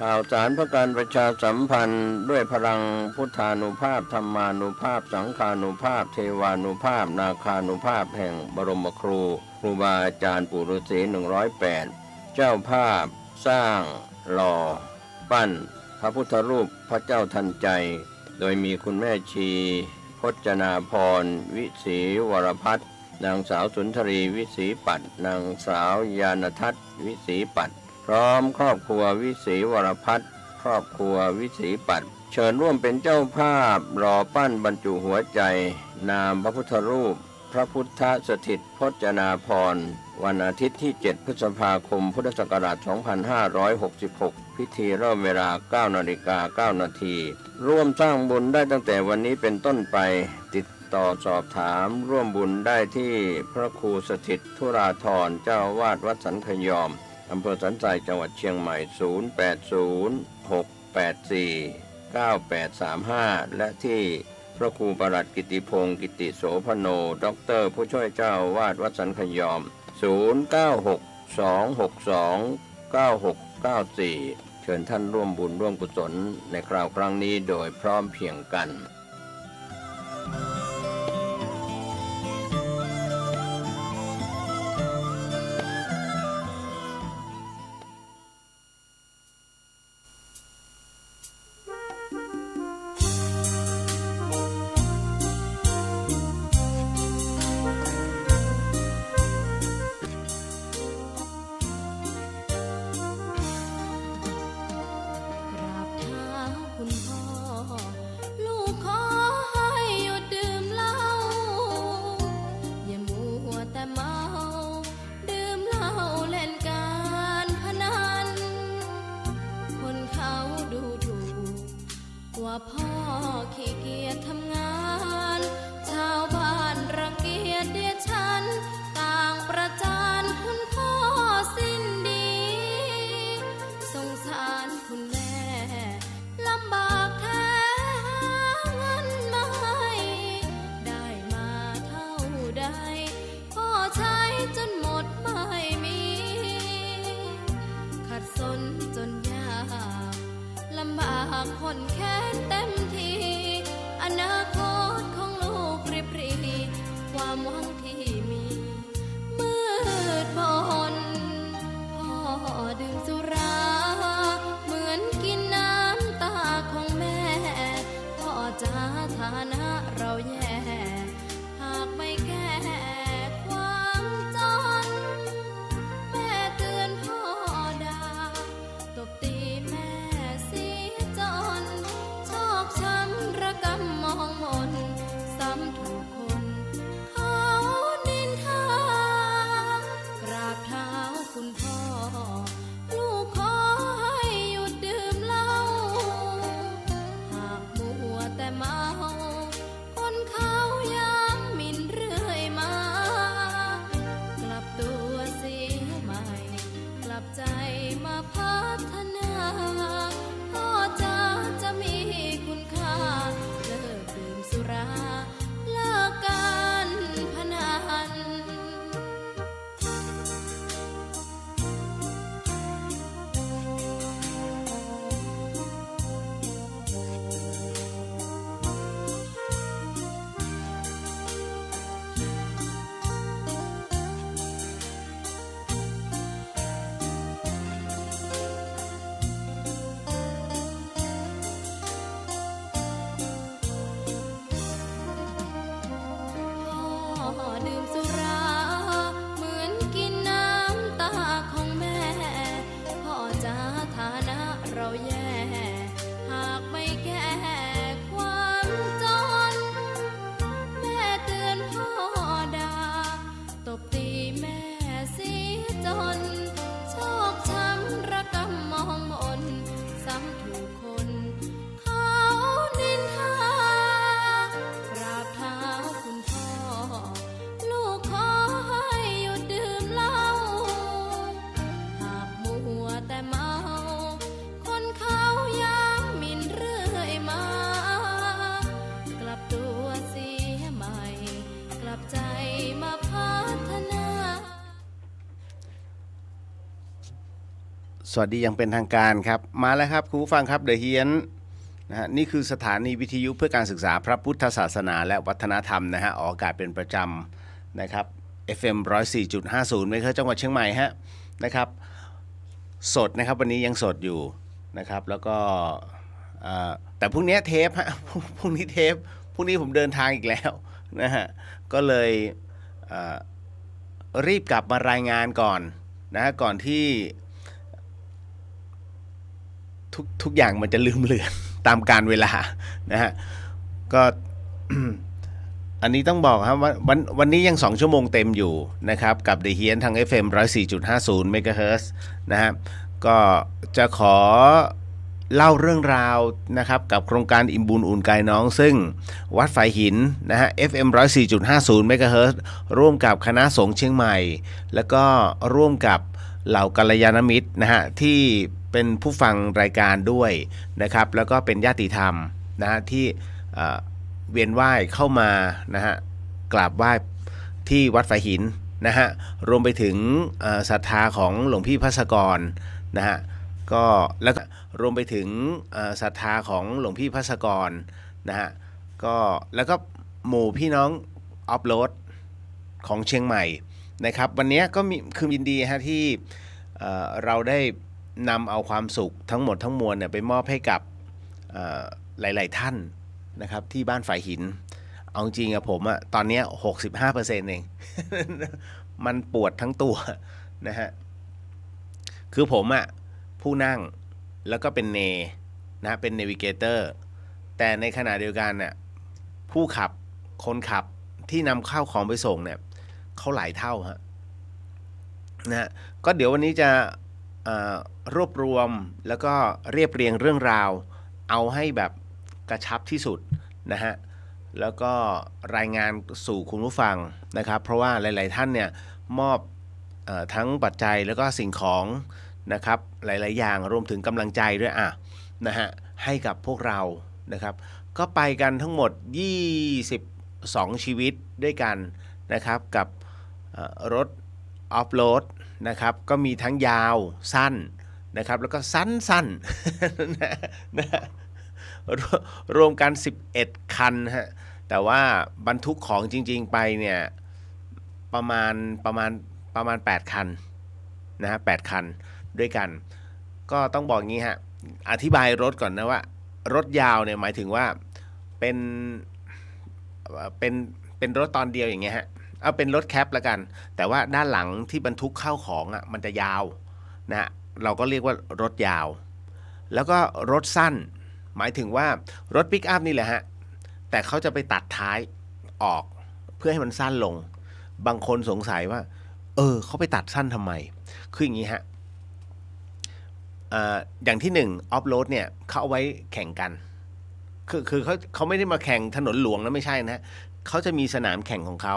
ข่าวสารเพื่อการประชาสัมพันธ์ด้วยพลังพุทธานุภาพธรรมานุภาพสังฆานุภาพเทวานุภาพนาคานุภาพแห่งบรมครูบาอาจารย์ปู่ฤาษี108เจ้าภาพสร้างหล่อปั้นพระพุทธรูปพระเจ้าทันใจโดยมีคุณแม่ชีพจนาพรวิศีวรพัฒน์นางสาวสุนทรีวิศีปัตย์นางสาวยานทัศน์วิศีปัตย์พร้อมครอบครัววิศีวรพัฒน์ครอบครัววิศีปัตย์เชิญร่วมเป็นเจ้าภาพหล่อปั้นบรรจุหัวใจนามพระพุทธรูปพระพุทธสถิตพจนาพรวันอาทิตย์ที่7พฤษภาคมพุทธศักราช2566พิธีเริ่มเวลา 9:09 น.ร่วมสร้างบุญได้ตั้งแต่วันนี้เป็นต้นไปติดต่อสอบถามร่วมบุญได้ที่พระครูสถิตธุราธรเจ้าอาวาสวัดสันขยอมอำเภอสันทรายจังหวัดเชียงใหม่0806849835และที่พระครูประหลัดกิติพงศ์กิติโสพโนด็อกเตอร์ผู้ช่วยเจ้าอาวาสวัดสันขยอม0962629694เชิญท่านร่วมบุญร่วมกุศลในคราวครั้งนี้โดยพร้อมเพรียงกันว่าพ่อขี้เกียจทำงานชาวบ้านรังเกียจเดียฉันต่างประจานคุณพ่อสิ้นดีสงสารคุณแม่ลำบากแท้หาเงินมาให้ได้มาเท่าใดพ่อใช้จนหมดไม่มีขัดสนจนยากลำบากคนแค้นเต็มทีอนาคตของลูกริบหรี่ความหวังที่มีมืดมนพ่อดื่มสุราเหมือนกินน้ำตาของแม่พ่อจ๋าฐานะเราแย่หากไม่แก้ความจนแม่เตือนพ่อด่าตบตีแม่เสียจนช สวัสดีอย่างเป็นทางการครับมาแล้วครับคุณผู้ฟังครับเดอะเฮียนนะฮะนี่คือสถานีวิทยุเพื่อการศึกษาพระพุทธศาสนาและวัฒนธรรมนะฮะออกอากาศเป็นประจำนะครับ FM 104.50เมกะเฮิรตซ์จังหวัดเชียงใหม่ฮะนะครับสดนะครับวันนี้ยังสดอยู่นะครับแล้วก็แต่พรุ่งนี้เทปฮะพรุ่งนี้เทปพรุ่งนี้ผมเดินทางอีกแล้วนะฮะก็เลยรีบกลับมารายงานก่อนนะฮะก่อนที่ทุกอย่างมันจะลืมเลือนตามกาลเวลานะฮะก็ อันนี้ต้องบอกครับว่าวันนี้ยัง2ชั่วโมงเต็มอยู่นะครับกับเดอะเฮียนทาง FM 104.50เมกะเฮิรตซ์นะฮะก็จะขอเล่าเรื่องราวนะครับกับโครงการอิ่มบุญอุ่นกายน้องซึ่งวัดฝายหินนะฮะ FM 104.50เมกะเฮิรตซ์ร่วมกับคณะสงฆ์เชียงใหม่แล้วก็ร่วมกับเหล่ากัลยาณมิตรนะฮะที่เป็นผู้ฟังรายการด้วยนะครับแล้วก็เป็นญาติธรรมนะฮะที่เวียนว่ายเข้ามานะฮะกราบไหว้ที่วัดฝายหินนะฮะรวมไปถึงศรัทธาของหลวงพี่ภัสกรนะฮะก็แล้วก็รวมไปถึงศรัทธาของหลวงพี่ภัสกรนะฮะก็แล้วก็หมู่พี่น้องออฟโรดของเชียงใหม่นะครับวันนี้ก็มีคือยินดีฮะที่เราได้นำเอาความสุขทั้งหมดทั้งมวลเนี่ยไปมอบให้กับหลายๆท่านนะครับที่บ้านฝายหินเอาจริงอะผมอะตอนนี้ 65% เอง มันปวดทั้งตัวนะฮะคือผมอะผู้นั่งแล้วก็เป็นเนนะเป็นเนวิเกเตอร์แต่ในขณะเดียวกันเนี่ยผู้ขับคนขับที่นำข้าวของไปส่งเนี่ยเขาหลายเท่าฮะนะก็เดี๋ยววันนี้จะรวบรวมแล้วก็เรียบเรียงเรื่องราวเอาให้แบบกระชับที่สุดนะฮะแล้วก็รายงานสู่คุณผู้ฟังนะครับเพราะว่าหลายๆท่านเนี่ยมอบทั้งปัจจัยแล้วก็สิ่งของนะครับหลายๆอย่างรวมถึงกำลังใจด้วยนะฮะให้กับพวกเรานะครับก็ไปกันทั้งหมด22ชีวิตด้วยกันนะครับกับรถออฟโรดนะครับก็มีทั้งยาวสั้นนะครับแล้วก็สั้นๆนะรวมกัน11คันฮะแต่ว่าบรรทุกของจริงๆไปเนี่ยประมาณ8คันนะฮะ8คันด้วยกันก็ต้องบอกงี้ฮะอธิบายรถก่อนนะว่ารถยาวเนี่ยหมายถึงว่าเป็นรถตอนเดียวอย่างเงี้ยฮะเอาเป็นรถแคปละกันแต่ว่าด้านหลังที่บรรทุกเข้าของอ่ะมันจะยาวนะฮะเราก็เรียกว่ารถยาวแล้วก็รถสั้นหมายถึงว่ารถปิกอัพนี่แหละฮะแต่เขาจะไปตัดท้ายออกเพื่อให้มันสั้นลงบางคนสงสัยว่าเขาไปตัดสั้นทำไมคืออย่างนี้ฮะอย่างที่1ออฟโรดเนี่ยเขาเอาไว้แข่งกันคือเขาไม่ได้มาแข่งถนนหลวงนะไม่ใช่นะเขาจะมีสนามแข่งของเขา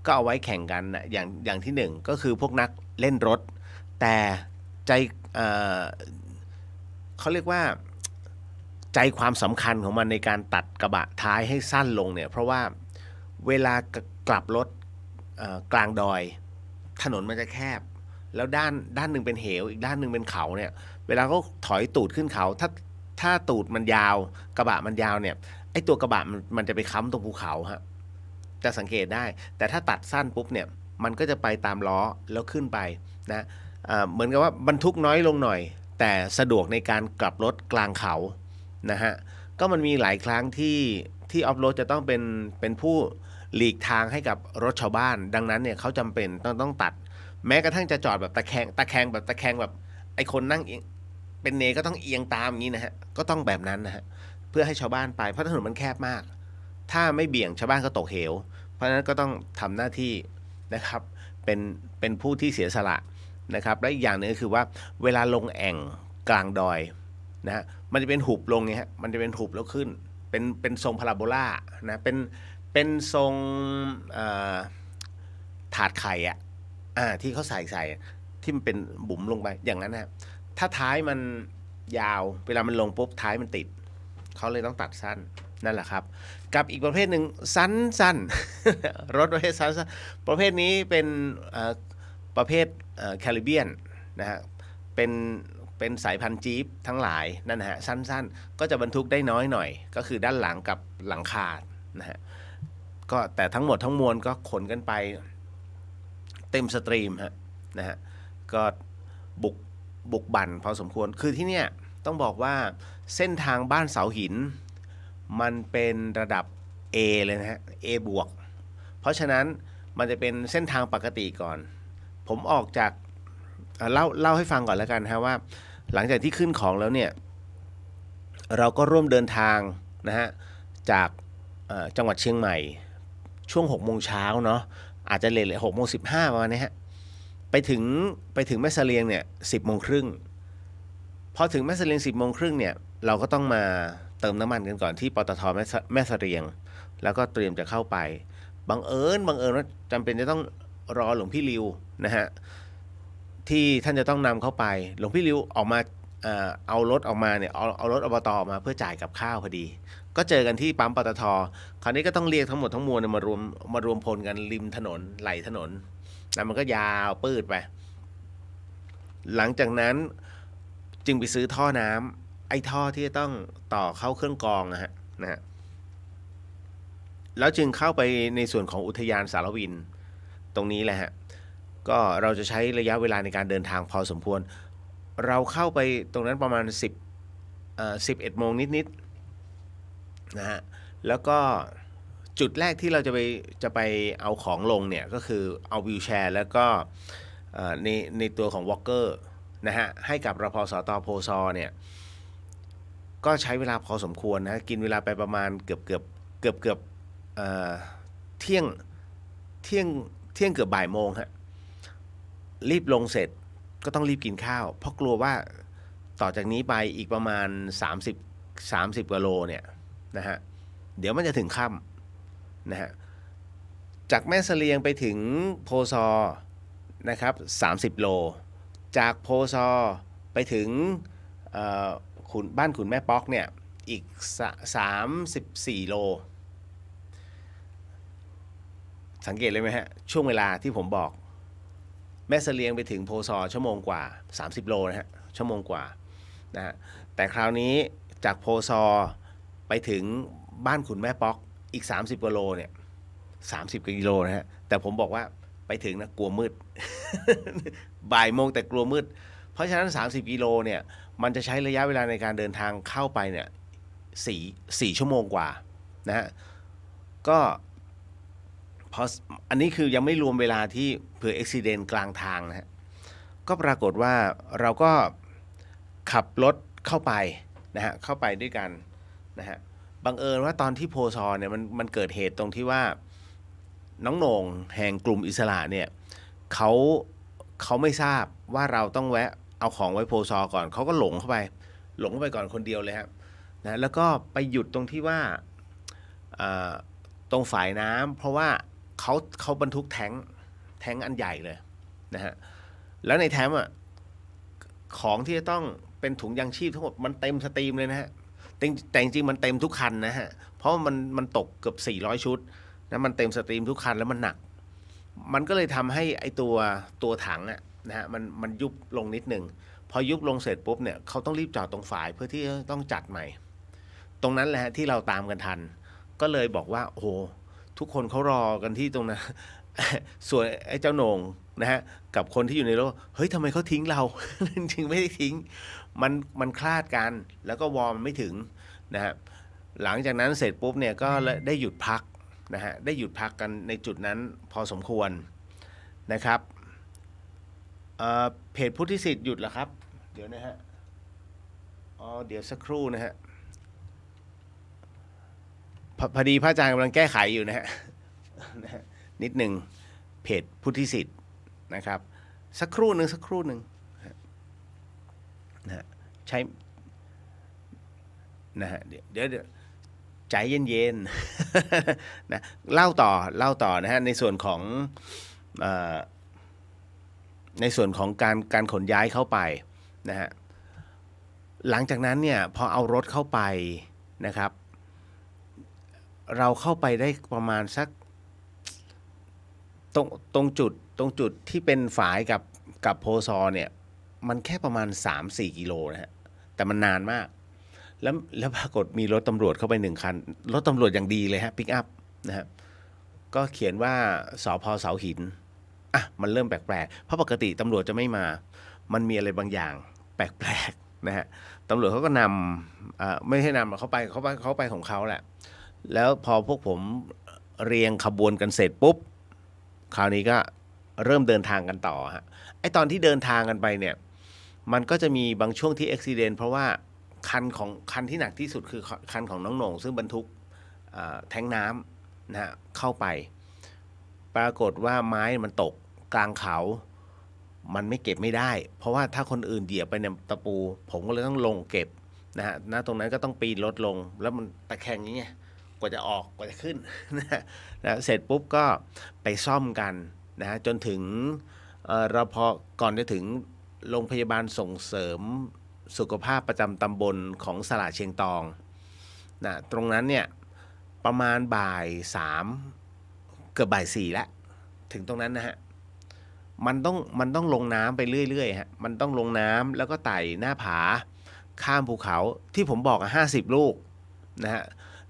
ก็เอาไว้แข่งกันนะอย่างที่1ก็คือพวกนักเล่นรถแต่ใจเขาเรียกว่าใจความสำคัญของมันในการตัดกระบะท้ายให้สั้นลงเนี่ยเพราะว่าเวลากลับรถกลางดอยถนนมันจะแคบแล้วด้านหนึ่งเป็นเหวอีกด้านหนึ่งเป็นเขาเนี่ยเวลาเขาถอยตูดขึ้นเขาถ้าตูดมันยาวกระบะมันยาวเนี่ยไอ้ตัวกระบะมันจะไปค้ำตรงภูเขาฮะจะสังเกตได้แต่ถ้าตัดสั้นปุ๊บเนี่ยมันก็จะไปตามล้อแล้วขึ้นไปนะเหมือนกับว่าบรรทุกน้อยลงหน่อยแต่สะดวกในการกลับรถกลางเขานะฮะก็มันมีหลายครั้งที่ออฟโรดจะต้องเป็นผู้หลีกทางให้กับรถชาวบ้านดังนั้นเนี่ยเขาจำเป็นต้องตัดแม้กระทั่งจะจอดแบบตะแคงแบบไอ้คนนั่งเป็นเนก็ต้องเอียงตามอย่างนี้นะฮะก็ต้องแบบนั้นนะฮะเพื่อให้ชาวบ้านไปเพราะถนนมันแคบมากถ้าไม่เบี่ยงชาวบ้านก็ตกเหวเพราะฉะนั้นก็ต้องทำหน้าที่นะครับเป็นผู้ที่เสียสละนะครับและอีกอย่างนึงก็คือว่าเวลาลงแอ่งกลางดอยนะฮะมันจะเป็นหุบลงไงฮะมันจะเป็นหุบแล้วขึ้นเป็นทรงพาราโบลานะเป็นทรงถาดไข่ที่เขาใส่ที่มันเป็นบุ๋มลงไปอย่างนั้นนะถ้าท้ายมันยาวเวลามันลงปุ๊บท้ายมันติดเขาเลยต้องตัดสั้นนั่นแหละครับกับอีกประเภทหนึ่งสั้นรถประเภทสั้นประเภทนี้เป็นประเภทแคริบเบียนนะฮะเป็น เป็นสายพันธุ์จี๊ปทั้งหลายนั่นนะฮะสั้นๆก็จะบรรทุกได้น้อยหน่อยก็คือด้านหลังกับหลังคานะฮะก็แต่ทั้งหมดทั้งมวลก็ขนกันไปเต็มสตรีมฮะนะฮะก็บุกบั่นพอสมควรคือที่เนี่ยต้องบอกว่าเส้นทางบ้านเสาหินมันเป็นระดับ A เลยนะฮะ A บวกเพราะฉะนั้นมันจะเป็นเส้นทางปกติก่อนผมออกจากเล่าให้ฟังก่อนแล้วกันฮะว่าหลังจากที่ขึ้นของแล้วเนี่ยเราก็ร่วมเดินทางนะฮะจากจังหวัดเชียงใหม่ช่วง6 โมงเช้าเนาะอาจจะเลทเลย6 โมง 15ประมาณนี้ฮะไปถึงแม่เสลียงเนี่ย10 โมงครึ่งพอถึงแม่เสลียง10 โมงครึ่งเนี่ยเราก็ต้องมาเติมน้ำมันกันก่อนที่ปตทแม่เสลียงแล้วก็เตรียมจะเข้าไปบังเอิญว่าจำเป็นจะต้องรอหลวงพี่ริวนะฮะที่ท่านจะต้องนำเข้าไปหลวงพี่ริวออกมาเอารถออกมาเนี่ยเอารถอบตออกมาเพื่อจ่ายกับข้าวพอดีก็เจอกันที่ปั๊มปตทคราวนี้ก็ต้องเรียกทั้งหมดทั้งมวลมารวมพลกันริมถนนไหลถนนนะมันก็ยาวปืดไปหลังจากนั้นจึงไปซื้อท่อน้ำไอ้ท่อที่จะต้องต่อเข้าเครื่องกรองนะฮะแล้วจึงเข้าไปในส่วนของอุทยานสารวินตรงนี้แหละฮะก็เราจะใช้ระยะเวลาในการเดินทางพอสมควรเราเข้าไปตรงนั้นประมาณ11 โมงนิดๆนะฮะแล้วก็จุดแรกที่เราจะไปเอาของลงเนี่ยก็คือเอาวีลแชร์แล้วก็ในตัวของวอล์กเกอร์นะฮะให้กับรพสตโพซอเนี่ยก็ใช้เวลาพอสมควรนะกินเวลาไปประมาณเกือบเที่ยงเกือบบ่ายโมงฮะรีบลงเสร็จก็ต้องรีบกินข้าวเพราะกลัวว่าต่อจากนี้ไปอีกประมาณ30กว่าโลเนี่ยนะฮะเดี๋ยวมันจะถึงค่ำนะฮะจากแม่เสลียงไปถึงโพซอนะครับ30 โลจากโพซอไปถึงบ้านขุนแม่ป๊อกเนี่ยอีก34 โลสังเกตเลยไหมฮะช่วงเวลาที่ผมบอกแม่เสลียงไปถึงโพซอชั่วโมงกว่า30 โลนะฮะชั่วโมงกว่านะฮะแต่คราวนี้จากโพซอไปถึงบ้านขุนแม่ป๊อกอีก30 กว่าโลเนี่ย30 กิโลนะฮะแต่ผมบอกว่าไปถึงนะกลัวมืด บ่ายโมงแต่กลัวมืดเพราะฉะนั้น30 กิโลเนี่ยมันจะใช้ระยะเวลาในการเดินทางเข้าไปเนี่ย4 ชั่วโมงกว่านะฮะก็พออันนี้คือยังไม่รวมเวลาที่เผื่ออุบัติเหตุกลางทางนะฮะก็ปรากฏว่าเราก็ขับรถเข้าไปนะฮะเข้าไปด้วยกันนะฮะบังเอิญว่าตอนที่โพซอเนี่ยมันเกิดเหตุตรงที่ว่าน้องโหน่งแห่งกลุ่มอิสระเนี่ยเขาไม่ทราบว่าเราต้องแวะเอาของไว้โพซอก่อนเขาก็หลงเข้าไปก่อนคนเดียวเลยครับนะแล้วก็ไปหยุดตรงที่ว่าตรงฝายน้ำเพราะว่าเขาบรรทุกแท้งอันใหญ่เลยนะฮะแล้วในแท้งของที่จะต้องเป็นถุงยางชีพทั้งหมดมันเต็มสตรีมเลยนะฮะแต่จริงๆมันเต็มทุกคันนะฮะเพราะมันตกเกือบ400 ชุดนะมันเต็มสตรีมทุกคันแล้วมันหนักมันก็เลยทำให้ไอตัวถังนะฮะมันยุบลงนิดหนึ่งพอยุบลงเสร็จปุ๊บเนี่ยเขาต้องรีบจอดตรงฝายเพื่อที่ต้องจัดใหม่ตรงนั้นแหละฮะที่เราตามกันทันก็เลยบอกว่าโอ้โหทุกคนเขารอกันที่ตรงนั้น ส่วนไอ้เจ้าโหน่งนะฮะกับคนที่อยู่ในรถเฮ้ยทำไมเขาทิ้งเรา จริงๆไม่ได้ทิ้งมันคลาดกันแล้วก็วอร์มไม่ถึงนะฮะหลังจากนั้นเสร็จปุ๊บเนี่ยก็ได้หยุดพักนะฮะได้หยุดพักกันในจุดนั้นพอสมควรนะครับเพจพุทธิสิทธิ์หยุดแล้วครับเดี๋ยวนะฮะเดี๋ยวสักครู่นะฮะพอดีพระอาจารย์กำลังแก้ไขอยู่นะฮะ นิดหนึ่งเพจพุทธิสิทธิ์นะครับสักครู่หนึ่งนะฮะใช้นะฮะเดี๋ยวใจเย็นๆ นะเล่าต่อนะฮะในส่วนของการขนย้ายเข้าไปนะฮะหลังจากนั้นเนี่ยพอเอารถเข้าไปนะครับเราเข้าไปได้ประมาณสักตรงจุดที่เป็นฝายกับโพซอเนี่ย มันแค่ประมาณ 3-4 กิโลนะฮะแต่มันนานมากแล้วปรากฏมีรถตำรวจเข้าไป1 คันรถตำรวจอย่างดีเลยฮะปิกอัพนะฮะก็เขียนว่าสพ.เสาหินอ่ะมันเริ่มแปลกๆเพราะปกติตำรวจจะไม่มามันมีอะไรบางอย่างแปลกๆนะฮะตำรวจเขาก็นำไม่ใช่นำเขาไปของเขาแหละแล้วพอพวกผมเรียงขบวนกันเสร็จปุ๊บคราวนี้ก็เริ่มเดินทางกันต่อฮะไอตอนที่เดินทางกันไปเนี่ยมันก็จะมีบางช่วงที่อุบิเหตุเพราะว่าคันที่หนักที่สุดคือคันของน้องโหน่งซึ่งบรรทุกแท้งน้ำนะฮะเข้าไปปรากฏว่าไม้มันตกกลางเขามันไม่เก็บไม่ได้เพราะว่าถ้าคนอื่นเหยียบไปเนี่ยตะปูผมก็เลยต้องลงเก็บนะฮะตรงนั้นก็ต้องปีนรถลงแล้วมันตะแคงอย่างเงี้ยกว่าจะออกกว่าจะขึ้นนะเสร็จปุ๊บก็ไปซ่อมกันนะฮะจนถึงเราพอก่อนจะถึงโรงพยาบาลส่งเสริมสุขภาพประจำตำบลของสระเชียงตองนะตรงนั้นเนี่ยประมาณบ่าย 3เกือบบ่าย 4แล้วถึงตรงนั้นนะฮะมันต้องลงน้ำไปเรื่อยๆฮะมันต้องลงน้ำแล้วก็ไต่หน้าผาข้ามภูเขาที่ผมบอก50 ลูกนะฮะ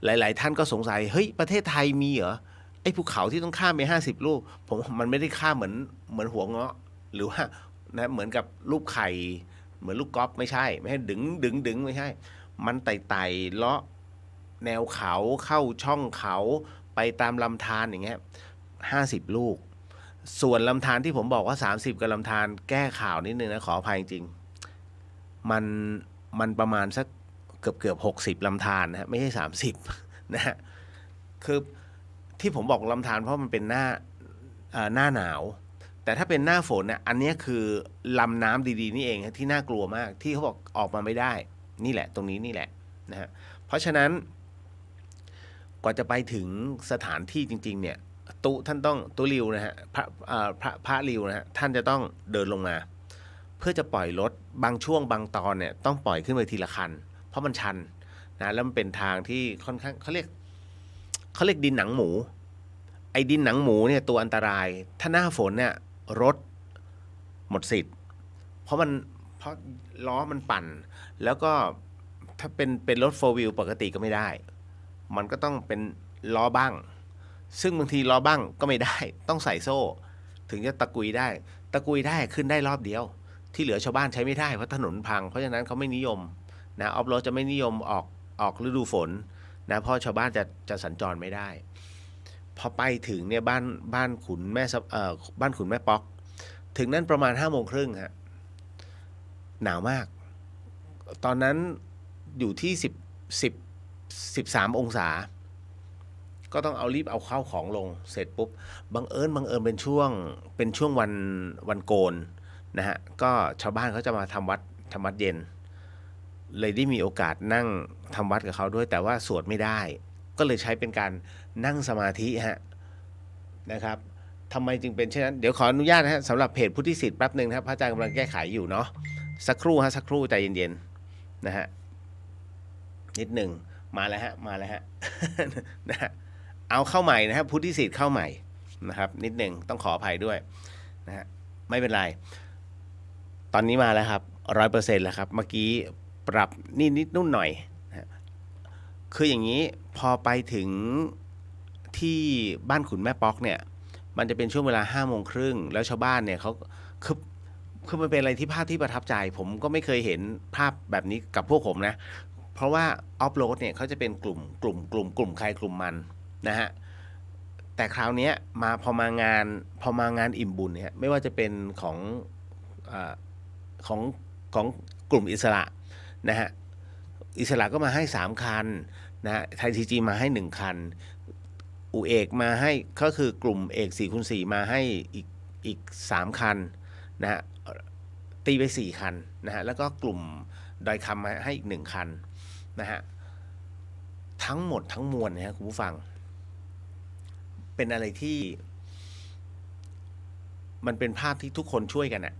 หลายๆท่านก็สงสัยเฮ้ยประเทศไทยมีเหรอไอ้ภูเขาที่ต้องข้ามไป50 ลูกมันไม่ได้ข้ามเหมือนหัวเงาะหรือว่านะเหมือนกับลูกไข่เหมือนลูกกอล์ฟไม่ใช่ดึงไม่ใช่มันไต่เลาะแนวเขาเข้าช่องเขาไปตามลำธารอย่างเงี้ย50 ลูกส่วนลำธารที่ผมบอกว่า30กับลำธารแก้ข่าวนิดนึงนะขออภัยจริงมันประมาณสักเกือบ60ลำธารนะฮะไม่ใช่30นะฮะคือที่ผมบอกลำธารเพราะมันเป็นหน้าหนาวแต่ถ้าเป็นหน้าฝนเนี่ยอันนี้คือลำน้ำดีๆนี่เองที่น่ากลัวมากที่เขาบอกออกมาไม่ได้นี่แหละตรงนี้นี่แหละนะฮะเพราะฉะนั้นกว่าจะไปถึงสถานที่จริงๆเนี่ยตุริวนะฮะพระริวนะฮะท่านจะต้องเดินลงมาเพื่อจะปล่อยรถบางช่วงบางตอนเนี่ยต้องปล่อยขึ้นไปทีละคันเพราะมันชันนะแล้วมันเป็นทางที่ค่อนข้างเขาเรียกดินหนังหมูไอ้ดินหนังหมูเนี่ยตัวอันตรายถ้าหน้าฝนเนี่ยรถหมดสิทธิ์เพราะล้อมันปั่นแล้วก็ถ้าเป็นรถ4 wheel ปกติก็ไม่ได้มันก็ต้องเป็นล้อบ้างซึ่งบางทีล้อบ้างก็ไม่ได้ต้องใส่โซ่ถึงจะตะกุยได้ขึ้นได้รอบเดียวที่เหลือชาวบ้านใช้ไม่ได้เพราะถนนพังเพราะฉะนั้นเขาไม่นิยมนะออฟโรดจะไม่นิยมออกฤดูฝนนะเพราะชาวบ้านจะสัญจรไม่ได้พอไปถึงเนี่ยบ้านขุนแม่ป๊อกถึงนั้นประมาณ5:30ฮะหนาวมากตอนนั้นอยู่ที่13 องศาก็ต้องรีบเอาข้าวของลงเสร็จปุ๊บบังเอิญเป็นช่วงวันโกนนะฮะก็ชาวบ้านเขาจะมาทำวัดเย็นเลยได้มีโอกาสนั่งทำวัดกับเขาด้วยแต่ว่าสวดไม่ได้ก็เลยใช้เป็นการนั่งสมาธิฮะนะครับทำไมจึงเป็นเช่นนั้นเดี๋ยวขออนุญาตนะฮะสำหรับเพจพุทธิสิทธิ์แป๊บนึงนะครับพระอาจารย์กำลังแก้ไขอยู่เนาะสักครู่ใจเย็นๆนะฮะนิดหนึ่งมาแล้วฮะ นะฮะเอาเข้าใหม่นะครับพุทธิสิทธิ์เข้าใหม่นะครับนิดหนึ่งต้องขออภัยด้วยนะฮะไม่เป็นไรตอนนี้มาแล้วครับ 100% แล้วครับเมื่อกี้ปรับนิดนุ่นหน่อยนะคืออย่างนี้พอไปถึงที่บ้านขุนแม่ป๊อกเนี่ยมันจะเป็นช่วงเวลา5:30แล้วชาวบ้านเนี่ยเขาคือมันเป็นอะไรที่ภาพที่ประทับใจผมก็ไม่เคยเห็นภาพแบบนี้กับพวกผมนะเพราะว่าออฟโรดเนี่ยเขาจะเป็นกลุ่มใครกลุ่มมันนะฮะแต่คราวนี้พอมางานอิ่มบุญเนี่ยไม่ว่าจะเป็นของกลุ่มอิสระนะฮะอิสระก็มาให้3 คันนะฮะไทยทีจีมาให้1 คันอูเอกมาให้ก็คือกลุ่มเอก4x4มาให้อีก3 คันนะฮะตีไป4 คันนะฮะแล้วก็กลุ่มดอยคำมาให้อีก1 คันนะฮะทั้งหมดทั้งมวลนะฮะคุณผู้ฟังเป็นอะไรที่มันเป็นภาพที่ทุกคนช่วยกันอะ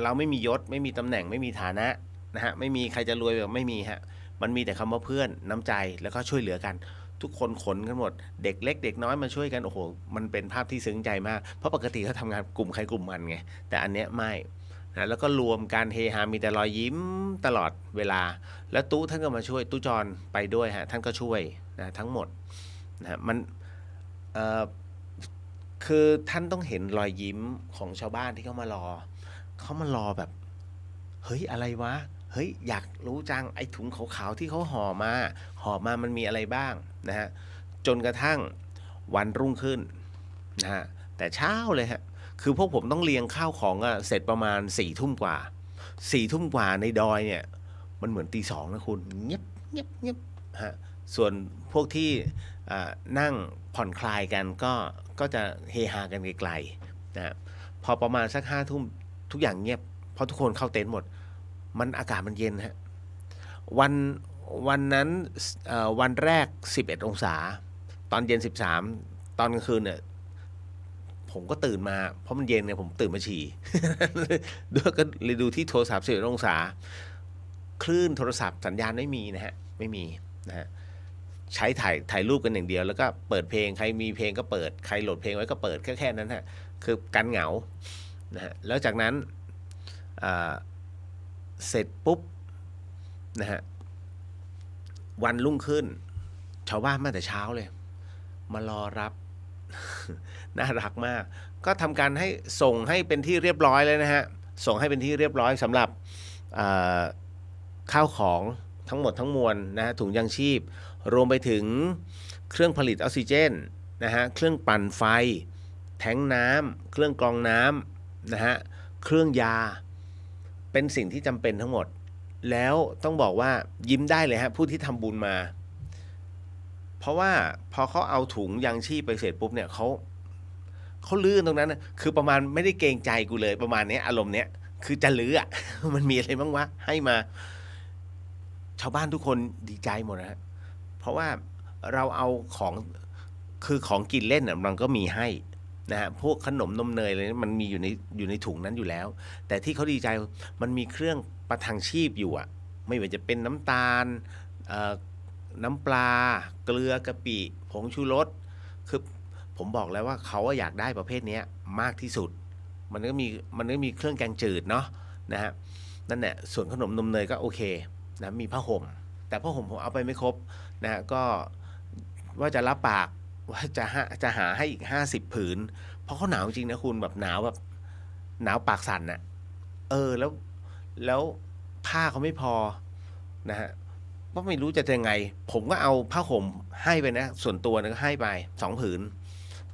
เราไม่มียศไม่มีตำแหน่งไม่มีฐานะนะฮะไม่มีใครจะรวยแบบไม่มีฮะมันมีแต่คำว่าเพื่อนน้ำใจแล้วก็ช่วยเหลือกันทุกคนขนกันหมดเด็กเล็กเด็กน้อยมาช่วยกันโอ้โหมันเป็นภาพที่ซึ้งใจมากเพราะปกติเขาทำงานกลุ่มใครกลุ่มมันไงแต่อันเนี้ยไม่ นะแล้วก็รวมการเฮฮามีแต่รอยยิ้มตลอดเวลาแล้วตู้ท่านก็มาช่วยตู้จรไปด้วยฮะท่านก็ช่วยนะทั้งหมดนะมันเอ่อคือท่านต้องเห็นรอยยิ้มของชาวบ้านที่เขามารอแบบเฮ้ยอะไรวะเฮ้ยอยากรู้จังไอ้ถุงขาวๆที่เขาห่อมามันมีอะไรบ้างนะฮะจนกระทั่งวันรุ่งขึ้นนะฮะแต่เช้าเลยฮะคือพวกผมต้องเรียงข้าวของเสร็จประมาณ4 ทุ่มกว่า4 ทุ่มกว่าในดอยเนี่ยมันเหมือนตี 2นะคุณเงียบเงียบเงียบฮะส่วนพวกที่นั่งผ่อนคลายกันก็จะเฮฮากันไกลๆนะพอประมาณสัก5 ทุ่มทุกอย่างเงียบเพราะทุกคนเข้าเต็นท์หมดมันอากาศมันเย็นฮะวันนั้นวันแรก11 องศาตอนเย็น13ตอนกลางคืนเนี่ยผมก็ตื่นมาเพราะมันเย็นเนี่ยผมตื่นมาฉี่ ด้วยก็เลยดูที่โทรศัพท์11 องศาคลื่นโทรศัพท์สัญญาณไม่มีนะฮะไม่มีนะฮะใช้ถ่ายรูปกันอย่างเดียวแล้วก็เปิดเพลงใครมีเพลงก็เปิดใครโหลดเพลงไว้ก็เปิดแค่นั้นฮะคือกันเหงานะฮะแล้วจากนั้นเสร็จปุ๊บนะฮะวันรุ่งขึ้นชาวบ้านมาแต่เช้าเลยมารอรับ น่ารักมากก็ทำการให้ส่งให้เป็นที่เรียบร้อยเลยนะฮะส่งให้เป็นที่เรียบร้อยสำหรับข้าวของทั้งหมดทั้งมวลนะฮะถุงยางชีพรวมไปถึงเครื่องผลิตออกซิเจนนะฮะเครื่องปั่นไฟแทงน้ำเครื่องกรองน้ำนะฮะเครื่องยาเป็นสิ่งที่จำเป็นทั้งหมดแล้วต้องบอกว่ายิ้มได้เลยฮะผู้ที่ทำบุญมาเพราะว่าพอเขาเอาถุงยางชีพไปเสร็จปุ๊บเนี่ยเขาลื้อตรงนั้นนะคือประมาณไม่ได้เกรงใจกูเลยประมาณนี้อารมณ์เนี้ยคือจะลื้ออ่ะ มันมีอะไรบ้างวะให้มาชาวบ้านทุกคนดีใจหมดนะฮะเพราะว่าเราเอาของคือของกินเล่นอ่ะมันก็มีให้นะฮะพวกขนมนมเนยอะไรนี้มันมีอยู่ในถุงนั้นอยู่แล้วแต่ที่เขาดีใจมันมีเครื่องประทังชีพอยู่อ่ะไม่ว่าจะเป็นน้ำตาลน้ำปลาเกลือกะปิผงชูรสคือผมบอกแล้วว่าเขาอยากได้ประเภทนี้มากที่สุดมันก็มีเครื่องแกงจืดเนาะนะฮะนั่นแหละส่วนขนมนมเนยก็โอเคนะมีผ้าห่มแต่ผ้าห่มผมเอาไปไม่ครบนะฮะก็ว่าจะรับปากว่าจะหาให้อีก50 ผืนเพราะเขาหนาวจริงนะคุณแบบหนาวปากสั่นน่ะแล้วผ้าเขาไม่พอนะฮะก็ไม่รู้จะยังไงผมก็เอาผ้าห่มให้ไปนะส่วนตัวนะก็ให้ไป2 ผืน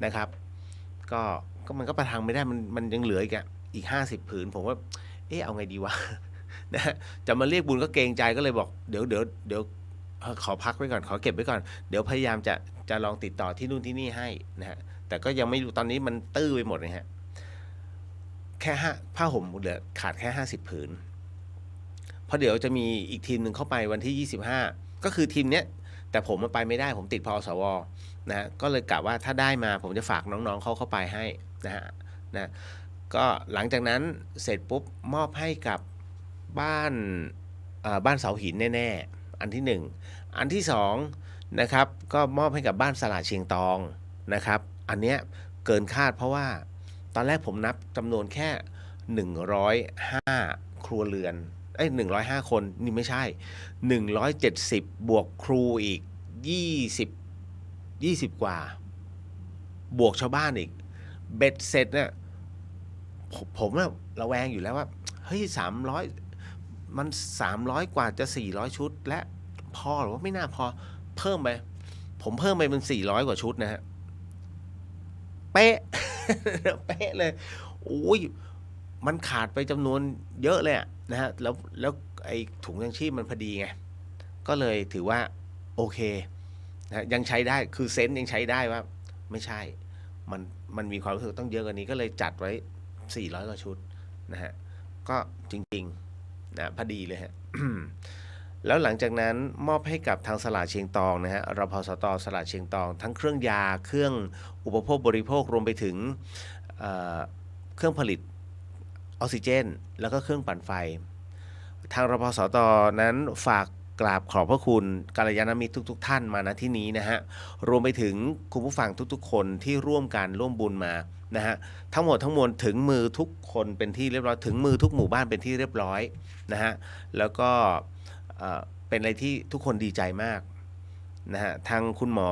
นะครับก็มันก็ประทังไม่ได้มันยังเหลืออีก50 ผืนผมว่าเอาไงดีวะ นะจะมาเรียกบุญก็เกรงใจก็เลยบอกเดี๋ยวขอพักไว้ก่อนขอเก็บไว้ก่อนเดี๋ยวพยายามจะลองติดต่อที่นู่นที่นี่ให้นะฮะแต่ก็ยังไม่รู้ตอนนี้มันตื้อไปหมดเลยฮะแค่ผ้าห่มเหลือขาดแค่50 ผืนเพราะเดี๋ยวจะมีอีกทีมหนึ่งเข้าไปวันที่25ก็คือทีมเนี้ยแต่ผมมันไปไม่ได้ผมติดพสวนะฮะก็เลยกะว่าถ้าได้มาผมจะฝากน้องๆเข้าไปให้นะฮะก็หลังจากนั้นเสร็จปุ๊บมอบให้กับบ้านเสาหินแน่ๆอันที่1อันที่2นะครับก็มอบให้กับบ้านสลาเชียงตองนะครับอันเนี้ยเกินคาดเพราะว่าตอนแรกผมนับจำนวนแค่105 ครัวเรือน105 คนนี่ไม่ใช่170บวกครูอีก20กว่าบวกชาวบ้านอีกเบ็ดเสร็จเนี่ยผมระแวงอยู่แล้วว่าเฮ้ย300มัน300กว่าจะ400ชุดและพอหรือว่าไม่น่าพอผมเพิ่มไปเป็น400กว่าชุดนะฮะเป๊ะ เป๊ะเลยโอ้ยมันขาดไปจำนวนเยอะเลยนะฮะแล้วไอ้ถุงยางชีพมันพอดีไงก็เลยถือว่าโอเคนะยังใช้ได้คือเซนส์ยังใช้ได้ว่าไม่ใช่มันมีความรู้สึกต้องเยอะกว่านี้ก็เลยจัดไว้400กว่าชุดนะฮะก็จริงๆนะพอดีเลยฮะ แล้วหลังจากนั้นมอบให้กับทางสลาเชียงตองนะฮะรพสตสลาเชียงตองทั้งเครื่องยาเครื่องอุปโภคบริโภครวมไปถึงเครื่องผลิตออกซิเจนแล้วก็เครื่องปั่นไฟทางรพสตนั้นฝากกราบขอบพระคุณกัลยาณมิตรทุกท่านมาณที่นี้นะฮะรวมไปถึงคุณผู้ฟังทุกๆคนที่ร่วมบุญมา นะฮะทั้งหมดทั้งมวลถึงมือทุกคนเป็นที่เรียบร้อยถึงมือทุกหมู่บ้านเป็นที่เรียบร้อยนะฮะแล้วก็เป็นอะไรที่ทุกคนดีใจมากนะฮะทางคุณหมอ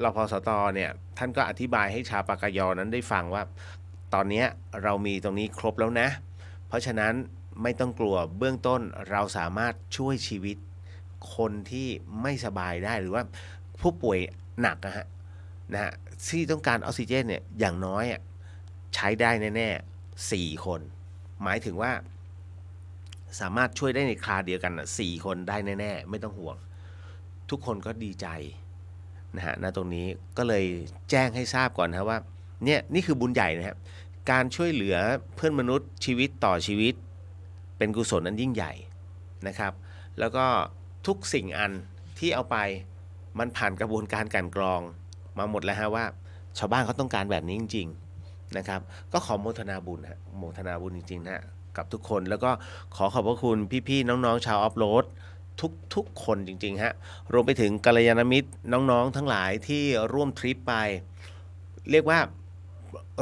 รพสตเนี่ยท่านก็อธิบายให้ชาวปากกยอนั้นได้ฟังว่าตอนนี้เรามีตรงนี้ครบแล้วนะเพราะฉะนั้นไม่ต้องกลัวเบื้องต้นเราสามารถช่วยชีวิตคนที่ไม่สบายได้หรือว่าผู้ป่วยหนักนะฮะที่ต้องการออกซิเจนเนี่ยอย่างน้อยใช้ได้แน่ๆ4 คนหมายถึงว่าสามารถช่วยได้ในคราเดียวกัน4 คนได้แน่ๆไม่ต้องห่วงทุกคนก็ดีใจนะฮะณตรงนี้ก็เลยแจ้งให้ทราบก่อนนะว่าเนี่ยนี่คือบุญใหญ่นะครับการช่วยเหลือเพื่อนมนุษย์ชีวิตต่อชีวิตเป็นกุศลอันยิ่งใหญ่นะครับแล้วก็ทุกสิ่งอันที่เอาไปมันผ่านกระบวนการกลั่นกรองมาหมดแล้วฮะว่าชาวบ้านเขาต้องการแบบนี้จริงๆนะครับก็ขอโมทนาบุญฮะโมทนาบุญจริงๆนะกับทุกคนแล้วก็ขอขอบพระคุณพี่ๆน้องๆชาวออฟโรดทุกคนจริงๆฮะรวมไปถึงกัลยาณมิตรน้องๆทั้งหลายที่ร่วมทริปไปเรียกว่า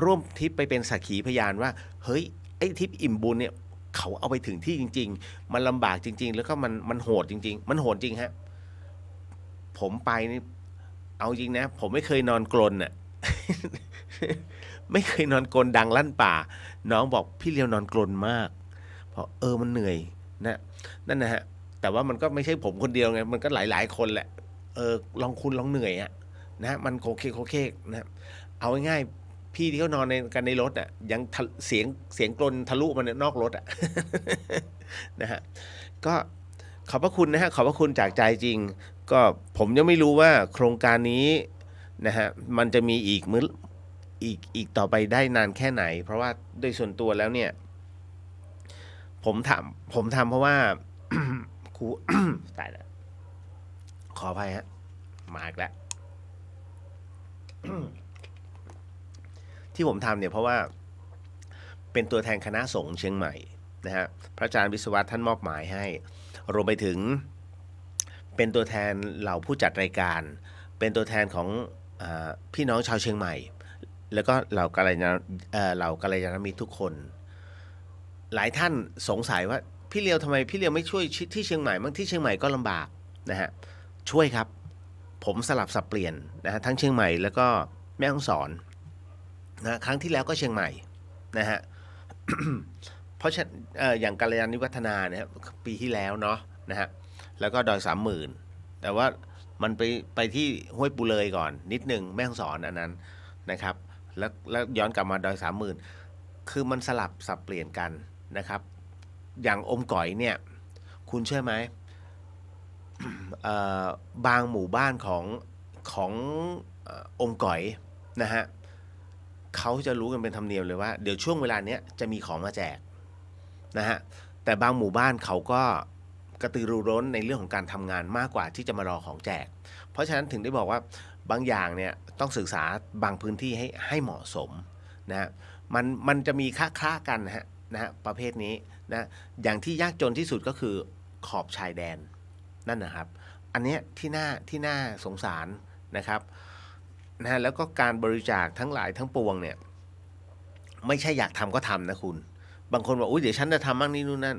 ร่วมทริปไปเป็นสักขีพยานว่าเฮ้ยไอ้ทริปอิ่มบุญเนี่ยเขาเอาไปถึงที่จริงๆมันลำบากจริงๆแล้วก็มันโหดจริงๆมันโหดจริงฮะผมไปนี่เอาจริงนะผมไม่เคยนอนกรนไม่เคยนอนกรนดังลั่นป่าน้องบอกพี่เลียวนอนกรนมากเพราะมันเหนื่อยนะนั่นนะฮะแต่ว่ามันก็ไม่ใช่ผมคนเดียวไงมันก็หลายๆคนแหละลองเหนื่อยนะมันโคเคนะเอาง่ายๆพี่ที่เขานอนกันในรถยังเสียงกรนทะลุมันนอกรถนะฮะก็ขอบพระคุณนะฮะขอบพระคุณจากใจจริงก็ผมยังไม่รู้ว่าโครงการนี้นะฮะมันจะมีอีกต่อไปได้นานแค่ไหนเพราะว่าโดยส่วนตัวแล้วเนี่ยผมทำเพราะว่า ครู ตายแล้วขออภัยฮะมาอีกแล้ว ที่ผมทำเนี่ยเพราะว่าเป็นตัวแทนคณะสงฆ์เชียงใหม่นะฮะพระอาจารย์วิศวะท่านมอบหมายให้รวมไปถึงเป็นตัวแทนเหล่าผู้จัดรายการเป็นตัวแทนของพี่น้องชาวเชียงใหม่แล้วก็เหล่ากัลยาณมิตรทุกคนหลายท่านสงสัยว่าพี่เลียวทำไมพี่เลียวไม่ช่วยที่เชียงใหม่บางที่เชียงใหม่ก็ลำบากนะฮะช่วยครับผมสลับสับเปลี่ยนนะฮะทั้งเชียงใหม่แล้วก็แม่ฮ่องสอนนะครั้งที่แล้วก็เชียงใหม่นะฮะ เพราะฉะนั้นอย่างกัลยาณมิตรวัฒนาเนี่ยปีที่แล้วเนาะนะฮะแล้วก็ดอย30,000แต่ว่ามันไปที่ห้วยปูเลยก่อนนิดนึงแม่ฮ่องสอนอันนั้นนะครับแล้วย้อนกลับมาดอย30,000คือมันสลับสับเปลี่ยนกันนะครับอย่างอมก๋อยเนี่ยคุณเชื่อไหมบางหมู่บ้านของอมก๋อยนะฮะเขาจะรู้กันเป็นธรรมเนียมเลยว่าเดี๋ยวช่วงเวลาเนี้ยจะมีของมาแจกนะฮะแต่บางหมู่บ้านเขาก็กระตือรือร้นในเรื่องของการทำงานมากกว่าที่จะมารอของแจกเพราะฉะนั้นถึงได้บอกว่าบางอย่างเนี่ยต้องศึกษาบางพื้นที่ให้เหมาะสมนะฮะมันจะมีค่ากันนะฮะประเภทนี้นะอย่างที่ยากจนที่สุดก็คือขอบชายแดนนั่นนะครับอันเนี้ยที่น่าสงสารนะครับนะแล้วก็การบริจาคทั้งหลายทั้งปวงเนี่ยไม่ใช่อยากทำก็ทำนะคุณบางคนบอกอุ้ยเดี๋ยวฉันจะทำบ้างนี่นู่นนั่น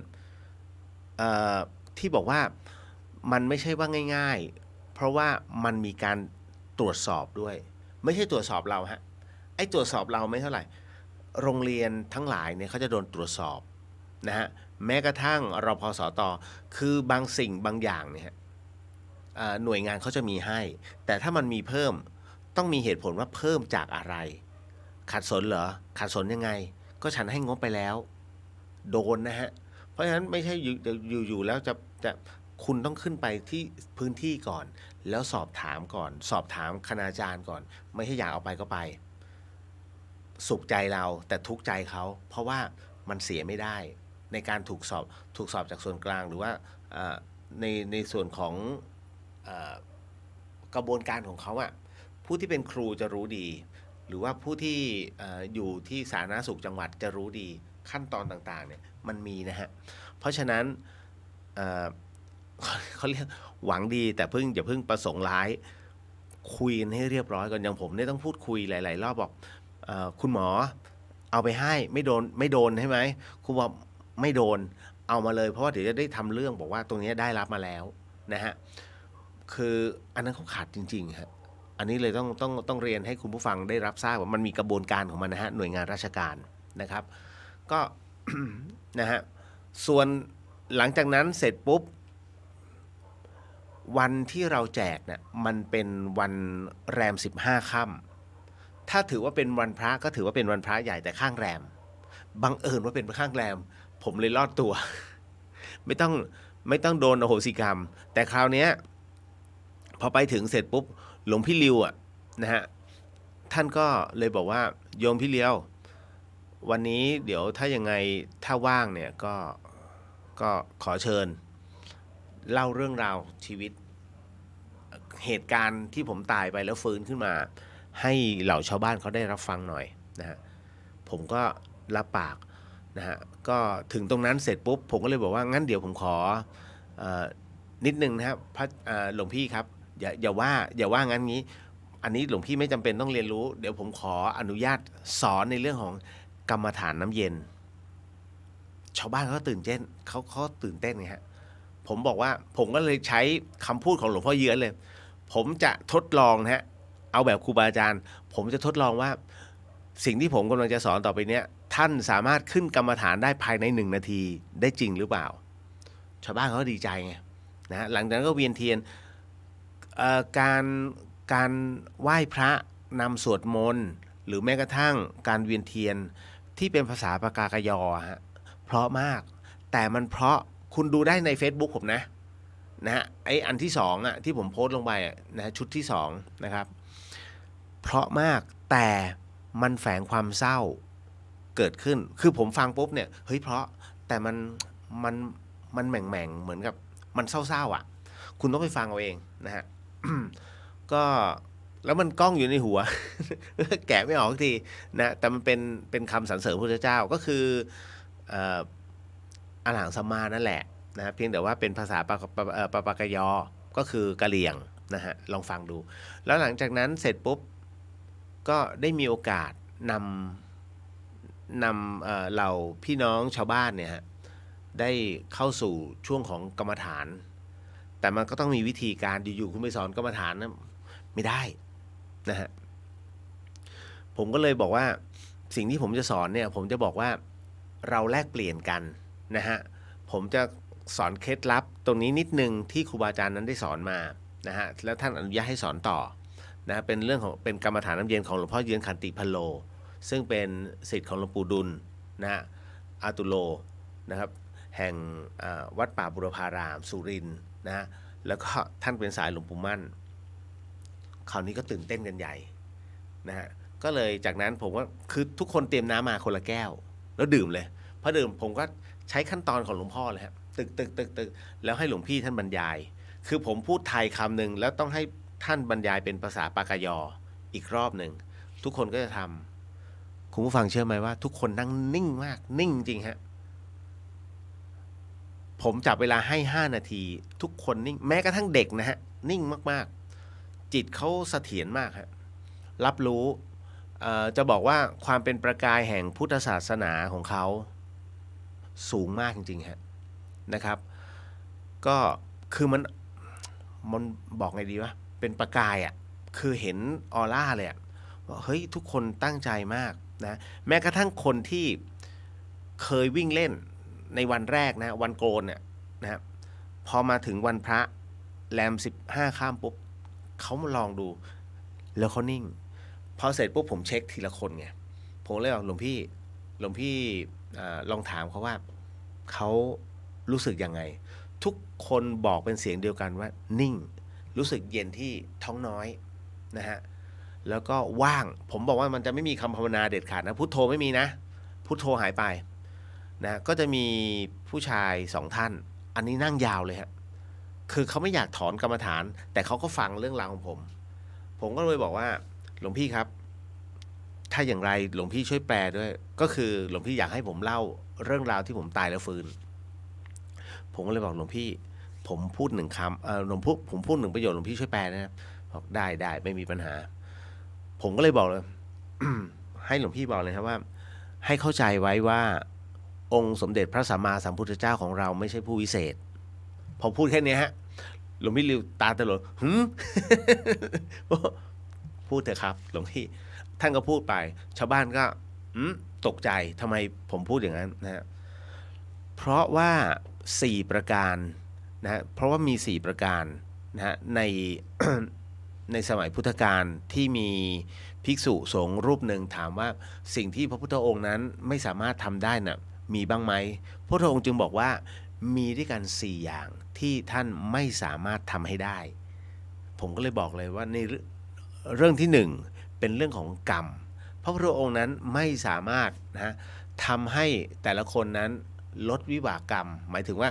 ที่บอกว่ามันไม่ใช่ว่าง่ายๆเพราะว่ามันมีการตรวจสอบด้วยไม่ใช่ตรวจสอบเราฮะไอ้ตรวจสอบเราไม่เท่าไหร่โรงเรียนทั้งหลายเนี่ยเขาจะโดนตรวจสอบนะฮะแม้กระทั่งรพสตคือบางสิ่งบางอย่างเนี่ยหน่วยงานเขาจะมีให้แต่ถ้ามันมีเพิ่มต้องมีเหตุผลว่าเพิ่มจากอะไรขัดสนเหรอขัดสนยังไงก็ฉันให้งบไปแล้วโดนนะฮะเพราะฉะนั้นไม่ใช่อยู่แล้วจะคุณต้องขึ้นไปที่พื้นที่ก่อนแล้วสอบถามก่อนสอบถามคณาจารย์ก่อนไม่ใช่อยากเอาไปก็ไปสุขใจเราแต่ทุกข์ใจเขาเพราะว่ามันเสียไม่ได้ในการถูกสอบจากส่วนกลางหรือว่าในส่วนของกระบวนการของเขาผู้ที่เป็นครูจะรู้ดีหรือว่าผู้ที่อยู่ที่สาธารณสุขจังหวัดจะรู้ดีขั้นตอนต่างๆเนี่ยมันมีนะฮะเพราะฉะนั้นเขาเรียกหวังดีแต่อย่าเพิ่งประสงค์ร้ายคุยกันให้เรียบร้อยก่อนอย่างผมเนี่ยต้องพูดคุยหลายๆรอบบอก คุณหมอเอาไปให้ไม่โดนใช่ไหมครูบอกไม่โดนเอามาเลยเพราะว่าเดี๋ยวจะได้ทำเรื่องบอกว่าตรงนี้ได้รับมาแล้วนะฮะคืออันนั้นเขาขาดจริงๆฮะอันนี้เลยต้องเรียนให้คุณผู้ฟังได้รับทราบว่ามันมีกระบวนการของมันนะฮะหน่วยงานราชการนะครับก็ นะฮะส่วนหลังจากนั้นเสร็จปุ๊บวันที่เราแจกเนี่ยมันเป็นวันแรม15 ค่ำถ้าถือว่าเป็นวันพระก็ถือว่าเป็นวันพระใหญ่แต่ข้างแรมบังเอิญว่าเป็นข้างแรมผมเลยรอดตัว ไม่ต้องโดนอโหสิกรรมแต่คราวนี้พอไปถึงเสร็จปุ๊บหลวงพี่ริวนะฮะท่านก็เลยบอกว่าโยมพี่เลี้ยววันนี้เดี๋ยวถ้ายังไงถ้าว่างเนี่ยก็ขอเชิญเล่าเรื่องราวชีวิตเหตุการณ์ที่ผมตายไปแล้วฟื้นขึ้นมาให้เหล่าชาวบ้านเขาได้รับฟังหน่อยนะฮะผมก็รับปากนะฮะก็ถึงตรงนั้นเสร็จปุ๊บผมก็เลยบอกว่างั้นเดี๋ยวผมขอนิดนึงนะครับหลวงพี่ครับอย่าว่างั้นงี้อันนี้หลวงพี่ไม่จำเป็นต้องเรียนรู้เดี๋ยวผมขออนุญาตสอนในเรื่องของกรรมฐานน้ำเย็นชาวบ้านเขาตื่นเต้นเขาตื่นเต้นไงฮะผมบอกว่าผมก็เลยใช้คำพูดของหลวงพ่อเยือนเลยผมจะทดลองนะฮะเอาแบบครูบาอาจารย์ผมจะทดลองว่าสิ่งที่ผมกำลังจะสอนต่อไปเนี้ยท่านสามารถขึ้นกรรมฐานได้ภายใน1 นาทีได้จริงหรือเปล่าชาวบ้านเขาก็ดีใจไงนะฮะหลังจากนั้นก็เวียนเทียนการไหว้พระนำสวดมนต์หรือแม้กระทั่งการเวียนเทียนที่เป็นภาษาปากากยอฮะเพราะมากแต่มันเพราะคุณดูได้ใน Facebook ผมนะฮะไออันที่2ที่ผมโพสต์ลงไปนะชุดที่2นะครับเพราะมากแต่มันแฝงความเศร้าเกิดขึ้นคือผมฟังปุ๊บเนี่ยเฮ้ยเพราะแต่มันแหม่งเหมือนกับมันเศร้าๆคุณต้องไปฟังเอาเองนะฮะ ก็แล้วมันกล้องอยู่ในหัว แกะไม่ออกทีนะแต่มันเป็นคำสรรเสริญพระพุทธเจ้าก็คืออรหังสัมมานั่นแหละนะเพียงแต่ว่าเป็นภาษาปากยอก็คือกะเหรี่ยงนะฮะลองฟังดูแล้วหลังจากนั้นเสร็จปุ๊บก็ได้มีโอกาสนำเหล่าพี่น้องชาวบ้านเนี่ยฮะได้เข้าสู่ช่วงของกรรมฐานแต่มันก็ต้องมีวิธีการอยู่ๆคุณไปสอนกรรมฐานนะไม่ได้นะฮะผมก็เลยบอกว่าสิ่งที่ผมจะสอนเนี่ยผมจะบอกว่าเราแลกเปลี่ยนกันนะฮะผมจะสอนเคล็ดลับตรงนี้นิดนึงที่ครูบาอาจารย์นั้นได้สอนมานะฮะแล้วท่านอนุญาตให้สอนต่อนะเป็นเรื่องของเป็นกรรมฐานน้ำเย็นของหลวงพ่อเยือนขันติพโลซึ่งเป็นศิษย์ของหลวงปู่ดุลนะฮะอาตุโลนะครับแห่งวัดป่าบุรพารามสุรินทร์นะฮะแล้วก็ท่านเป็นสายหลวงปู่มั่นคราวนี้ก็ตื่นเต้นกันใหญ่นะฮะก็เลยจากนั้นผมก็คือทุกคนเตรียมน้ำมาคนละแก้วแล้วดื่มเลยพอดื่มผมก็ใช้ขั้นตอนของหลวงพ่อเลยครับตึกแล้วให้หลวงพี่ท่านบรรยายคือผมพูดไทยคำหนึ่งแล้วต้องให้ท่านบรรยายเป็นภาษาปากยออีกรอบหนึ่งทุกคนก็จะทำคุณผู้ฟังเชื่อไหมว่าทุกคนนั่งนิ่งมากนิ่งจริงฮะผมจับเวลาให้5 นาทีทุกคนนิ่งแม้กระทั่งเด็กนะฮะนิ่งมากๆจิตเขาเสถียรมากฮะรับรู้จะบอกว่าความเป็นประกายแห่งพุทธศาสนาของเขาสูงมากจริงๆฮะนะครับก็คือมันบอกไงดีวะเป็นประกายคือเห็นออร่าเลยว่าเฮ้ยทุกคนตั้งใจมากนะแม้กระทั่งคนที่เคยวิ่งเล่นในวันแรกนะวันโกนเนี่ยนะครับพอมาถึงวันพระแรม15 ค่ำปุ๊บเขามาลองดูแล้วเขานิ่งพอเสร็จปุ๊บผมเช็คทีละคนไงผมเลยบอกหลวงพี่ลองถามเขาว่าเขารู้สึกยังไงทุกคนบอกเป็นเสียงเดียวกันว่านิ่งรู้สึกเย็นที่ท้องน้อยนะฮะแล้วก็ว่างผมบอกว่ามันจะไม่มีคำภาวนาเด็ดขาดนะพุทโธไม่มีนะพุทโธหายไปนะก็จะมีผู้ชาย2 ท่านอันนี้นั่งยาวเลยฮะคือเขาไม่อยากถอนกรรมฐานแต่เขาก็ฟังเรื่องราวของผมก็เลยบอกว่าหลวงพี่ครับถ้าอย่างไรหลวงพี่ช่วยแปลด้วยก็คือหลวงพี่อยากให้ผมเล่าเรื่องราวที่ผมตายแล้วฟื้นผมก็เลยบอกหลวงพี่ผมพูด1 คำผมพูด1 ประโยคหลวงพี่ช่วยแปลนะครับบอกได้ไม่มีปัญหาผมก็เลยบอกเลย ให้หลวงพี่บอกเลยครับว่า ให้เข้าใจไว้ว่าองค์สมเด็จพระสัมมาสัมพุทธเจ้าของเราไม่ใช่ผู้วิเศษพอพูดแค่นี้ฮะหลวงพี่ริวตาตลดพูดเถอะครับหลวงพี่ท่านก็พูดไปชาวบ้านก็ตกใจทำไมผมพูดอย่างนั้นนะฮะเพราะว่า4ประการนะฮะเพราะว่ามี4ประการนะฮะใน ในสมัยพุทธกาลที่มีภิกษุสงฆ์รูปหนึ่งถามว่าสิ่งที่พระพุทธองค์นั้นไม่สามารถทำได้น่ะมีบ้างไหมพระพุทธองค์จึงบอกว่ามีด้วยกัน4อย่างที่ท่านไม่สามารถทำให้ได้ ผมก็เลยบอกเลยว่าในเรื่องที่1เป็นเรื่องของกรรมพระพุทธองค์นั้นไม่สามารถนะทำให้แต่ละคนนั้นลดวิบากกรรมหมายถึงว่า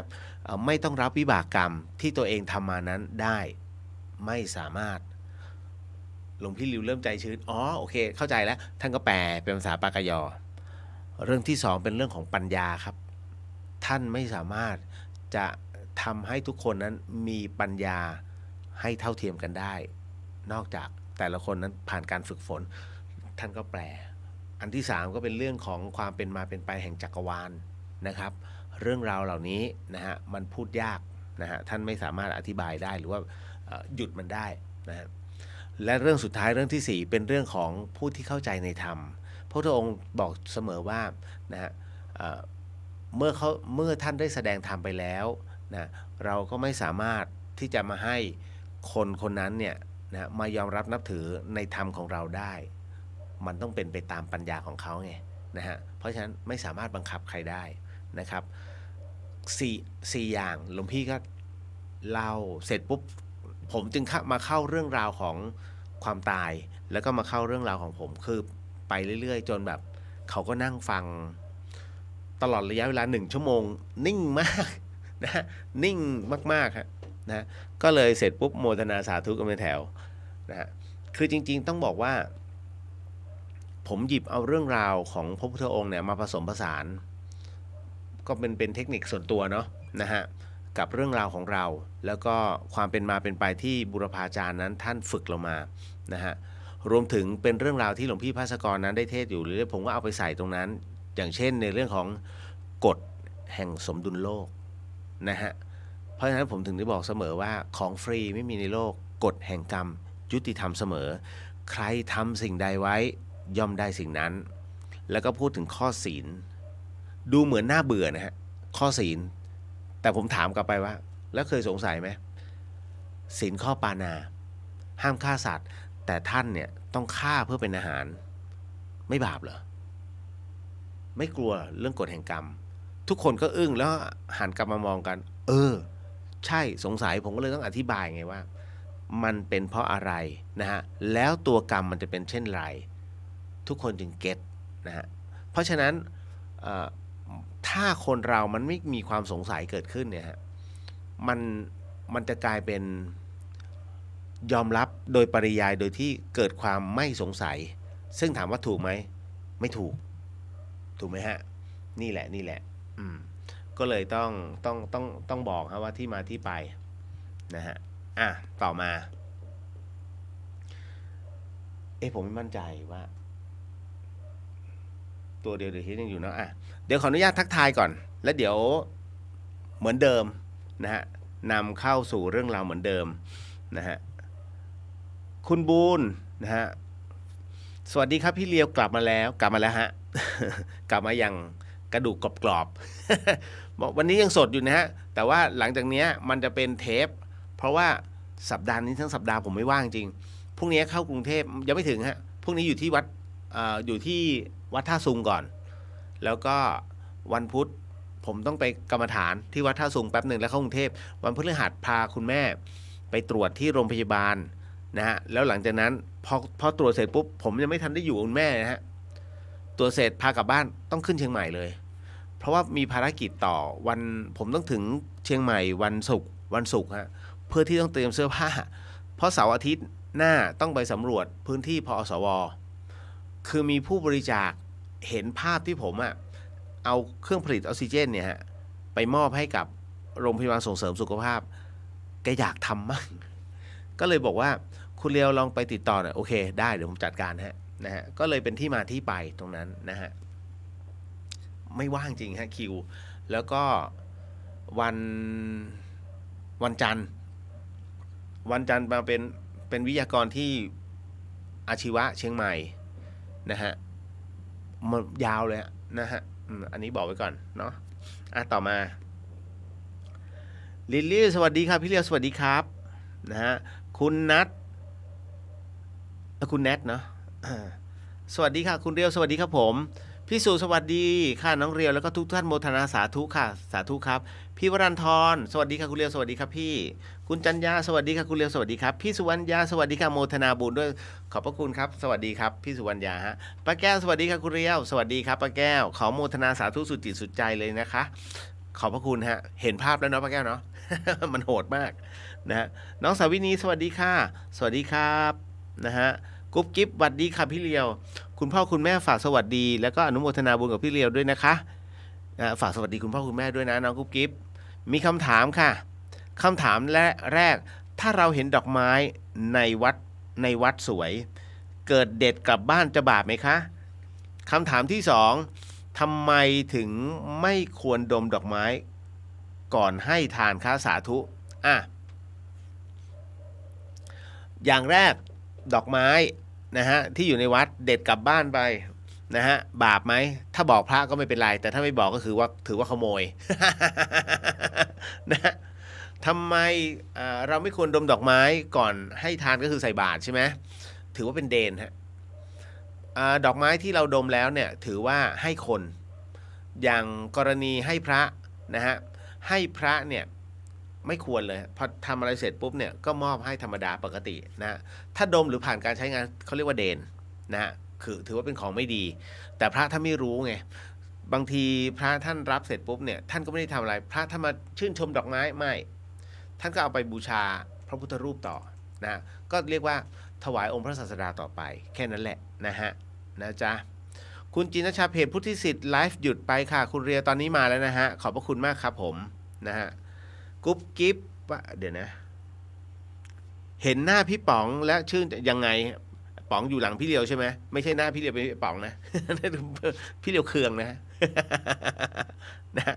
ไม่ต้องรับวิบากกรรมที่ตัวเองทำมานั้นได้ไม่สามารถหลวงพี่ริวเริ่มใจชื้นโอเคเข้าใจแล้วท่านก็แปลเป็นภาษาปากยอเรื่องที่2เป็นเรื่องของปัญญาครับท่านไม่สามารถจะทำให้ทุกคนนั้นมีปัญญาให้เท่าเทียมกันได้นอกจากแต่ละคนนั้นผ่านการฝึกฝนท่านก็แปลอันที่3ก็เป็นเรื่องของความเป็นมาเป็นไปแห่งจักรวาลนะครับเรื่องราวเหล่านี้นะฮะมันพูดยากนะฮะท่านไม่สามารถอธิบายได้หรือว่าหยุดมันได้นะฮะและเรื่องสุดท้ายเรื่องที่4เป็นเรื่องของผู้ที่เข้าใจในธรรมพระพุทธองค์บอกเสมอว่านะฮะเมื่อท่านได้แสดงธรรมไปแล้วนะเราก็ไม่สามารถที่จะมาให้คนคนนั้นเนี่ยนะมายอมรับนับถือในธรรมของเราได้มันต้องเป็นไปตามปัญญาของเขาไงนะฮะเพราะฉะนั้นไม่สามารถบังคับใครได้นะครับ4อย่างหลวงพี่ก็เล่าเสร็จปุ๊บผมจึงมาเข้าเรื่องราวของความตายแล้วก็มาเข้าเรื่องราวของผมคือไปเรื่อยๆจนแบบเขาก็นั่งฟังตลอดระยะเวลา1 ชั่วโมงนิ่งมากนะนิ่งมากๆครับนะก็เลยเสร็จปุ๊บโมทนาสาธุกันเป็นแถวนะฮะคือจริงๆต้องบอกว่าผมหยิบเอาเรื่องราวของพระพุทธองค์เนี่ยมาผสมผสานก็เป็นเทคนิคส่วนตัวเนาะนะฮะกับเรื่องราวของเราแล้วก็ความเป็นมาเป็นไปที่บุรพาจารย์นั้นท่านฝึกเรามานะฮะรวมถึงเป็นเรื่องราวที่หลวงพี่ภาสกรนั้นได้เทศอยู่หรือผมก็เอาไปใส่ตรงนั้นอย่างเช่นในเรื่องของกฎแห่งสมดุลโลกนะฮะเพราะฉะนั้นผมถึงได้บอกเสมอว่าของฟรีไม่มีในโลกกฎแห่งกรรมยุติธรรมเสมอใครทำสิ่งใดไว้ย่อมได้สิ่งนั้นแล้วก็พูดถึงข้อศีลดูเหมือนน่าเบื่อนะฮะข้อศีลแต่ผมถามกลับไปว่าแล้วเคยสงสัยไหมศีลข้อปาณาห้ามฆ่าสัตว์แต่ท่านเนี่ยต้องฆ่าเพื่อเป็นอาหารไม่บาปเหรอไม่กลัวเรื่องกฎแห่งกรรมทุกคนก็อึ้งแล้วหันกลับมามองกันใช่สงสัยผมก็เลยต้องอธิบายไงว่ามันเป็นเพราะอะไรนะฮะแล้วตัวกรรมมันจะเป็นเช่นไรทุกคนจึงเก็ตนะฮะเพราะฉะนั้นถ้าคนเรามันไม่มีความสงสัยเกิดขึ้นเนี่ยฮะมันจะกลายเป็นยอมรับโดยปริยายโดยที่เกิดความไม่สงสัยซึ่งถามว่าถูกไหมไม่ถูกไหมฮะนี่แหละก็เลยต้องบอกครับว่าที่มาที่ไปนะฮะต่อมาผมไม่มั่นใจว่าตัวเดียวที่ยังอยู่เนาะเดี๋ยวขออนุญาตทักทายก่อนแล้วเดี๋ยวเหมือนเดิมนะฮะนำเข้าสู่เรื่องราวเหมือนเดิมนะฮะคุณบูนนะฮะสวัสดีครับพี่เลียวกลับมาแล้วฮะ กลับมาอย่างกระดูกกรอบๆ บอกวันนี้ยังสดอยู่นะฮะแต่ว่าหลังจากนี้มันจะเป็นเทปเพราะว่าสัปดาห์นี้ทั้งสัปดาห์ผมไม่ว่างจริงพรุ่งนี้เข้ากรุงเทพยังไม่ถึงฮะพรุ่งนี้อยู่ที่วัดท่าซุงก่อนแล้วก็วันพุธผมต้องไปกรรมฐานที่วัดท่าซุงแป๊บหนึ่งแล้วเข้ากรุงเทพวันพฤหัสพาคุณแม่ไปตรวจที่โรงพยาบาลนะฮะแล้วหลังจากนั้นพอตรวจเสร็จปุ๊บผมยังไม่ทันได้อยู่คุณแม่นะฮะตรวจเสร็จพากลับบ้านต้องขึ้นเชียงใหม่เลยเพราะว่ามีภารกิจต่อวันผมต้องถึงเชียงใหม่วันศุกร์ฮะเพื่อที่ต้องเตรียมเสื้อผ้าเพราะเสาร์อาทิตย์หน้าต้องไปสำรวจพื้นที่พอสวคือมีผู้บริจาคเห็นภาพที่ผมเอาเครื่องผลิตออกซิเจนเนี่ยฮะไปมอบให้กับโรงพยาบาลส่งเสริมสุขภาพแกอยากทำมั่งก็เลยบอกว่าคุณเลียวลองไปติดต่อหน่อยโอเคได้เดี๋ยวผมจัดการฮะ นะฮะก็เลยเป็นที่มาที่ไปตรงนั้นนะฮะไม่ว่างจริงฮะคิวแล้วก็วันจันทร์มาเป็นวิทยากรที่อาชีวะเชียงใหม่นะฮะมันยาวเลยนะฮะอันนี้บอกไว้ก่อนเนาะต่อมาลิลลี่สวัสดีครับพี่เลียวสวัสดีครับนะฮะคุณนัทคุณแนทเนาะสวัสดีค่ะคุณเรียวสวัสดีครับผมพี่สุสวัสดีค่ะน้องเรียวแล้วก็ทุกท่านโมทนาสาธุค่ะสาธุครับพี่วรันทรสวัสดีค่ะคุณเรียวสวัสดีครับพี่คุณจันยาสวัสดีค่ะคุณเรียวสวัสดีครับพี่สุวรรณยาสวัสดีค่ะโมทนาบุญด้วยขอบพระคุณครับสวัสดีครับพี่สุวรรณยาฮะป้าแก้วสวัสดีค่ะคุณเรียวสวัสดีครับป้าแก้วขอโมทนาสาธุสุดจิตสุดใจเลยนะคะขอบพระคุณฮะเห็นภาพแล้วเนาะป้าแก้วเนาะ มันโหดมากนะฮะน้องสาวินีสวัสดีค่ะสวัสดีครับนะฮะกุ๊บกิ๊บสวัสดีค่ะพี่เลียวคุณพ่อคุณแม่ฝากสวัสดีแล้วก็อนุโมทนาบุญกับพี่เลียวด้วยนะคะฝากสวัสดีคุณพ่อคุณแม่ด้วยนะน้องกุ๊บกิ๊บมีคำถามค่ะคำถามแรกถ้าเราเห็นดอกไม้ในวัดสวยเกิดเด็ดกลับบ้านจะบาปไหมคะคำถามที่2ทำไมถึงไม่ควรดมดอกไม้ก่อนให้ทานคะสาธุอย่างแรกดอกไม้นะฮะที่อยู่ในวัดเด็ดกลับบ้านไปนะฮะบาปไหมถ้าบอกพระก็ไม่เป็นไรแต่ถ้าไม่บอกก็ถือว่าขโมย นะทำไมเราไม่ควรดมดอกไม้ก่อนให้ทานก็คือใส่บาตรใช่ไหมถือว่าเป็นเดนฮะดอกไม้ที่เราดมแล้วเนี่ยถือว่าให้คนอย่างกรณีให้พระนะฮะให้พระเนี่ยไม่ควรเลยพอทำอะไรเสร็จปุ๊บเนี่ยก็มอบให้ธรรมดาปกตินะถ้าดมหรือผ่านการใช้งานเขาเรียกว่าเดนนะฮะคือถือว่าเป็นของไม่ดีแต่พระท่านไม่รู้ไงบางทีพระท่านรับเสร็จปุ๊บเนี่ยท่านก็ไม่ได้ทำอะไรพระท่านมาชื่นชมดอกไม้ไม่ท่านก็เอาไปบูชาพระพุทธรูปต่อนะก็เรียกว่าถวายองค์พระศาสดาต่อไปแค่นั้นแหละนะฮะนะจ๊ะคุณจินชาเพจพุทธิสิทธิ์ไลฟ์หยุดไปค่ะคุณเรียตอนนี้มาแล้วนะฮะขอบพระคุณมากครับผมนะฮะกุ๊บกิ๊บเดี๋ยวนะเห็นหน้าพี่ป๋องและชื่นยังไงป๋องอยู่หลังพี่เลียวใช่ไหมไม่ใช่หน้าพี่เลียวเป็นพี่ป๋องนะ พี่เลียวเคืองนะ นะ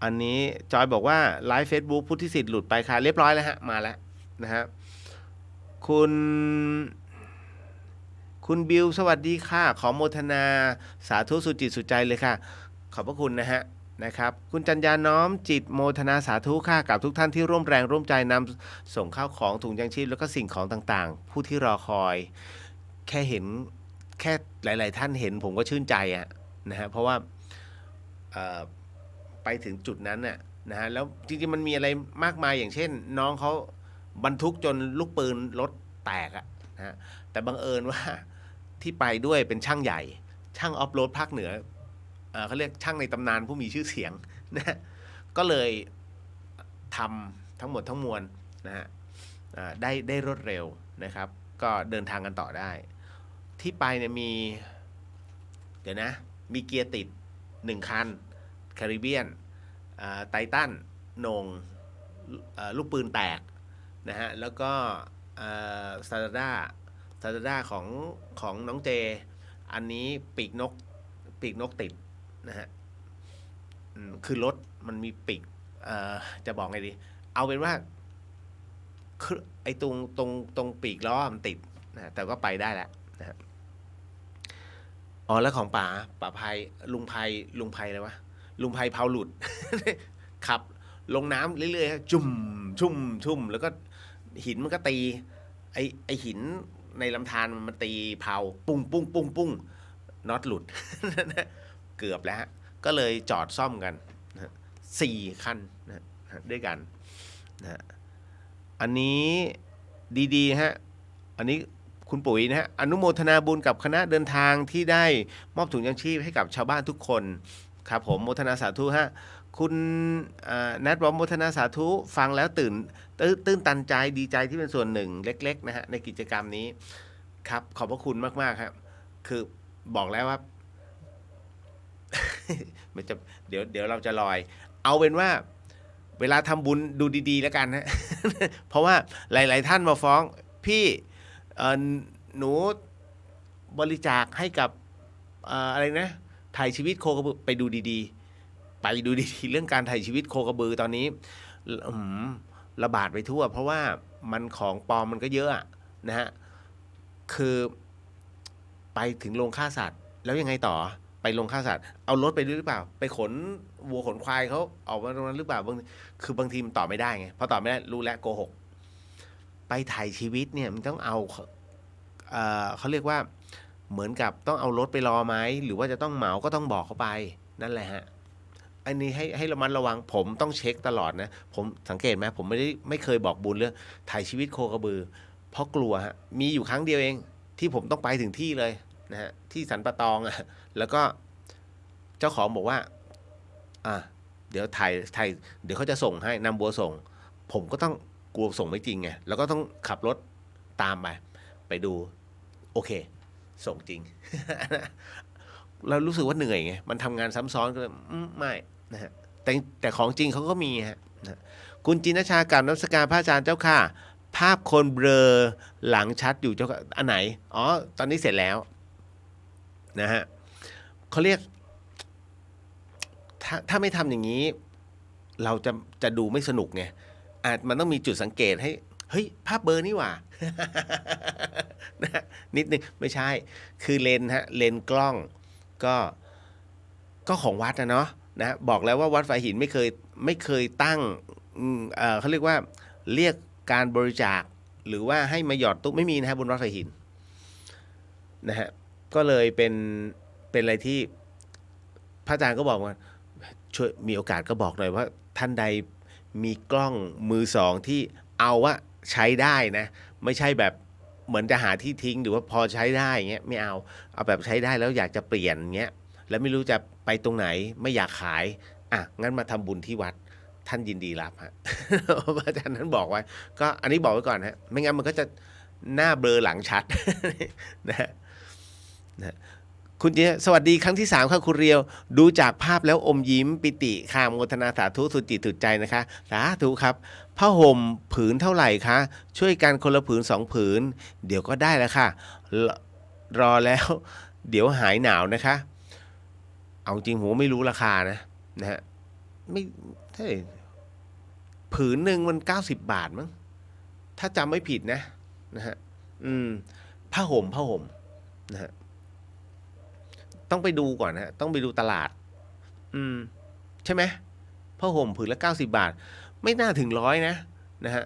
อันนี้จอยบอกว่าไลฟ์ Facebook พุทธิสิทธิ์หลุดไปค่ะเรียบร้อยแล้วฮะมาแล้วนะฮะคุณบิวสวัสดีค่ะขอโมทนาสาธุสุจิตสุใจเลยค่ะขอบพระคุณนะครับคุณจัญญาน้อมจิตโมทนาสาธุค่ะกับทุกท่านที่ร่วมแรงร่วมใจนำส่งข้าวของถุงยังชีพแล้วก็สิ่งของต่างๆผู้ที่รอคอยแค่เห็นแค่หลายๆท่านเห็นผมก็ชื่นใจนะฮะเพราะว่าไปถึงจุดนั้นนะฮะแล้วจริงๆมันมีอะไรมากมายอย่างเช่นน้องเขาบรรทุกจนลูกปืนรถแตกนะฮะแต่บังเอิญว่าที่ไปด้วยเป็นช่างใหญ่ช่างออฟโรดภาคเหนือเขาเรียกช่างในตำนานผู้มีชื่อเสียงนะก็เลยทำทั้งหมดทั้งมวลนะฮะได้รวดเร็วนะครับก็เดินทางกันต่อได้ที่ไปเนี่ยมีเดี๋ยวนะมีเกียร์ติด1คันแคริเบียนไททันโหน่งลูกปืนแตกนะฮะแล้วก็สตาร์ด้าของน้องเจอันนี้ปีกนกติดนะฮะคือรถมันมีปีกจะบอกไงดีเอาเป็นว่าไอ้ตรงปีกล้อมันติดนะแต่ก็ไปได้แล้วนะฮะอ๋อแล้วของป๋าภัยลุงภัยอะไรวะลุงภัยเผาหลุด ขับลงน้ำเรื่อยๆชุ่มแล้วก็หินมันก็ตีไอหินในลำธารมันตีเผาปุ้งน็อตหลุด เกือบแล้วก็เลยจอดซ่อมกัน4 คันนะด้วยกันนะอันนี้ดีๆฮะอันนี้คุณปุ๋ยนะฮะอนุโมทนาบุญกับคณะเดินทางที่ได้มอบถุงยังชีพให้กับชาวบ้านทุกคนครับผมโมทนาสาธุฮะคุณนัทบอกโมทนาสาธุฟังแล้วตื้นตันใจดีใจที่เป็นส่วนหนึ่งเล็กๆนะฮะในกิจกรรมนี้ครับขอบพระคุณมากๆครับคือบอกแล้วว่า มันจะเดี๋ยวเราจะลอยเอาเป็นว่า เวลาทำบุญดูดีๆแล้วกันนะ เพราะว่าหลายๆท่านมาฟ้องพี่หนูบริจาคให้กับอะไรนะถ่ายชีวิตโคกระบือไปดูดีๆไปดูดีๆเรื่องการถ่ายชีวิตโคกระบือตอนนี้ระบาดไปทั่วเพราะว่ามันของปลอมมันก็เยอะนะฮะคือไปถึงโรงฆ่าสัตว์แล้วยังไงต่อไปโรงฆ่าสัตว์เอารถไปด้วยหรือเปล่าไปขนวัวขนควายเขาออกมาตรงนั้นหรือเปล่าคือบางทีมันตอบไม่ได้ไงพอตอบไม่ได้รู้แล้วโกหกไปถ่ายชีวิตเนี่ยมันต้องเอาเขาเรียกว่าเหมือนกับต้องเอารถไปรอไหมหรือว่าจะต้องเหมาก็ต้องบอกเขาไปนั่นแหละฮะอันนี้ให้ระมัดระวังผมต้องเช็คตลอดนะผมสังเกตไหมผมไม่เคยบอกบุญเรื่องถ่ายชีวิตโคกระบือเพราะกลัวฮะมีอยู่ครั้งเดียวเองที่ผมต้องไปถึงที่เลยนะฮะที่สันปะตองแล้วก็เจ้าของบอกว่าเดี๋ยวถ่ายเดี๋ยวเขาจะส่งให้นำบัวส่งผมก็ต้องกลัวส่งไม่จริงไงแล้วก็ต้องขับรถตามไปดูโอเคส่งจริง เรารู้สึกว่าเหนื่อยไงมันทำงานซ้ำซ้อนก็ไม่นะฮะแต่ของจริงเขาก็มีฮะคุณจินชากับนมัสการพระอาจารย์เจ้าค่ะภาพคนเบลอหลังชัดอยู่เจ้าค่ะอันไหนอ๋อตอนนี้เสร็จแล้วนะฮะเขาเรียกถ้าไม่ทำอย่างนี้เราจะดูไม่สนุกไงมันต้องมีจุดสังเกตให้เฮ้ยภาพเบลอนี่หว่า นะนิดนึงไม่ใช่คือเลนส์กล้องก็ของวัดนะเนาะนะบอกแล้วว่าวัดฝายหินไม่เคยตั้งเขาเรียกว่าเรียกการบริจาคหรือว่าให้มาหยอดตุ๊กไม่มีนะฮะบนวัดฝายหินนะฮะก็เลยเป็นอะไรที่พระอาจารย์ก็บอกว่าช่วยมีโอกาสก็บอกหน่อยว่าท่านใดมีกล้องมือสองที่เอาว่าใช้ได้นะไม่ใช่แบบเหมือนจะหาที่ทิ้งหรือว่าพอใช้ได้เงี้ยไม่เอาแบบใช้ได้แล้วอยากจะเปลี่ยนเงี้ยแล้วไม่รู้จะไปตรงไหนไม่อยากขายงั้นมาทำบุญที่วัดท่านยินดีรับฮะ อาจารย์นั้นบอกไว้ก็อันนี้บอกไว้ก่อนฮะไม่งั้นมันก็จะหน้าเบลอหลังชัด นะคุณเจสวัสดีครั้งที่3ครับคุณเรียวดูจากภาพแล้วอมยิ้มปิติค่ะโมทนาสาธุสุดจิตสุดใจนะคะสาธุครับผ้าห่มผืนเท่าไหร่คะช่วยกันคนละผืน2ผืนเดี๋ยวก็ได้แล้วค่ะรอแล้วเดี๋ยวหายหนาวนะคะเอาจริงผมไม่รู้ราคานะฮะไม่ใช่ผืนหนึ่งมัน90 บาทมั้งถ้าจำไม่ผิดนะฮะผ้าห่มนะฮะต้องไปดูก่อนนะต้องไปดูตลาดใช่ไหมผ้าห่มผืนละ90 บาทไม่น่าถึง100นะฮะ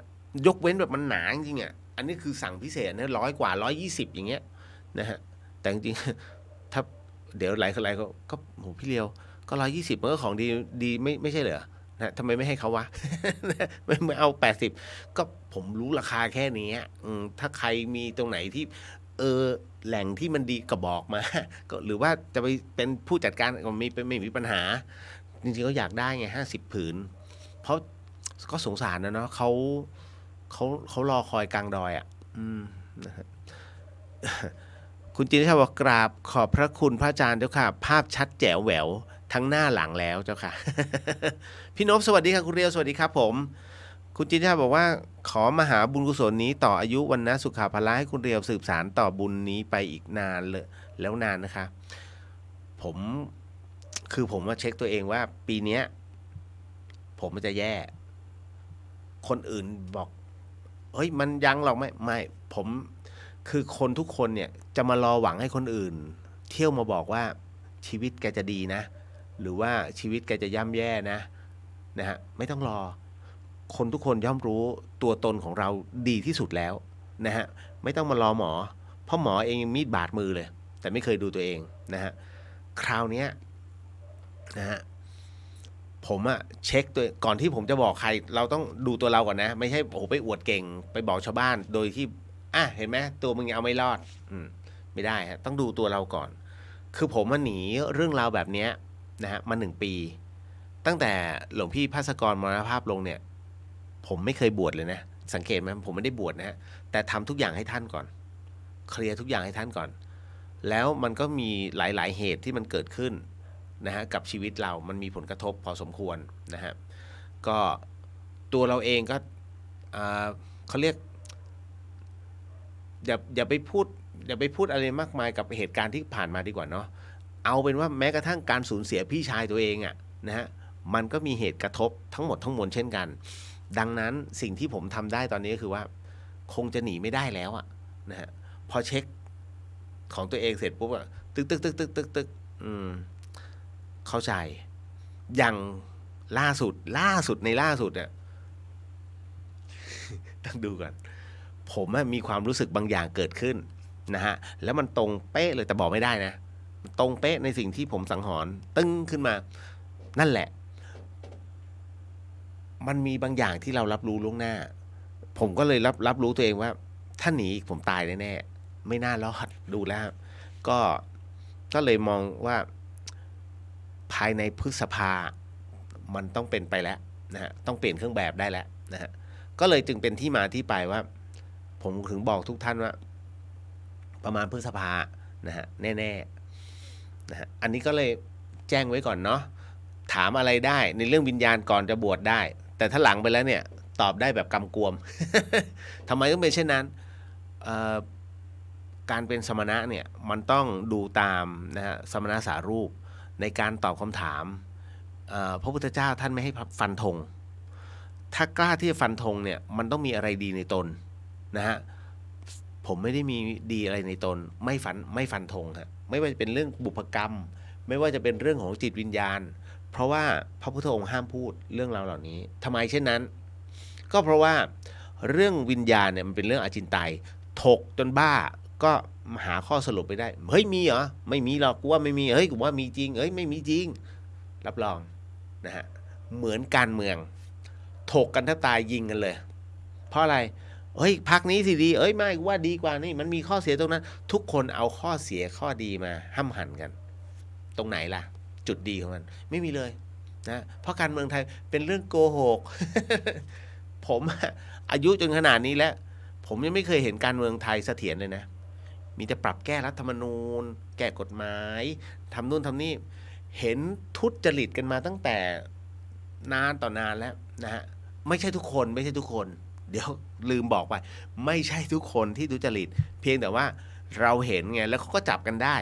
ยกเว้นแบบมันหนาจริงๆอันนี้คือสั่งพิเศษนะ100 กว่า120อย่างเงี้ยนะฮะแต่จริงๆถ้าเดี๋ยวหลายคนก็โหพี่เลียวก็120มันก็ของดีไม่ใช่เหรอนะทำไมไม่ให้เขาวะ ไม่เอา80ก็ผมรู้ราคาแค่นี้ถ้าใครมีตรงไหนที่แหล่งที่มันดีก็บอกมา ก็หรือว่าจะไปเป็นผู้จัดการก็ไม่มีปัญหาจริงๆก็อยากได้ไง50 ผืนเพราะก็สงสารนะเนาะเขารอคอยกลางดอยนะฮะ คุณจินชาบอกกราบขอบพระคุณพระอาจารย์เจ้าค่ะภาพชัดแจ๋วแหววทั้งหน้าหลังแล้วเจ้าค่ะ พี่นพสวัสดีค่ะคุณเรียวสวัสดีครับผมคุณจินชาบอกว่าขอมหาบุญกุศลนี้ต่ออายุวันนะสุขาภละให้คุณเรียวสืบสานต่อบุญนี้ไปอีกนานเลยแล้วนานนะคะผมว่าเช็คตัวเองว่าปีนี้ผมมันจะแย่คนอื่นบอกเฮ้ยมันยังหรอกไม่ผมคือคนทุกคนเนี่ยจะมารอหวังให้คนอื่นเที่ยวมาบอกว่าชีวิตแกจะดีนะหรือว่าชีวิตแกจะย่ำแย่นะฮะไม่ต้องรอคนทุกคนย่อมรู้ตัวตนของเราดีที่สุดแล้วนะฮะไม่ต้องมารอหมอเพราะหมอเองมีดบาดมือเลยแต่ไม่เคยดูตัวเองนะฮะคราวนี้นะฮะผมเช็คตัวก่อนที่ผมจะบอกใครเราต้องดูตัวเราก่อนนะไม่ใช่ไปอวดเก่งไปบอกชาวบ้านโดยที่เห็นไหมตัวมึงเอาไม่รอดไม่ได้ฮะต้องดูตัวเราก่อนคือผมหนีเรื่องราวแบบนี้นะฮะมา1 ปีตั้งแต่หลวงพี่ภาสกรมรณภาพลงเนี่ยผมไม่เคยบวชเลยนะสังเกตไหมผมไม่ได้บวชนะฮะแต่ทำทุกอย่างให้ท่านก่อนเคลียร์ทุกอย่างให้ท่านก่อนแล้วมันก็มีหลายๆเหตุที่มันเกิดขึ้นนะฮะกับชีวิตเรามันมีผลกระทบพอสมควรนะฮะก็ ตัวเราเองก็เขาเรียกอย่าไปพูดอะไรมากมายกับเหตุการณ์ที่ผ่านมาดีกว่าเนาะเอาเป็นว่าแม้กระทั่งการสูญเสียพี่ชายตัวเองนะฮะมันก็มีเหตุกระทบทั้งหมดทั้งมวลเช่นกันดังนั้นสิ่งที่ผมทำได้ตอนนี้ก็คือว่าคงจะหนีไม่ได้แล้วนะฮะพอเช็คของตัวเองเสร็จปุ๊บตึกเข้าใจอย่างล่าสุดเนี่ยต้องดูก่อนผมมีความรู้สึกบางอย่างเกิดขึ้นนะฮะแล้วมันตรงเป๊ะเลยแต่บอกไม่ได้นะตรงเป๊ะในสิ่งที่ผมสังหรณ์ตึ้งขึ้นมานั่นแหละมันมีบางอย่างที่เรารับรู้ล่วงหน้าผมก็เลยรับรู้ตัวเองว่าถ้าหนีผมตายแน่ๆไม่น่ารอดดูแล้วก็เลยมองว่าภายในพฤษภามันต้องเป็นไปแล้วนะฮะต้องเปลี่ยนเครื่องแบบได้แล้วนะฮะก็เลยจึงเป็นที่มาที่ไปว่าผมถึงบอกทุกท่านว่าประมาณพฤษภานะฮะแน่ๆนะฮะอันนี้ก็เลยแจ้งไว้ก่อนเนาะถามอะไรได้ในเรื่องวิญญาณก่อนจะบวชได้แต่ถ้าหลังไปแล้วเนี่ยตอบได้แบบกำกวม ทำไมต้องเป็นเช่นนั้นการเป็นสมณะเนี่ยมันต้องดูตามนะฮะสมณะสารูปในการตอบคำถามพระพุทธเจ้าท่านไม่ให้ฟันธงถ้ากล้าที่จะฟันธงเนี่ยมันต้องมีอะไรดีในตนนะฮะผมไม่ได้มีดีอะไรในตนไม่ฟันธงฮะไม่ว่าจะเป็นเรื่องบุพกรรมไม่ว่าจะเป็นเรื่องของจิตวิญญาณเพราะว่าพระพุทธองค์ห้ามพูดเรื่องราวเหล่านี้ทำไมเช่นนั้นก็เพราะว่าเรื่องวิญญาณเนี่ยมันเป็นเรื่องอจินไตยถกจนบ้าก็หาข้อสรุปไปได้เฮ้ยมีเหรอไม่มีหรอกกูว่าไม่มีเฮ้ยกูว่ามีจริงเฮ้ยไม่มีจริงรับรองนะฮะเหมือนการเมืองถกกันถ้าตายยิงกันเลยเพราะอะไรเฮ้ยพรรคนี้สิดีเอ้ยไม่ว่าดีกว่านี่มันมีข้อเสียตรงนั้นทุกคนเอาข้อเสียข้อดีมาห้ำหั่นกันตรงไหนล่ะจุดดีของมันไม่มีเลยนะเพราะการเมืองไทยเป็นเรื่องโกหก ผมอายุจนขนาดนี้แล้วผมยังไม่เคยเห็นการเมืองไทยเสถียรเลยนะมีแต่ปรับแก้รัฐธรรมนูญแก้กฎหมายทำนู่นทำนี่เห็นทุจริตกันมาตั้งแต่นานต่อนานแล้วนะฮะไม่ใช่ทุกคนเดี๋ยวลืมบอกไปไม่ใช่ทุกคนที่ทุจริตเพียงแต่ว่าเราเห็นไงแล้วเขาก็จับกันได้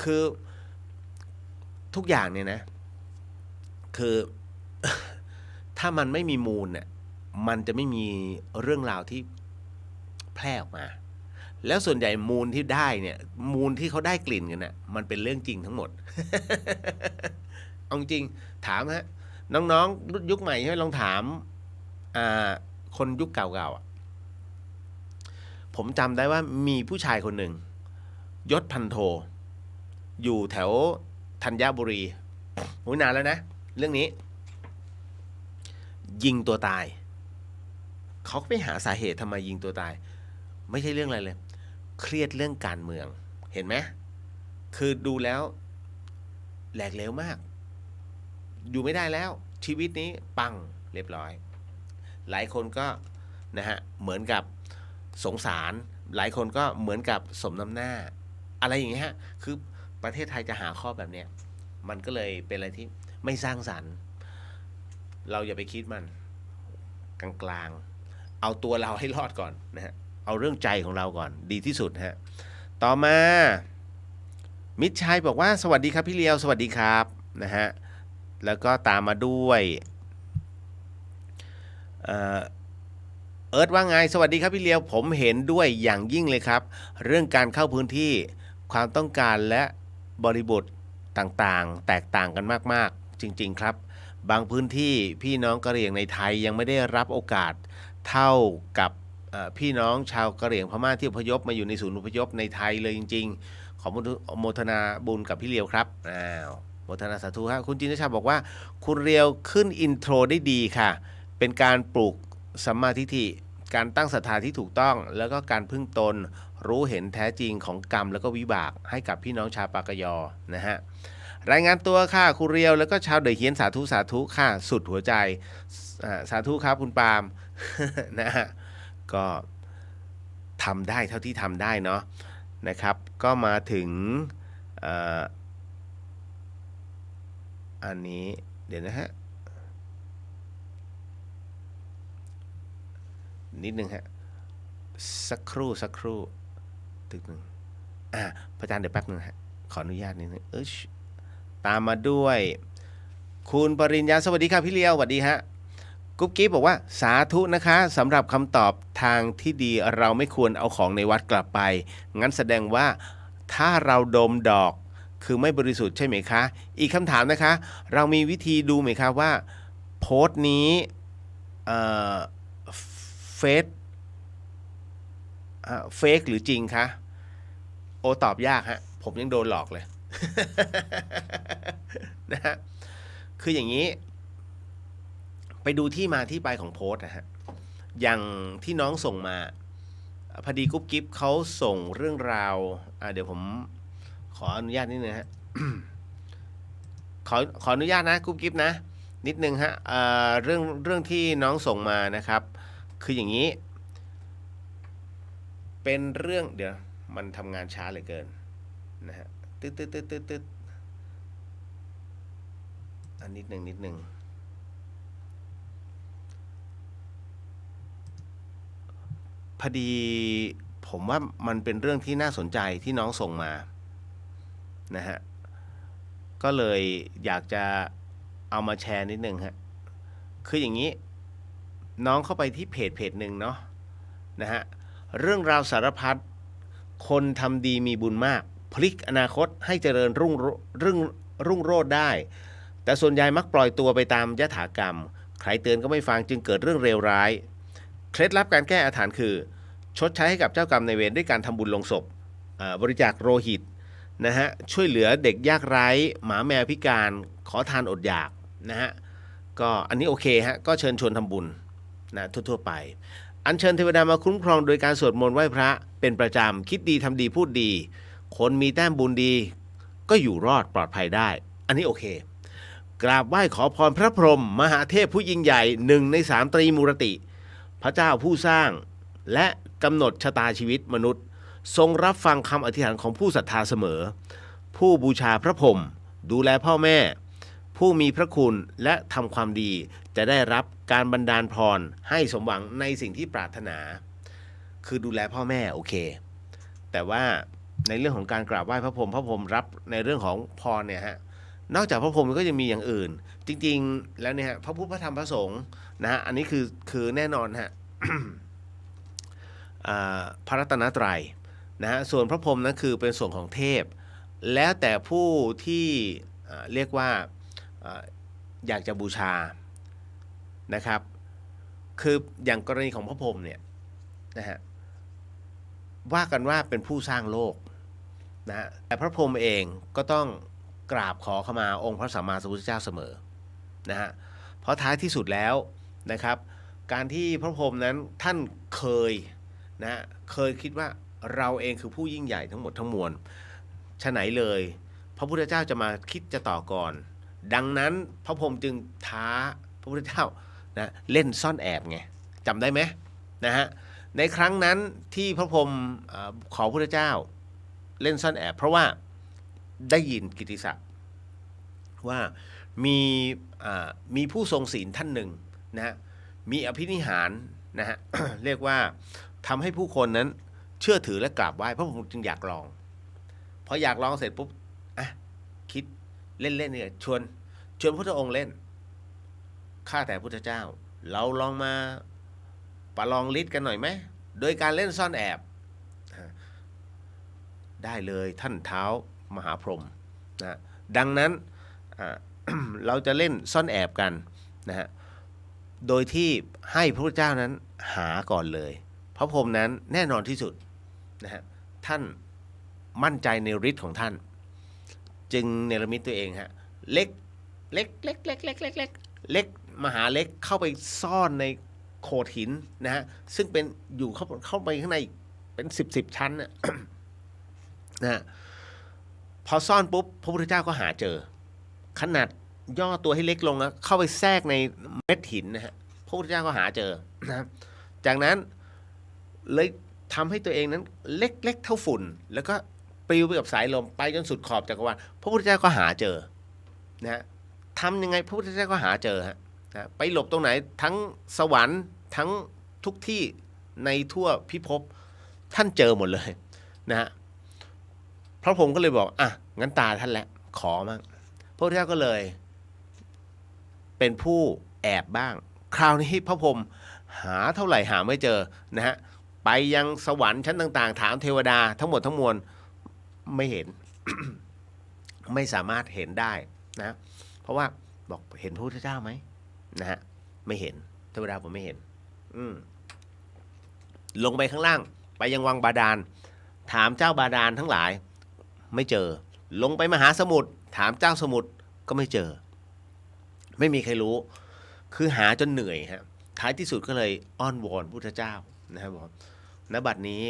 คือทุกอย่างเนี่ยนะคือ ถ้ามันไม่มีมูลเนี่ยมันจะไม่มีเรื่องราวที่แพร่ออกมาแล้วส่วนใหญ่มูลที่ได้เนี่ยมูลที่เขาได้กลิ่นกันน่ะมันเป็นเรื่องจริงทั้งหมด เอาจริงถามฮะน้องๆรุ่นยุคใหม่ใช่ไหมลองถามคนยุคเก่าๆผมจำได้ว่ามีผู้ชายคนหนึ่งยศพันโทอยู่แถวธัญบุรีโหนานแล้วนะเรื่องนี้ยิงตัวตายเขาก็ไปหาสาเหตุทำไมยิงตัวตายไม่ใช่เรื่องอะไรเลยเครียดเรื่องการเมืองเห็นไหมคือดูแล้วแหลกเหลวมากอยู่ไม่ได้แล้วชีวิตนี้ปังเรียบร้อยหลายคนก็นะฮะเหมือนกับสงสารหลายคนก็เหมือนกับสมน้ำหน้าอะไรอย่างเงี้ยฮะคือประเทศไทยจะหาข้อแบบเนี้ยมันก็เลยเป็นอะไรที่ไม่สร้างสรรค์เราอย่าไปคิดมันกลางๆเอาตัวเราให้รอดก่อนนะฮะเอาเรื่องใจของเราก่อนดีที่สุดฮะต่อมามิตรชัยบอกว่าสวัสดีครับพี่เลียวสวัสดีครับนะฮะแล้วก็ตามมาด้วยเอิร์ธว่าไงสวัสดีครับพี่เลียวผมเห็นด้วยอย่างยิ่งเลยครับเรื่องการเข้าพื้นที่ความต้องการและบริบทต่างๆแตกต่างกันมากๆจริงๆครับบางพื้นที่พี่น้องกะเหรี่ยงในไทยยังไม่ได้รับโอกาสเท่ากับพี่น้องชาวกะเหรี่ยงพม่าที่อพยพมาอยู่ในศูนย์อพยพในไทยเลยจริงๆขอโมทนาบุญกับพี่เลียวครับโมทนาสาธุครับคุณจินตชาบอกว่าคุณเรียวขึ้นอินโทรได้ดีค่ะเป็นการปลูกสัมมาทิฏฐิการตั้งศรัทธาที่ถูกต้องแล้วก็การพึ่งตนรู้เห็นแท้จริงของกรรมแล้วก็วิบากให้กับพี่น้องชาวปากยอนะฮะรายงานตัวค่ะคุณเรียวแล้วก็ชาวเดอะเฮียนสาธุค่ะสุดหัวใจสาธุครับคุณปาล์ม นะฮะก็ทำได้เท่าที่ทำได้เนาะนะครับก็มาถึงอันนี้เดี๋ยวนะฮะ นิดนึงฮะสักครู่ตึกหนึ่งพระอาจารย์เดี๋ยวแป๊บนึงฮะขออนุญาตนิดนึงตามมาด้วยคุณปริญญาสวัสดีครับพี่เลี้ยวสวัสดีฮะกุ๊บกิ๊บบอกว่าสาธุนะคะสำหรับคำตอบทางที่ดีเราไม่ควรเอาของในวัดกลับไปงั้นแสดงว่าถ้าเราดมดอกคือไม่บริสุทธิ์ใช่ไหมคะอีกคำถามนะคะเรามีวิธีดูไหมคะว่าโพสต์นี้เฟกหรือจริงคะโอตอบยากฮะผมยังโดนหลอกเลย นะฮะคืออย่างนี้ไปดูที่มาที่ไปของโพสต์นะฮะอย่างที่น้องส่งมาพอดีกุ๊บกิ๊บเขาส่งเรื่องราวเดี๋ยวผมขออนุญาตนิดนึงฮะ ขออนุญาตนะกุ๊บกิ๊บนะนิดนึงฮะเรื่องที่น้องส่งมานะครับคืออย่างนี้เป็นเรื่องเดี๋ยวมันทำงานช้าเหลือเกินนะฮะตึ๊ดนิดนึงพอดีผมว่ามันเป็นเรื่องที่น่าสนใจที่น้องส่งมานะฮะก็เลยอยากจะเอามาแชร์นิดนึงฮะคืออย่างนี้น้องเข้าไปที่เพจหนึ่งเนาะนะฮะเรื่องราวสารพัดคนทำดีมีบุญมากพลิกอนาคตให้เจริญรุ่งโรจน์ได้แต่ส่วนใหญ่มักปล่อยตัวไปตามยถากรรมใครเตือนก็ไม่ฟังจึงเกิดเรื่องเลวร้ายเคล็ดลับการแก้อาถรรพ์คือชดใช้ให้กับเจ้ากรรมนายเวรด้วยการทำบุญลงศพบริจาคโลหิตนะฮะช่วยเหลือเด็กยากไร้หมาแมวพิการขอทานอดอยากนะฮะก็อันนี้โอเคฮะก็เชิญชวนทำบุญนะทั่วไปอัญเชิญเทวดามาคุ้มครองโดยการสวดมนต์ไหว้พระเป็นประจำคิดดีทำดีพูดดีคนมีแต้มบุญดีก็อยู่รอดปลอดภัยได้อันนี้โอเคกราบไหว้ขอพรพระพรหมมหาเทพผู้ยิ่งใหญ่1 ใน 3ตรีมูรติพระเจ้าผู้สร้างและกำหนดชะตาชีวิตมนุษย์ทรงรับฟังคำอธิษฐานของผู้ศรัทธาเสมอผู้บูชาพระพรหมดูแลพ่อแม่ผู้มีพระคุณและทำความดีจะได้รับการบันดาลพรให้สมหวังในสิ่งที่ปรารถนาคือดูแลพ่อแม่โอเคแต่ว่าในเรื่องของการกราบไหว้พระพรหมรับในเรื่องของพรเนี่ยฮะนอกจากพระพรหมก็ยังมีอย่างอื่นจริงๆแล้วเนี่ยฮะพระพุทธพระธรรมพระสงฆ์นะฮะอันนี้คือแน่นอนฮะ พระรัตนตรัยนะฮะส่วนพระพรหมนั้นคือเป็นส่วนของเทพแล้วแต่ผู้ที่เรียกว่าอยากจะบูชานะครับคืออย่างกรณีของพระพรหมเนี่ยนะฮะว่ากันว่าเป็นผู้สร้างโลกนะฮะแต่พระพรหมเองก็ต้องกราบขอขมาองค์พระสัมมาสัมพุทธเจ้าเสมอนะฮะเพราะท้ายที่สุดแล้วนะครับการที่พระพรหมนั้นท่านเคยคิดว่าเราเองคือผู้ยิ่งใหญ่ทั้งหมดทั้งมวลฉะไหนเลยพระพุทธเจ้าจะมาคิดจะต่อก่อนดังนั้นพระพรหมจึงท้าพระพุทธเจ้านะเล่นซ่อนแอบไงจำได้ไหมนะฮะในครั้งนั้นที่พระพรหมขอพระพุทธเจ้าเล่นซ่อนแอบเพราะว่าได้ยินกิตติศัพท์ว่ามีผู้ทรงศีลท่านหนึ่งนะฮะมีอภินิหารนะฮะ เรียกว่าทำให้ผู้คนนั้นเชื่อถือและกราบไหว้พระพรหมจึงอยากลองพออยากลองเสร็จปุ๊บคิดเล่นเนี่ยชวนพระองค์เล่นข้าแต่พุทธเจ้าเราลองมาประลองฤทธิ์กันหน่อยไหมโดยการเล่นซ่อนแอบได้เลยท่านเท้ามหาพรหมนะดังนั้น เราจะเล่นซ่อนแอบกันนะฮะโดยที่ให้พระพุทธเจ้านั้นหาก่อนเลยพระพรหมนั้นแน่นอนที่สุดนะฮะท่านมั่นใจในฤทธิ์ของท่านจึงเนรมิตตัวเองฮะเล็กมหาเล็กเข้าไปซ่อนในโขดหินนะฮะซึ่งเป็นอยู่เข้าไปข้างในเป็น10ชั้นนะฮะพอซ่อนปุ๊บพระพุทธเจ้าก็หาเจอขนาดย่อตัวให้เล็กลงนะเข้าไปแทรกในเม็ดหินนะฮะพระพุทธเจ้าก็หาเจอนะจากนั้นเลยทำให้ตัวเองนั้นเล็กเท่าฝุ่นแล้วก็ปลิวไปกับสายลมไปจนสุดขอบจักรวาลพระพุทธเจ้าก็หาเจอนะฮะทำยังไงพระพุทธเจ้าก็หาเจอฮะนะไปหลบตรงไหนทั้งสวรรค์ทั้งทุกที่ ในทั่วพิภพท่านเจอหมดเลยนะฮะพระพรหมก็เลยบอกอ่ะงั้นตาท่านแหละขอมั่งพระพุทธเจ้าก็เลยเป็นผู้แอบบ้างคราวนี้พระพรหมหาเท่าไหร่หาไม่เจอนะฮะไปยังสวรรค์ชั้นต่างๆถามเทวดาทั้งหมดทั้งมวลไม่เห็น ไม่สามารถเห็นได้นะเพราะว่าบอกเห็นพระพุทธเจ้าไหมนะฮะไม่เห็นเทวดาผมไม่เห็นลงไปข้างล่างไปยังวังบาดาลถามเจ้าบาดาลทั้งหลายไม่เจอลงไปมหาสมุทรถามเจ้าสมุทรก็ไม่เจอไม่มีใครรู้คือหาจนเหนื่อยฮะท้ายที่สุดก็เลยอ้อนวอนพระพุทธเจ้านะครับบอกณบัดนี้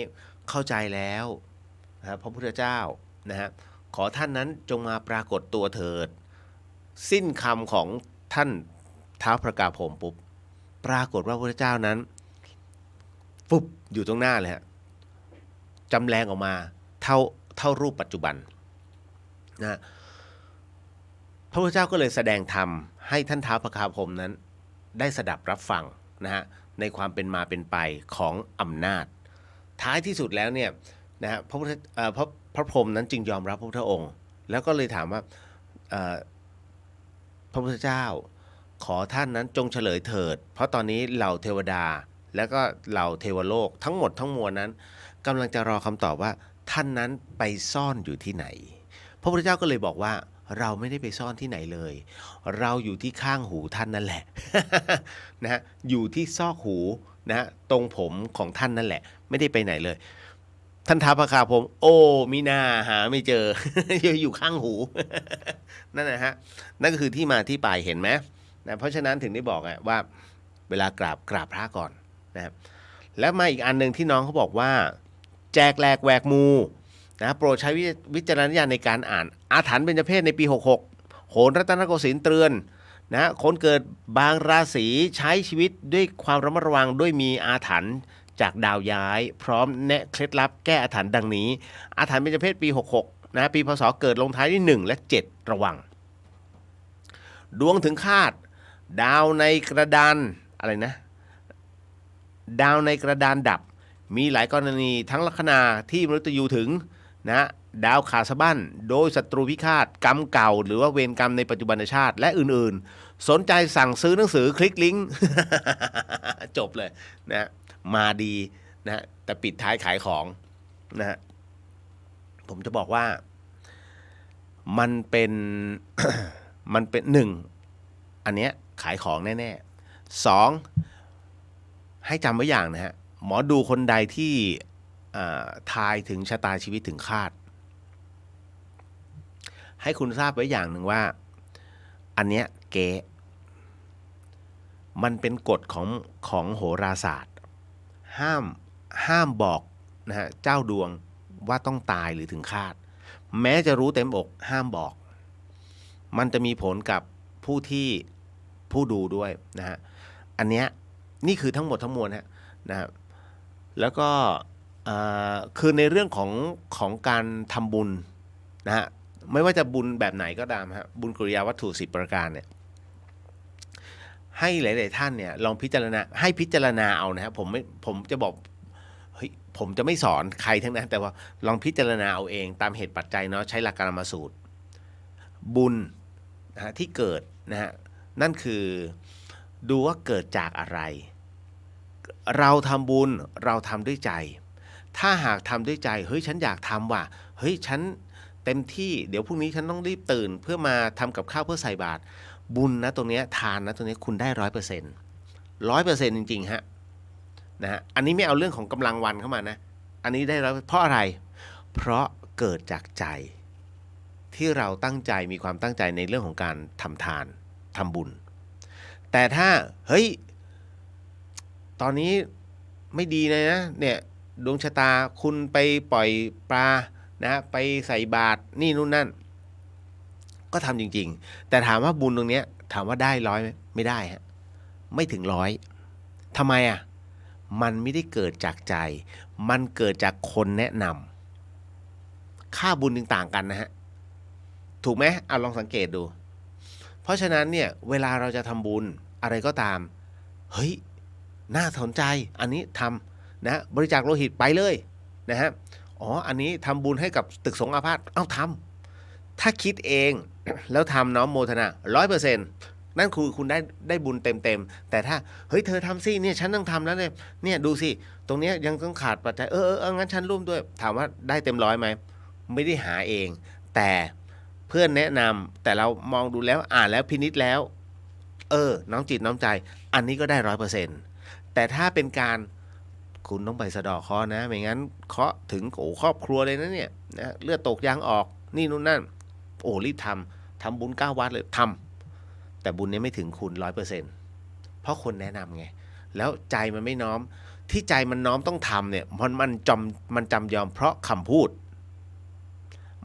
เข้าใจแล้วนะครับพระพุทธเจ้านะฮะขอท่านนั้นจงมาปรากฏตัวเถิดสิ้นคำของท่านท้าวพระกาพรหมปุ๊บปรากฏว่าพระพุทธเจ้านั้นปุ๊บอยู่ตรงหน้าเลยฮะจำแรงออกมาเท่ารูปปัจจุบันนะพระพุทธเจ้าก็เลยแสดงธรรมให้ท่านท้าวพระกาพรหมนั้นได้สดับรับฟังนะฮะในความเป็นมาเป็นไปของอำนาจท้ายที่สุดแล้วเนี่ยนะฮะพระพรหมนั้นจึงยอมรับพระพุทธองค์แล้วก็เลยถามว่าพระพุทธเจ้าขอท่านนั้นจงเฉลยเถิดเพราะตอนนี้เหล่าเทวดาแล้วก็เหล่าเทวโลกทั้งหมดทั้งมวลนั้นกำลังจะรอคำตอบว่าท่านนั้นไปซ่อนอยู่ที่ไหนพระพุทธเจ้าก็เลยบอกว่าเราไม่ได้ไปซ่อนที่ไหนเลยเราอยู่ที่ข้างหูท่านนั่นแหละ นะฮะอยู่ที่ซอกหูนะฮะตรงผมของท่านนั่นแหละไม่ได้ไปไหนเลยท่านท้าวพระกาพรหมโอ้มิน่าหาไม่เจอ อยู่ข้างหู นั่นนะฮะนั่นก็คือที่มาที่ไปเห็นไหมนะเพราะฉะนั้นถึงได้บอกว่าเวลากราบพระก่อนนะครับแล้วมาอีกอันหนึ่งที่น้องเขาบอกว่าแจกแหลกแหวกมูนะโปรดใช้วิจารณญาณในการอ่านอาถรรพ์เบญจเพศในปี 66โหนรัตนโกสินทร์เตือนนะคนเกิดบางราศีใช้ชีวิตด้วยความระมัดระวังด้วยมีอาถรรพ์จากดาวย้ายพร้อมแนะเคล็ดลับแก้อาถรรพ์ดังนี้อาถรรพ์เบญจเพศปี 66นะปีพศเกิดลงท้ายที่1และ7ระวังดวงถึงคาดดาวในกระดานอะไรนะดาวในกระดานดับมีหลายกรณีทั้งลัคนาที่มฤตยูถึงนะดาวขาดสะบั้นโดยศัตรูพิฆาตกรรมเก่าหรือว่าเวรกรรมในปัจจุบันชาติและอื่นๆสนใจสั่งซื้อหนังสือคลิกลิงก์ จบเลยนะมาดีนะแต่ปิดท้ายขายของนะฮะผมจะบอกว่ามันเป็น มันเป็นหนึ่งอันเนี้ยขายของแน่ๆสองให้จำไว้อย่างนะฮะหมอดูคนใดที่ทายถึงชะตาชีวิตถึงคาดให้คุณทราบไว้อย่างหนึ่งว่าอันเนี้ยเก๊มันเป็นกฎของโหราศาสตร์ห้ามบอกนะฮะเจ้าดวงว่าต้องตายหรือถึงคาดแม้จะรู้เต็มอกห้ามบอกมันจะมีผลกับผู้ดูด้วยนะฮะอันเนี้ยนี่คือทั้งหมดทั้งมวลนะแล้วก็คือในเรื่องของการทำบุญนะฮะไม่ว่าจะบุญแบบไหนก็ตามฮะบุญกริยาวัตถุ10ประการเนี่ยให้หลายๆท่านเนี่ยลองพิจารณาเอานะครับผมจะบอกเฮ้ยผมจะไม่สอนใครทั้งนั้นแต่ว่าลองพิจารณาเอาเองตามเหตุปัจจัยเนาะใช้หลักกรรมสูตรบุญนะฮะที่เกิดนะฮะนั่นคือดูว่าเกิดจากอะไรเราทำบุญเราทำด้วยใจถ้าหากทำด้วยใจเฮ้ยฉันอยากทำว่ะเฮ้ยฉันเต็มที่เดี๋ยวพรุ่งนี้ฉันต้องรีบตื่นเพื่อมาทำกับข้าวเพื่อใส่บาตรบุญนะตรงนี้ทานนะตรงนี้คุณได้ 100% จริงๆฮะนะฮะอันนี้ไม่เอาเรื่องของกำลังวันเข้ามานะอันนี้ได้เพราะอะไรเพราะเกิดจากใจที่เราตั้งใจมีความตั้งใจในเรื่องของการทำทานทำบุญแต่ถ้าเฮ้ยตอนนี้ไม่ดีเลยนะเนี่ยดวงชะตาคุณไปปล่อยปลานะไปใส่บาตรนี่นู่นนั่นก็ทำจริงๆแต่ถามว่าบุญตรงนี้ถามว่าได้100ไหมไม่ได้ฮะไม่ถึง100ทำไมอ่ะมันไม่ได้เกิดจากใจมันเกิดจากคนแนะนำค่าบุญต่างกันนะฮะถูกไหมเอาลองสังเกตดูเพราะฉะนั้นเนี่ยเวลาเราจะทำบุญอะไรก็ตามเฮ้ยน่าสนใจอันนี้ท นะบริจาคโลหิตไปเลยนะฮะอ๋ออันนี้ทำบุญให้กับตึกสงฆ์อาพาธเอ้าทำถ้าคิดเอง แล้วทำน้อมโมทนา 100%นั่นคือคุณได้บุญเต็มแต่ถ้าเฮ้ยเธอทำสิเนี่ยฉันต้องทำแล้วเนี่ยดูสิตรงเนี้ยยังต้องขาดปัจจัยงั้นฉันร่วมด้วยถามว่าได้เต็มร้อยไหมไม่ได้หาเองแต่เพื่อนแนะนำแต่เรามองดูแล้วอ่านแล้วพินิจแล้วน้อมจิตน้อมใจอันนี้ก็ได้ 100%แต่ถ้าเป็นการคุณต้องไปสะเดาะเคราะห์นะไม่งั้นเคราะห์ถึงครอบครัวเลยนะเนี่ยนะเลือดตกยางออกนี่นู่นนั่นรีบทำบุญ9 วัดเลยทำแต่บุญนี้ไม่ถึงคุณ 100%เพราะคนแนะนำไงแล้วใจมันไม่น้อมที่ใจมันน้อมต้องทำเนี่ยมันจำยอมเพราะคำพูด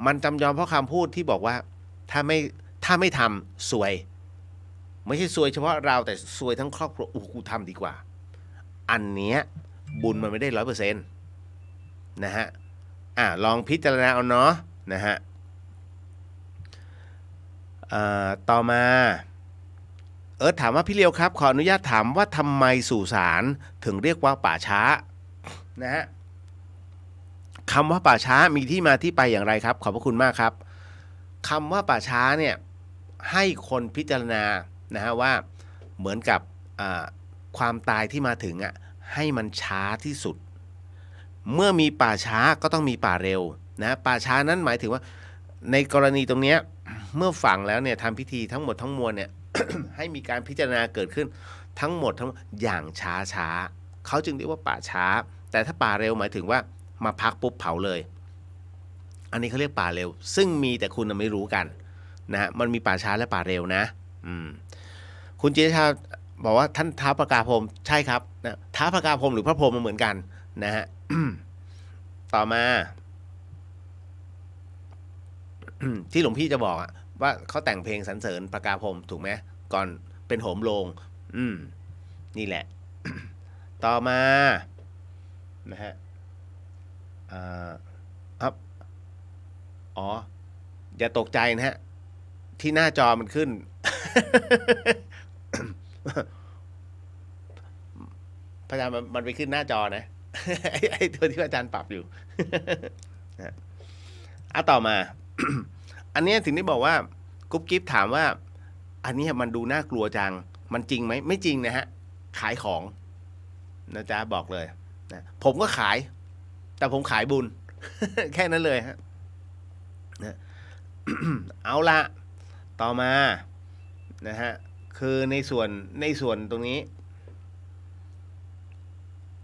มันจำยอมเพราะคำพูดที่บอกว่าถ้าไม่ทำซวยไม่ใช่ซวยเฉพาะเราแต่ซวยทั้งครอบครัวกูทำดีกว่าอันเนี้ยบุญมันไม่ได้ 100% นะฮะลองพิจารณาเอาเนาะนะฮะต่อมาถามว่าพี่เลียวครับขออนุญาตถามว่าทำไมสุสานถึงเรียกว่าป่าช้านะฮะคำว่าป่าช้ามีที่มาที่ไปอย่างไรครับขอบพระคุณมากครับคำว่าป่าช้าเนี่ยให้คนพิจารณานะฮะว่าเหมือนกับความตายที่มาถึงให้มันช้าที่สุดเมื่อมีป่าช้าก็ต้องมีป่าเร็วนะป่าช้านั้นหมายถึงว่าในกรณีตรงนี้เมื่อฝังแล้วเนี่ยทำพิธีทั้งหมดทั้งมวลเนี่ย ให้มีการพิจารณาเกิดขึ้นทั้งหมดอย่างช้าเขาจึงเรียกว่าป่าช้าแต่ถ้าป่าเร็วหมายถึงว่ามาพักปุ๊บเผาเลยอันนี้เขาเรียกป่าเร็วซึ่งมีแต่คุณไม่รู้กันนะมันมีป่าช้าและป่าเร็วนะคุณจิตรชาบอกว่าท่านท้าวพระกาพรหมใช่ครับนะท้าวพระกาพรหมหรือพระพรหมมันเหมือนกันนะฮะ ต่อมา ที่หลวงพี่จะบอกว่าเขาแต่งเพลงสรรเสริญพระกาพรหมถูกไหมก่อนเป็นโหมโลงนี่แหละ ต่อมานะฮะอย่าตกใจนะฮะที่หน้าจอมันขึ้น พระอาจารย์มันไปขึ้นหน้าจอนะ ไอ้ตัวที่พระอาจารย์ปรับอยู่ ต่อมา อันนี้ถึงได้บอกว่ากุ๊บกิ๊บถามว่าอันนี้มันดูน่ากลัวจังมันจริงไหมไม่จริงนะฮะขายของนะจ๊ะบอกเลยนะผมก็ขายแต่ผมขายบุญ แค่นั้นเลยฮะนะ เอาละต่อมานะฮะคือในส่วนตรงนี้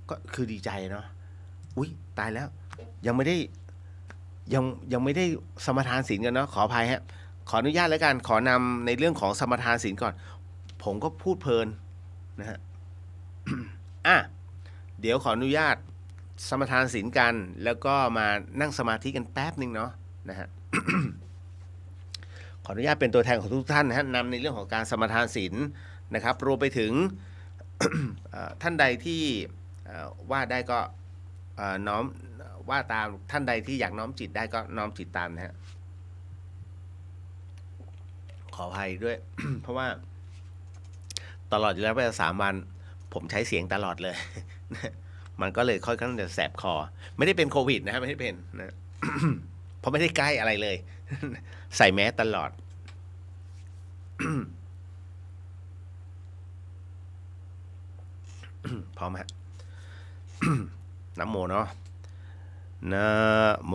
ก็คือดีใจเนาะอุ๊ยตายแล้วยังไม่ได้สมทานศีลกันเนาะขออภัยฮะขออนุญาตแล้วกันขอนำในเรื่องของสมทานศีลก่อนผมก็พูดเพลินนะฮะ เดี๋ยวขออนุญาตสมทานศีลกันแล้วก็มานั่งสมาธิกันแป๊บนึงเนาะนะฮะ ขออนุญาตเป็นตัวแทนของทุกท่านนะฮะนำในเรื่องของการสมทานศีลนะครับรวมไปถึง ท่านใดที่ว่าได้ก็น้อมว่าตามท่านใดที่อยากน้อมจิตได้ก็น้อมจิตตามนะฮะขออภัยด้วย เพราะว่าตลอดอยู่แล้วไป3 วันผมใช้เสียงตลอดเลย มันก็เลยค่อนข้างจะแสบคอไม่ได้เป็นโควิดนะฮะไม่ได้เป็นนะ เพราะไม่ได้ใกล้อะไรเลย ใส่แมสตลอด พร้อมฮะ นะโมเนาะนะโม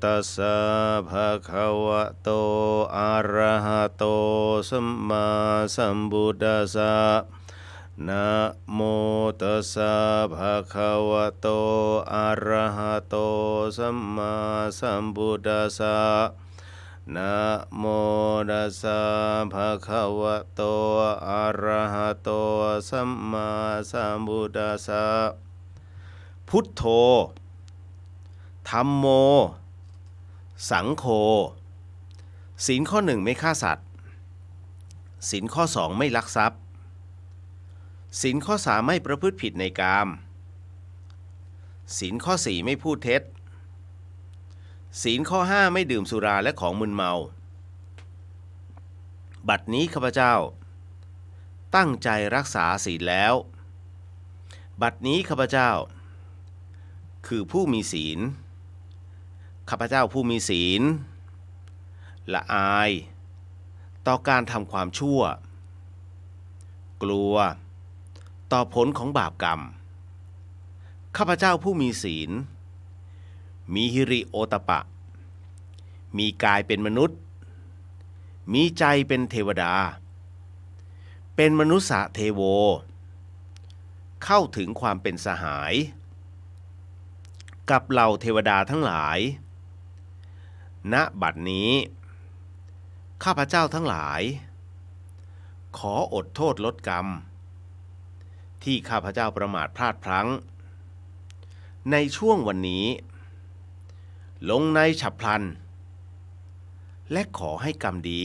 ตัสสะภะคะวะโตอะระหะโตสัมมาสัมพุทธัสสะนะโมตัสสะภะคะวะโตอะระหะโตสัมมาสัมพุทธัสสะนะโมตัสสะภะคะวะโตอะระหะโตสัมมาสัมพุทธัสสะพุทโธธัมโมสังโฆศีลข้อ 1ไม่ฆ่าสัตว์ศีลข้อ 2ไม่ลักทรัพย์ศีลข้อ 3ไม่ประพฤติผิดในกามศีลข้อ 4ไม่พูดเท็จศีลข้อ 5ไม่ดื่มสุราและของมึนเมาบัดนี้ข้าพเจ้าตั้งใจรักษาศีลแล้วบัดนี้ข้าพเจ้า คือผู้มีศีลข้าพเจ้าผู้มีศีลละอายต่อการทำความชั่วกลัวต่อผลของบาปกรรมข้าพเจ้าผู้มีศีลมีหิริโอตปะมีกายเป็นมนุษย์มีใจเป็นเทวดาเป็นมนุษย์เทโวเข้าถึงความเป็นสหายกับเหล่าเทวดาทั้งหลายณบัดนี้ข้าพเจ้าทั้งหลายขออดโทษลดกรรมที่ข้าพเจ้าประมาทพลาดพลั้งในช่วงวันนี้ลงในฉับพลันและขอให้กรรมดี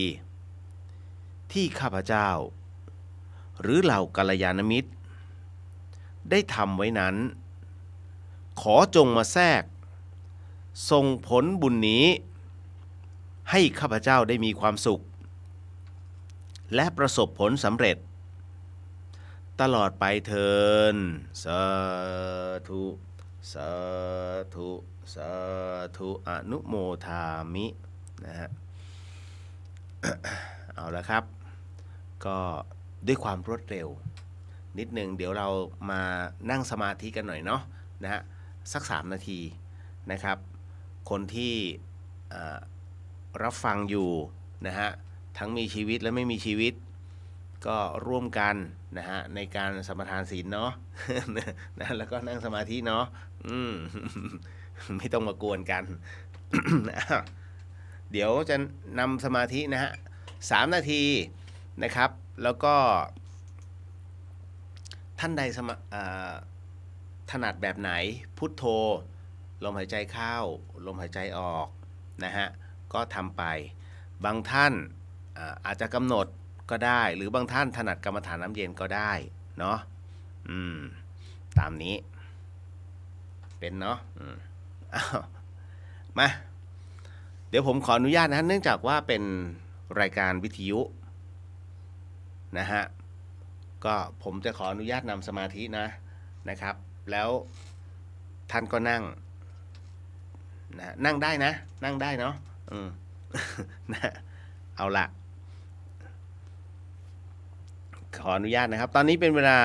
ที่ข้าพเจ้าหรือเหล่ากัลยาณมิตรได้ทำไว้นั้นขอจงมาแทรกส่งผลบุญนี้ให้ข้าพเจ้าได้มีความสุขและประสบผลสำเร็จตลอดไปเถิดสาธุสาธุสาธุอนุโมทามินะฮะ เอาละครับก็ด้วยความรวดเร็วนิดนึงเดี๋ยวเรามานั่งสมาธิกันหน่อยเนาะนะฮะสัก3 นาทีนะครับคนที่รับฟังอยู่นะฮะทั้งมีชีวิตและไม่มีชีวิตก็ร่วมกันนะฮะในการสมาทานศีลเนาะ นะแล้วก็นั่งสมาธิเนาะ ไม่ต้องมากวนกัน เดี๋ยวจะนำสมาธินะฮะ3 นาทีนะครับแล้วก็ท่านใดถนัดแบบไหนพุทโธลมหายใจเข้าลมหายใจออกนะฮะก็ทำไปบางท่านอาจจะกำหนดก็ได้หรือบางท่านถนัดกรรมฐานน้ำเย็นก็ได้เนาะตามนี้เป็นเนาะมาเดี๋ยวผมขออนุญาตนะเนื่องจากว่าเป็นรายการวิทยุนะฮะก็ผมจะขออนุญาตนำสมาธินะครับแล้วท่านก็นั่งนะนั่งได้นะนั่งได้เนาะนะเอาละขออนุญาตนะครับตอนนี้เป็นเวลา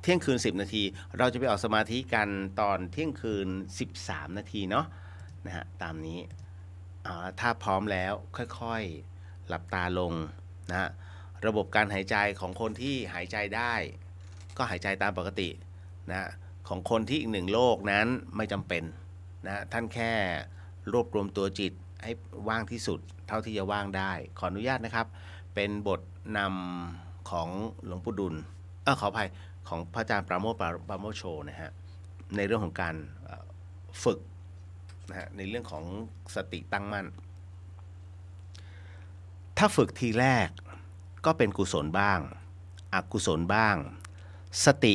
เที่ยงคืน10 นาทีเราจะไปออกสมาธิกันตอนเที่ยงคืน13 นาทีเนาะนะฮะตามนี้ถ้าพร้อมแล้วค่อยๆหลับตาลงนะฮะระบบการหายใจของคนที่หายใจได้ก็หายใจตามปกตินะของคนที่อีก1 โลกนั้นไม่จำเป็นนะท่านแค่รวบรวมตัวจิตให้ว่างที่สุดเท่าที่จะว่างได้ขออนุญาตนะครับเป็นบทนำของหลวงปู่ดุลขออภัยของพระอาจารย์ปราโมทโชนะฮะในเรื่องของการฝึกนะฮะในเรื่องของสติตั้งมั่นถ้าฝึกทีแรกก็เป็นกุศลบ้างอกุศลบ้างสติ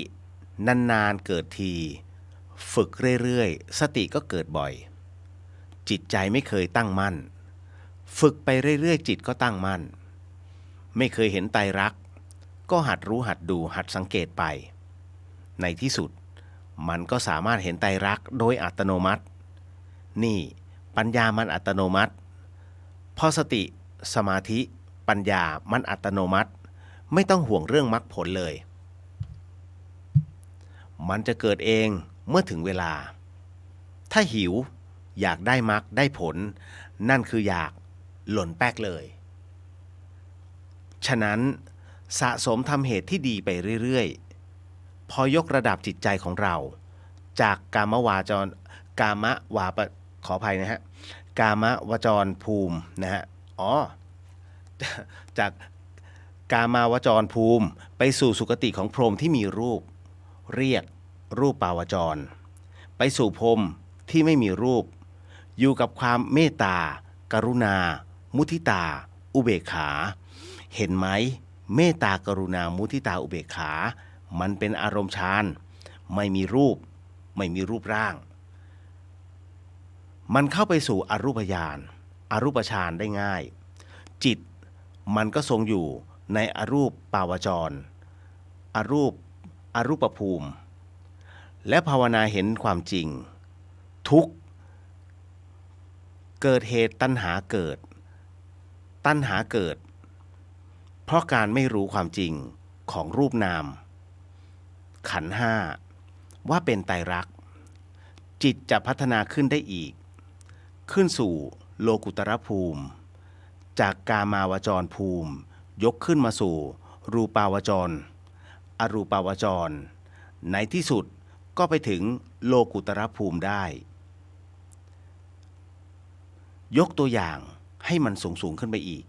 นานๆเกิดทีฝึกเรื่อยๆสติก็เกิดบ่อยจิตใจไม่เคยตั้งมั่นฝึกไปเรื่อยๆจิตก็ตั้งมั่นไม่เคยเห็นไตรลักษณ์ก็หัดรู้หัดดูหัดสังเกตไปในที่สุดมันก็สามารถเห็นไตรลักษณ์โดยอัตโนมัตินี่ปัญญามันอัตโนมัติพอสติสมาธิปัญญามันอัตโนมัติไม่ต้องห่วงเรื่องมรรคผลเลยมันจะเกิดเองเมื่อถึงเวลาถ้าหิวอยากได้มรรคได้ผลนั่นคืออยากหล่นแป๊กเลยฉะนั้นสะสมทำเหตุที่ดีไปเรื่อยๆพอยกระดับจิตใจของเราจากกามวาจรกามวาขออภัยนะฮะกามวจรภูมินะฮะจากกามาวจรภูมิไปสู่สุคติของพรหมที่มีรูปเรียกรูปปาวจรไปสู่พรหมที่ไม่มีรูปอยู่กับความเมตตากรุณามุทิตาอุเบกขาเห็นไหมเมตตากรุณามุทิตาอุเบกขามันเป็นอารมณ์ฌานไม่มีรูปไม่มีรูปร่างมันเข้าไปสู่อรูปญาณอรูปฌานได้ง่ายจิตมันก็ทรงอยู่ในอรูปปาวจรอรูปภูมิและภาวนาเห็นความจริง ทุกข์เกิดเหตุตัณหาเกิดเพราะการไม่รู้ความจริงของรูปนามขันธ์ห้าว่าเป็นไตรลักษณ์จิตจะพัฒนาขึ้นได้อีกขึ้นสู่โลกุตรภูมิจากกามาวจรภูมิยกขึ้นมาสู่รูปาวจรอรูปาวจรในที่สุดก็ไปถึงโลกุตรภูมิได้ยกตัวอย่างให้มันสูงขึ้นไปอีก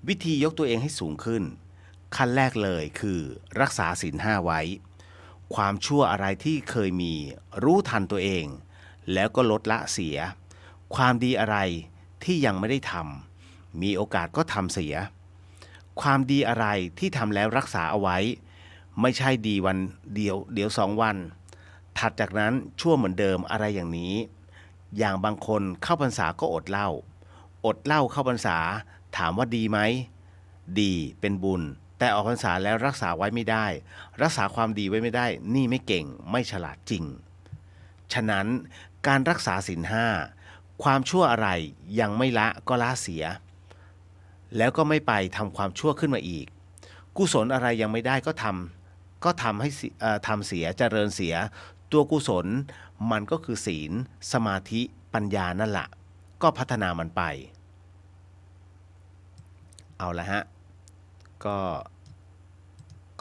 วิธียกตัวเองให้สูงขึ้นขั้นแรกเลยคือรักษาศีลห้าไว้ความชั่วอะไรที่เคยมีรู้ทันตัวเองแล้วก็ลดละเสียความดีอะไรที่ยังไม่ได้ทำมีโอกาสก็ทำเสียความดีอะไรที่ทำแล้วรักษาเอาไว้ไม่ใช่ดีวันเดียว2 วันถัดจากนั้นชั่วเหมือนเดิมอะไรอย่างนี้อย่างบางคนเข้าพรรษาก็อดเหล้าเข้าพรรษาถามว่าดีไหมดีเป็นบุญแต่ออกพรรษาแล้วรักษาไว้ไม่ได้รักษาความดีไว้ไม่ได้นี่ไม่เก่งไม่ฉลาดจริงฉะนั้นการรักษาศีลห้าความชั่วอะไรยังไม่ละก็ละเสียแล้วก็ไม่ไปทำความชั่วขึ้นมาอีกกุศลอะไรยังไม่ได้ก็ทำให้ทำเสียเจริญเสียตัวกุศลมันก็คือศีลสมาธิปัญญานั่นแหละก็พัฒนามันไปเอาละฮะก็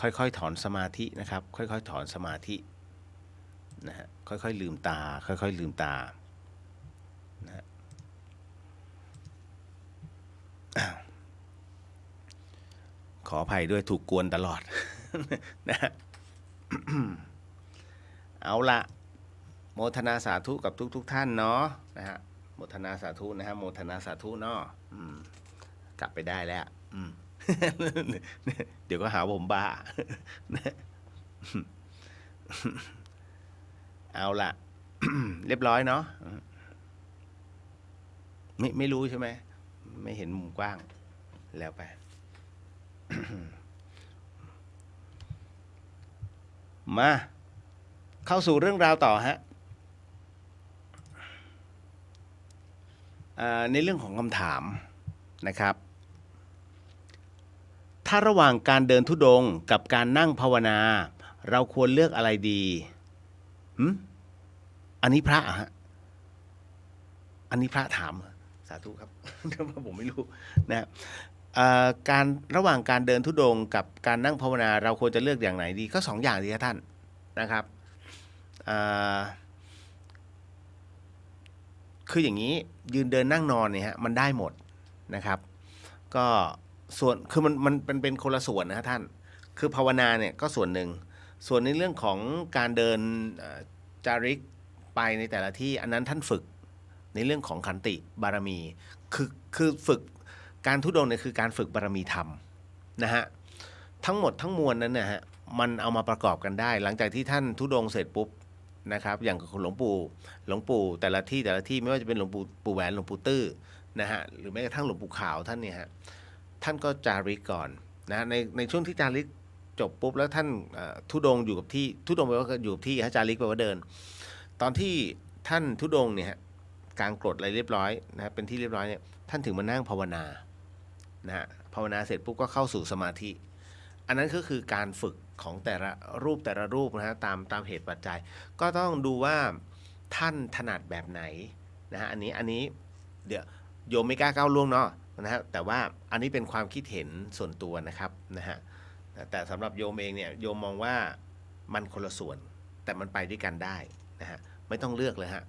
ค่อยๆถอนสมาธินะครับค่อยๆถอนสมาธินะฮะค่อยๆลืมตาค่อยๆลืมตานะฮะขออภัยด้วยถูกกวนตลอด นะฮะ เอาละโมทนาสาธุกับทุกท่านเนาะนะฮะโมทนาสาธุนะฮะโมทนาสาธุเนาะกลับไปได้แล้ว เดี๋ยวก็หาผมบ้า เอาละ เรียบร้อยเนาะไม่รู้ใช่ไหมไม่เห็นมุมกว้างแล้วไป มาเข้าสู่เรื่องราวต่อฮะในเรื่องของคำถามนะครับถ้าระหว่างการเดินธุดงค์กับการนั่งภาวนาเราควรเลือกอะไรดีอันนี้พระฮะอันนี้พระถามสาธุครับ ผมไม่รู้นะการระหว่างการเดินธุดงค์กับการนั่งภาวนาเราควรจะเลือกอย่างไหนดีก็2 อย่างดีครับท่านนะครับคืออย่างนี้ยืนเดินนั่งนอนเนี่ยฮะมันได้หมดนะครับก็ส่วนคือมันเป็นคนละส่วนนะครับท่านคือภาวนาเนี่ยก็ส่วนหนึ่งส่วนในเรื่องของการเดินจาริกไปในแต่ละที่อันนั้นท่านฝึกในเรื่องของขันติบารมีคือฝึกการธุดงค์เนี่ยคือการฝึกบารมีธรรมนะฮะทั้งหมดทั้งมวลนั้นนะฮะมันเอามาประกอบกันได้หลังจากที่ท่านธุดงค์เสร็จปุ๊บนะครับอย่างหลวงปู่แต่ละที่ไม่ว่าจะเป็นหลวงปู่แหวนหลวงปู่ตื้อนะฮะหรือแม้กระทั่งหลวงปู่ขาวท่านเนี่ยฮะท่านก็จาริกก่อนนะในช่วงที่จาริกจบปุ๊บแล้วท่านธุดงค์อยู่กับที่ธุดงค์แปลว่าอยู่กับที่จาริกแปลว่าเดินตอนที่ท่านธุดงค์เนี่ยฮะกางกรดอะไรเรียบร้อยนะเป็นที่เรียบร้อยเนี่ยท่านถึงมานั่งภาวนานะฮะภาวนาเสร็จปุ๊บก็เข้าสู่สมาธิอันนั้นก็คือการฝึกของแต่ละรูปนะฮะตามเหตุปัจจัยก็ต้องดูว่าท่านถนัดแบบไหนนะฮะอันนี้เดี๋ยวโยมไม่กล้าก้าวล่วงเนาะนะฮะแต่ว่าอันนี้เป็นความคิดเห็นส่วนตัวนะครับนะฮะแต่สำหรับโยมเองเนี่ยโยมมองว่ามันคนละส่วนแต่มันไปด้วยกันได้นะฮะไม่ต้องเลือกเลยฮะ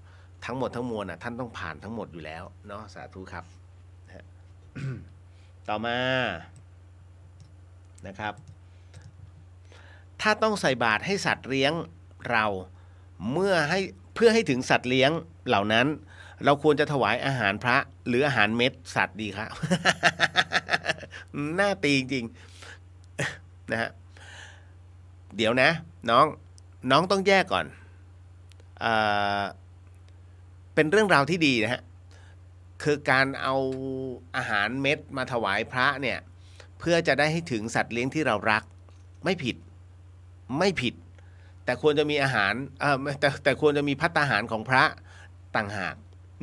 ทั้งหมดทั้งมวลท่านต้องผ่านทั้งหมดอยู่แล้วเนาะสาธุครับ ต่อมานะครับถ้าต้องใส่บาตรให้สัตว์เลี้ยงเราเพื่อให้ถึงสัตว์เลี้ยงเหล่านั้นเราควรจะถวายอาหารพระหรืออาหารเม็ดสัตว์ดีครับ น่าตีจริงๆนะฮะเดี๋ยวนะน้องต้องแยกก่อนเป็นเรื่องราวที่ดีนะฮะคือการเอาอาหารเม็ดมาถวายพระเนี่ยเพื่อจะได้ให้ถึงสัตว์เลี้ยงที่เรารักไม่ผิด แต่ควรจะมีอาหารแต่ควรจะมีภัตตาหารของพระต่างหาก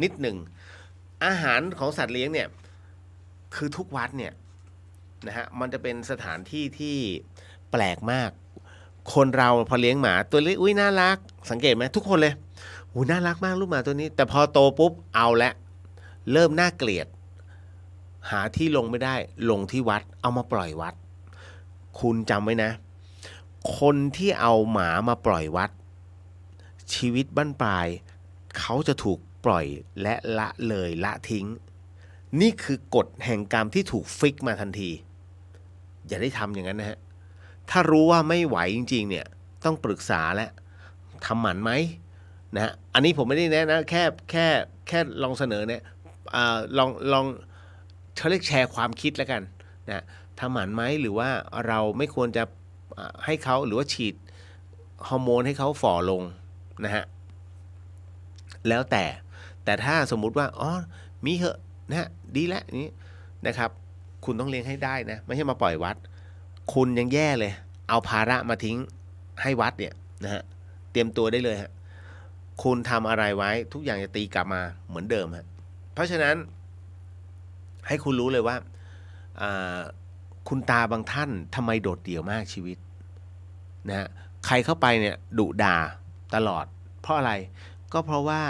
นิดหนึ่งอาหารของสัตว์เลี้ยงเนี่ยคือทุกวัดเนี่ยนะฮะมันจะเป็นสถานที่ที่แปลกมากคนเราพอเลี้ยงหมาตัวเล็กอุ้ยน่ารักสังเกตไหมทุกคนเลยอุ้ยน่ารักมากลูกหมาตัวนี้แต่พอโตปุ๊บเอาละเริ่มน่าเกลียดหาที่ลงไม่ได้ลงที่วัดเอามาปล่อยวัดคุณจำไว้นะคนที่เอาหมามาปล่อยวัดชีวิตบั้นปลายเขาจะถูกปล่อยและละเลยละทิ้งนี่คือกฎแห่งกรรมที่ถูกฟิกมาทันทีอย่าได้ทำอย่างนั้นนะฮะถ้ารู้ว่าไม่ไหวจริงๆเนี่ยต้องปรึกษาและทำหมันไหมนะฮะอันนี้ผมไม่ได้แนะนะแค่ลองเสนอเนี่ยลองเขาเรียกแชร์ความคิดแล้วกันนะทำหมันไหมหรือว่าเราไม่ควรจะให้เขาหรือว่าฉีดฮอร์โมนให้เขาฝ่อลงนะฮะแล้วแต่ถ้าสมมุติว่าอ๋อมีเหอะนะฮะดีแล้วนี้นะครับคุณต้องเลี้ยงให้ได้นะไม่ใช่มาปล่อยวัดคุณยังแย่เลยเอาภาระมาทิ้งให้วัดเนี่ยนะฮะเตรียมตัวได้เลยฮะคุณทำอะไรไว้ทุกอย่างจะตีกลับมาเหมือนเดิมฮะเพราะฉะนั้นให้คุณรู้เลยว่าคุณตาบางท่านทำไมโดดเดี่ยวมากชีวิตนะฮะใครเข้าไปเนี่ยดุด่าตลอดเพราะอะไรก็เพราะว่า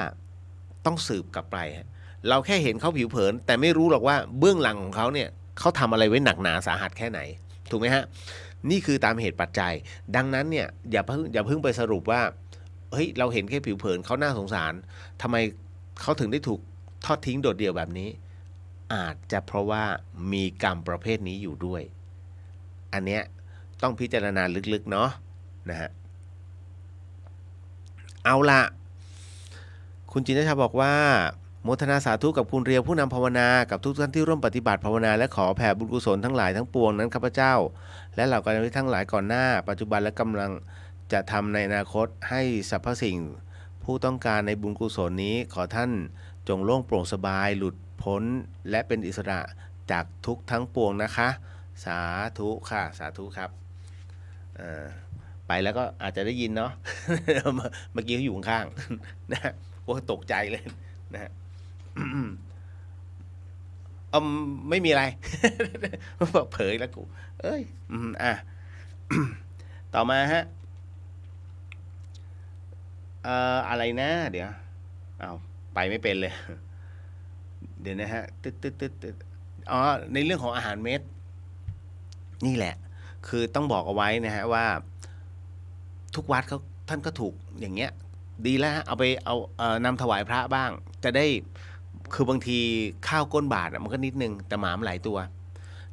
ต้องสืบกลับไปฮะเราแค่เห็นเขาผิวเผินแต่ไม่รู้หรอกว่าเบื้องหลังของเขาเนี่ยเขาทำอะไรไว้หนักหนาสาหัสแค่ไหนถูกไหมฮะนี่คือตามเหตุปัจจัยดังนั้นเนี่ยอย่าเพิ่งไปสรุปว่าเฮ้ยเราเห็นแค่ผิวเผินเขาน่าสงสารทำไมเขาถึงได้ถูกทอดทิ้งโดดเดี่ยวแบบนี้อาจจะเพราะว่ามีกรรมประเภทนี้อยู่ด้วยอันเนี้ยต้องพิจารณาลึกๆเนาะนะฮะเอาละคุณจินตชาบอกว่าโมทนาสาธุกับคุณเรียวผู้นำภาวนากับทุกท่านที่ร่วมปฏิบัติภาวนาและขอแผ่บุญกุศลทั้งหลายทั้งปวงนั้นข้าพเจ้าและเหล่ากัลยาณมิตรทั้งหลายก่อนหน้าปัจจุบันและกำลังจะทำในอนาคตให้สรรพสิ่งผู้ต้องการในบุญกุศลนี้ขอท่านจงโล่งโปร่งสบายหลุดพ้นและเป็นอิสระจากทุกทั้งปวงนะคะสาธุค่ะสาธุครับไปแล้วก็อาจจะได้ยินเนาะ เมื่อกี้เขาอยู่ข้างๆนะว่าตกใจเลยนะฮะไม่มีอะไร เผยแล้วกูเอ้ยต่อมาฮะอะไรนะเดี๋ยวเอาไปไม่เป็นเลยเดี๋ยวนะฮะอ๋อในเรื่องของอาหารเม็ดนี่แหละคือต้องบอกเอาไว้นะฮะว่าทุกวัดเขาท่านก็ถูกอย่างเงี้ยดีแล้วฮะเอาไปนำถวายพระบ้างจะได้คือบางทีข้าวก้นบาทมันก็นิดนึงแต่หมามันหลายตัว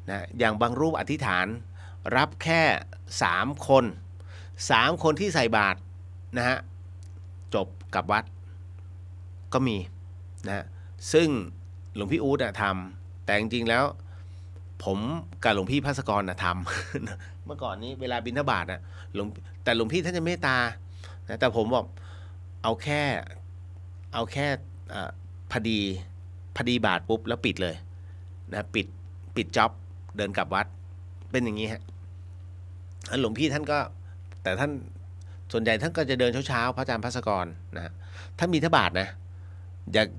นะอย่างบางรูปอธิษฐานรับแค่3 คนที่ใส่บาตรนะฮะจบกับวัดก็มีนะซึ่งหลวงพี่อู๊ดทำแต่จริงๆแล้วผมกับหลวงพี่ภัสกรทำ เมื่อก่อนนี้เวลาบิณฑบาตแต่หลวงพี่ท่านจะเมตตานะแต่ผมบอกเอาแค่พอดีบาทปุ๊บแล้วปิดเลยนะปิดจ็อบเดินกลับวัดเป็นอย่างนี้ฮะหลวงพี่ท่านก็แต่ท่านส่วนใหญ่ท่านก็จะเดินเช้าพระอาจารย์ภัสกรนะท่านบิณฑบาตนะ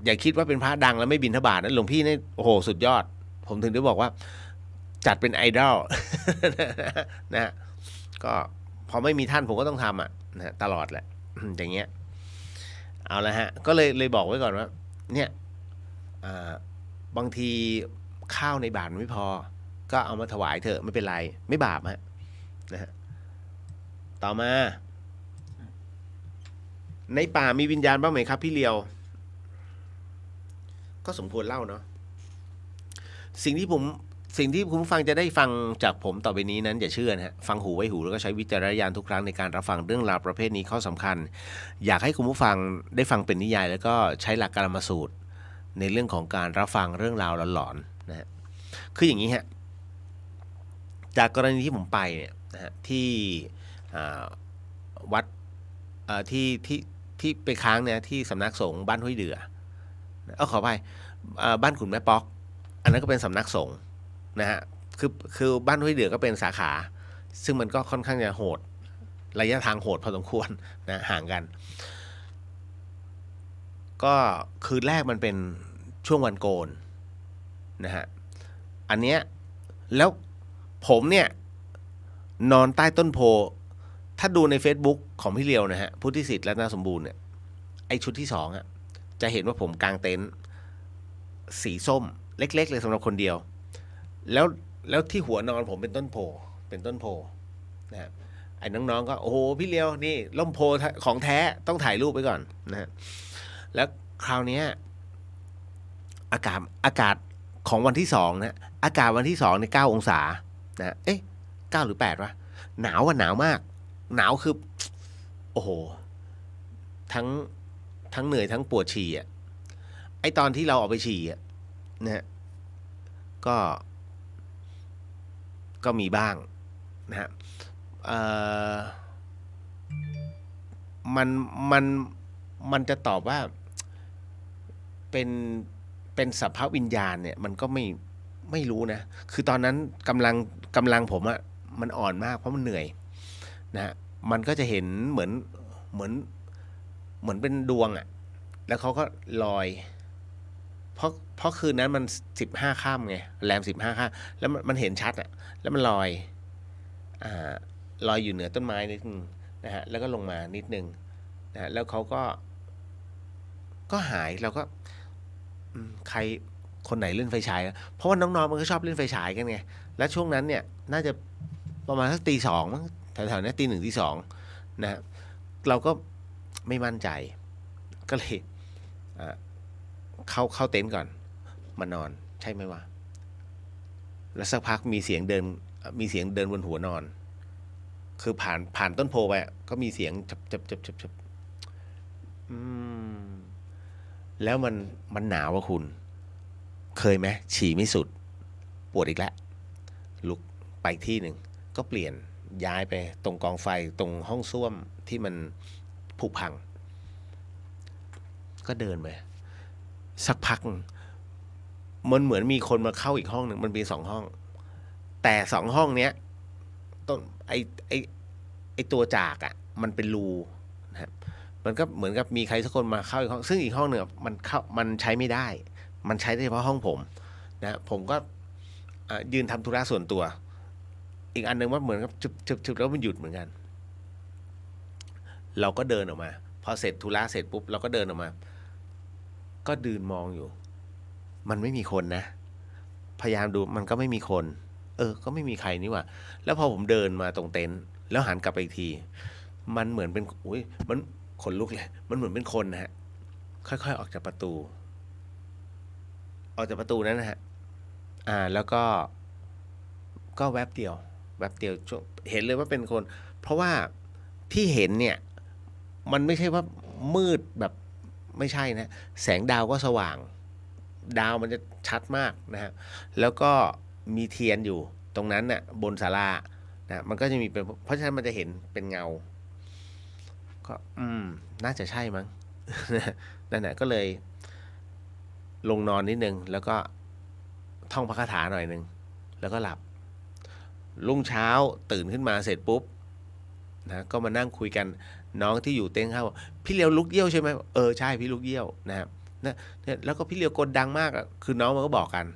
อย่าคิดว่าเป็นพระดังแล้วไม่บิณฑบาตนะหลวงพี่นี่โอ้โหสุดยอดผมถึงได้บอกว่าจัดเป็นไอดอล นะก็พอไม่มีท่านผมก็ต้องทำนะตลอดแหละ อย่างเงี้ยเอาละฮะก็เลยบอกไว้ก่อนว่าเนี่ยบางทีข้าวในบาตรไม่พอก็เอามาถวายเถอะไม่เป็นไรไม่บาปฮะนะฮะต่อมาในป่ามีวิญญาณบ้างไหมครับพี่เลียวก็สมควรเล่าเนาะสิ่งที่คุณผู้ฟังจะได้ฟังจากผมต่อไปนี้นั้นอย่าเชื่อนะฮะฟังหูไว้หูแล้วก็ใช้วิจารณญาณทุกครั้งในการรับฟังเรื่องราวประเภทนี้ข้อสำคัญอยากให้คุณผู้ฟังได้ฟังเป็นนิยายแล้วก็ใช้หลักกรรมสูตรในเรื่องของการรับฟังเรื่องราวหลอนๆนะฮะคืออย่างนี้ฮะจากกรณีที่ผมไปเนี่ยนะฮะที่วัดที่ไปค้างเนี่ยที่สำนักสงฆ์บ้านห้วยเดือขอไปบ้านขุนแม่ป๊อกอันนั้นก็เป็นสำนักสงฆ์นะฮะคือบ้านห้วยเดือก็เป็นสาขาซึ่งมันก็ค่อนข้างจะโหด ระยะทางโหดพอสมควรนะห่างกัน ก็คืนแรกมันเป็นช่วงวันโกนนะฮะอันเนี้ยแล้วผมเนี่ยนอนใต้ต้นโพถ้าดูใน Facebook ของพี่เลียวนะฮะพุทธิสิทธิ์และนาสมบูรณ์เนี่ยไอชุดที่2อ่ะจะเห็นว่าผมกางเต็นท์สีส้มเล็กๆเลยสำหรับคนเดียวแล้วที่หัวนอนผมเป็นต้นโพนะฮะไอ้น้องๆก็โอ้โหพี่เลียวนี่ร่มโพของแท้ต้องถ่ายรูปไว้ก่อนนะฮะแล้วคราวนี้อากาศของวันที่2นะอากาศวันที่2ใน9องศานะเอ๊ะ9หรือ8วะหนาวหนาวมากหนาวคือโอ้โหทั้งเหนื่อยทั้งปวดฉี่อ่ะไอตอนที่เราออกไปฉี่อ่ะนะฮะก็มีบ้างนะฮะมันจะตอบว่าเป็นสัพพวิญญาณเนี่ยมันก็ไม่รู้นะคือตอนนั้นกำลังผมอะมันอ่อนมากเพราะมันเหนื่อยนะฮะมันก็จะเห็นเหมือนเป็นดวงอะแล้วเขาก็ลอยเพราะคืนนั้นมัน15ค่ำไงแรม15ค่ำแล้วมันเห็นชัดอะแล้วมันลอยอยู่เหนือต้นไม้นิดนึงนะฮะแล้วก็ลงมานิดนึงนะแล้วเขาก็หายเราก็ใครคนไหนเล่นไฟฉายเพราะว่าน้องๆมันก็ชอบเล่นไฟฉายกันไงและช่วงนั้นเนี่ยน่าจะประมาณสักตี 2มั้งแถวๆนี้ตี 1ตี 2นะฮะเราก็ไม่มั่นใจก็เลยเข้าเต็นท์ก่อนมานอนใช่ไหมวะแล้วสักพักมีเสียงเดินบนหัวนอนคือผ่านต้นโพไปก็มีเสียงจับแล้วมันหนาวอะคุณเคยไหมฉี่ไม่สุดปวดอีกแล้วลุกไปที่หนึ่งก็เปลี่ยนย้ายไปตรงกองไฟตรงห้องส้วมที่มันผุพังก็เดินไปสักพักมันเหมือนมีคนมาเข้าอีกห้องหนึ่งมันมี2ห้องแต่2ห้องเนี้ยต้นไอตัวจากอ่ะมันเป็นรูนะครับมันก็เหมือนกับมีใครสักคนมาเข้าอีกห้องซึ่งอีกห้องหนึ่งมันใช้ไม่ได้มันใช้ได้เฉพาะห้องผมนะผมก็ยืนทำธุระส่วนตัวอีกอันนึงว่าเหมือนกับจุบแล้วมันหยุดเหมือนกันเราก็เดินออกมาพอเสร็จธุระเสร็จปุ๊บเราก็เดินออกมาก็ยืนมองอยู่มันไม่มีคนนะพยายามดูมันก็ไม่มีคนก็ไม่มีใครนี่หว่าแล้วพอผมเดินมาตรงเต็นท์แล้วหันกลับไปอีกทีมันเหมือนเป็นมันขนลุกเลยมันเหมือนเป็นคนนะฮะค่อยๆออกจากประตูนั้นนะฮะแล้วก็แวบเดียวเห็นเลยว่าเป็นคนเพราะว่าที่เห็นเนี่ยมันไม่ใช่ว่ามืดแบบไม่ใช่นะแสงดาวก็สว่างดาวมันจะชัดมากนะฮะแล้วก็มีเทียนอยู่ตรงนั้นน่ะบนศาลานะมันก็จะมีเป็นเพราะฉะนั้นมันจะเห็นเป็นเงาก็น่าจะใช่มั้ง นั่นแหละก็เลยลงนอนนิดนึงแล้วก็ท่องพระคาถาหน่อยนึงแล้วก็หลับรุ่งเช้าตื่นขึ้นมาเสร็จปุ๊บนะก็มานั่งคุยกันน้องที่อยู่เต็นท์เขาบอกพี่เลียวลุกเยี่ยวใช่ไหมใช่พี่ลุกเยี่ยวนะครับเนี่ยแล้วก็พี่เลียวกลดังมากคือน้องมันก็บอกกัน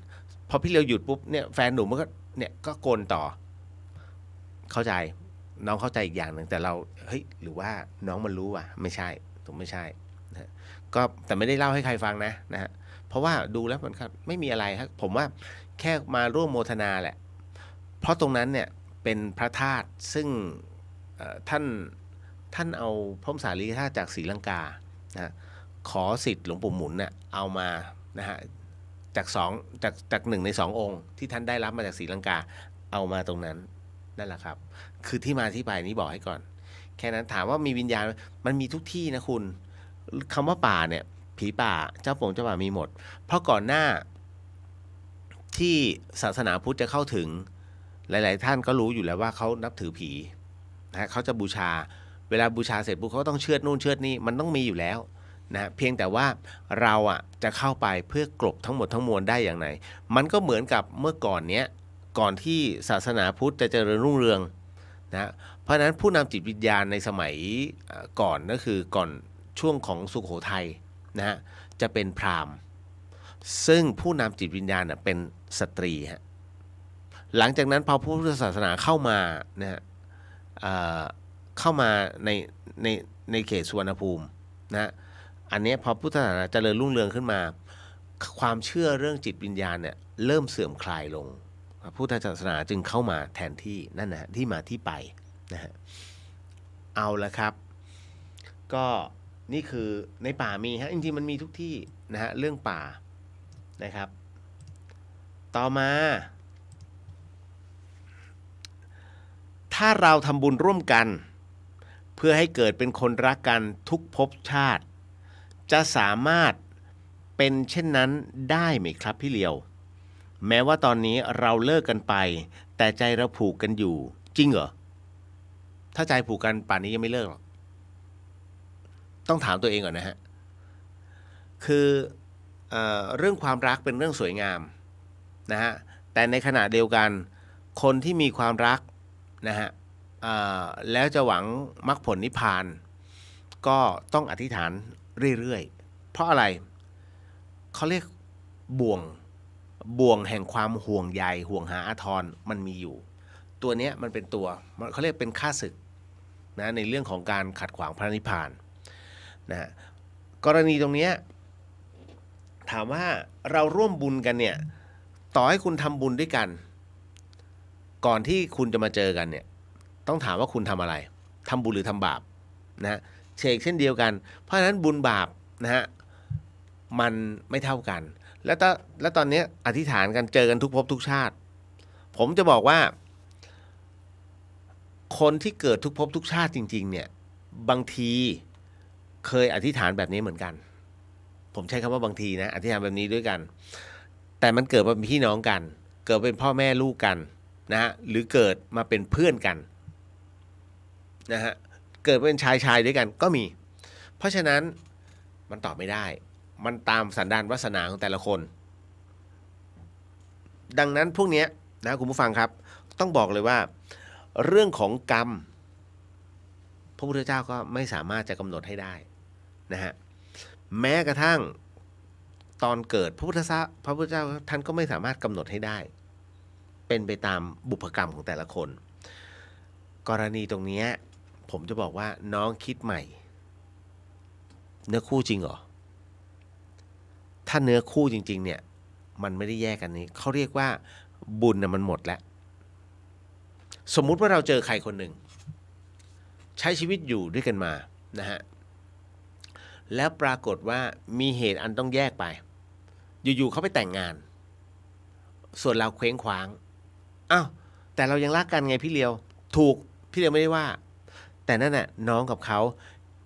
พอพี่เลียวหยุดปุ๊บเนี่ยแฟนหนุ่มมันก็เนี่ยก็กลต่อเข้าใจน้องเข้าใจอีกอย่างหนึ่งแต่เราเฮ้ยหรือว่าน้องมันรู้ว่ะไม่ใช่ถูกไม่ใช่นะก็แต่ไม่ได้เล่าให้ใครฟังนะฮะเพราะว่าดูแล้วมันครับไม่มีอะไรครับผมว่าแค่มาร่วมโมทนาแหละเพราะตรงนั้นเนี่ยเป็นพระธาตุซึ่งท่านเอาพระมหาสารีริกธาตุจากศรีลังกานะขอสิทธิ์หลวงปู่หมุนเนี่ยเอามานะฮะจาก1 ใน 2องค์ที่ท่านได้รับมาจากศรีลังกาเอามาตรงนั้นนั่นแหละครับคือที่มาที่ไปนี้บอกให้ก่อนแค่นั้นถามว่ามีวิญญาณมันมีทุกที่นะคุณคำว่าป่าเนี่ยผีป่าเจ้าป่ามีหมดเพราะก่อนหน้าที่ศาสนาพุทธจะเข้าถึงหลายๆท่านก็รู้อยู่แล้วว่าเขานับถือผีนะเขาจะบูชาเวลาบูชาเสร็จปุ๊บเขาต้องเชือดนู่นเชือดนี่มันต้องมีอยู่แล้วนะเพียงแต่ว่าเราจะเข้าไปเพื่อกลบทั้งหมดทั้งมวลได้อย่างไรมันก็เหมือนกับเมื่อก่อนเนี้ยก่อนที่ศาสนาพุทธจะเจริญรุ่งเรือง นะเพราะฉะนั้นผู้นำจิตวิญญาณในสมัยก่อนก็คือก่อนช่วงของสุโขทัยนะฮะจะเป็นพราหมณ์ซึ่งผู้นำจิตวิญญาณเป็นสตรีฮะหลังจากนั้นพอพุทธศาสนาเข้ามานะฮะเข้ามาในเขตสุวรรณภูมินะอันนี้พอพุทธศาสนาเจริญรุ่งเรืองขึ้นมาความเชื่อเรื่องจิตวิญญาณเนี่ยเริ่มเสื่อมคลายลงพุทธศาสนาจึงเข้ามาแทนที่นั่นนะที่มาที่ไปนะฮะเอาละครับก็นี่คือในป่ามีฮะจริงๆมันมีทุกที่นะฮะเรื่องป่านะครับต่อมาถ้าเราทำบุญร่วมกันเพื่อให้เกิดเป็นคนรักกันทุกภพชาติจะสามารถเป็นเช่นนั้นได้ไหมครับพี่เลียวแม้ว่าตอนนี้เราเลิกกันไปแต่ใจเราผูกกันอยู่จริงเหรอถ้าใจผูกกันป่านนี้ยังไม่เลิกหรอกต้องถามตัวเองก่อนนะฮะคือเรื่องความรักเป็นเรื่องสวยงามนะฮะแต่ในขณะเดียวกันคนที่มีความรักนะฮะแล้วจะหวังมรรคผลนิพพานก็ต้องอธิษฐานเรื่อยๆเพราะอะไรเขาเรียกบ่วงแห่งความห่วงใยห่วงหาอาทรมันมีอยู่ตัวนี้มันเป็นตัวเขาเรียกเป็นข้าศึกนะในเรื่องของการขัดขวางพระนิพพานนะกรณีตรงนี้ถามว่าเราร่วมบุญกันเนี่ยต่อให้คุณทำบุญด้วยกันก่อนที่คุณจะมาเจอกันเนี่ยต้องถามว่าคุณทำอะไรทำบุญหรือทำบาปนะเช่นเดียวกันเพราะฉะนั้นบุญบาปนะฮะมันไม่เท่ากันแล้วตอนนี้อธิษฐานกันเจอกันทุกภพทุกชาติผมจะบอกว่าคนที่เกิดทุกภพทุกชาติจริงๆเนี่ยบางทีเคยอธิษฐานแบบนี้เหมือนกันผมใช้คำว่าบางทีนะอธิษฐานแบบนี้ด้วยกันแต่มันเกิดมาเป็นพี่น้องกันเกิดเป็นพ่อแม่ลูกกันนะฮะหรือเกิดมาเป็นเพื่อนกันนะฮะเกิดเป็นชายด้วยกันก็มีเพราะฉะนั้นมันตอบไม่ได้มันตามสันดานวาสนาของแต่ละคนดังนั้นพวกนี้นะคุณผู้ฟังครับต้องบอกเลยว่าเรื่องของกรรมพระพุทธเจ้าก็ไม่สามารถจะกำหนดให้ได้นะฮะแม้กระทั่งตอนเกิดพระพุทธเจ้าท่านก็ไม่สามารถกำหนดให้ได้เป็นไปตามบุพกรรมของแต่ละคนกรณีตรงนี้ผมจะบอกว่าน้องคิดใหม่เนื้อคู่จริงเหรอถ้าเนื้อคู่จริงๆเนี่ยมันไม่ได้แยกกันนี้เขาเรียกว่าบุญน่ะมันหมดแล้วสมมุติว่าเราเจอใครคนหนึ่งใช้ชีวิตอยู่ด้วยกันมานะฮะแล้วปรากฏว่ามีเหตุอันต้องแยกไปอยู่ๆเขาไปแต่งงานส่วนเราเคว้งคว้างอ้าวแต่เรายังรักกันไงพี่เลียวถูกพี่เลียวไม่ได้ว่าแต่นั่นน่ะน้องกับเขา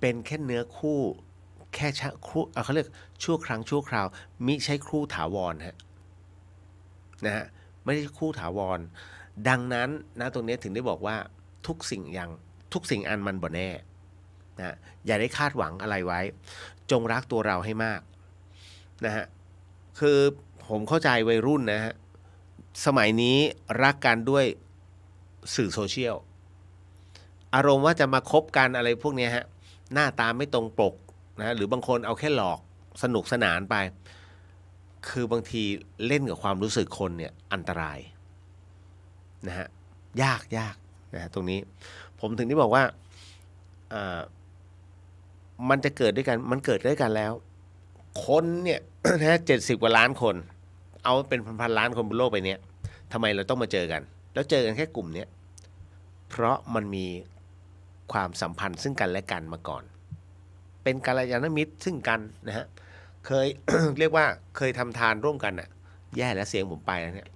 เป็นแค่เนื้อคู่แค่คู่เขาเรียกชั่วครั้งชั่วคราวมิใช่คู่ถาวรฮะนะฮะไม่ใช่คู่ถาวรดังนั้นนะตรงนี้ถึงได้บอกว่าทุกสิ่งอันมันบ่แน่นะอย่าได้คาดหวังอะไรไว้จงรักตัวเราให้มากนะฮะคือผมเข้าใจวัยรุ่นนะฮะสมัยนี้รักกันด้วยสื่อโซเชียลอารมณ์ว่าจะมาคบกันอะไรพวกนี้ฮะหน้าตาไม่ตรงปกนะหรือบางคนเอาแค่หลอกสนุกสนานไปคือบางทีเล่นกับความรู้สึกคนเนี่ยอันตรายนะฮะยากนะฮะตรงนี้ผมถึงได้บอกว่ามันจะเกิดด้วยกันมันเกิดด้วยกันแล้วคนเนี่ย นะ70 กว่าล้านคนเอาเป็นพันล้านคนบนโลกใบนี้ทำไมเราต้องมาเจอกันแล้วเจอกันแค่กลุ่มนี้เพราะมันมีความสัมพันธ์ซึ่งกันและกันมาก่อนเป็นกัลยาณมิตรซึ่งกันนะฮะเคย เรียกว่าเคยทำทานร่วมกันน่ะแย่แล้วเสียงผมไปแล้วเนี่ย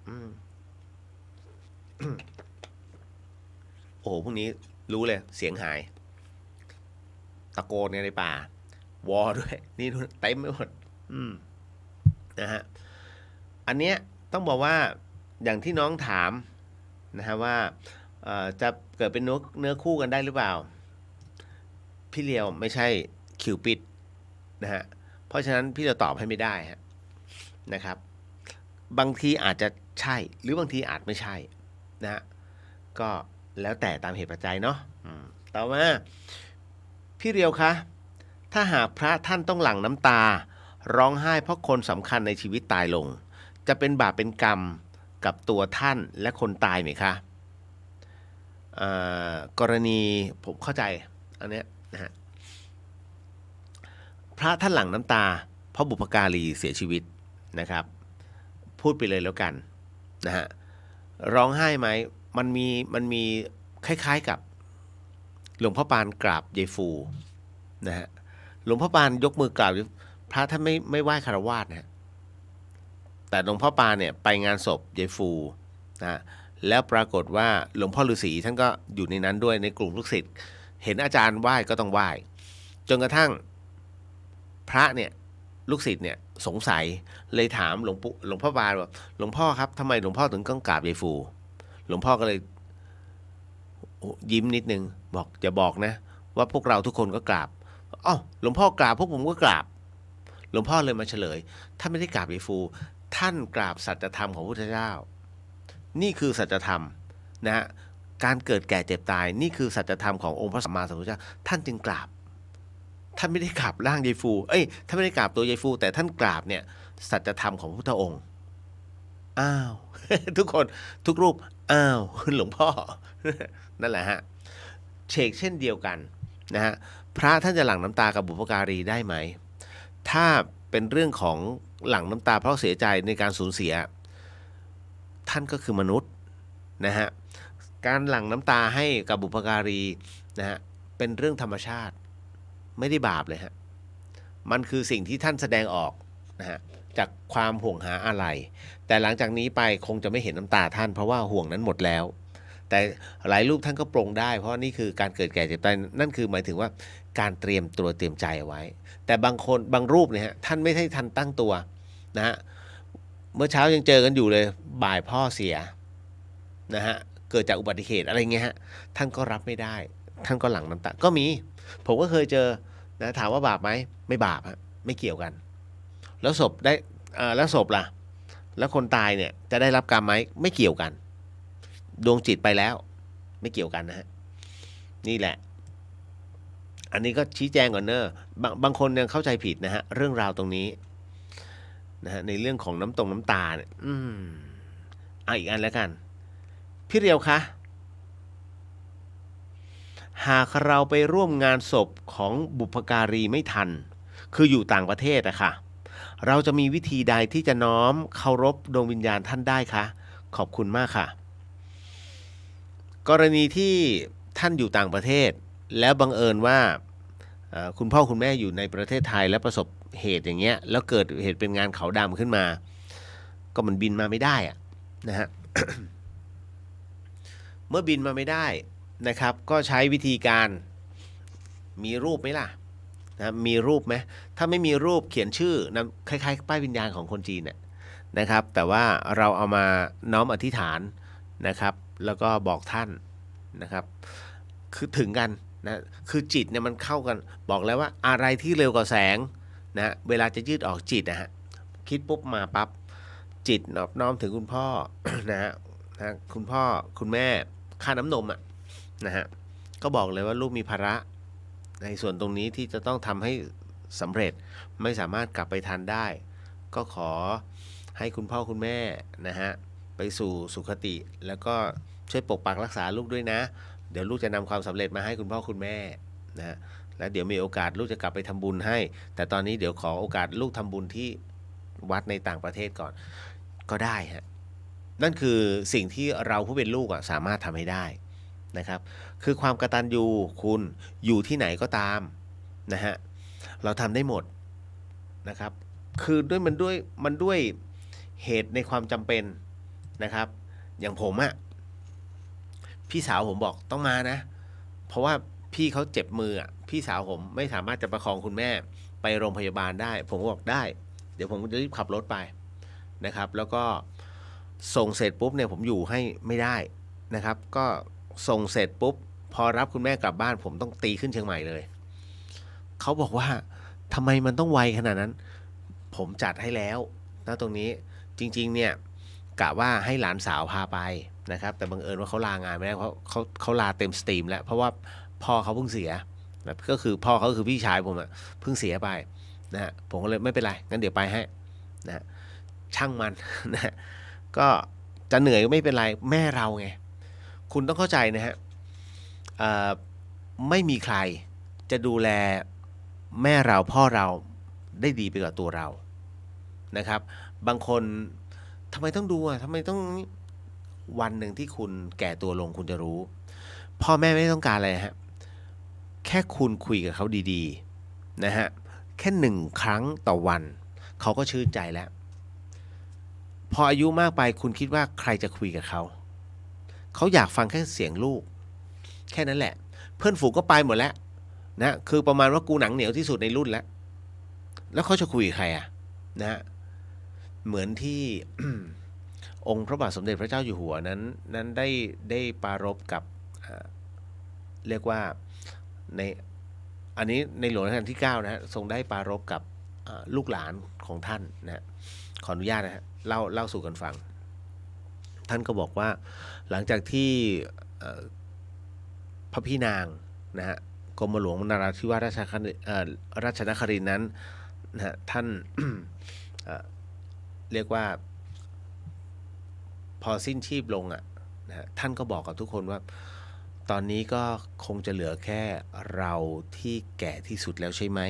โอ้โหพวกนี้รู้เลยเสียงหายตะโกนในป่าวอด้วยนี่เต็มไปหมดนะฮะอันเนี้ยต้องบอกว่าอย่างที่น้องถามนะฮะว่าจะเกิดเป็นเนื้อคู่กันได้หรือเปล่าพี่เลียวไม่ใช่คิวปิดนะฮะเพราะฉะนั้นพี่จะตอบให้ไม่ได้ฮะนะครับบางทีอาจจะใช่หรือบางทีอาจไม่ใช่นะฮะก็ แล้วแต่ตามเหตุปัจจัยเนาะต่อมาพี่เรียวคะถ้าหากพระท่านต้องหลั่งน้ำตาร้องไห้เพราะคนสำคัญในชีวิตตายลงจะเป็นบาปเป็นกรรมกับตัวท่านและคนตายไหมคะกรณีผมเข้าใจอันเนี้ยนะฮะพระท่านหลั่งน้ำตาเพราะบุพการีเสียชีวิตนะครับพูดไปเลยแล้วกันนะฮะร้องไห้ไหมมันมีคล้ายๆกับหลวงพ่อปานกราบยายฟูนะฮะหลวงพ่อปานยกมือกราบพระท่านไม่ไหว้คารวาสนะฮะแต่หลวงพ่อปานเนี่ยไปงานศพยายฟูนะแล้วปรากฏว่าหลวงพ่อฤาษีท่านก็อยู่ในนั้นด้วยในกลุ่มลูกศิษย์เห็นอาจารย์ไหว้ก็ต้องไหว้จนกระทั่งพระเนี่ยลูกศิษย์เนี่ยสงสัยเลยถามหลวงพ่อปานว่าหลวงพ่อครับทำไมหลวงพ่อถึงต้องกราบยายฟูหลวงพ่อก็เลยยิ้มนิดนึงบอกอย่าบอกนะว่าพวกเราทุกคนก็กราบอ้าวหลวงพ่อกราบพวกผมก็กราบหลวงพ่อเลยมาเฉลยท่านไม่ได้กราบยายฟูท่านกราบสัจธรรมของพระพุทธเจ้านี่คือสัจธรรมนะฮะการเกิดแก่เจ็บตายนี่คือสัจธรรมขององค์พระสัมมาสัมพุทธเจ้าท่านจึงกราบท่านไม่ได้กราบร่างยายฟูท่านไม่ได้กราบตัวยายฟูแต่ท่านกราบเนี่ยสัจธรรมของพระพุทธองค์อ้าว ทุกคนทุกรูปอ้าวหลวงพ่อ นั่นแหละฮะเช่นเดียวกันนะฮะพระท่านจะหลั่งน้ำตากับบุพการีได้ไหมถ้าเป็นเรื่องของหลั่งน้ำตาเพราะเสียใจในการสูญเสียท่านก็คือมนุษย์นะฮะการหลั่งน้ำตาให้กับบุพการีนะฮะเป็นเรื่องธรรมชาติไม่ได้บาปเลยฮะมันคือสิ่งที่ท่านแสดงออกนะฮะจากความห่วงหาอะไรแต่หลังจากนี้ไปคงจะไม่เห็นน้ำตาท่านเพราะว่าห่วงนั้นหมดแล้วแต่หลายรูปท่านก็ปรงได้เพราะนี่คือการเกิดแก่เจ็บตายนั่นคือหมายถึงว่าการเตรียมตัวเตรียมใจเอาไว้แต่บางคนบางรูปเนี่ยฮะท่านไม่ได้ทันตั้งตัวนะฮะเมื่อเช้ายังเจอกันอยู่เลยบ่ายพ่อเสียนะฮะเกิดจากอุบัติเหตุอะไรเงี้ยฮะท่านก็รับไม่ได้ท่านก็หลั่งน้ำตาก็มีผมก็เคยเจอนะถามว่าบาปไหมไม่บาปฮะไม่เกี่ยวกันแล้วศพได้แล้วศพล่ะแล้วคนตายเนี่ยจะได้รับกรรมไหมไม่เกี่ยวกันดวงจิตไปแล้วไม่เกี่ยวกันนะฮะนี่แหละอันนี้ก็ชี้แจงก่อนเนอะบางคนยังเข้าใจผิดนะฮะเรื่องราวตรงนี้นะฮะในเรื่องของน้ำตาเนี่ยอีกอันแล้วกันพี่เรียวคะหากเราไปร่วมงานศพของบุพการีไม่ทันคืออยู่ต่างประเทศอะค่ะเราจะมีวิธีใดที่จะน้อมเคารพดวงวิญญาณท่านได้คะขอบคุณมากค่ะกรณีที่ท่านอยู่ต่างประเทศแล้วบังเอิญว่าคุณพ่อคุณแม่อยู่ในประเทศไทยแล้วประสบเหตุอย่างเงี้ยแล้วเกิดเหตุเป็นงานขาวดำขึ้นมาก็มันบินมาไม่ได้อะนะฮะ เมื่อบินมาไม่ได้นะครับก็ใช้วิธีการมีรูปไหมล่ะนะมีรูปไหมถ้าไม่มีรูปเขียนชื่อนะคล้ายๆป้ายวิญญาณของคนจีนเนี่ยนะครับแต่ว่าเราเอามาน้อมอธิษฐานนะครับแล้วก็บอกท่านนะครับคือถึงกันนะคือจิตเนี่ยมันเข้ากันบอกแล้วว่าอะไรที่เร็วกว่าแสงนะเวลาจะยืดออกจิตนะฮะคิดปุ๊บมาปั๊บจิตน้อมถึงคุณพ่อ นะฮะคุณพ่อคุณแม่ค่าน้ำนมนะฮะก็บอกเลยว่าลูกมีภาระในส่วนตรงนี้ที่จะต้องทำให้สำเร็จไม่สามารถกลับไปทันได้ก็ขอให้คุณพ่อคุณแม่นะฮะไปสู่สุคติแล้วก็ช่วยปกปักรักษาลูกด้วยนะเดี๋ยวลูกจะนำความสำเร็จมาให้คุณพ่อคุณแม่นะฮะแล้วเดี๋ยวมีโอกาสลูกจะกลับไปทำบุญให้แต่ตอนนี้เดี๋ยวขอโอกาสลูกทำบุญที่วัดในต่างประเทศก่อนก็ได้ฮะนั่นคือสิ่งที่เราผู้เป็นลูกสามารถทำให้ได้นะครับคือความกตัญญูคุณอยู่ที่ไหนก็ตามนะฮะเราทำได้หมดนะครับคือมันด้วยเหตุในความจำเป็นนะครับอย่างผมพี่สาวผมบอกต้องมานะเพราะว่าพี่เขาเจ็บมือพี่สาวผมไม่สามารถจะประคองคุณแม่ไปโรงพยาบาลได้ผมก็บอกได้เดี๋ยวผมจะรีบขับรถไปนะครับแล้วก็ส่งเสร็จปุ๊บเนี่ยผมอยู่ให้ไม่ได้นะครับก็ส่งเสร็จปุ๊บพอรับคุณแม่กลับบ้านผมต้องตีขึ้นเชียงใหม่เลยเขาบอกว่าทำไมมันต้องไวขนาดนั้นผมจัดให้แล้วนะตรงนี้จริงๆเนี่ย กะว่าให้หลานสาวพาไปนะครับแต่บังเอิญว่าเขาลางานไม่ได้เพราะเขาลาเต็มสตรีมแล้วเพราะว่าพ่อเขาเพิ่งเสียนะก็คือพ่อเขาคือพี่ชายผมอะเพิ่งเสียไปนะฮะผมก็เลยไม่เป็นไรงั้นเดี๋ยวไปให้นะฮะช่างมัน นะฮะก็จะเหนื่อยก็ไม่เป็นไรแม่เราไงคุณต้องเข้าใจนะฮะไม่มีใครจะดูแลแม่เราพ่อเราได้ดีไปกว่าตัวเรานะครับบางคนทำไมต้องดูอ่ะทำไมต้องวันหนึ่งที่คุณแก่ตัวลงคุณจะรู้พ่อแม่ไม่ต้องการอะไรฮะแค่คุณคุยกับเขาดีๆนะฮะแค่1 ครั้งต่อวันเขาก็ชื่นใจแล้วพออายุมากไปคุณคิดว่าใครจะคุยกับเขาอยากฟังแค่เสียงลูกแค่นั้นแหละเพื่อนฝูงก็ไปหมดแล้วนะคือประมาณว่ากูหนังเหนียวที่สุดในรุ่นแล้วเขาจะคุยกับใครอ่ะนะฮะเหมือนที่ องค์พระบาทสมเด็จพระเจ้าอยู่หัวนั้นได้ปรารภกับเรียกว่าในอันนี้ในหลวงรัชกาลที่9นะฮะทรงได้ปรารภกับลูกหลานของท่านนะฮะขออนุญาตนะฮะเล่าสู่กันฟังท่านก็บอกว่าหลังจากที่พระพี่นางนะฮะกรมหลวงนราธิวาสราชนครินทร์นั้นนะฮะท่าน เรียกว่าพอสิ้นชีพลงอ่ะนะฮะท่านก็บอกกับทุกคนว่าตอนนี้ก็คงจะเหลือแค่เราที่แก่ที่สุดแล้วใช่ไหม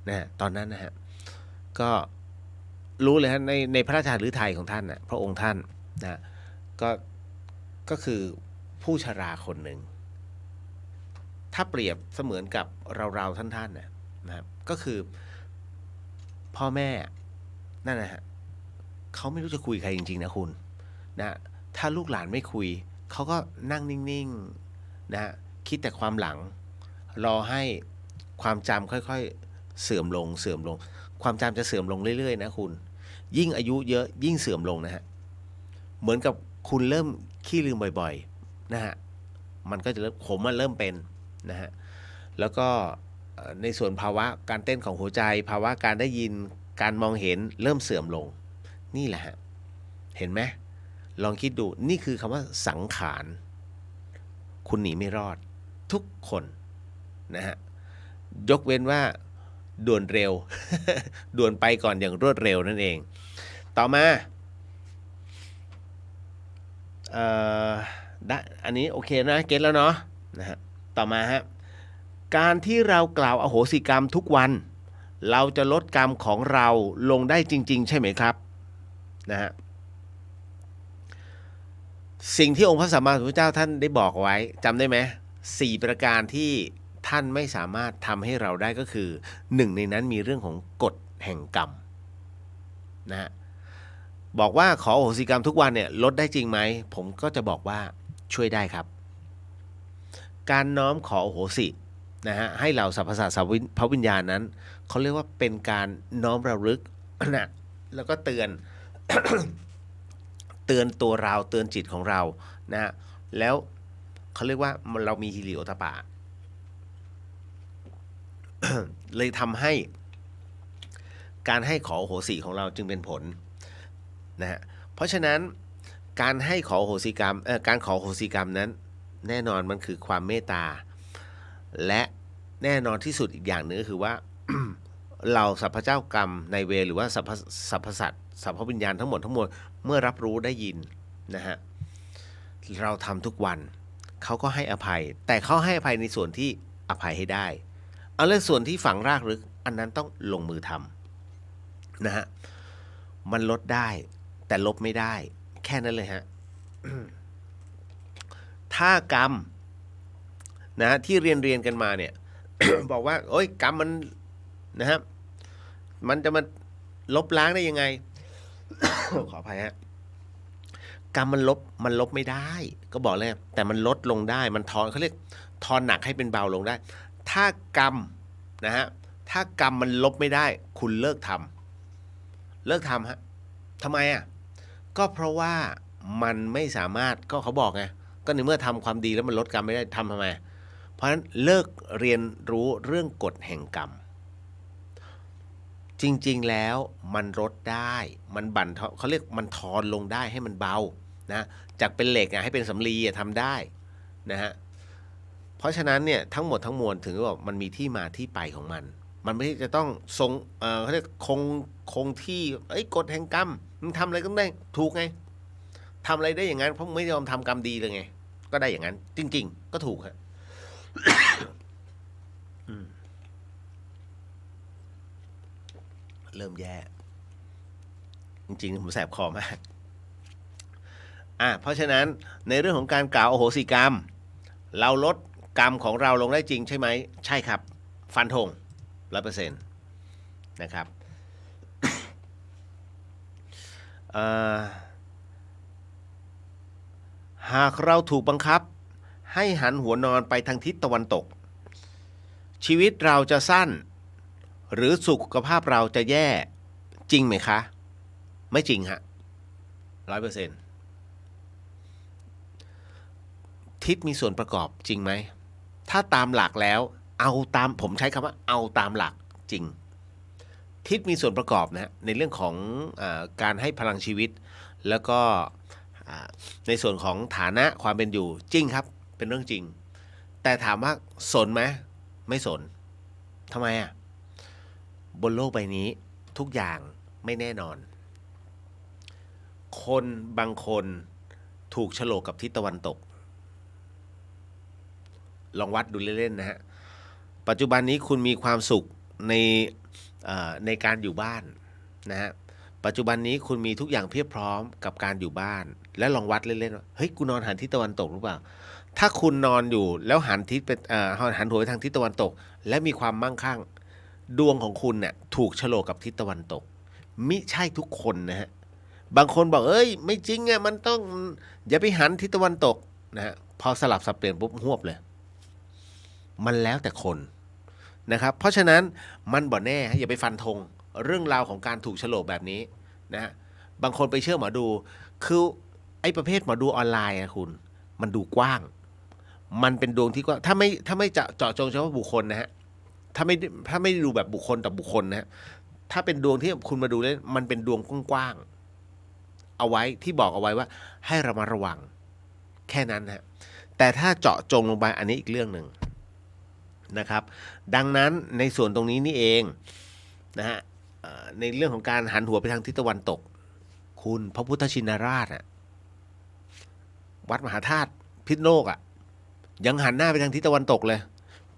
นะฮะตอนนั้นนะฮะก็รู้เลยฮะในพระราชาฤทัยของท่านนะพระองค์ท่านนะก็คือผู้ชราคนหนึ่งถ้าเปรียบเสมือนกับเราท่านนะครับก็คือพ่อแม่นั่นนะฮะเขาไม่รู้จะคุยใครจริงๆนะคุณนะถ้าลูกหลานไม่คุยเขาก็นั่งนิ่งๆนะคิดแต่ความหลังรอให้ความจำค่อยๆเสื่อมลงความจำจะเสื่อมลงเรื่อยๆนะคุณยิ่งอายุเยอะยิ่งเสื่อมลงนะฮะเหมือนกับคุณเริ่มขี้ลืมบ่อยๆนะฮะมันก็จะผมมันเริ่มเป็นนะฮะแล้วก็ในส่วนภาวะการเต้นของหัวใจภาวะการได้ยินการมองเห็นเริ่มเสื่อมลงนี่แหละฮะเห็นไหมลองคิดดูนี่คือคำว่าสังขารคุณหนีไม่รอดทุกคนนะฮะยกเว้นว่าด่วนเร็ว ด่วนไปก่อนอย่างรวดเร็วนั่นเองต่อมาอันนี้โอเคนะเก็ตแล้วเนาะนะฮะต่อมาฮะการที่เรากล่าวอโหสิกรรมทุกวันเราจะลดกรรมของเราลงได้จริงๆใช่ไหมครับนะฮะสิ่งที่องค์พระสัมมาสัมพุทธเจ้าท่านได้บอกไว้จำได้ไหม4 ประการที่ท่านไม่สามารถทำให้เราได้ก็คือ1ในนั้นมีเรื่องของกฎแห่งกรรมนะฮะบอกว่าขออโหสิกรรมทุกวันเนี่ยลดได้จริงไหมผมก็จะบอกว่าช่วยได้ครับการน้อมขออโหสินะฮะให้เหล่าสรรพสัตว์พระวิญญาณนั้นเขาเรียกว่าเป็นการน้อมระลึกนะแล้วก็เตือน เตือนตัวเราเตือนจิตของเรานะแล้วเขาเรียกว่าเรามีฮิริโอตปะ เลยทำให้การให้ขออโหสิของเราจึงเป็นผลนะฮะเพราะฉะนั้นการให้ขออโหสิกรรมการขออโหสิกรรมนั้นแน่นอนมันคือความเมตตาและแน่นอนที่สุดอีกอย่างหนึ่งก็คือว่า เราสรรพเจ้ากรรมในเวรหรือว่าสรรพสัตว์สรรพวิญญาณทั้งหมดเมื่อรับรู้ได้ยินนะฮะเราทำทุกวันเขาก็ให้อภัยแต่เขาให้อภัยในส่วนที่อภัยให้ได้เอาเรื่องส่วนที่ฝังรากลึกอันนั้นต้องลงมือทำนะฮะมันลดได้แต่ลบไม่ได้แค่นั้นเลยฮะ ถ้ากรรมนะที่เรียนกันมาเนี่ย บอกว่าโอ้ยกรรมมันนะครับมันจะมาลบล้างได้ยังไง ขออภัยฮะกรรมมันลบไม่ได้ก็บอกเลยแต่มันลดลงได้มันทอนเขาเรียกทอนหนักให้เป็นเบาลงได้ถ้ากรรมนะฮะถ้ากรรมมันลบไม่ได้คุณเลิกทำฮะทำไมอ่ะก็เพราะว่ามันไม่สามารถก็เขาบอกไงก็ในเมื่อทำความดีแล้วมันลดกรรมไม่ได้ทำไมเพราะฉะนั้นเลิกเรียนรู้เรื่องกฎแห่งกรรม จริงๆแล้วมันลดได้มันบั่นทอนเขาเรียกมันทอนลงได้ให้มันเบานะจากเป็นเหล็กให้เป็นสำลีทำได้นะฮะเพราะฉะนั้นเนี่ยทั้งหมดทั้งมวลถึงว่ามันมีที่มาที่ไปของมันไม่ได้จะต้องทรงเขาเรียกคงที่กฎแห่งกรรมมึงทำอะไรก็ได้ถูกไงทำอะไรได้อย่างนั้นเพราะมึงไม่ยอมทำกรรมดีเลยไงก็ได้อย่างนั้นจริงๆก็ถูกฮะ เริ่มแย่จริงๆผมแสบคอมากเพราะฉะนั้นในเรื่องของการกล่าวอโหสิกรรมเราลดกรรมของเราลงได้จริงใช่ไหมใช่ครับฟันธง100%นะครับหากเราถูกบังคับให้หันหัวนอนไปทางทิศตะวันตกชีวิตเราจะสั้นหรือสุขภาพเราจะแย่จริงไหมคะไม่จริงฮะ100%ทิศมีส่วนประกอบจริงไหมถ้าตามหลักแล้วเอาตามผมใช้คำว่าเอาตามหลักจริงทิศมีส่วนประกอบนะในเรื่องของการให้พลังชีวิตแล้วก็ในส่วนของฐานะความเป็นอยู่จริงครับเป็นเรื่องจริงแต่ถามว่าสนไหมไม่สนทำไมบนโลกใบนี้ทุกอย่างไม่แน่นอนคนบางคนถูกโฉลกกับทิศตะวันตกลองวัดดูเล่นๆนะฮะปัจจุบันนี้คุณมีความสุขในการอยู่บ้านนะฮะปัจจุบันนี้คุณมีทุกอย่างเพียบพร้อมกับการอยู่บ้านแล้วลองวัดเล่นๆว่าเฮ้ยกูนอนหันทิศตะวันตกหรือเปล่าถ้าคุณนอนอยู่แล้วหันทิศเป็นหันหัวไปทางทิศตะวันตกและมีความมั่งคั่งดวงของคุณเนี่ยถูกโฉลกกับทิศตะวันตกมิใช่ทุกคนนะฮะบางคนบอกไม่จริงมันต้องอย่าไปหันทิศตะวันตกนะฮะพอสลับสับเปลี่ยนปุ๊บหวบเลยมันแล้วแต่คนนะครับเพราะฉะนั้นมันบ่แน่อย่าไปฟันธงเรื่องราวของการถูกโฉลกแบบนี้นะฮะบางคนไปเชื่อหมอดูคือไอ้ประเภทหมอดูออนไลน์คุณมันดูกว้างมันเป็นดวงที่กว้างถ้าไม่เจาะจงเฉพาะบุคคลนะฮะถ้าไม่ดูแบบบุคคลต่อบุคคลนะฮะถ้าเป็นดวงที่คุณมาดูแล้วมันเป็นดวงกว้างๆเอาไว้ที่บอกเอาไว้ว่าให้ระมัดระวังแค่นั้นฮะแต่ถ้าเจาะจงลงไปอันนี้อีกเรื่องหนึ่งนะครับดังนั้นในส่วนตรงนี้นี่เองนะฮะในเรื่องของการหันหัวไปทางทิศตะวันตกคุณพระพุทธชินราชวัดมหาธาตุพิษณุโลกยังหันหน้าไปทางทิศตะวันตกเลย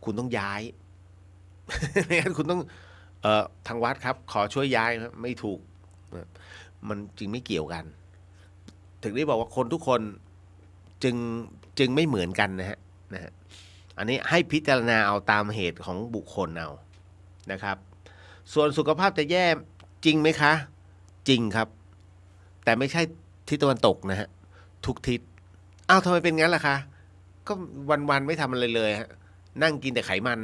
คุณต้องย้าย ไม่งั้นคุณต้องทางวัดครับขอช่วยย้ายไม่ถูกมันจริงไม่เกี่ยวกันถึงได้บอกว่าคนทุกคนจึงไม่เหมือนกันนะฮะอันนี้ให้พิจารณาเอาตามเหตุของบุคคลเอานะครับส่วนสุขภาพจะแย่จริงไหมคะจริงครับแต่ไม่ใช่ทิศตะวันตกนะฮะทุกทิศทำไมเป็นงั้นล่ะคะก็วันๆไม่ทำอะไรเลยฮะนั่งกินแต่ไขมัน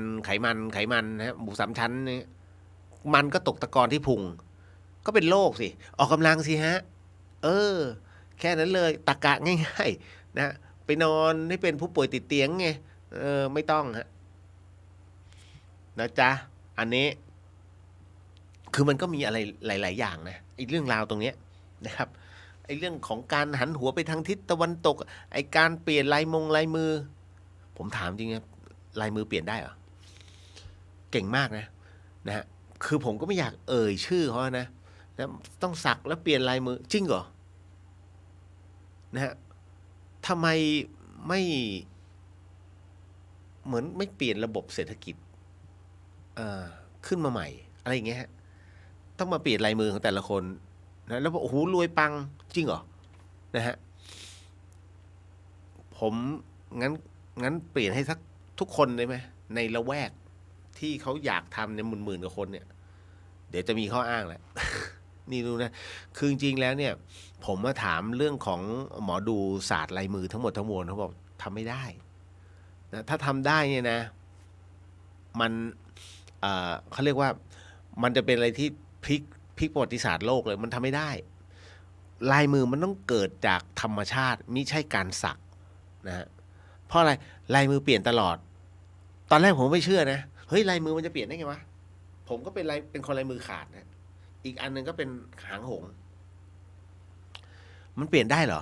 นะฮะหมู3 ชั้นนี่มันก็ตกตะกอนที่พุงก็เป็นโรคสิออกกำลังสิฮะแค่นั้นเลยตะกะง่ายๆนะไปนอนให้เป็นผู้ป่วยติดเตียงไงไม่ต้องฮะนะจ๊ะอันนี้คือมันก็มีอะไรหลายๆอย่างนะไอ้เรื่องราวตรงเนี้ยนะครับไอ้เรื่องของการหันหัวไปทางทิศตะวันตกไอ้การเปลี่ยนลายมือผมถามจริงนะลายมือเปลี่ยนได้เหรอเก่งมากนะฮะคือผมก็ไม่อยากชื่อเขานะต้องสักแล้วเปลี่ยนลายมือจริงเหรอนะฮะทำไมไม่เหมือนไม่เปลี่ยนระบบเศรษฐกิจขึ้นมาใหม่อะไรอย่างเงี้ยฮะต้องมาเปลี่ยนลายมือของแต่ละคนนะแล้วโอ้โหรวยปังจริงเหรอนะฮะผมงั้นเปลี่ยนให้สักทุกคนได้ไหมในละแวกที่เขาอยากทำในหมื่นกว่าคนเนี่ยเดี๋ยวจะมีข้ออ้างแหละ นี่ดูนะคือจริงๆแล้วเนี่ยผมมาถามเรื่องของหมอดูศาสตร์ลายมือทั้งหมดทั้งมวลเขาบอกทำไม่ได้นะถ้าทำได้เนี่ยนะมันเขาเรียกว่ามันจะเป็นอะไรที่พลิกประวัติศาสตร์โลกเลยมันทำไม่ได้ลายมือมันต้องเกิดจากธรรมชาติมิใช่การสักนะฮะเพราะอะไรลายมือเปลี่ยนตลอดตอนแรกผมไม่เชื่อนะเฮ้ยลายมือมันจะเปลี่ยนได้ไงวะ ผมก็เป็นคนลายมือขาดนะอีกอันหนึ่งก็เป็นหางหงส์มันเปลี่ยนได้เหรอ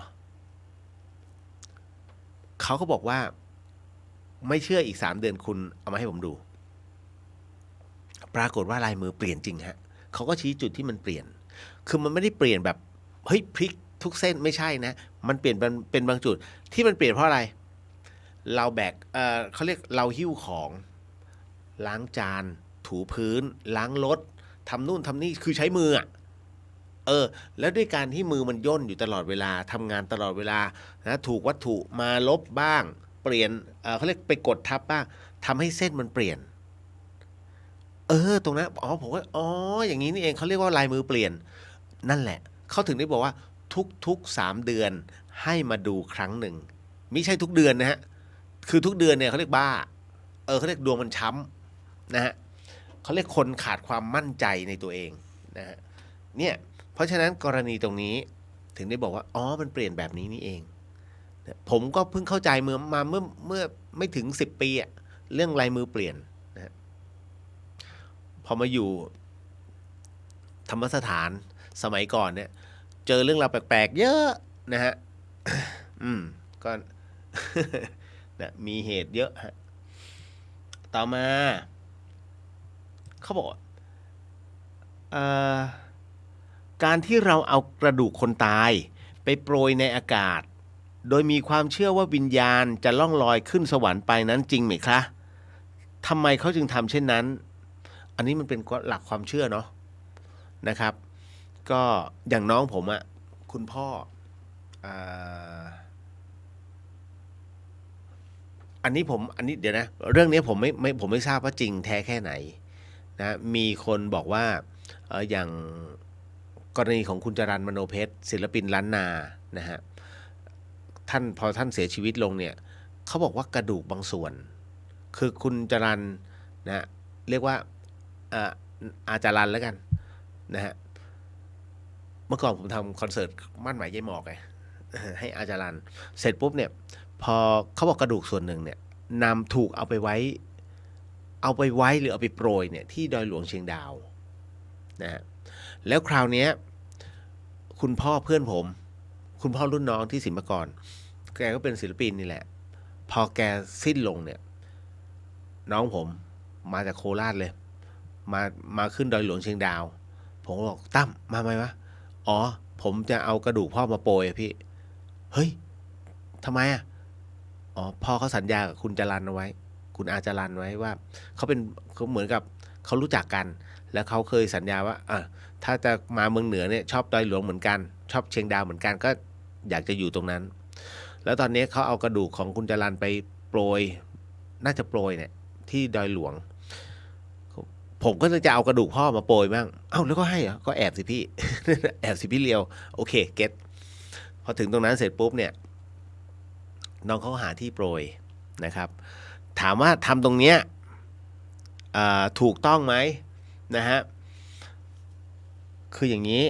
เขาก็บอกว่าไม่เชื่ออีก3 เดือนคุณเอามาให้ผมดูปรากฏว่าลายมือเปลี่ยนจริงฮะเขาก็ชี้จุดที่มันเปลี่ยนคือมันไม่ได้เปลี่ยนแบบเฮ้ยพลิกทุกเส้นไม่ใช่นะมันเปลี่ยนเป็นบางจุดที่มันเปลี่ยนเพราะอะไรเราแบกเขาเรียกเราหิ้วของล้างจานถูพื้นล้างรถทำนู่นทำนี่คือใช้มืออ่ะแล้วด้วยการที่มือมันย่นอยู่ตลอดเวลาทำงานตลอดเวลานะถูกวัตถุมาลบบ้างเปลี่ยนเขาเรียกไปกดทับบ้างทำให้เส้นมันเปลี่ยนตรงนั้นผมว่าอย่างนี้นี่เองเขาเรียกว่าลายมือเปลี่ยนนั่นแหละเขาถึงได้บอกว่าทุก3 เดือนให้มาดูครั้งหนึ่งไม่ใช่ทุกเดือนนะฮะคือทุกเดือนเนี่ยเขาเรียกบ้าเขาเรียกดวงมันช้ำนะฮะเขาเรียกคนขาดความมั่นใจในตัวเองนะฮะเนี่ยเพราะฉะนั้นกรณีตรงนี้ถึงได้บอกว่ามันเปลี่ยนแบบนี้นี่เองผมก็เพิ่งเข้าใจเมื่อไม่ถึง10 ปีอะเรื่องลายมือเปลี่ยนนะพอมาอยู่ธรรมสถานสมัยก่อนเนี่ยเจอเรื่องราวแปลกๆเยอะนะฮะ ก็ นะมีเหตุเยอะฮะต่อมาเขาบอกการที่เราเอากระดูกคนตายไปโปรยในอากาศโดยมีความเชื่อว่าวิญญาณจะล่องลอยขึ้นสวรรค์ไปนั้นจริงไหมคะทำไมเขาจึงทำเช่นนั้นอันนี้มันเป็นหลักความเชื่อเนาะนะครับก็อย่างน้องผมอะคุณพ่ออันนี้เดี๋ยวนะเรื่องนี้ผมไม่ทราบว่าจริงแท้แค่ไหนนะมีคนบอกว่าอย่างกรณีของคุณจรัญมโนเพชรศิลปินล้านนานะฮะพอท่านเสียชีวิตลงเนี่ยเขาบอกว่ากระดูกบางส่วนคือคุณจรัญนะเรียกว่าอาจารันแล้วกันนะฮะเมื่อก่อนผมทำคอนเสิร์ตมั่นหมายยายหมอกไงให้อาจารันเสร็จปุ๊บเนี่ยพอเขาบอกกระดูกส่วนหนึ่งเนี่ยถูกเอาไปไว้หรือเอาไปโปรยเนี่ยที่ดอยหลวงเชียงดาวนะฮะแล้วคราวนี้คุณพ่อเพื่อนผมคุณพ่อรุ่นน้องที่ศิลปากรแกก็เป็นศิลปินนี่แหละพอแกสิ้นลงเนี่ยน้องผมมาจากโคราชเลยมาขึ้นดอยหลวงเชียงดาวผมก็บอกตั้มมาไหมวะผมจะเอากระดูกพ่อมาโปรยพี่เฮ้ยทำไมพ่อเขาสัญญากับคุณจรัญเอาไว้คุณอาจารันไว้ว่าเขาเหมือนกับเขารู้จักกันแล้วเขาเคยสัญญาว่าถ้าจะมาเมืองเหนือเนี่ยชอบดอยหลวงเหมือนกันชอบเชียงดาวเหมือนกันก็อยากจะอยู่ตรงนั้นแล้วตอนนี้เขาเอากระดูกของคุณจรัญไปโปรยน่าจะโปรยเนี่ยที่ดอยหลวงผมก็จะเอากระดูกพ่อมาโปรยบ้างแล้วก็ให้เหรอก็แอบสิพี่ แอบสิพี่เลียวโอเคเก็ตพอถึงตรงนั้นเสร็จปุ๊บเนี่ยน้องเขาหาที่โปรยนะครับถามว่าทำตรงเนี้ยถูกต้องไหมนะฮะคืออย่างนี้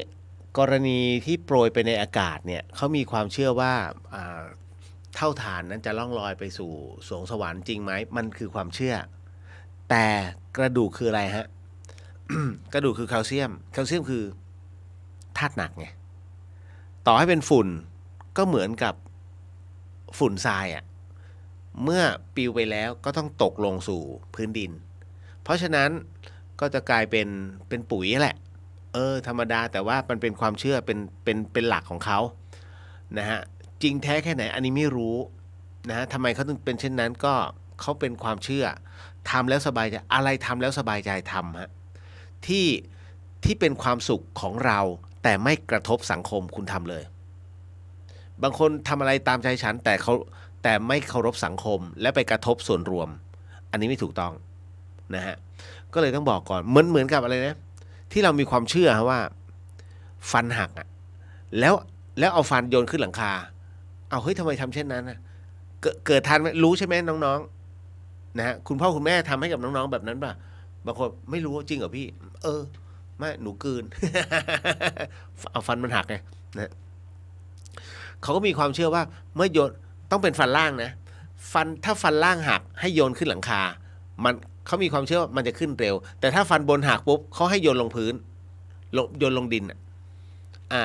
กรณีที่โปรยไปในอากาศเนี่ยเขามีความเชื่อว่าเท่าฐานนั้นจะล่องลอยไปสู่สวงสวรรค์จริงไหมมันคือความเชื่อแต่กระดูกคืออะไรฮะ กระดูกคือแคลเซียมคือธาตุหนักไงต่อให้เป็นฝุ่นก็เหมือนกับฝุ่นทรายอ่ะเมื่อปลิวไปแล้วก็ต้องตกลงสู่พื้นดินเพราะฉะนั้นก็จะกลายเป็นปุ๋ยแหละธรรมดาแต่ว่ามันเป็นความเชื่อเป็นหลักของเขานะฮะจริงแท้แค่ไหนอันนี้ไม่รู้นะฮะทำไมเขาถึงเป็นเช่นนั้นก็เขาเป็นความเชื่อทำแล้วสบายใจอะไรทำแล้วสบายใจทำฮะที่เป็นความสุขของเราแต่ไม่กระทบสังคมคุณทำเลยบางคนทำอะไรตามใจฉันแต่ไม่เคารพสังคมและไปกระทบส่วนรวมอันนี้ไม่ถูกต้องนะฮะก็เลยต้องบอกก่อนเหมือนกับอะไรนะที่เรามีความเชื่อว่าฟันหักแล้วเอาฟันโยนขึ้นหลังคาเฮ้ยทำไมทำเช่นนั้นนะเกิดทันไหมรู้ใช่ไหมน้องๆนะฮะคุณพ่อคุณแม่ทำให้กับน้องๆแบบนั้นป่ะบางคนไม่รู้จริงเหรอพี่ไม่หนูกลืน เอาฟันมันหักไงนะเขาก็มีความเชื่อว่าเมื่อโยนต้องเป็นฟันล่างนะถ้าฟันล่างหักให้โยนขึ้นหลังคามัน เขามีความเชื่อว่ามันจะขึ้นเร็ว แต่ถ้าฟันบนหักปุ๊บเขาให้โยนลงพื้นโยนลงดิน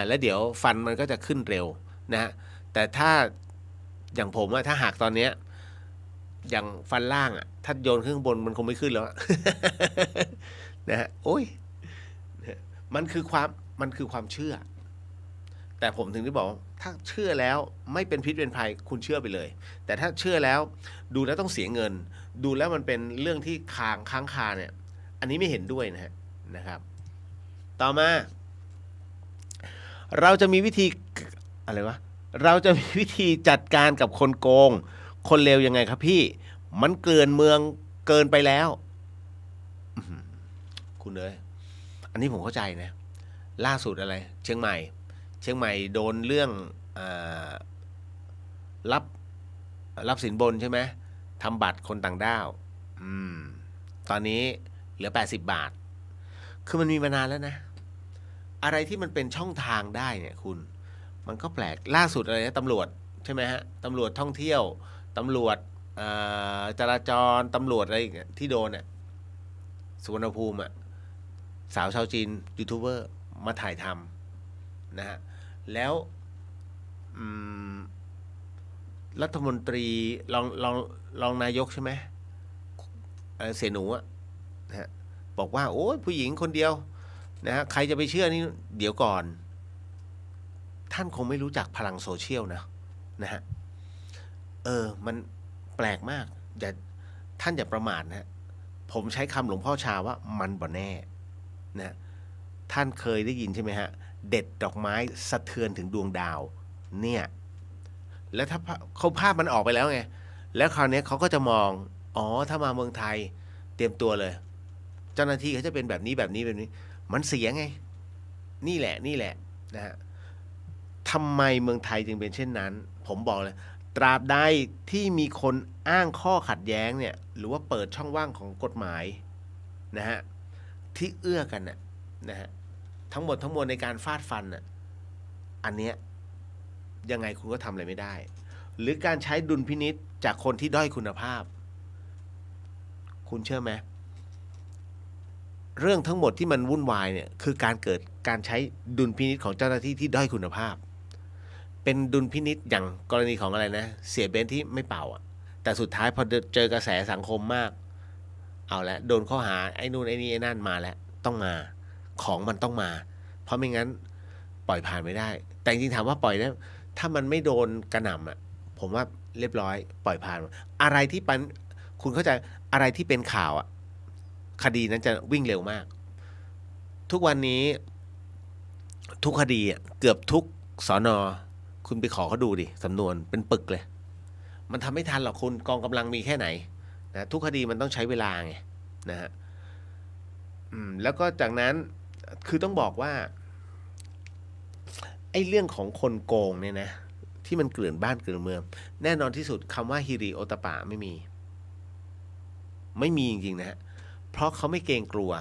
แล้วเดี๋ยวฟันมันก็จะขึ้นเร็วนะฮะแต่ถ้าอย่างผมถ้าหักตอนเนี้ยอย่างฟันล่างถ้าโยนขึ้นบนมันคงไม่ขึ้นแล้ว นะฮะโอ้ยมันคือความเชื่อ แต่ผมถึงได้บอกถ้าเชื่อแล้วไม่เป็นพิษเป็นภัยคุณเชื่อไปเลยแต่ถ้าเชื่อแล้วดูแล้วต้องเสียเงินดูแล้วมันเป็นเรื่องที่ค้างคาเนี่ยอันนี้ไม่เห็นด้วยนะครับ ต่อมาเราจะมีวิธีอะไรวะเราจะมีวิธีจัดการกับคนโกงคนเลวยังไงครับพี่มันเกลื่อนเมืองเกินไปแล้วคุณเอ้ยอันนี้ผมเข้าใจนะล่าสุดอะไรเชียงใหม่โดนเรื่องรับสินบนใช่ไหมทำบัตรคนต่างด้าวตอนนี้เหลือ80 บาทคือมันมีมานานแล้วนะอะไรที่มันเป็นช่องทางได้เนี่ยคุณมันก็แปลกล่าสุดอะไรนะตำรวจใช่ไหมฮะตำรวจท่องเที่ยวตำรวจจราจรตำรวจอะไรที่โดนสุวรรณภูมิสาวชาวจีนยูทูบเบอร์มาถ่ายทำนะฮะแล้วรัฐมนตรีรองนายกใช่ไหมเสหนูนะฮะบอกว่าโอ้ยผู้หญิงคนเดียวนะฮะใครจะไปเชื่อนี่เดี๋ยวก่อนท่านคงไม่รู้จักพลังโซเชียลนะฮะมันแปลกมากท่านอย่าประมาทนะผมใช้คำหลวงพ่อชาว่ามันบ่แน่นะท่านเคยได้ยินใช่ไหมฮะเด็ดดอกไม้สะเทือนถึงดวงดาวเนี่ยแล้วถ้าเขาภาพมันออกไปแล้วไงแล้วคราวนี้เขาก็จะมองถ้ามาเมืองไทยเตรียมตัวเลยเจ้าหน้าที่เขาจะเป็นแบบนี้มันเสียไงนี่แหละนะฮะทำไมเมืองไทยจึงเป็นเช่นนั้นผมบอกเลยตราบใดที่มีคนอ้างข้อขัดแย้งเนี่ยหรือว่าเปิดช่องว่างของกฎหมายนะฮะที่เอื้อกันนะฮะทั้งหมดทั้งมวลในการฟาดฟันอันเนี้ยยังไงคุณก็ทำอะไรไม่ได้หรือการใช้ดุลพินิจจากคนที่ด้อยคุณภาพคุณเชื่อไหมเรื่องทั้งหมดที่มันวุ่นวายเนี่ยคือการใช้ดุลพินิจของเจ้าหน้าที่ที่ด้อยคุณภาพเป็นดุลพินิจอย่างกรณีของอะไรนะเสียเบนที่ไม่เป่าแต่สุดท้ายพอเจอกระแสสังคมมากเอาละโดนข้อหาไอ้นู่นไอ้นี่ไอ้นั่นมาแล้วต้องมาของมันต้องมาเพราะไม่งั้นปล่อยผ่านไม่ได้แต่จริงๆถามว่าปล่อยได้ถ้ามันไม่โดนกระหน่ำผมว่าเรียบร้อยปล่อยผ่านอะไรที่คุณเข้าใจอะไรที่เป็นข่าวคดีนั้นจะวิ่งเร็วมากทุกวันนี้ทุกคดีเกือบทุกสน.คุณไปขอเขาดูดิสำนวนเป็นปึกเลยมันทำไม่ทันหรอกคุณกองกำลังมีแค่ไหนนะทุกคดีมันต้องใช้เวลาไงนะฮะแล้วก็จากนั้นคือต้องบอกว่าไอ้เรื่องของคนโกงเนี่ยนะที่มันเกลื่อนบ้านเกลื่อนเมืองแน่นอนที่สุดคำว่าฮิริโอตปะไม่มีจริงๆนะฮะเพราะเขาไม่เกรงกลัว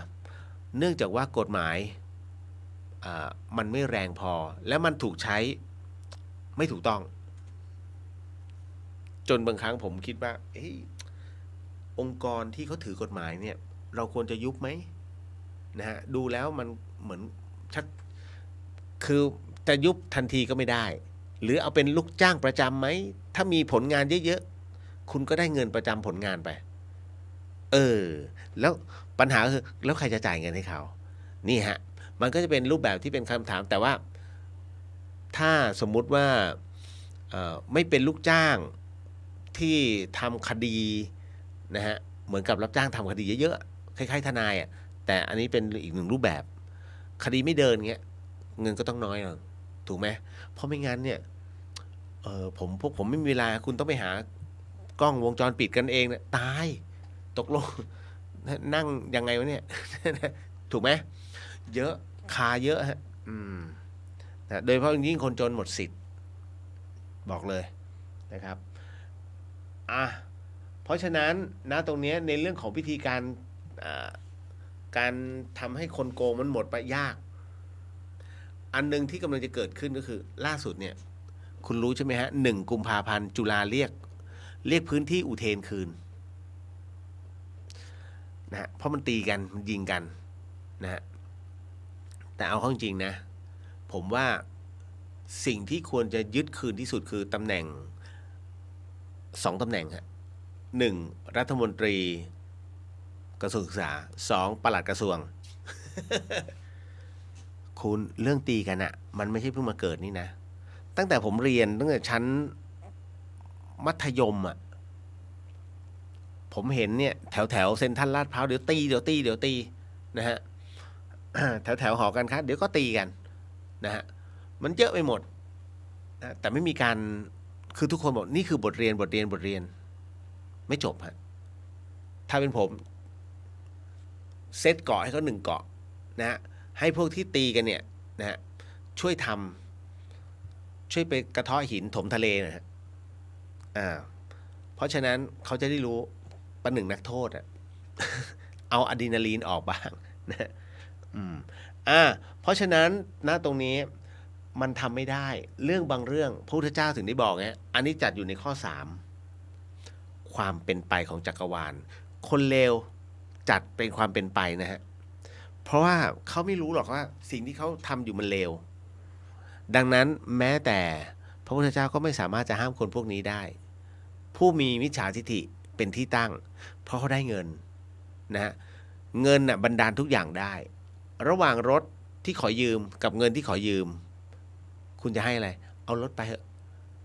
เนื่องจากว่ากฎหมายมันไม่แรงพอและมันถูกใช้ไม่ถูกต้องจนบางครั้งผมคิดว่าองค์กรที่เขาถือกฎหมายเนี่ยเราควรจะยุบไหมนะฮะดูแล้วมันเหมือนชัดคือจะยุบทันทีก็ไม่ได้หรือเอาเป็นลูกจ้างประจำไหมถ้ามีผลงานเยอะๆคุณก็ได้เงินประจำผลงานไปแล้วปัญหาคือแล้วใครจะจ่ายเงินให้เขานี่ฮะมันก็จะเป็นรูปแบบที่เป็นคำถามแต่ว่าถ้าสมมุติว่าไม่เป็นลูกจ้างที่ทำคดีนะฮะเหมือนกับรับจ้างทำคดีเยอะๆคล้ายๆทนายแต่อันนี้เป็นอีกหนึ่งรูปแบบคดีไม่เดินเงี้ยเงินก็ต้องน้อยหน่อยถูกไหมเพราะไม่งั้นเนี่ยพวกผมไม่มีเวลาคุณต้องไปหากล้องวงจรปิดกันเองเนี่ยตายตกลงนั่งยังไงวะเนี่ย ถูกไหมเยอะคาเยอะฮะโดยเฉพาะยิ่งคนจนหมดสิทธิ์บอกเลยนะครับเพราะฉะนั้นนะตรงนี้ในเรื่องของพิธีการทำให้คนโกงมันหมดไปยากอันนึงที่กำลังจะเกิดขึ้นก็คือล่าสุดเนี่ยคุณรู้ใช่ไหมฮะ1 กุมภาพันธ์จุฬาเรียกพื้นที่อุเทนคืน นะฮะเพราะมันตีกันมันยิงกันนะฮะแต่เอาเข้าจริงนะผมว่าสิ่งที่ควรจะยึดคืนที่สุดคือตำแหน่ง2 ตำแหน่งฮะ1รัฐมนตรีกระทรวงศึกษา2ปลัดกระทรวง คุณเรื่องตีกันอะมันไม่ใช่เพิ่งมาเกิดนี่นะตั้งแต่ผมเรียนตั้งแต่ชั้นมัธยมอะผมเห็นเนี่ยแถวเซ็นทรัลลาดพร้าวเดี๋ยวตีนะฮะ แถวหอการค้าเดี๋ยวก็ตีกันนะฮะมันเยอะไปหมดนะแต่ไม่มีการคือทุกคนบอกนี่คือบทเรียนไม่จบฮะถ้าเป็นผมเซตเกาะให้เขา1 เกาะนะฮะให้พวกที่ตีกันเนี่ยนะฮะช่วยไปกระเทาะหินถมทะเลนะฮะเพราะฉะนั้นเขาจะได้รู้ประหนึ่งนักโทษอะ เอาอะดรีนาลีนออกบ้างนะเพราะฉะนั้นณตรงนี้มันทำไม่ได้เรื่องบางเรื่องพระพุทธเจ้าถึงได้บอกไงอันนี้จัดอยู่ในข้อ3ความเป็นไปของจักรวาลคนเลวจัดเป็นความเป็นไปนะฮะเพราะว่าเขาไม่รู้หรอกว่าสิ่งที่เขาทำอยู่มันเลวดังนั้นแม้แต่พระพุทธเจ้าก็ไม่สามารถจะห้ามคนพวกนี้ได้ผู้มีมิจฉาทิฐิเป็นที่ตั้งเพราะเขาได้เงินนะฮะเงินน่ะบันดาลทุกอย่างได้ระหว่างรถที่ขอยืมกับเงินที่ขอยืมคุณจะให้อะไรเอารถไปเถอะ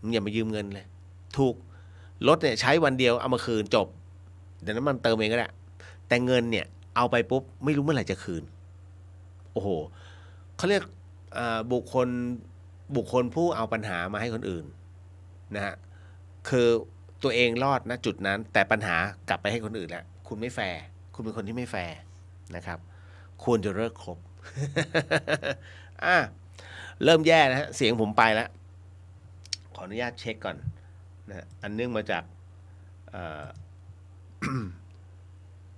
มึงอย่ามายืมเงินเลยถูกรถเนี่ยใช้วันเดียวเอามาคืนจบเดี๋ยวน้ำมันเติมเองก็ได้แต่เงินเนี่ยเอาไปปุ๊บไม่รู้เมื่อไหร่จะคืนโอ้โหเขาเรียกบุคคลผู้เอาปัญหามาให้คนอื่นนะฮะคือตัวเองรอดนะจุดนั้นแต่ปัญหากลับไปให้คนอื่นแล้วคุณไม่แฟร์คุณเป็นคนที่ไม่แฟร์นะครับควรจะเลิกคบ เริ่มแย่นะฮะเสียงผมไปแล้วขออนุญาตเช็คก่อนนะอันเนื่องมาจาก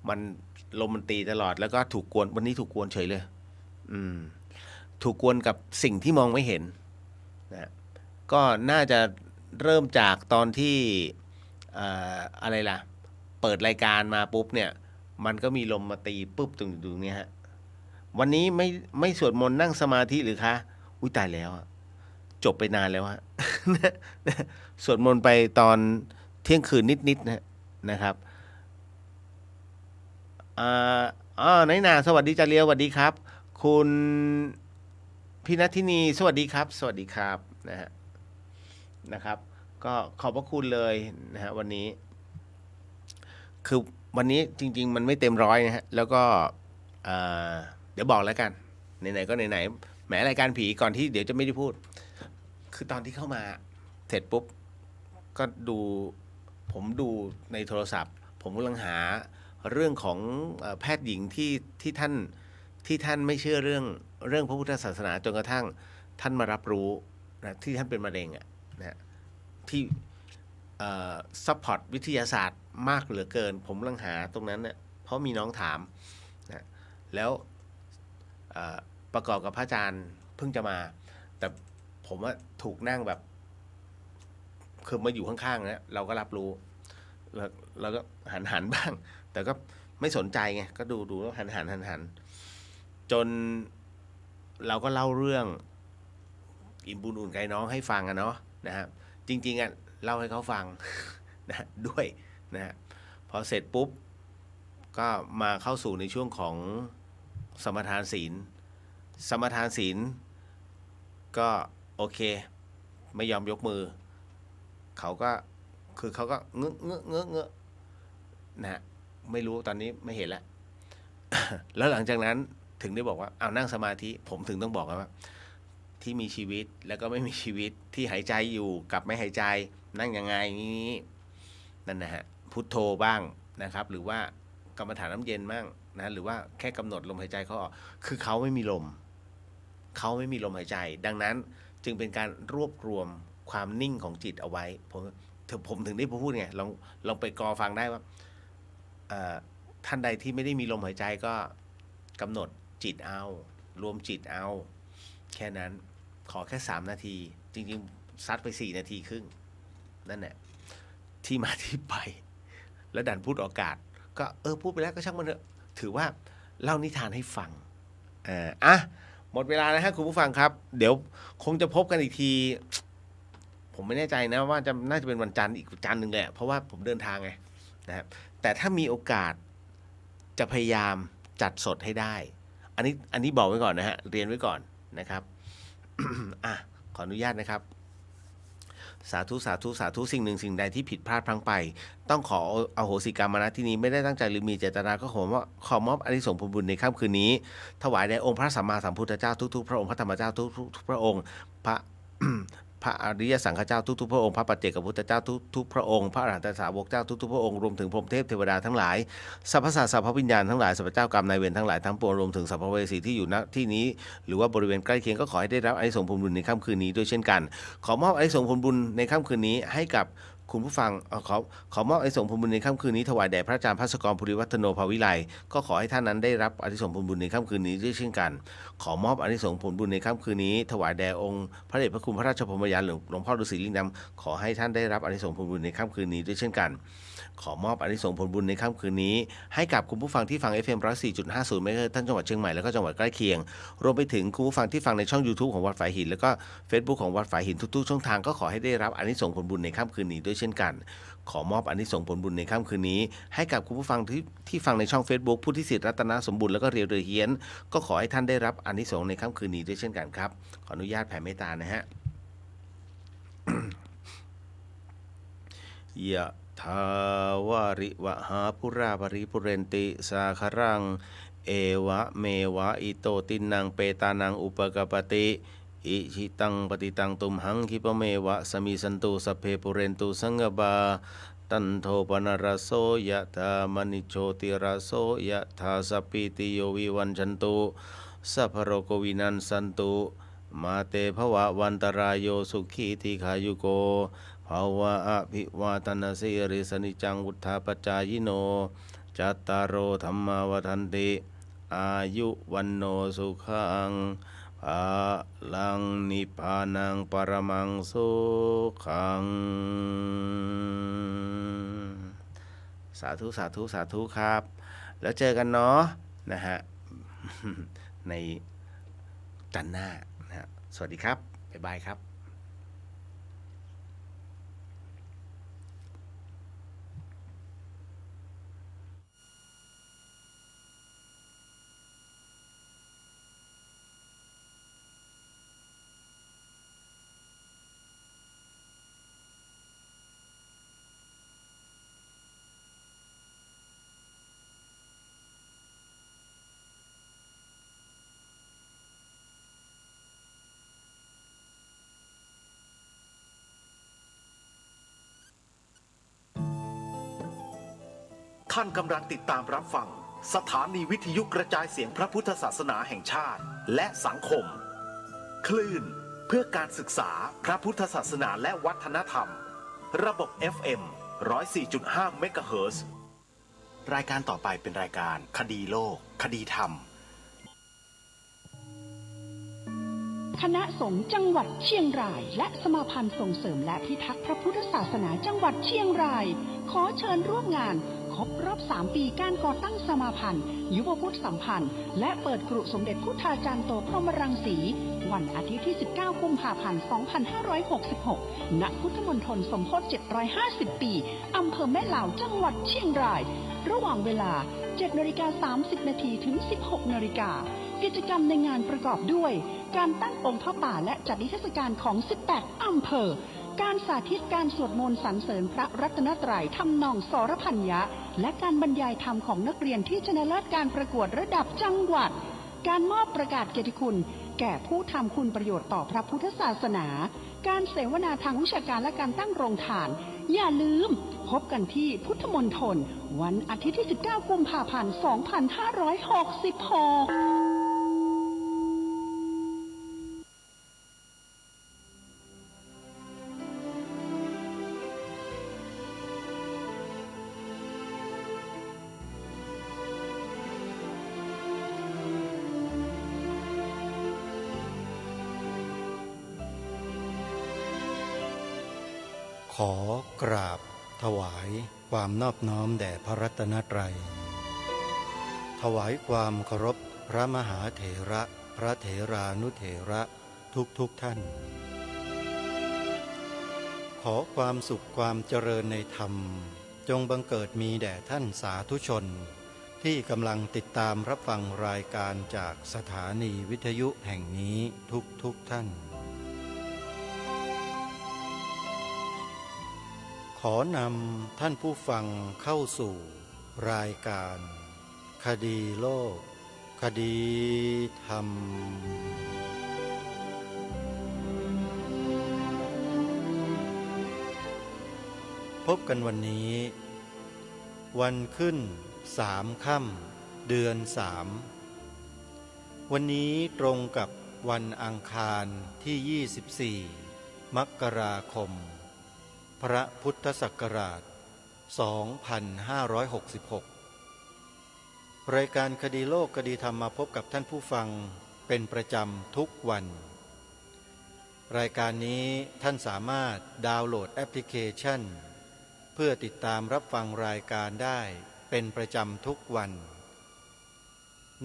มันลมมันตีตลอดแล้วก็ถูกกวนวันนี้ถูกกวนเฉยเลยถูกกวนกับสิ่งที่มองไม่เห็นนะก็น่าจะเริ่มจากตอนที่อะไรล่ะเปิดรายการมาปุ๊บเนี่ยมันก็มีลมมาตีปุ๊บตรงนี้ฮะวันนี้ไม่สวดมนต์นั่งสมาธิหรือคะอุ้ยตายแล้วจบไปนานแล้วฮะ สวดมนต์ไปตอนเที่ยงคืนนิดๆนะครับไหนนาสวัสดีจาเลียวสวัสดีครับคุณพี่นัทธินีสวัสดีครับสวัสดีครับนะครับก็ขอบพระคุณเลยนะฮะวันนี้คือวันนี้จริงๆมันไม่เต็มร้อยนะฮะแล้วก็เดี๋ยวบอกแล้วกันไหนๆก็ไหนๆแหมรายการผีก่อนที่เดี๋ยวจะไม่ได้พูดคือตอนที่เข้ามาเสร็จปุ๊บก็ผมดูในโทรศัพท์ผมกำลังหาเรื่องของแพทย์หญิงที่ท่านไม่เชื่อเรื่องพระพุทธศาสนาจนกระทั่งท่านมารับรู้นะที่ท่านเป็นมะเร็งนะที่ซัพพอร์ตวิทยาศาสตร์มากเหลือเกินผมกำลังหาตรงนั้นเนี่ยเพราะมีน้องถามนะแล้วประกอบกับพระอาจารย์เพิ่งจะมาแต่ผมว่าถูกนั่งแบบคือมาอยู่ข้างๆนะเราก็รับรู้แล้วก็หันบ้างแต่ก็ไม่สนใจไงก็ดูแล้วหันจนเราก็เล่าเรื่องอิ่มบุญอุ่นไกลน้องให้ฟังเนาะนะครับจริงๆเล่าให้เขาฟัง นะด้วยนะฮะพอเสร็จปุ๊บก็มาเข้าสู่ในช่วงของสมทานศีลก็โอเคไม่ยอมยกมือเขาก็เงอะนะฮะไม่รู้ตอนนี้ไม่เห็นแล้ว แล้วหลังจากนั้นถึงได้บอกว่าเอานั่งสมาธิผมถึงต้องบอกว่าที่มีชีวิตแล้วก็ไม่มีชีวิตที่หายใจอยู่กับไม่หายใจนั่งยังไงนี้นั่นนะฮะพุทโธบ้างนะครับหรือว่ากรรมฐานน้ำเย็นบ้างนะหรือว่าแค่กำหนดลมหายใจเขาออกคือเขาไม่มีลมหายใจดังนั้นจึงเป็นการรวบรวมความนิ่งของจิตเอาไว้ผมถึงได้พูดไงลองไปกอฟังได้ว่าท่านใดที่ไม่ได้มีลมหายใจก็กำหนดจิตเอารวมจิตเอาแค่นั้นขอแค่3 นาทีจริงๆซัดไป4 นาทีครึ่งนั่นแหละที่มาที่ไปแล้วดันพูดออกอากาศก็พูดไปแล้วก็ช่างมันเถอะ ถือว่าเล่านิทานให้ฟังอ่ะหมดเวลาแล้วฮะคุณผู้ฟังครับเดี๋ยวคงจะพบกันอีกทีผมไม่แน่ใจนะว่าน่าจะเป็นวันจันทร์อีกจันทร์หนึ่งแหละเพราะว่าผมเดินทางไงนะครับแต่ถ้ามีโอกาสจะพยายามจัดสดให้ได้อันนี้บอกไว้ก่อนนะฮะเรียนไว้ก่อนนะครับ ขออนุญาตนะครับสาธุสาธุสาธุสิ่งหนึ่งสิ่งใดที่ผิดพลาดพลั้งไปต้องขออโหสิกรรมมาณที่นี้ไม่ได้ตั้งใจหรือมีเจตนาก็ขอมอบอานิสงส์ผลบุญในค่ำคืนนี้ถวายแด่องค์พระสัมมาสัมพุทธเจ้าทุกๆพระองค์พระธรรมเจ้าทุกๆพระองค์พระ พระอริยสังฆเจ้าทุกๆพระองค์พระปัจเจกพุทธเจ้าทุกๆพระองค์พระอรหันตสาวกเจ้าทุกๆพระองค์รวมถึงพรหมเทพเทวดาทั้งหลายสรรพสัตว์สรรพวิญญาณทั้งหลายสรรพเจ้ากรรมนายเวรทั้งหลายทั้งปวงรวมถึงสัมภเวสีที่อยู่ณที่นี้หรือว่าบริเวณใกล้เคียงก็ขอให้ได้รับอานิสงส์ผลบุญในค่ำคืนนี้ด้วยเช่นกันขอมอบอานิสงส์ผลบุญในค่ำคืนนี้ให้กับคุณผู้ฟังขอมอบอานิสงส์ผลบุญในค่ำคืนนี้ถวายแด่พระอาจารย์ภัสกร ภูริวัฒโนภาวิไลก็ขอให้ท่านนั้นได้รับอานิสงส์ผลบุญในค่ำคืนนี้ด้วยเช่นกันขอมอบอานิสงส์ผลบุญในค่ำคืนนี้ถวายแด่องค์พระเดชพระคุณพระราชพรหมยานหลวงพ่อฤาษีลิงดำขอให้ท่านได้รับอานิสงส์ผลบุญในค่ำคืนนี้ด้วยเช่นกันขอมอบอานิสงส์ผลบุญในค่ำคืนนี้ให้กับคุณผู้ฟังที่ฟัง FM 104.50 เมกะเฮิรตซ์ทั้งจังหวัดเชียงใหม่แล้วก็จังหวัดใกล้เคียงรวมไปถึงคุณผู้ฟังที่ฟังในช่อง YouTube ของวัดฝายหินแล้วก็ Facebook ของวัดฝายหินทุกๆช่องทางก็ขอให้ได้รับอานิสงส์ผลบุญในค่ำคืนนี้ด้วยเช่นกันขอมอบอานิสงส์ผลบุญในค่ำคืนนี้ให้กับคุณผู้ฟังที่ฟังในช่อง Facebook ผู้ที่ศิษย์รัตนสมบูรณ์แล้วก็เรียวเรือเฮียนก็ขอให้ท่านได้รับอานิสงส์ในค่ำคืนนี้ด้วยเช่นกันครับขออนุญาตแผ่เมตตานะฮะ ยะทาวาริวหาปุราปริปุเรนติสาคารังเอวะเมวะอิโตตินังเปตานังอุปกปติอิชิตังปฏิตังตุมหังคิปเมวะสมิสันตุสัพเพปุเรนตุสังกปาตันโทปนรสโสยะธามณิโชติรสโสยะธาสัพพิติโยวิวันชันตุสัพพโรโควินันสันตุมาเตภวะวันตรายโยสุขีติขายุโกภาวะอภิวาทนาสิริสนิจังวุฒาปจายโนจัตตารโอธรรมาวทันติอายุวันโนสุขังภาลังนิพพานังปรมังสุขังสาธุสาธุสาธุครับแล้วเจอกันเนาะนะฮะ ในจันทร์หน้านะฮะสวัสดีครับบ๊ายบายครับท่านกำลังติดตามรับฟังสถานีวิทยุกระจายเสียงพระพุทธศาสนาแห่งชาติและสังคมคลื่นเพื่อการศึกษาพระพุทธศาสนาและวัฒนธรรมระบบ FM 104.5 เมกะเฮิรตซ์รายการต่อไปเป็นรายการคดีโลกคดีธรรมคณะสงฆ์จังหวัดเชียงรายและสมาพันธ์ส่งเสริมและพิทักษ์พระพุทธศาสนาจังหวัดเชียงรายขอเชิญร่วมงานครบรอบ3 ปีการก่อตั้งสมาพันธ์ยุวพุทธสัมพันธ์และเปิดกรุสมเด็จพุทธาจารย์โตพรหมรังสีวันอาทิตย์ที่19 กุมภาพันธ์ 2566 ณ พุทธมณฑลสมโภช750 ปีอำเภอแม่ลาวจังหวัดเชียงรายระหว่างเวลา 7:30 น. ถึง 16:00 น. กิจกรรมในงานประกอบด้วยการตั้งองค์พระป่าและจัดนิทรรศการของ 18 อำเภอการสาธิตการสวดมนต์สรรเสริญพระรัตนตรัยทำนองสรพัญญะและการบรรยายธรรมของนักเรียนที่ชนะเลิศการประกวดระดับจังหวัดการมอบประกาศเกียรติคุณแก่ผู้ทำคุณประโยชน์ต่อพระพุทธศาสนาการเสวนาทางวิชาการและการตั้งโรงทานอย่าลืมพบกันที่พุทธมณฑลวันอาทิตย์ที่ 19 กุมภาพันธ์ 2566ขอกราบถวายความนอบน้อมแด่พระรัตนตรัย ถวายความเคารพพระมหาเถระพระเถรานุเถระทุกท่าน ขอความสุขความเจริญในธรรมจงบังเกิดมีแด่ท่านสาธุชนที่กำลังติดตามรับฟังรายการจากสถานีวิทยุแห่งนี้ทุกท่าน ขอนำท่านผู้ฟังเข้าสู่รายการคดีโลกคดีธรรมพบกันวันนี้วันขึ้น3 ค่ำเดือน 3วันนี้ตรงกับวันอังคารที่24 มกราคมพระพุทธศักราช 2566 รายการคดีโลกคดีธรรมมาพบกับท่านผู้ฟังเป็นประจำทุกวันรายการนี้ท่านสามารถดาวน์โหลดแอปพลิเคชันเพื่อติดตามรับฟังรายการได้เป็นประจำทุกวัน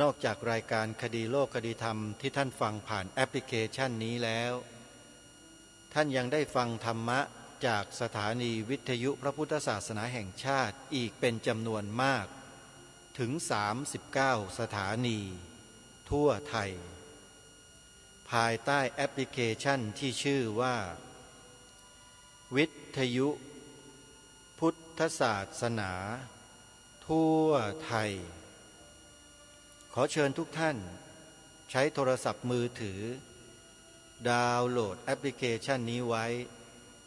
นอกจากรายการคดีโลกคดีธรรมที่ท่านฟังผ่านแอปพลิเคชันนี้แล้วท่านยังได้ฟังธรรมะจากสถานีวิทยุพระพุทธศาสนาแห่งชาติอีกเป็นจำนวนมากถึง39สถานีทั่วไทยภายใต้แอปพลิเคชันที่ชื่อว่าวิทยุพุทธศาสนาทั่วไทยขอเชิญทุกท่านใช้โทรศัพท์มือถือดาวน์โหลดแอปพลิเคชันนี้ไว้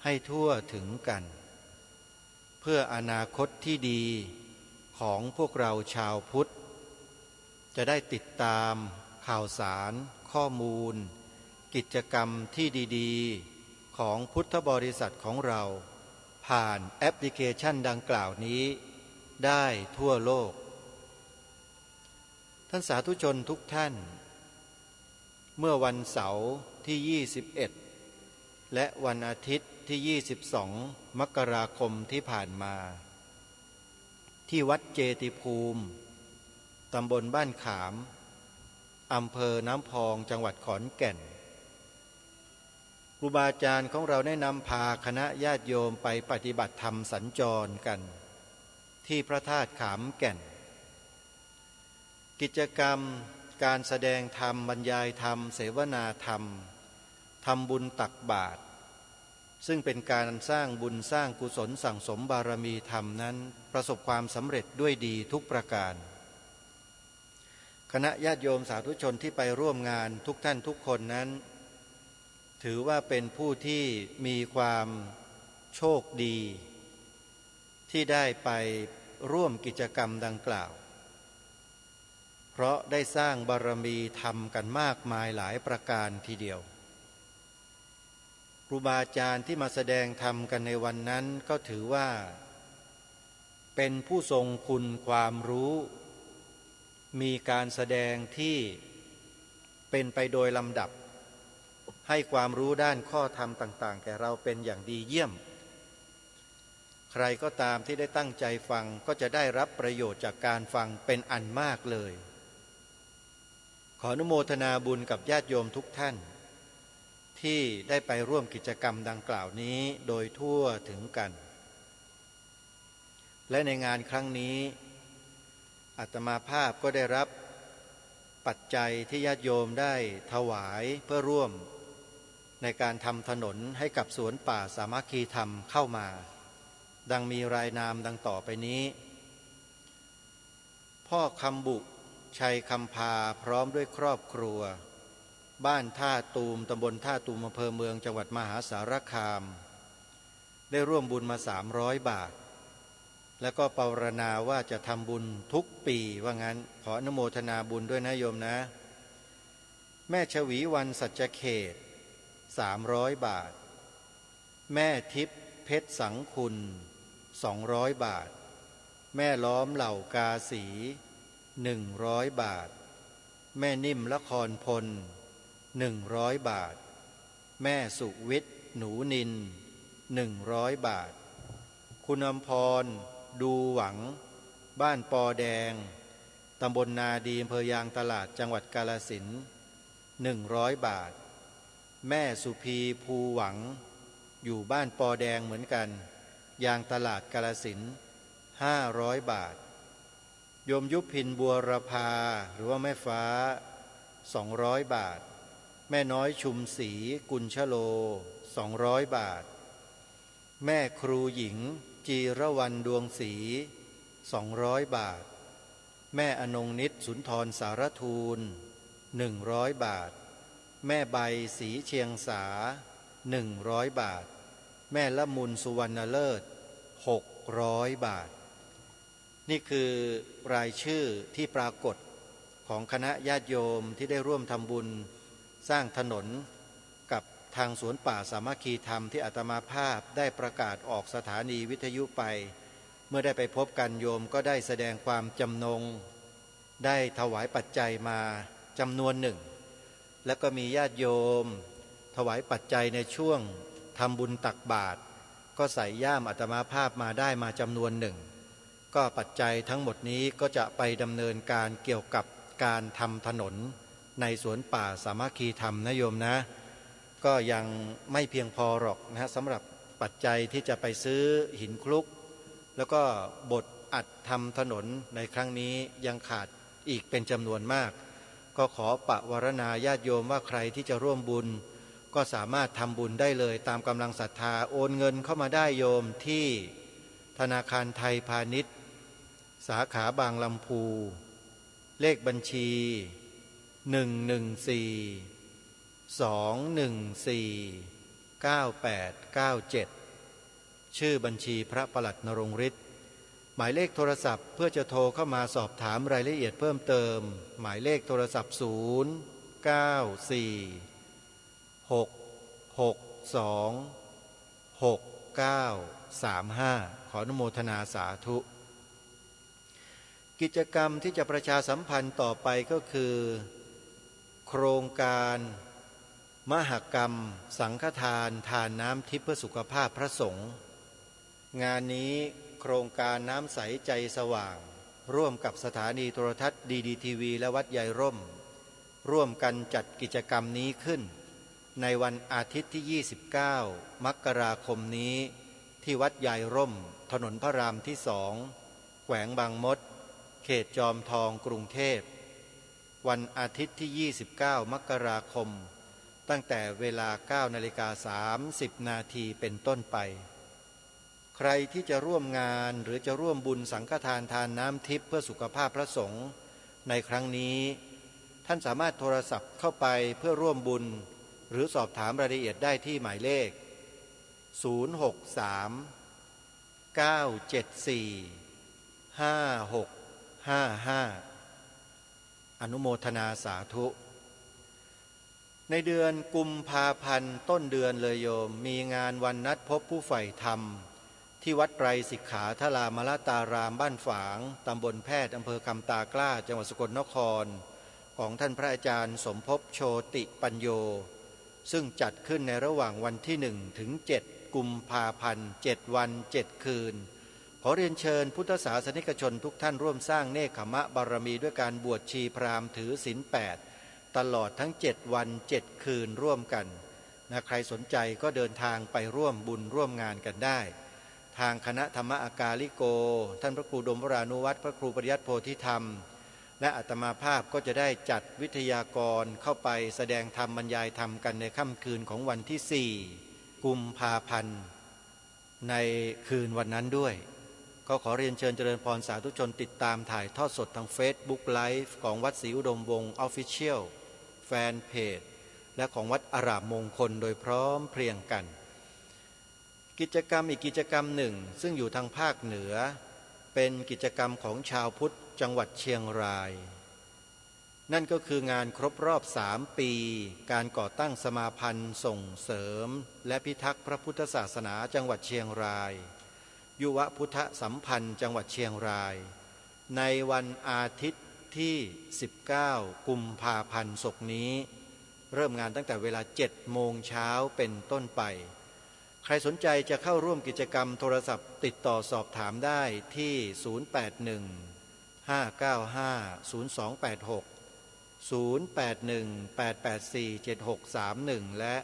ให้ทั่วถึงกันเพื่ออนาคตที่ดีของพวกเราชาวพุทธจะได้ติดตามข่าวสารข้อมูลกิจกรรมที่ดีๆของพุทธบริษัทของเราผ่านแอปพลิเคชันดังกล่าวนี้ได้ทั่วโลกท่านสาธุชนทุกท่านเมื่อวันเสาร์ที่21และวันอาทิตย์ที่22มกราคมที่ผ่านมาที่วัดเจติภูมิตำบลบ้านขามอำเภอน้ำพองจังหวัดขอนแก่นครูบาอาจารย์ของเราได้นำพาคณะญาติโยมไปปฏิบัติธรรมสัญจรกันที่พระธาตุขามแก่นกิจกรรมการแสดงธรรมบรรยายธรรมเสวนาธรรมทำบุญตักบาตรซึ่งเป็นการสร้างบุญสร้างกุศลสั่งสมบารมีธรรมนั้นประสบความสำเร็จด้วยดีทุกประการคณะญาติโยมสาธุชนที่ไปร่วมงานทุกท่านทุกคนนั้นถือว่าเป็นผู้ที่มีความโชคดีที่ได้ไปร่วมกิจกรรมดังกล่าวเพราะได้สร้างบารมีธรรมกันมากมายหลายประการทีเดียวครูบาอาจารย์ที่มาแสดงธรรมกันในวันนั้นก็ถือว่าเป็นผู้ทรงคุณความรู้มีการแสดงที่เป็นไปโดยลำดับให้ความรู้ด้านข้อธรรมต่างๆแก่เราเป็นอย่างดีเยี่ยมใครก็ตามที่ได้ตั้งใจฟังก็จะได้รับประโยชน์จากการฟังเป็นอันมากเลยขออนุโมทนาบุญกับญาติโยมทุกท่านที่ได้ไปร่วมกิจกรรมดังกล่าวนี้โดยทั่วถึงกันและในงานครั้งนี้อาตมาภาพก็ได้รับปัจจัยที่ญาติโยมได้ถวายเพื่อร่วมในการทำถนนให้กับสวนป่าสามัคคีธรรมเข้ามาดังมีรายนามดังต่อไปนี้พ่อคำบุชัยคำพาพร้อมด้วยครอบครัวบ้านท่าตูมตำบลท่าตูมอำเภอเมืองจังหวัดมหาสารคามได้ร่วมบุญมา300 บาทแล้วก็ปรารถนาว่าจะทำบุญทุกปีว่างั้นขออนุโมทนาบุญด้วยนะโยมนะแม่ชวีวันสัจเขต300 บาทแม่ทิพย์เพชรสังคุณ200 บาทแม่ล้อมเหล่ากาสี100 บาทแม่นิ่มละครพล100 บาทแม่สุวิทย์หนูนิน100 บาทคุณอำพรดูหวังบ้านปอแดงต ำบลนาดีอำเภอยางตลาดจังหวัดกาฬสินธุ์100 บาทแม่สุพีภูหวังอยู่บ้านปอแดงเหมือนกันยางตลาดกาฬสินธุ์500 บาทโยมยุพินบัวรพาหรือว่าแม่ฟ้า200 บาทแม่น้อยชุมศรีกุลชโล200 บาทแม่ครูหญิงจีรวรรณดวงศรี200 บาทแม่อนงนิตสุนทรสารทูล100 บาทแม่ใบศรีเชียงสา100 บาทแม่ละมุนสุวรรณเลิศ600 บาทนี่คือรายชื่อที่ปรากฏของคณะญาติโยมที่ได้ร่วมทำบุญสร้างถนนกับทางสวนป่าสามัคคีธรรมที่อาตมาภาพได้ประกาศออกสถานีวิทยุไปเมื่อได้ไปพบกันโยมก็ได้แสดงความจำนงได้ถวายปัจจัยมาจำนวนหนึ่งแล้วก็มีญาติโยมถวายปัจจัยในช่วงทำบุญตักบาตรก็ใส่ย่ามอาตมาภาพมาได้มาจำนวนหนึ่งก็ปัจจัยทั้งหมดนี้ก็จะไปดำเนินการเกี่ยวกับการทำถนนในสวนป่าสามัคคีธรรมนะโยมนะก็ยังไม่เพียงพอหรอกนะสำหรับปัจจัยที่จะไปซื้อหินคลุกแล้วก็บดอัดทำถนนในครั้งนี้ยังขาดอีกเป็นจำนวนมากก็ขอปวารณาญาติโยมว่าใครที่จะร่วมบุญก็สามารถทำบุญได้เลยตามกำลังศรัทธาโอนเงินเข้ามาได้โยมที่ธนาคารไทยพาณิชย์สาขาบางลำพูเลขบัญชี114-214-9897ชื่อบัญชีพระประหลัดนรงฤทธิ์หมายเลขโทรศัพท์เพื่อจะโทรเข้ามาสอบถามรายละเอียดเพิ่มเติมหมายเลขโทรศัพท์094-662-6935ขออนุโมทนาสาธุกิจกรรมที่จะประชาสัมพันธ์ต่อไปก็คือโครงการมหกรรมสังฆทานทานน้ำทิพย์เพื่อสุขภาพพระสงฆ์งานนี้โครงการน้ำใสใจสว่างร่วมกับสถานีโทรทัศน์ดีทีวีและวัดใหญ่ร่มร่วมกันจัดกิจกรรมนี้ขึ้นในวันอาทิตย์ที่29 มกราคมนี้ที่วัดใหญ่ร่มถนนพระรามที่2แขวงบางมดเขตจอมทองกรุงเทพวันอาทิตย์ที่29 มกราคมตั้งแต่เวลา 9:30 น.เป็นต้นไปใครที่จะร่วมงานหรือจะร่วมบุญสังฆทานทานน้ำทิพย์เพื่อสุขภาพพระสงฆ์ในครั้งนี้ท่านสามารถโทรศัพท์เข้าไปเพื่อร่วมบุญหรือสอบถามรายละเอียดได้ที่หมายเลข063-974-5655อนุโมทนาสาธุในเดือนกุมภาพันธ์ต้นเดือนเลยโยมมีงานวันนัดพบผู้ใฝ่ธรรมที่วัดไตรสิกขาทรามลตารามบ้านฝางตำบลแพทย์อำเภอคำตากล้าจังหวัดสกลนครของท่านพระอาจารย์สมภพโชติปัญโยซึ่งจัดขึ้นในระหว่างวันที่1 ถึง 7 กุมภาพันธ์7 วัน 7 คืนขอเรียนเชิญพุทธศาสนิกชนทุกท่านร่วมสร้างเนกขมะบารมีด้วยการบวชชีพราหมณ์ถือศีล8ตลอดทั้ง7 วัน 7 คืนร่วมกันนะใครสนใจก็เดินทางไปร่วมบุญร่วมงานกันได้ทางคณะธรรมอากาลิโกท่านพระครูดมวรานุวัฒน์พระครูปริยัติโพธิธรรมและอาตมาภาพก็จะได้จัดวิทยากรเข้าไปแสดงธรรมบรรยายธรรมกันในค่ำคืนของวันที่4 กุมภาพันธ์ในคืนวันนั้นด้วยก็ขอเรียนเชิญเจริญพรสาธุชนติดตามถ่ายทอดสดทาง Facebook Live ของวัดศรีอุดมวงศ์ Official แฟนเพจและของวัดอารามมงคลโดยพร้อมเพรียงกันกิจกรรมอีกกิจกรรมหนึ่งซึ่งอยู่ทางภาคเหนือเป็นกิจกรรมของชาวพุทธจังหวัดเชียงรายนั่นก็คืองานครบรอบ3 ปีการก่อตั้งสมาพันธ์ส่งเสริมและพิทักษ์พระพุทธศาสนาจังหวัดเชียงรายยุวพุทธสัมพันธ์จังหวัดเชียงรายในวันอาทิตย์ที่19 กุมภาพันธ์ศกนี้เริ่มงานตั้งแต่เวลา 7 โมงเช้าเป็นต้นไปใครสนใจจะเข้าร่วมกิจกรรมโทรศัพท์ติดต่อสอบถามได้ที่081 0861847631 และ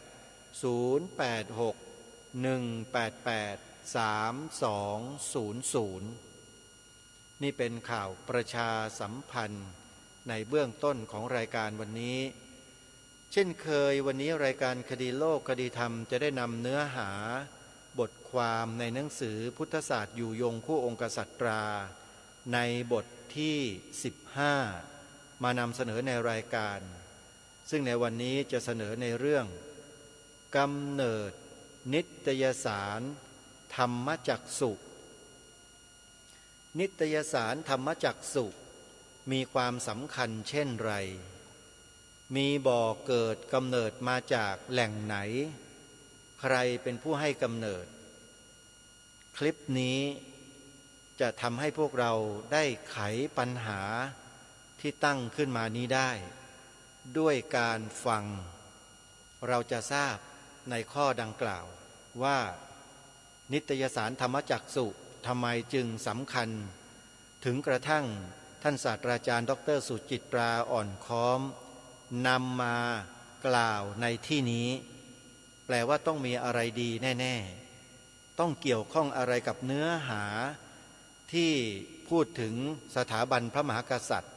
0861883200 นี่เป็นข่าวประชาสัมพันธ์ในเบื้องต้นของรายการวันนี้เช่นเคยวันนี้รายการคดีโลกคดีธรรมจะได้นำเนื้อหาบทความในหนังสือพุทธศาสตร์อยู่ยงคู่องค์กษัตราในบทที่15มานำเสนอในรายการซึ่งในวันนี้จะเสนอในเรื่องกำเนิดนิตยสารธรรมจักสุนิตยสารธรรมจักสุมีความสำคัญเช่นไรมีบ่อเกิดกำเนิดมาจากแหล่งไหนใครเป็นผู้ให้กำเนิดคลิปนี้จะทำให้พวกเราได้ไขปัญหาที่ตั้งขึ้นมานี้ได้ด้วยการฟังเราจะทราบในข้อดังกล่าวว่านิตยสารธรรมจักสุทำไมจึงสำคัญถึงกระทั่งท่านศาสตราจารย์ดร.สุจิตราอ่อนค้อมนำมากล่าวในที่นี้แปลว่าต้องมีอะไรดีแน่ๆต้องเกี่ยวข้องอะไรกับเนื้อหาที่พูดถึงสถาบันพระมหากษัตริย์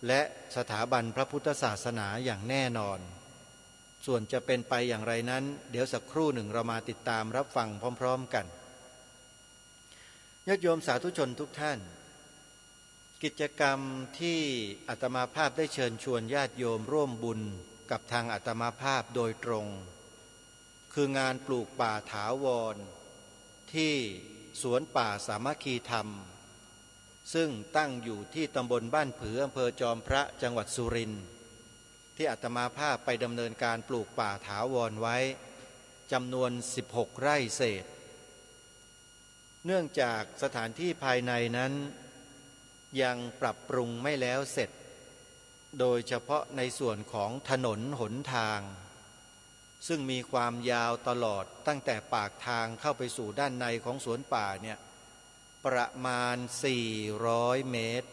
และสถาบันพระพุทธศาสนาอย่างแน่นอนส่วนจะเป็นไปอย่างไรนั้นเดี๋ยวสักครู่หนึ่งเรามาติดตามรับฟังพร้อมๆกันญาติโยมสาธุชนทุกท่านกิจกรรมที่อาตมาภาพได้เชิญชวนญาติโยมร่วมบุญกับทางอาตมาภาพโดยตรงคืองานปลูกป่าถาวรที่สวนป่าสามัคคีธรรมซึ่งตั้งอยู่ที่ตำบลบ้านผืออำเภอจอมพระจังหวัดสุรินทร์ที่อาตมาภาพไปดำเนินการปลูกป่าถาวรไว้จำนวน16 ไร่เศษเนื่องจากสถานที่ภายในนั้นยังปรับปรุงไม่แล้วเสร็จโดยเฉพาะในส่วนของถนนหนทางซึ่งมีความยาวตลอดตั้งแต่ปากทางเข้าไปสู่ด้านในของสวนป่าเนี่ยประมาณ400 เมตร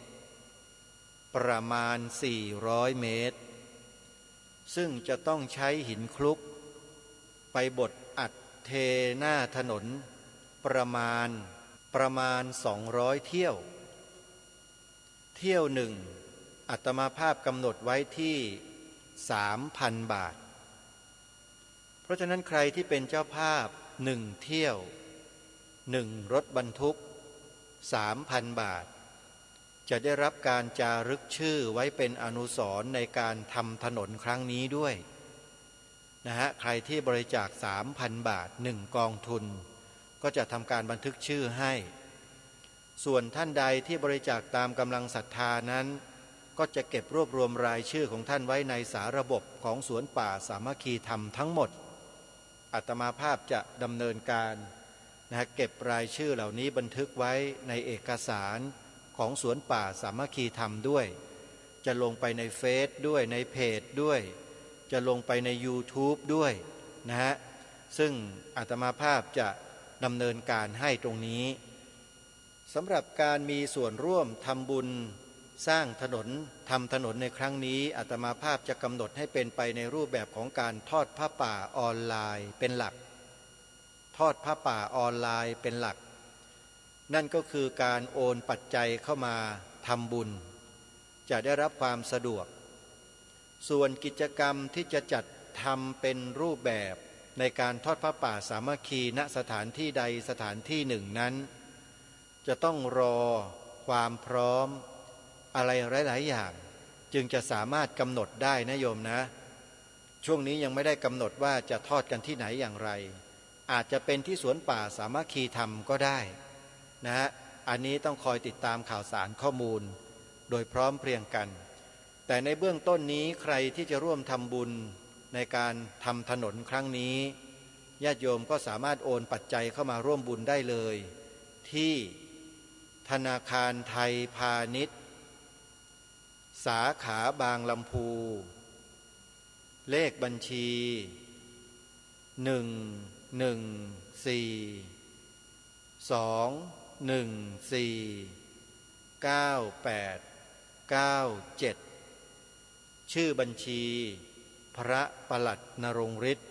ประมาณ400 เมตรซึ่งจะต้องใช้หินคลุกไปบดอัดเทหน้าถนนประมาณ200 เที่ยวหนึ่งอาตมาภาพกำหนดไว้ที่ 3,000 บาทเพราะฉะนั้นใครที่เป็นเจ้าภาพ1 เที่ยว1 รถบรรทุก 3,000 บาทจะได้รับการจารึกชื่อไว้เป็นอนุสรณ์ในการทำถนนครั้งนี้ด้วยนะฮะใครที่บริจาค 3,000 บาท1 กองทุนก็จะทำการบันทึกชื่อให้ส่วนท่านใดที่บริจาคตามกำลังศรัทธานั้นก็จะเก็บรวบรวมรายชื่อของท่านไว้ในสาระบบของสวนป่าสามัคคีธรรมทั้งหมดอาตมาภาพจะดำเนินการเก็บรายชื่อเหล่านี้บันทึกไว้ในเอกสารของสวนป่าสามัคคีธรรมด้วยจะลงไปในเฟซด้วยในเพจด้วยจะลงไปใน YouTube ด้วยนะฮะซึ่งอาตมาภาพจะดำเนินการให้ตรงนี้สำหรับการมีส่วนร่วมทำบุญสร้างถนนทำถนนในครั้งนี้อาตมาภาพจะกำหนดให้เป็นไปในรูปแบบของการทอดผ้าป่าออนไลน์เป็นหลักทอดผ้าป่าออนไลน์เป็นหลักนั่นก็คือการโอนปัจจัยเข้ามาทำบุญจะได้รับความสะดวกส่วนกิจกรรมที่จะจัดทำเป็นรูปแบบในการทอดผ้าป่าสามัคคีณสถานที่ใดสถานที่หนึ่งนั้นจะต้องรอความพร้อมอะไรหลายๆอย่างจึงจะสามารถกำหนดได้นะโยมนะช่วงนี้ยังไม่ได้กำหนดว่าจะทอดกันที่ไหนอย่างไรอาจจะเป็นที่สวนป่าสามัคคีธรรมก็ได้นะฮะอันนี้ต้องคอยติดตามข่าวสารข้อมูลโดยพร้อมเพรียงกันแต่ในเบื้องต้นนี้ใครที่จะร่วมทำบุญในการทำถนนครั้งนี้ญาติโยมก็สามารถโอนปัจจัยเข้ามาร่วมบุญได้เลยที่ธนาคารไทยพาณิชย์สาขาบางลำพูเลขบัญชี114 214 9897ชื่อบัญชีพระประหลัดนรงฤทธิ์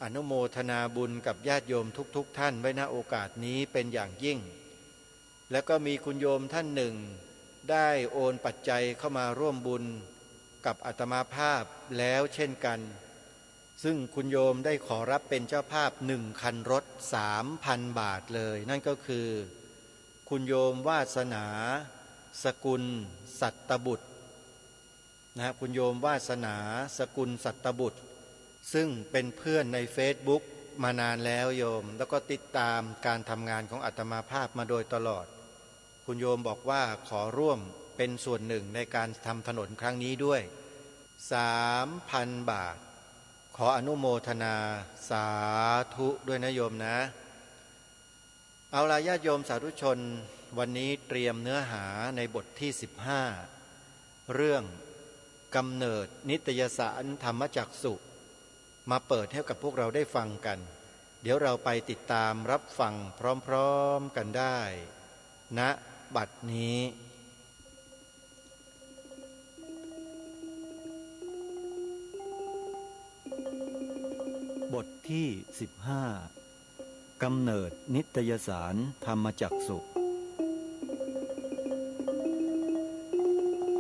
อนุโมทนาบุญกับญาติโยมทุกท่านไว้ณโอกาสนี้เป็นอย่างยิ่งแล้วก็มีคุณโยมท่านหนึ่งได้โอนปัจจัยเข้ามาร่วมบุญกับอาตมาภาพแล้วเช่นกันซึ่งคุณโยมได้ขอรับเป็นเจ้าภาพ1 คันรถ 3,000 บาทเลยนั่นก็คือคุณโยมวาสนาสกุลสัตตบุตรนะคุณโยมวาสนาสกุลสัตตบุตรซึ่งเป็นเพื่อนใน Facebook มานานแล้วโยมแล้วก็ติดตามการทำงานของอาตมาภาพมาโดยตลอดคุณโยมบอกว่าขอร่วมเป็นส่วนหนึ่งในการทำถนนครั้งนี้ด้วย 3,000 บาทขออนุโมทนาสาธุด้วยนะโยมนะเอาล่ะญาติโยมสาธุชนวันนี้เตรียมเนื้อหาในบทที่15เรื่องกำเนิดนิตยสารธรรมจักสุมาเปิดให้กับพวกเราได้ฟังกันเดี๋ยวเราไปติดตามรับฟังพร้อมๆกันได้ณบัดนี้บทที่15กำเนิดนิตยสารธรรมจักสุ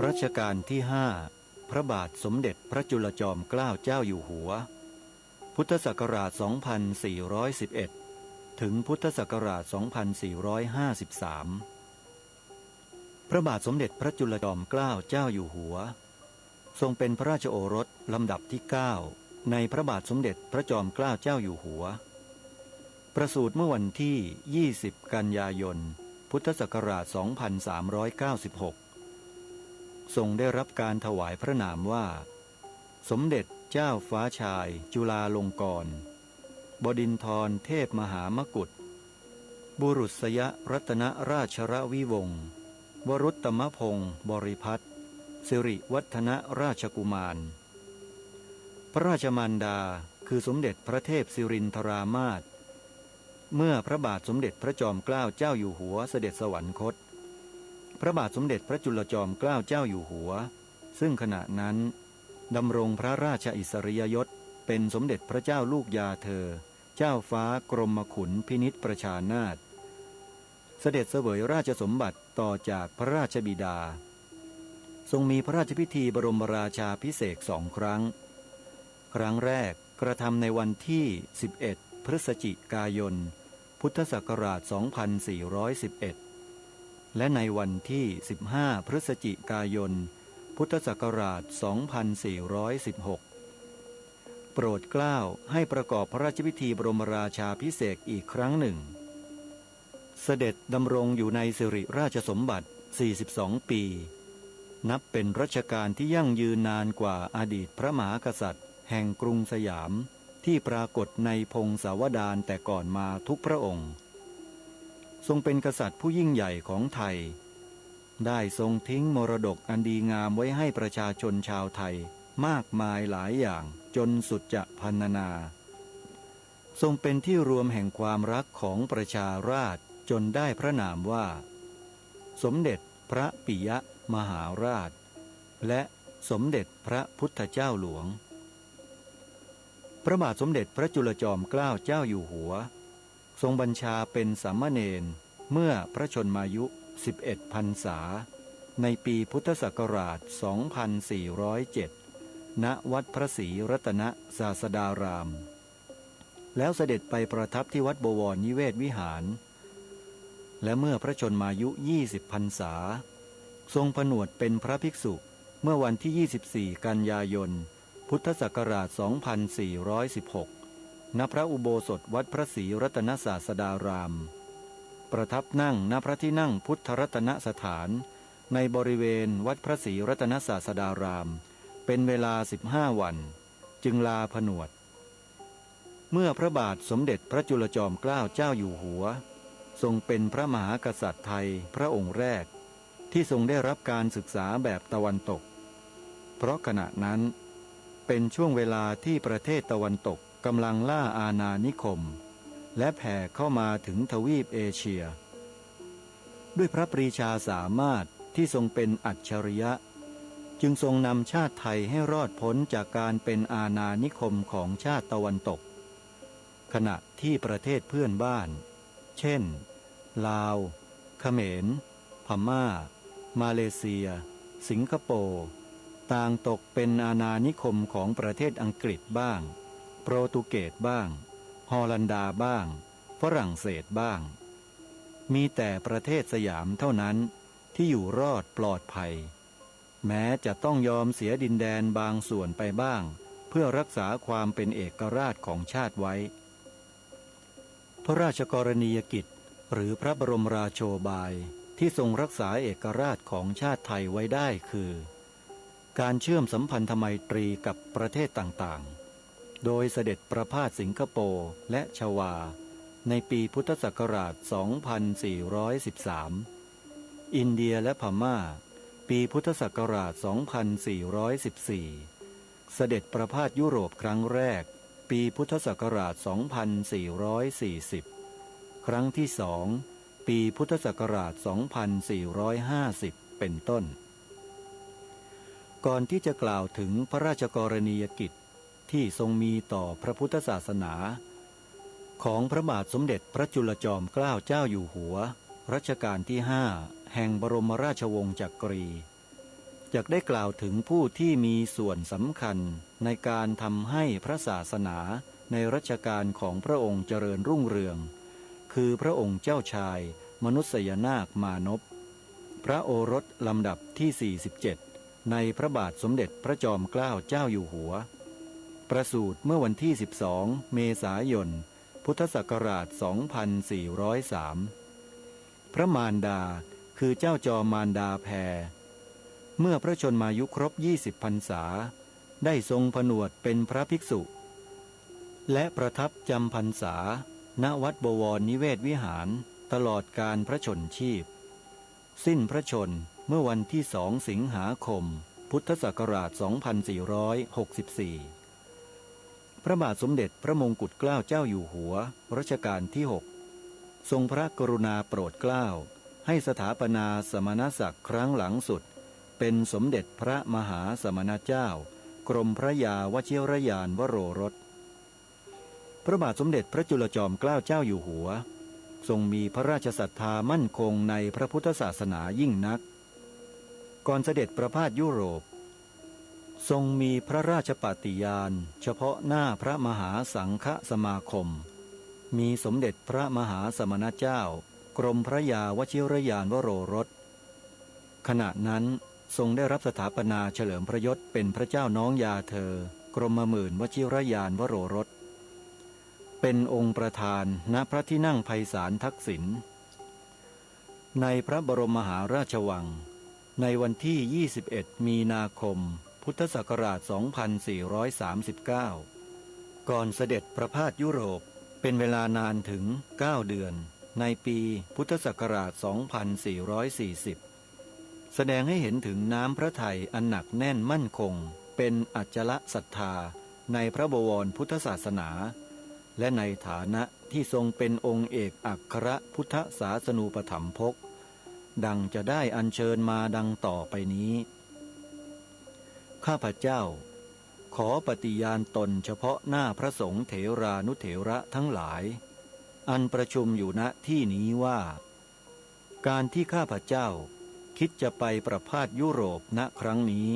รัชกาลที่5พระบาทสมเด็จพระจุลจอมเกล้าเจ้าอยู่หัวพุทธศักราช 2411 ถึงพุทธศักราช 2453 พระบาทสมเด็จพระจุลจอมเกล้าเจ้าอยู่หัวทรงเป็นพระราชโอรสลำดับที่ 9 ในพระบาทสมเด็จพระจอมเกล้าเจ้าอยู่หัวประสูติเมื่อวันที่ 20 กันยายน พุทธศักราช 2396 ทรงได้รับการถวายพระนามว่าสมเด็จเจ้าฟ้าชายจุฬาลงกรณ์บดินทรเทพมหามกุฏบุรุษยรัตนราชรวิวงศ์วรุตตมพงศ์บริพัตรสิริวัฒนราชกุมารพระราชมารดาคือสมเด็จพระเทพสิรินทรามาศเมื่อพระบาทสมเด็จพระจอมเกล้าเจ้าอยู่หัวเสด็จสวรรคตพระบาทสมเด็จพระจุลจอมเกล้าเจ้าอยู่หัวซึ่งขณะนั้นดำรงพระราชอิสริยยศเป็นสมเด็จพระเจ้าลูกยาเธอเจ้าฟ้ากรมขุนพินิจประชานาถเสด็จเสวยราชสมบัติต่อจากพระราชบิดาทรงมีพระราชพิธีบรมราชาภิเษก2 ครั้งครั้งแรกกระทำในวันที่11พฤศจิกายนพุทธศักราช 2411และในวันที่15พฤศจิกายนพุทธศักราช 2416โปรดเกล้าให้ประกอบพระราชพิธีบรมราชาภิเษกอีกครั้งหนึ่งเสด็จดำรงอยู่ในสิริราชสมบัติ42 ปีนับเป็นรัชกาลที่ยั่งยืนนานกว่าอดีตพระมหากษัตริย์แห่งกรุงสยามที่ปรากฏในพงศาวดารแต่ก่อนมาทุกพระองค์ทรงเป็นกษัตริย์ผู้ยิ่งใหญ่ของไทยได้ทรงทิ้งมรดกอันดีงามไว้ให้ประชาชนชาวไทยมากมายหลายอย่างจนสุดจะพรรณนาทรงเป็นที่รวมแห่งความรักของประชาราษฎร์จนได้พระนามว่าสมเด็จพระปิยมหาราชและสมเด็จพระพุทธเจ้าหลวงพระบาทสมเด็จพระจุลจอมเกล้าเจ้าอยู่หัวทรงบัญชาเป็นสามเณรเมื่อพระชนมายุ11 พรรษาในปีพุทธศักราช 2407 ณ วัดพระศรีรัตนศาสดารามแล้วเสด็จไปประทับที่วัดบวรนิเวศวิหารและเมื่อพระชนมายุ20 พรรษาทรงผนวดเป็นพระภิกษุเมื่อวันที่ 24 กันยายนพุทธศักราช 2416 ณ พระอุโบสถวัดพระศรีรัตนศาสดารามประทับนั่งณพระที่นั่งพุทธรัตนสถานในบริเวณวัดพระศรีรัตนศาสดารามเป็นเวลา15 วันจึงลาผนวดเมื่อพระบาทสมเด็จพระจุลจอมเกล้าเจ้าอยู่หัวทรงเป็นพระมหากษัตริย์ไทยพระองค์แรกที่ทรงได้รับการศึกษาแบบตะวันตกเพราะขณะนั้นเป็นช่วงเวลาที่ประเทศตะวันตกกำลังล่าอาณานิคมและแผ่เข้ามาถึงทวีปเอเชีย ด้วยพระปรีชาสามารถที่ทรงเป็นอัจฉริยะจึงทรงนำชาติไทยให้รอดพ้นจากการเป็นอาณานิคมของชาติตะวันตกขณะที่ประเทศเพื่อนบ้านเช่นลาวเขมรพม่ามาเลเซียสิงคโปร์ต่างตกเป็นอาณานิคมของประเทศอังกฤษบ้างโปรตุเกสบ้างฮอลันดาบ้างฝรั่งเศสบ้างมีแต่ประเทศสยามเท่านั้นที่อยู่รอดปลอดภัยแม้จะต้องยอมเสียดินแดนบางส่วนไปบ้างเพื่อรักษาความเป็นเอกราชของชาติไว้พระราชกรณียกิจหรือพระบรมราโชบายที่ทรงรักษาเอกราชของชาติไทยไว้ได้คือการเชื่อมสัมพันธไมตรีกับประเทศต่างๆโดยเสด็จประพาสสิงคโปร์และชวาในปีพุทธศักราช 2413 อินเดียและพม่าปีพุทธศักราช 2414 เสด็จประพาสยุโรปครั้งแรกปีพุทธศักราช 2440 ครั้งที่สองปีพุทธศักราช 2450 เป็นต้นก่อนที่จะกล่าวถึงพระราชกรณียกิจที่ทรงมีต่อพระพุทธศาสนาของพระบาทสมเด็จพระจุลจอมเกล้าเจ้าอยู่หัวรัชกาลที่5แห่งบรมราชวงศ์จักรีอยากได้กล่าวถึงผู้ที่มีส่วนสำคัญในการทำให้พระศาสนาในรัชกาลของพระองค์เจริญรุ่งเรืองคือพระองค์เจ้าชายมนุษยนาคมานพพระโอรสลำดับที่47ในพระบาทสมเด็จพระจอมเกล้าเจ้าอยู่หัวประสูติเมื่อวันที่12 เมษายนพุทธศักราช 2403 พระมารดาคือเจ้าจอมมารดาแพรเมื่อพระชนมายุครบ20 พรรษาได้ทรงผนวดเป็นพระภิกษุและประทับจำพรรษาณวัดบวรนิเวศวิหารตลอดการพระชนชีพสิ้นพระชนเมื่อวันที่2 สิงหาคมพุทธศักราช 2464 พระบาทสมเด็จพระมงกุฎเกล้าเจ้าอยู่หัวรัชกาลที่6ทรงพระกรุณาโปรดเกล้าให้สถาปนาสมณศักดิ์ครั้งหลังสุดเป็นสมเด็จพระมหาสมณเจ้ากรมพระยาวชิรยานวโรรสพระบาทสมเด็จพระจุลจอมเกล้าเจ้าอยู่หัวทรงมีพระราชศรัทธามั่นคงในพระพุทธศาสนายิ่งนักก่อนเสด็จประพาสยุโรปทรงมีพระราชปฏิญาณเฉพาะหน้าพระมหาสังฆสมาคมมีสมเด็จพระมหาสมณเจ้ากรมพระยาวชิรยานวโรรสขณะนั้นทรงได้รับสถาปนาเฉลิมพระยศเป็นพระเจ้าน้องยาเธอกรมหมื่นวชิรยานวโรรสเป็นองค์ประธานณพระที่นั่งไพศาลทักษิณในพระบรมมหาราชวังในวันที่ 21 มีนาคมพุทธศักราช 2439 ก่อนเสด็จประพาสยุโรปเป็นเวลานานถึง 9 เดือนในปีพุทธศักราช 2440 แสดงให้เห็นถึงน้ำพระทัยอันหนักแน่นมั่นคงเป็นอจละศรัทธาในพระบวรพุทธศาสนาและในฐานะที่ทรงเป็นองค์เอกอัครพุทธศาสนูปถัมภกดังจะได้อัญเชิญมาดังต่อไปนี้ข้าพเจ้าขอปฏิญาณตนเฉพาะหน้าพระสงฆ์เถรานุเถระทั้งหลายอันประชุมอยู่ณที่นี้ว่าการที่ข้าพเจ้าคิดจะไปประพาสยุโรปณครั้งนี้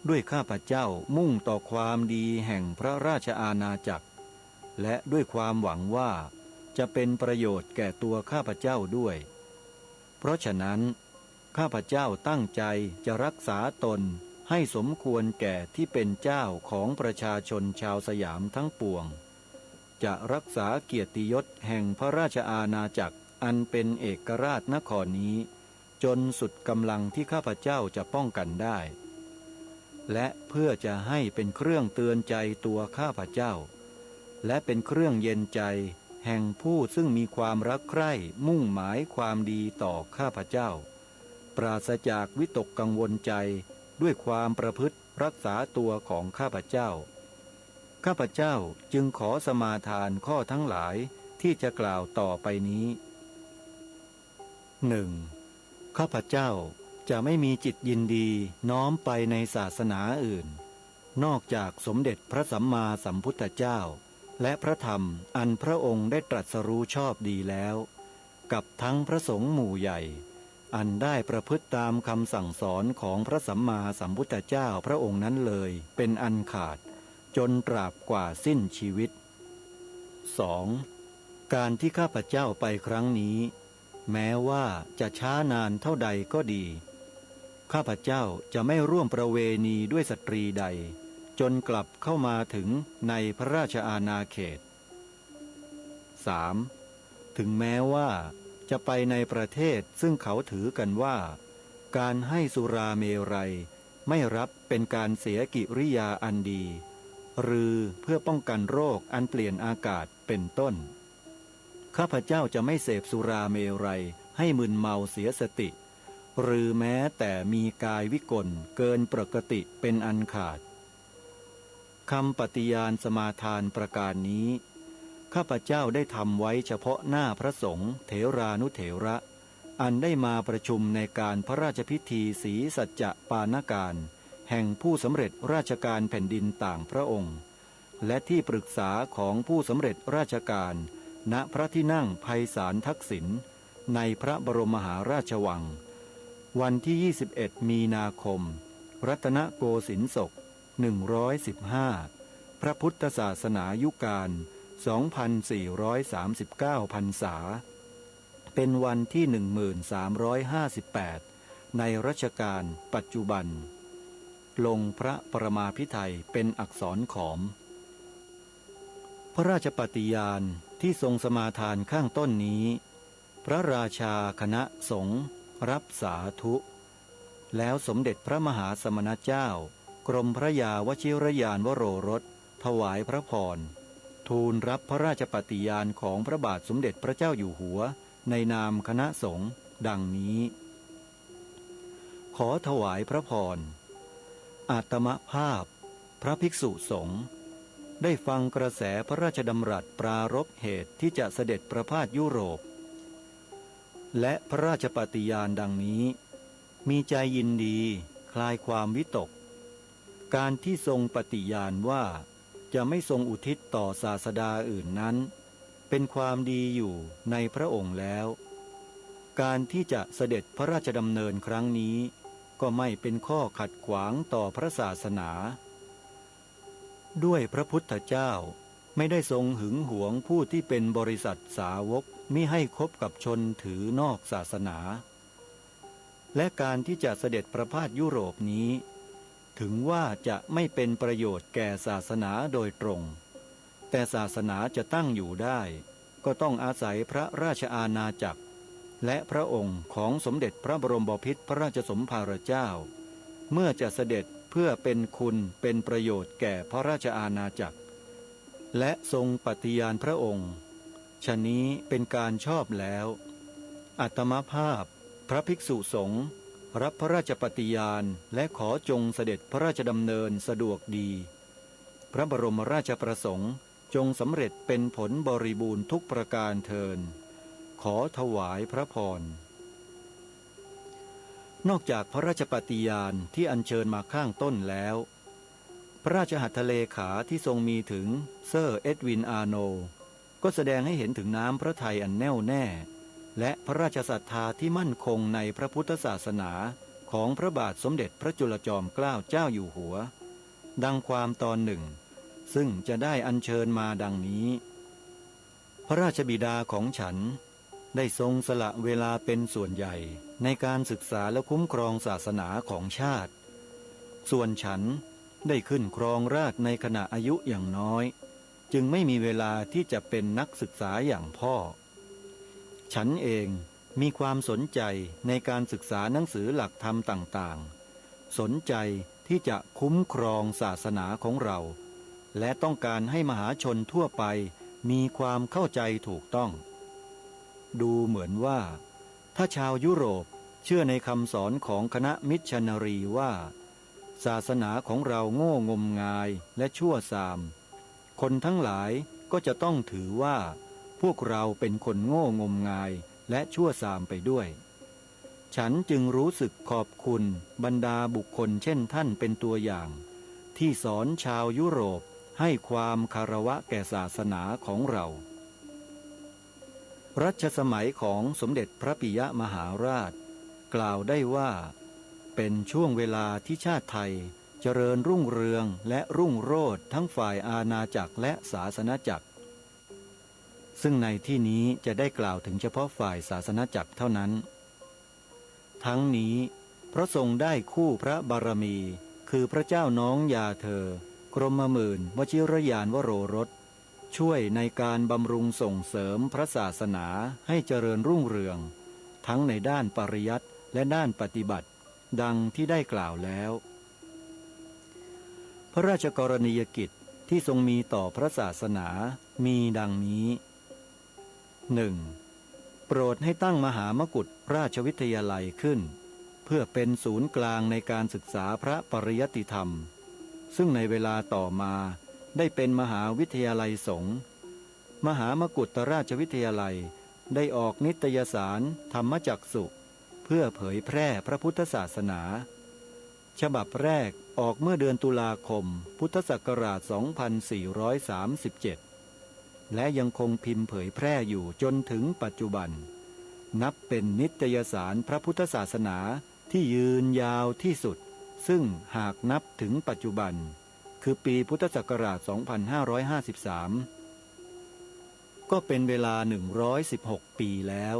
ด้วยข้าพเจ้ามุ่งต่อความดีแห่งพระราชอาณาจักรและด้วยความหวังว่าจะเป็นประโยชน์แก่ตัวข้าพเจ้าด้วยเพราะฉะนั้นข้าพเจ้าตั้งใจจะรักษาตนให้สมควรแก่ที่เป็นเจ้าของประชาชนชาวสยามทั้งปวงจะรักษาเกียรติยศแห่งพระราชอาณาจักรอันเป็นเอกราชนครนี้จนสุดกำลังที่ข้าพเจ้าจะป้องกันได้และเพื่อจะให้เป็นเครื่องเตือนใจตัวข้าพเจ้าและเป็นเครื่องเย็นใจแห่งผู้ซึ่งมีความรักใคร่มุ่งหมายความดีต่อข้าพเจ้าปราศจากวิตกกังวลใจด้วยความประพฤติรักษาตัวของข้าพเจ้าข้าพเจ้าจึงขอสมาทานข้อทั้งหลายที่จะกล่าวต่อไปนี้ 1. ข้าพเจ้าจะไม่มีจิตยินดีน้อมไปในศาสนาอื่นนอกจากสมเด็จพระสัมมาสัมพุทธเจ้าและพระธรรมอันพระองค์ได้ตรัสรู้ชอบดีแล้วกับทั้งพระสงฆ์หมู่ใหญ่อันได้ประพฤติตามคำสั่งสอนของพระสัมมาสัมพุทธเจ้าพระองค์นั้นเลยเป็นอันขาดจนตราบกว่าสิ้นชีวิต 2. การที่ข้าพเจ้าไปครั้งนี้แม้ว่าจะช้านานเท่าใดก็ดีข้าพเจ้าจะไม่ร่วมประเวณีด้วยสตรีใดจนกลับเข้ามาถึงในพระราชอาณาเขต 3. ถึงแม้ว่าจะไปในประเทศซึ่งเขาถือกันว่าการให้สุราเมรัยไม่รับเป็นการเสียกิริยาอันดีหรือเพื่อป้องกันโรคอันเปลี่ยนอากาศเป็นต้นข้าพเจ้าจะไม่เสพสุราเมรัยให้มึนเมาเสียสติหรือแม้แต่มีกายวิกลเกินปกติเป็นอันขาดคำปฏิญาณสมาทานประการนี้ข้าพเจ้าได้ทำไว้เฉพาะหน้าพระสงฆ์เถรานุเถระอันได้มาประชุมในการพระราชพิธีศรีสัจจะปานการแห่งผู้สำเร็จราชการแผ่นดินต่างพระองค์และที่ปรึกษาของผู้สำเร็จราชการณพระที่นั่งไพศาลทักษิณในพระบรมมหาราชวังวันที่ 21 มีนาคมรัตนโกสินทร์ศก115พระพุทธศาสนายุคาร 2439 พรรษาเป็นวันที่ 1358 ในรัชกาลปัจจุบันลงพระประมาภิไธยเป็นอักษรขอมพระราชปฏิญาณที่ทรงสมาทานข้างต้นนี้พระราชาคณะสงฆ์รับสาธุแล้วสมเด็จพระมหาสมณเจ้ากรมพระยาวชิรยานวโรรสถวายพระพรทูลรับพระราชปฏิญาณของพระบาทสมเด็จพระเจ้าอยู่หัวในนามคณะสงฆ์ดังนี้ขอถวายพระพรอาตมภาพพระภิกษุสงฆ์ได้ฟังกระแสพระราชดำรัสปรารภเหตุที่จะเสด็จประพาสยุโรปและพระราชปฏิญาณดังนี้มีใจยินดีคลายความวิตกการที่ทรงปฏิญาณว่าจะไม่ทรงอุทิศต่อศาสดาอื่นนั้นเป็นความดีอยู่ในพระองค์แล้วการที่จะเสด็จพระราชดำเนินครั้งนี้ก็ไม่เป็นข้อขัดขวางต่อพระศาสนาด้วยพระพุทธเจ้าไม่ได้ทรงหึงหวงผู้ที่เป็นบริษัทสาวกมิให้คบกับชนถือนอกศาสนาและการที่จะเสด็จประพาสยุโรปนี้ถึงว่าจะไม่เป็นประโยชน์แก่ศาสนาโดยตรงแต่ศาสนาจะตั้งอยู่ได้ก็ต้องอาศัยพระราชอาณาจักรและพระองค์ของสมเด็จพระบรมบพิตรพระราชสมภารเจ้าเมื่อจะเสด็จเพื่อเป็นคุณเป็นประโยชน์แก่พระราชอาณาจักรและทรงปฏิญาณพระองค์ฉะนี้เป็นการชอบแล้วอาตมภาพพระภิกษุสงฆ์รับพระราชปฏิญาณและขอจงเสด็จพระราชดำเนินสะดวกดีพระบรมราชประสงค์จงสำเร็จเป็นผลบริบูรณ์ทุกประการเทินขอถวายพระพรนอกจากพระราชปฏิญาณที่อัญเชิญมาข้างต้นแล้วพระราชหัตถเลขาที่ทรงมีถึงเซอร์เอ็ดวินอาร์โนก็แสดงให้เห็นถึงน้ำพระทัยอันแน่วแน่และพระราชศรัทธาที่มั่นคงในพระพุทธศาสนาของพระบาทสมเด็จพระจุลจอมเกล้าเจ้าอยู่หัวดังความตอนหนึ่งซึ่งจะได้อัญเชิญมาดังนี้พระราชบิดาของฉันได้ทรงสละเวลาเป็นส่วนใหญ่ในการศึกษาและคุ้มครองศาสนาของชาติส่วนฉันได้ขึ้นครองราชย์ในขณะอายุอย่างน้อยจึงไม่มีเวลาที่จะเป็นนักศึกษาอย่างพ่อฉันเองมีความสนใจในการศึกษาหนังสือหลักธรรมต่างๆสนใจที่จะคุ้มครองศาสนาของเราและต้องการให้มหาชนทั่วไปมีความเข้าใจถูกต้องดูเหมือนว่าถ้าชาวยุโรปเชื่อในคำสอนของคณะมิชชันนารีว่าศาสนาของเราโง่งมงายและชั่วทรามคนทั้งหลายก็จะต้องถือว่าพวกเราเป็นคนโง่งมงายและชั่วทรามไปด้วย ฉันจึงรู้สึกขอบคุณบรรดาบุคคลเช่นท่านเป็นตัวอย่างที่สอนชาวยุโรปให้ความคารวะแก่ศาสนาของเรารัชสมัยของสมเด็จพระปิยมหาราชกล่าวได้ว่าเป็นช่วงเวลาที่ชาติไทยเจริญรุ่งเรืองและรุ่งโรจน์ทั้งฝ่ายอาณาจักรและศาสนจักรซึ่งในที่นี้จะได้กล่าวถึงเฉพาะฝ่ายศาสนจักรเท่านั้นทั้งนี้เพราะทรงได้คู่พระบารมีคือพระเจ้าน้องยาเธอกรมหมื่นวชิรยานวโรรสช่วยในการบำรุงส่งเสริมพระศาสนาให้เจริญรุ่งเรืองทั้งในด้านปริยัติและด้านปฏิบัติดังที่ได้กล่าวแล้วพระราชกรณียกิจที่ทรงมีต่อพระศาสนามีดังนี้ 1. โปรดให้ตั้งมหามกุฏราชวิทยาลัยขึ้นเพื่อเป็นศูนย์กลางในการศึกษาพระปริยัติธรรมซึ่งในเวลาต่อมาได้เป็นมหาวิทยาลัยสงฆ์มหามกุฏราชวิทยาลัยได้ออกนิตยสารธรรมจักสุเพื่อเผยแพร่พระพุทธศาสนาฉบับแรกออกเมื่อเดือนตุลาคมพุทธศักราช 2437 และยังคงพิมพ์เผยแพร่อยู่จนถึงปัจจุบันนับเป็นนิตยสารพระพุทธศาสนาที่ยืนยาวที่สุดซึ่งหากนับถึงปัจจุบันคือปีพุทธศักราช 2553 ก็เป็นเวลา 116 ปีแล้ว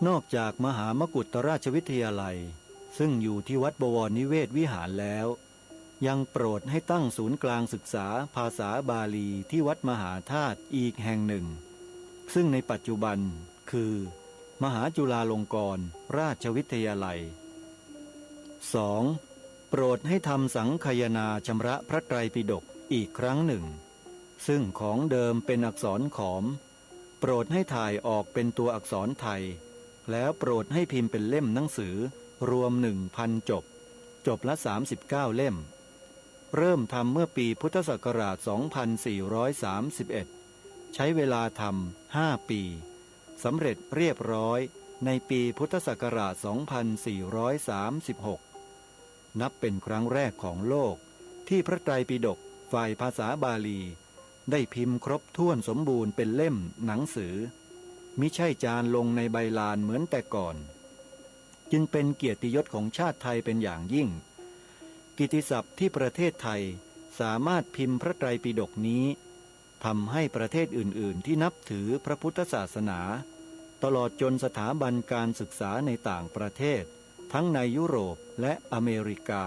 นอกจากมหามกุฏราชวิทยาลัยซึ่งอยู่ที่วัดบวรนิเวศวิหารแล้วยังโปรดให้ตั้งศูนย์กลางศึกษาภาษาบาลีที่วัดมหาธาตุอีกแห่งหนึ่งซึ่งในปัจจุบันคือมหาจุฬาลงกรณราชวิทยาลัย 2. โปรดให้ทำสังคายนาชำระพระไตรปิฎกอีกครั้งหนึ่งซึ่งของเดิมเป็นอักษรขอมโปรดให้ถ่ายออกเป็นตัวอักษรไทยแล้วโปรดให้พิมพ์เป็นเล่มหนังสือรวม 1,000 จบละ39 เล่มเริ่มทำเมื่อปีพุทธศักราช 2431 ใช้เวลาทำ5 ปีสำเร็จเรียบร้อยในปีพุทธศักราช 2436 นับเป็นครั้งแรกของโลกที่พระไตรปิฎกฝ่ายภาษาบาลีได้พิมพ์ครบถ้วนสมบูรณ์เป็นเล่มหนังสือมิใช่จานลงในใบลานเหมือนแต่ก่อนจึงเป็นเกียรติยศของชาติไทยเป็นอย่างยิ่งกิตติศัพท์ที่ประเทศไทยสามารถพิมพ์พระไตรปิฎกนี้ทำให้ประเทศอื่นๆที่นับถือพระพุทธศาสนาตลอดจนสถาบันการศึกษาในต่างประเทศทั้งในยุโรปและอเมริกา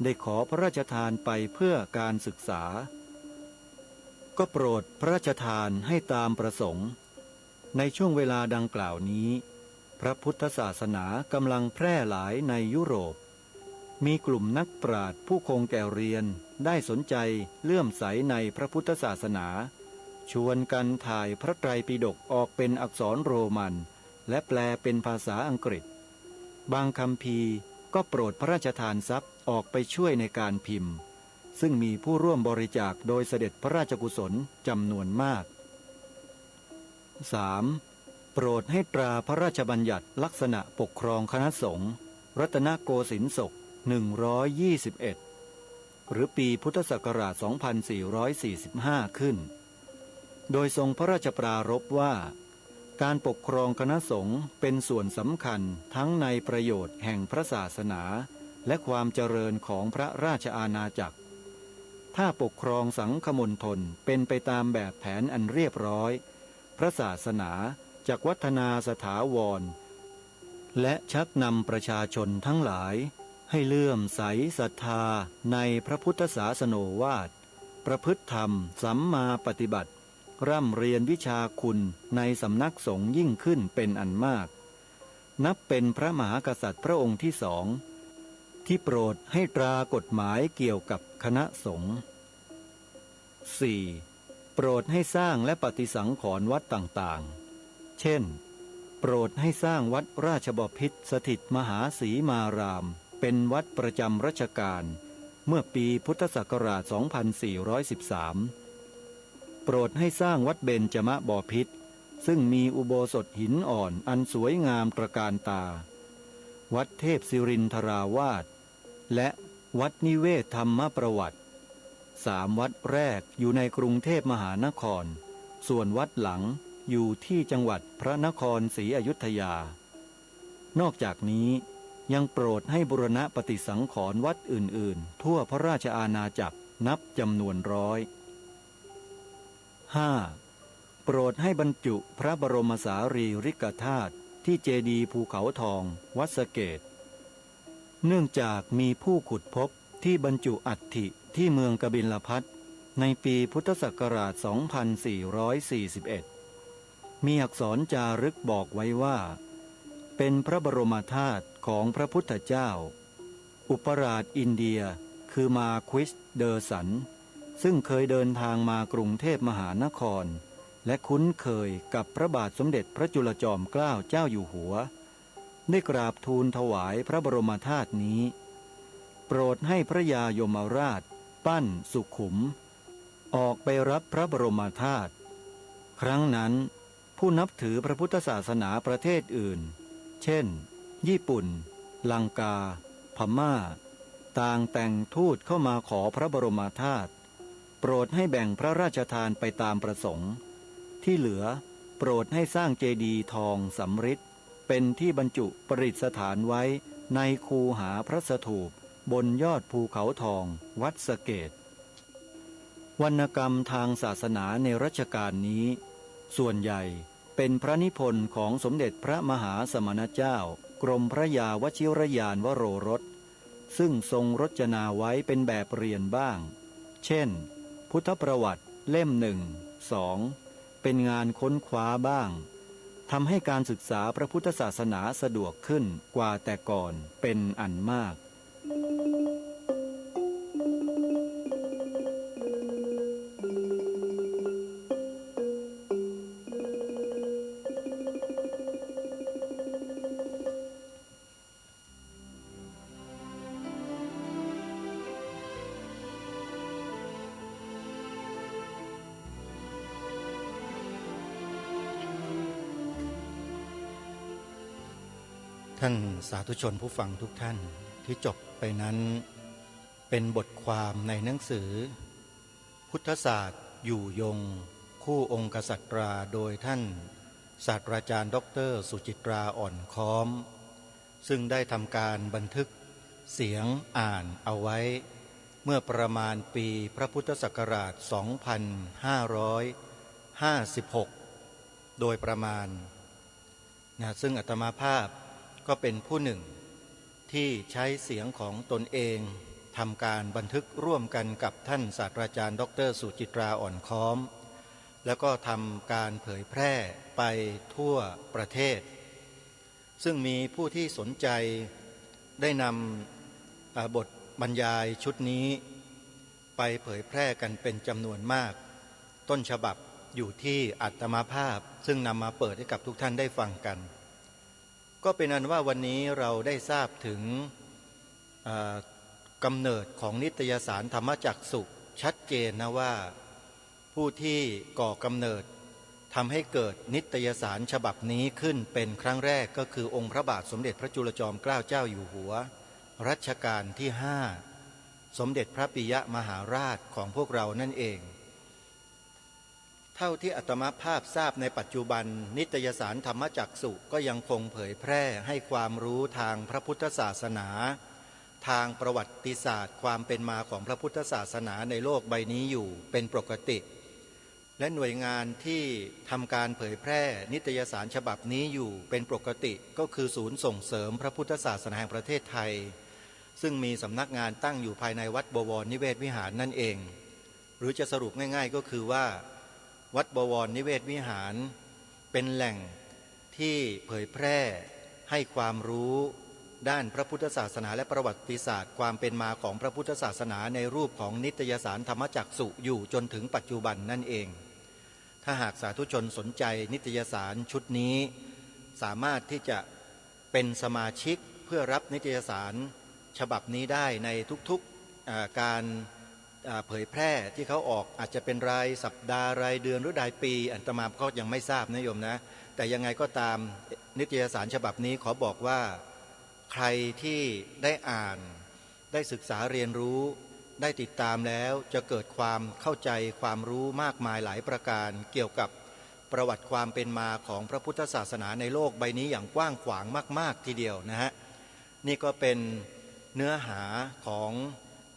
ได้ขอพระราชทานไปเพื่อการศึกษาก็โปรดพระราชทานให้ตามประสงค์ในช่วงเวลาดังกล่าวนี้พระพุทธศาสนากำลังแพร่หลายในยุโรปมีกลุ่มนักปราชญ์ผู้คงแก่เรียนได้สนใจเลื่อมใสในพระพุทธศาสนาชวนกันถ่ายพระไตรปิฎกออกเป็นอักษรโรมันและแปลเป็นภาษาอังกฤษบางคัมภีร์ก็โปรดพระราชทานทรัพย์ออกไปช่วยในการพิมพ์ซึ่งมีผู้ร่วมบริจาคโดยเสด็จพระราชกุศลจำนวนมาก 3. โปรดให้ตราพระราชบัญญัติลักษณะปกครองคณะสงฆ์รัตนโกสินทร์ศก121หรือปีพุทธศักราช 2445 ขึ้นโดยทรงพระราชปรารภว่าการปกครองคณะสงฆ์เป็นส่วนสำคัญทั้งในประโยชน์แห่งพระศาสนาและความเจริญของพระราชอาณาจักรถ้าปกครองสังคมณฑลเป็นไปตามแบบแผนอันเรียบร้อยพระศาสนาจักวัฒนาสถาวรและชักนำประชาชนทั้งหลายให้เลื่อมใสศรัทธาในพระพุทธศาสโนวาทประพฤติธรรมสัมมาปฏิบัติร่ำเรียนวิชาคุณในสำนักสงฆ์ยิ่งขึ้นเป็นอันมากนับเป็นพระมหากษัตริย์พระองค์ที่2ที่โปรดให้ตรากฎหมายเกี่ยวกับคณะสงฆ์ 4. โปรดให้สร้างและปฏิสังขรณ์วัดต่างๆเช่นโปรดให้สร้างวัดราชบพิตรสถิตมหาสีมารามเป็นวัดประจำรัชกาลเมื่อปีพุทธศักราช 2413 โปรดให้สร้างวัดเบญจมบพิตร ซึ่งมีอุโบสถหินอ่อนอันสวยงามตระการตาวัดเทพศิรินทราวาสและวัดนิเวศธรรมประวัติ3 วัดแรกอยู่ในกรุงเทพมหานครส่วนวัดหลังอยู่ที่จังหวัดพระนครศรีอยุธยานอกจากนี้ยังโปรดให้บูรณะปฏิสังขรณ์วัดอื่นๆทั่วพระราชอาณาจักรนับจำนวน100 โปรดให้บรรจุพระบรมสารีริกธาตุที่เจดีย์ภูเขาทองวัดสะเกษเนื่องจากมีผู้ขุดพบที่บรรจุอัฐิที่เมืองกบิลพัสต์ในปีพุทธศักราช 2441 มีอักษรจารึกบอกไว้ว่าเป็นพระบรมธาตุของพระพุทธเจ้าอุปราชอินเดียคือมาควิสเดอร์สันซึ่งเคยเดินทางมากรุงเทพมหานครและคุ้นเคยกับพระบาทสมเด็จพระจุลจอมเกล้าเจ้าอยู่หัวได้กราบทูลถวายพระบรมธาตุนี้โปรดให้พระยายมราชปั้นสุขุมออกไปรับพระบรมธาตุครั้งนั้นผู้นับถือพระพุทธศาสนาประเทศอื่นเช่นญี่ปุ่นลังกาพม่าต่างแต่งทูตเข้ามาขอพระบรมธาตุโปรดให้แบ่งพระราชทานไปตามประสงค์ที่เหลือโปรดให้สร้างเจดีย์ทองสำริดเป็นที่บรรจุประดิษฐานไว้ในคูหาพระสถูปบนยอดภูเขาทองวัดสะเกษวรรณกรรมทางศาสนาในรัชกาลนี้ส่วนใหญ่เป็นพระนิพนธ์ของสมเด็จพระมหาสมณเจ้ากรมพระยาวชิรยานวโรรสซึ่งทรงรจนาไว้เป็นแบบเรียนบ้างเช่นพุทธประวัติเล่ม1 2เป็นงานค้นคว้าบ้างทำให้การศึกษาพระพุทธศาสนาสะดวกขึ้นกว่าแต่ก่อนเป็นอันมาก ท่านสาธุชนผู้ฟังทุกท่านที่จบไปนั้นเป็นบทความในหนังสือพุทธศาสตร์อยู่ยงคู่องค์กษัตราโดยท่านศาสตราจารย์ดร.สุจิตราอ่อนค้อมซึ่งได้ทำการบันทึกเสียงอ่านเอาไว้เมื่อประมาณปีพระพุทธศักราช 2556 โดยประมาณซึ่งอาตมาภาพก็เป็นผู้หนึ่งที่ใช้เสียงของตนเองทำการบันทึกร่วมกันกับท่านศาสตราจารย์ดร.สุจิตราอ่อนค้อมแล้วก็ทำการเผยแพร่ไปทั่วประเทศซึ่งมีผู้ที่สนใจได้นำบทบรรยายชุดนี้ไปเผยแพร่กันเป็นจำนวนมากต้นฉบับอยู่ที่อาตมาภาพซึ่งนำมาเปิดให้กับทุกท่านได้ฟังกันก็เป็นอันว่าวันนี้เราได้ทราบถึงกำเนิดของนิตยสารธรรมจักสุชัดเจนนะว่าผู้ที่ก่อกำเนิดทำให้เกิดนิตยสารฉบับนี้ขึ้นเป็นครั้งแรกก็คือองค์พระบาทสมเด็จพระจุลจอมเกล้าเจ้าอยู่หัวรัชกาลที่5สมเด็จพระปิยมหาราชของพวกเรานั่นเองเท่าที่อาตมาภาพทราบในปัจจุบันนิตยสารธรรมจักสุก็ยังคงเผยแพร่ให้ความรู้ทางพระพุทธศาสนาทางประวัติศาสตร์ความเป็นมาของพระพุทธศาสนาในโลกใบนี้อยู่เป็นปกติและหน่วยงานที่ทำการเผยแพร่นิตยสารฉบับนี้อยู่เป็นปกติก็คือศูนย์ส่งเสริมพระพุทธศาสนาแห่งประเทศไทยซึ่งมีสำนักงานตั้งอยู่ภายในวัดบวรนิเวศวิหารนั่นเองหรือจะสรุปง่ายๆก็คือว่าวัดบวรนิเวศวิหารเป็นแหล่งที่เผยแพร่ให้ความรู้ด้านพระพุทธศาสนาและประวัติศาสตร์ความเป็นมาของพระพุทธศาสนาในรูปของนิตยสารธรรมจักสุอยู่จนถึงปัจจุบันนั่นเองถ้าหากสาธุชนสนใจนิตยสารชุดนี้สามารถที่จะเป็นสมาชิกเพื่อรับนิตยสารฉบับนี้ได้ในทุกๆการ เผยแพร่ที่เขาออกอาจจะเป็นรายสัปดาห์รายเดือนหรือรายปีอาตมาก็ยังไม่ทราบนะโยมนะแต่ยังไงก็ตามนิตยสารฉบับนี้ขอบอกว่าใครที่ได้อ่านได้ศึกษาเรียนรู้ได้ติดตามแล้วจะเกิดความเข้าใจความรู้มากมายหลายประการเกี่ยวกับประวัติความเป็นมาของพระพุทธศาสนาในโลกใบนี้อย่างกว้างขวางมากๆทีเดียวนะฮะนี่ก็เป็นเนื้อหาของ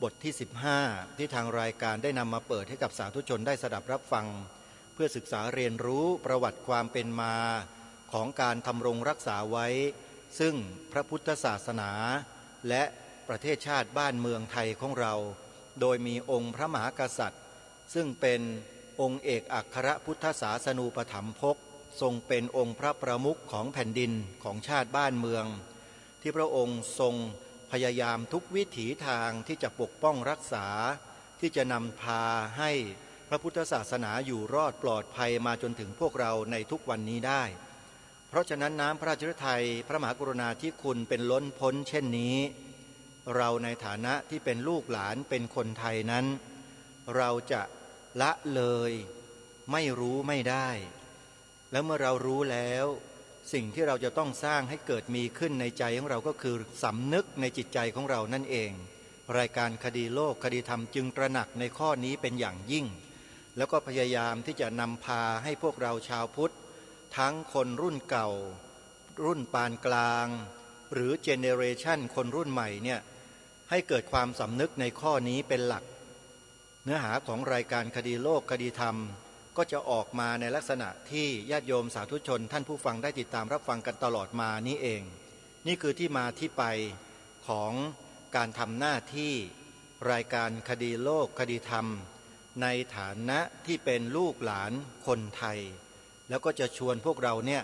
บทที่15ที่ทางรายการได้นำมาเปิดให้กับสาธุชนได้สดับรับฟังเพื่อศึกษาเรียนรู้ประวัติความเป็นมาของการทำรงรักษาไว้ซึ่งพระพุทธศาสนาและประเทศชาติบ้านเมืองไทยของเราโดยมีองค์พระมหากษัตริย์ซึ่งเป็นองค์เอกอัครพุทธศาสนูปถัมภกทรงเป็นองค์พระประมุขของแผ่นดินของชาติบ้านเมืองที่พระองค์ทรงพยายามทุกวิถีทางที่จะปกป้องรักษาที่จะนำพาให้พระพุทธศาสนาอยู่รอดปลอดภัยมาจนถึงพวกเราในทุกวันนี้ได้เพราะฉะนั้นน้ำพระราชฤทัยพระมหากรุณาธิคุณเป็นล้นพ้นเช่นนี้เราในฐานะที่เป็นลูกหลานเป็นคนไทยนั้นเราจะละเลยไม่รู้ไม่ได้แล้วเมื่อเรารู้แล้วสิ่งที่เราจะต้องสร้างให้เกิดมีขึ้นในใจของเราก็คือสำนึกในจิตใจของเรานั่นเองรายการคดีโลกคดีธรรมจึงตระหนักในข้อนี้เป็นอย่างยิ่งแล้วก็พยายามที่จะนำพาให้พวกเราชาวพุทธทั้งคนรุ่นเก่ารุ่นปานกลางหรือเจเนเรชันคนรุ่นใหม่เนี่ยให้เกิดความสำนึกในข้อนี้เป็นหลักเนื้อหาของรายการคดีโลกคดีธรรมก็จะออกมาในลักษณะที่ญาติโยมสาธุชนท่านผู้ฟังได้ติดตามรับฟังกันตลอดมานี้เองนี่คือที่มาที่ไปของการทำหน้าที่รายการคดีโลกคดีธรรมในฐานะที่เป็นลูกหลานคนไทยแล้วก็จะชวนพวกเราเนี่ย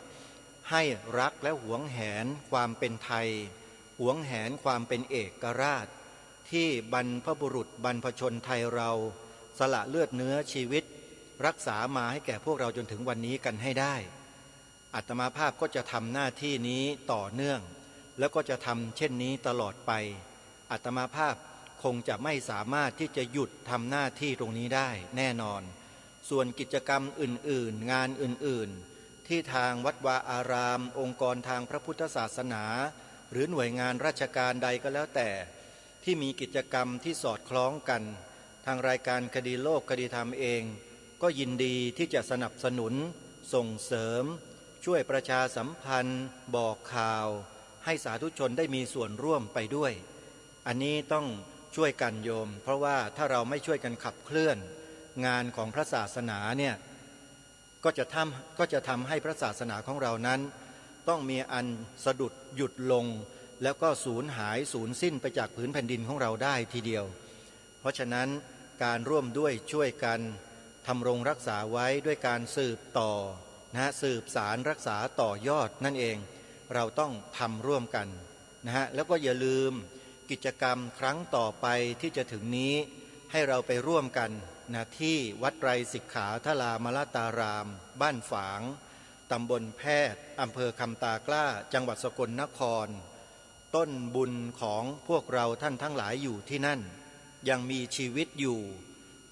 ให้รักและหวงแหนความเป็นไทยหวงแหนความเป็นเอกราชที่บรรพบุรุษบรรพชนไทยเราสละเลือดเนื้อชีวิตรักษามาให้แก่พวกเราจนถึงวันนี้กันให้ได้อาตมาภาพก็จะทำหน้าที่นี้ต่อเนื่องแล้วก็จะทำเช่นนี้ตลอดไปอาตมาภาพคงจะไม่สามารถที่จะหยุดทำหน้าที่ตรงนี้ได้แน่นอนส่วนกิจกรรมอื่นๆงานอื่นๆที่ทางวัดวาอารามองค์กรทางพระพุทธศาสนาหรือหน่วยงานราชการใดก็แล้วแต่ที่มีกิจกรรมที่สอดคล้องกันทางรายการคดีโลกคดีธรรมเองก็ยินดีที่จะสนับสนุนส่งเสริมช่วยประชาสัมพันธ์บอกข่าวให้สาธุชนได้มีส่วนร่วมไปด้วยอันนี้ต้องช่วยกันโยมเพราะว่าถ้าเราไม่ช่วยกันขับเคลื่อนงานของพระศาสนาเนี่ยก็จะทำให้พระศาสนาของเรานั้นต้องมีอันสะดุดหยุดลงแล้วก็สูญหายสูญสิ้นไปจากผืนแผ่นดินของเราได้ทีเดียวเพราะฉะนั้นการร่วมด้วยช่วยกันทำรงรักษาไว้ด้วยการสืบต่อสืบสารรักษาต่อยอดนั่นเองเราต้องทำร่วมกันแล้วก็อย่าลืมกิจกรรมครั้งต่อไปที่จะถึงนี้ให้เราไปร่วมกันที่วัดไตรสิกขาทลามลตารามบ้านฝางตำบลแพทย์อำเภอคำตากล้าจังหวัดสกลนครต้นบุญของพวกเราท่านทั้งหลายอยู่ที่นั่นยังมีชีวิตอยู่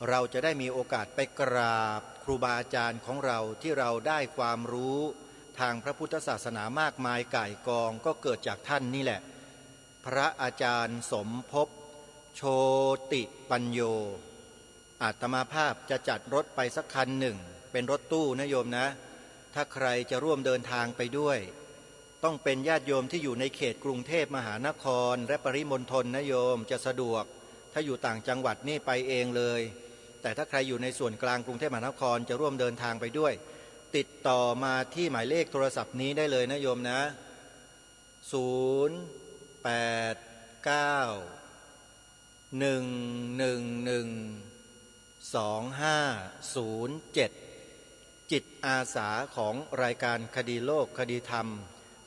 เราจะได้มีโอกาสไปกราบครูบาอาจารย์ของเราที่เราได้ความรู้ทางพระพุทธศาสนามากมายก่ายกองก็เกิดจากท่านนี่แหละพระอาจารย์สมภพโชติปัญโยอาตมาภาพจะจัดรถไปสักคันหนึ่งเป็นรถตู้นะโยมนะถ้าใครจะร่วมเดินทางไปด้วยต้องเป็นญาติโยมที่อยู่ในเขตกรุงเทพมหานครและปริมณฑลนะโยมจะสะดวกถ้าอยู่ต่างจังหวัดนี่ไปเองเลยแต่ถ้าใครอยู่ในส่วนกลางกรุงเทพมหานครจะร่วมเดินทางไปด้วยติดต่อมาที่หมายเลขโทรศัพท์นี้ได้เลยนะโยมนะ08191112507จิตอาสาของรายการคดีโลกคดีธรรม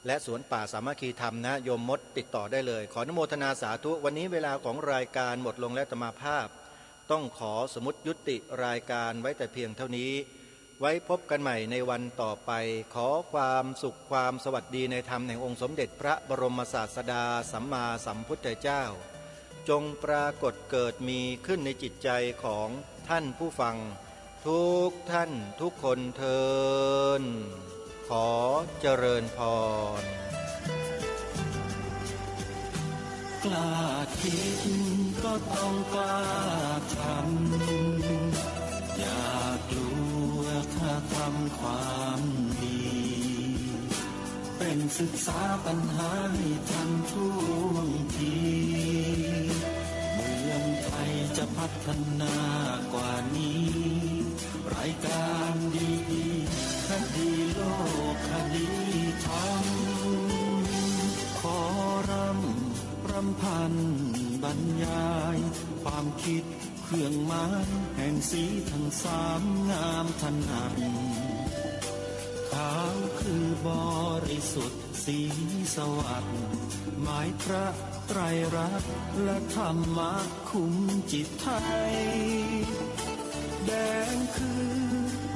และสวนป่าสามัคคีธรรมนะโยมมดติดต่อได้เลยขออนุโมทนาสาธุวันนี้เวลาของรายการหมดลงแล้วอาตมาภาพต้องขอสมุดยุติรายการไว้แต่เพียงเท่านี้ไว้พบกันใหม่ในวันต่อไปขอความสุขความสวัสดีในธรรมแห่งองค์สมเด็จพระบรมศาสดาสัมมาสัมพุทธเจ้า จงปรากฏเกิดมีขึ้นในจิตใจของท่านผู้ฟังทุกท่านทุกคนเทินขอเจริญพร กล้าคิดก็ต้องกล้าทำอย่ากลัวถ้าทำความดีเป็นศึกษาปัญหาให้ทันท่วงทีเมืองไทยจะพัฒนากว่านี้รายการดีๆคดีโลกคดีธรรมขอรำพันบรรยายความคิดเครื่องหมายแห่งสีทั้งสามงามถนัดขาวคือบริสุทธิ์สีสวัสดิ์หมายพระไตรรัตน์และธรรมะคุ้มจิตไทยแดงคือ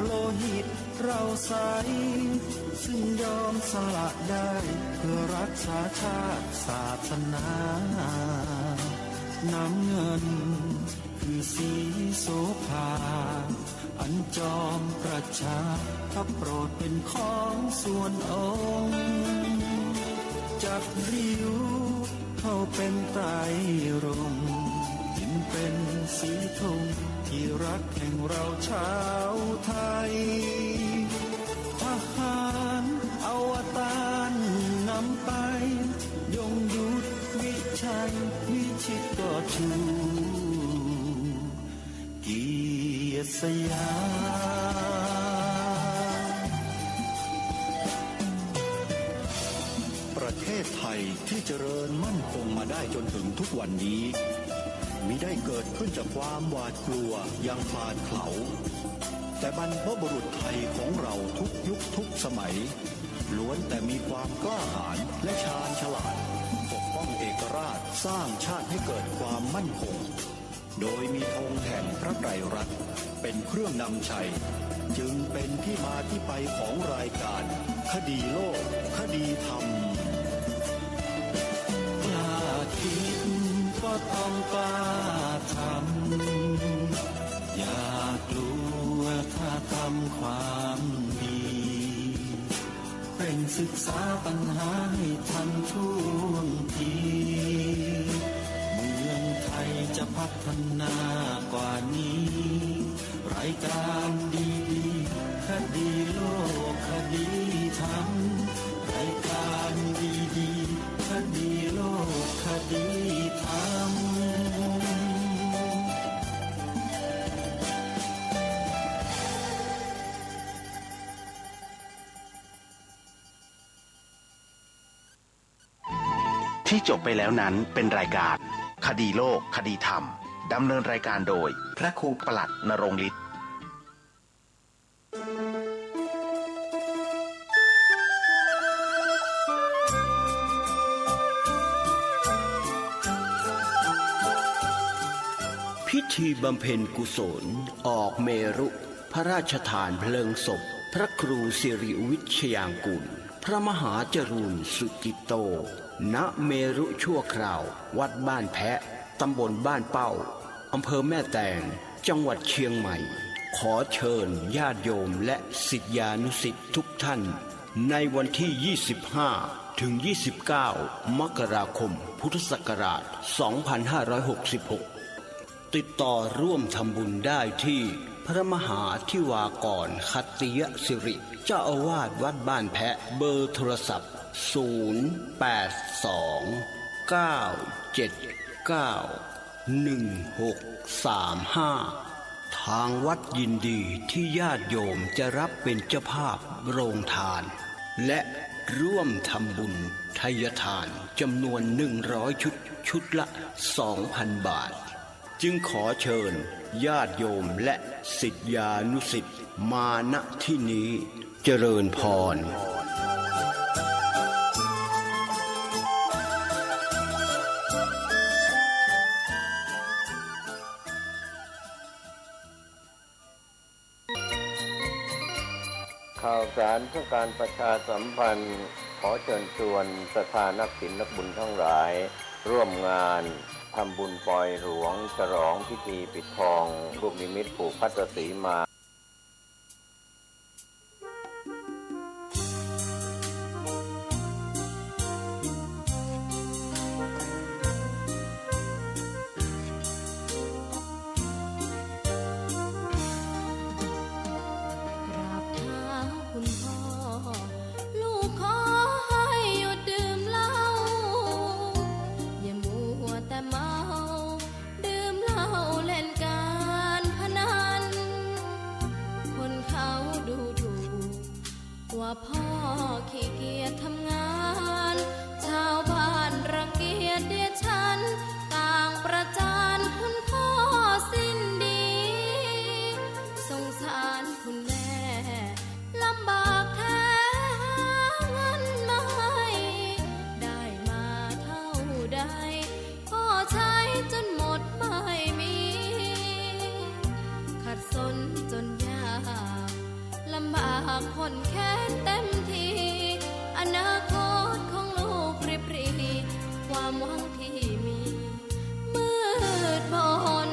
โลหิตเราใสซึ่งยอมสละได้เพื่อรักษาชาติศาสนาน้ำเงินคือสีโสภาอันจอมประชาถ้าโปรดเป็นของส่วนองค์จับริ้วเข้าเป็นไตรรงค์จึงเป็นสีธงที่รักแห่งเราชาวไทยทหารอวตารนำไปยงยุทธวิชัยวิชิตก็ชูเกียรติสยามประเทศไทยที่เจริญมั่นคงมาได้จนถึงทุกวันนี้มิได้เกิดขึ้นจากความหวาดกลัวอย่างพลาดเขลาแต่บรรพบุรุษไทยของเราทุกยุคทุกสมัยล้วนแต่มีความกล้าหาญและชาญฉลาดปกป้องเอกราชสร้างชาติให้เกิดความมั่นคงโดยมีธงแห่งพระไตรรัตน์เป็นเครื่องนำชัยจึงเป็นที่มาที่ไปของรายการคดีโลกคดีธรรมกล้าคิดก็ต้องกล้าทำอย่ากลัวถ้าทำความดีเป็นศึกษาปัญหาให้ทันท่วงทีเมืองไทยจะพัฒนากว่านี้รายการดีๆคดีโลกคดีธรรมรายการดีๆคดีโลกคดีธรรมที่จบไปแล้วนั้นเป็นรายการคดีโลกคดีธรรมดำเนินรายการโดยพระครูปลัดณรงค์ฤทธิ์พิธีบำเพ็ญกุศลออกเมรุพระราชทานเพลิงศพพระครูสิริวิชยางกูลพระมหาจรูนสุจิตโตณเมรุชั่วคราววัดบ้านแพะตำบลบ้านเป้าอำเภอแม่แตงจังหวัดเชียงใหม่ขอเชิญญาติโยมและศิษยานุศิษย์ทุกท่านในวันที่ 25 ถึง 29 มกราคม พุทธศักราช 2566 ติดต่อร่วมทำบุญได้ที่พระมหาธิวากรคัตติยสิริเจ้าอาวาสวัดบ้านแพะเบอร์โทรศัพท์ 082-979-1635 ทางวัดยินดีที่ญาติโยมจะรับเป็นเจ้าภาพโรงทานและร่วมทำบุญทายทานจำนวน100ชุดละ 2,000 บาทจึงขอเชิญญาติโยมและศิษยานุศิษย์มาณที่นี้เจริญพร ข่าวสารเพื่อการประชาสัมพันธ์ขอเชิญชวนศรัทธานักศีลนักบุญทั้งหลายร่วมงาน ทำบุญปล่อยหลวงฉลองพิธีปิดทองรูปนิมิตผูกพัตสีมา กราบเท้าคุณพ่อ ลูกขอให้หยุดดื่มเหล้าอย่ามัวแต่เมาดื่มเหล้าเล่นการพนันคนเขาดูถูกว่าพ่อขี้เกียจทำงานชาวบ้านรังเกียจเดียดฉันต่างประจานคุณพ่อสิ้นดีสงสารคุณแม่ลำบากแท้หาเงินมาให้ได้มาเท่าใดก็ใช้จนหมดไม่มีขัดสนจนยากลำบากคนแค้นเต็มทีอนาคตของลูกริบหรีความหวังที่มีมืดมน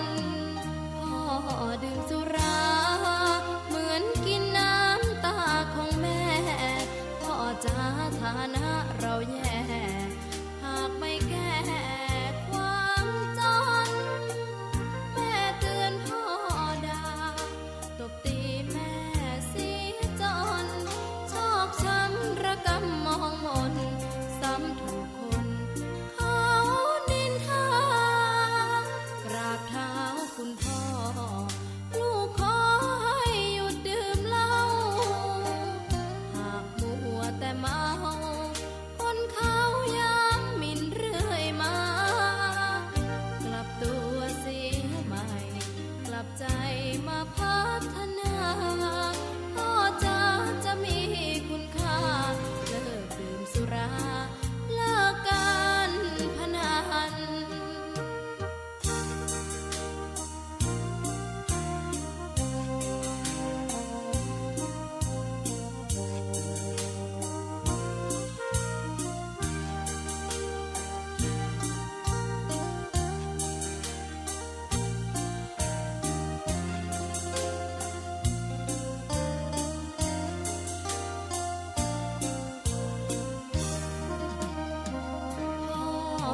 พ่อดื่มสุราเหมือนกินน้ำตาของแม่พ่อจะฐานะเราแย่หากไม่แก้ความจนแม่เตือนพ่อด่าตบตีแม่เสียจนชอกช้ำระกำมองมนซ้ำถูกคนเขานินทากราบเท้าคุณพ่อ ลูกขอให้หยุดดื่มเหล้าหากมัวแต่เมาคนเขาย้ำหมิ่นเรื่อยมากลับตัวเสียใหม่กลับใจมาพัฒนาพ่อจะมีคุณค่าเลิกดื่มสุราเลิกการพนัน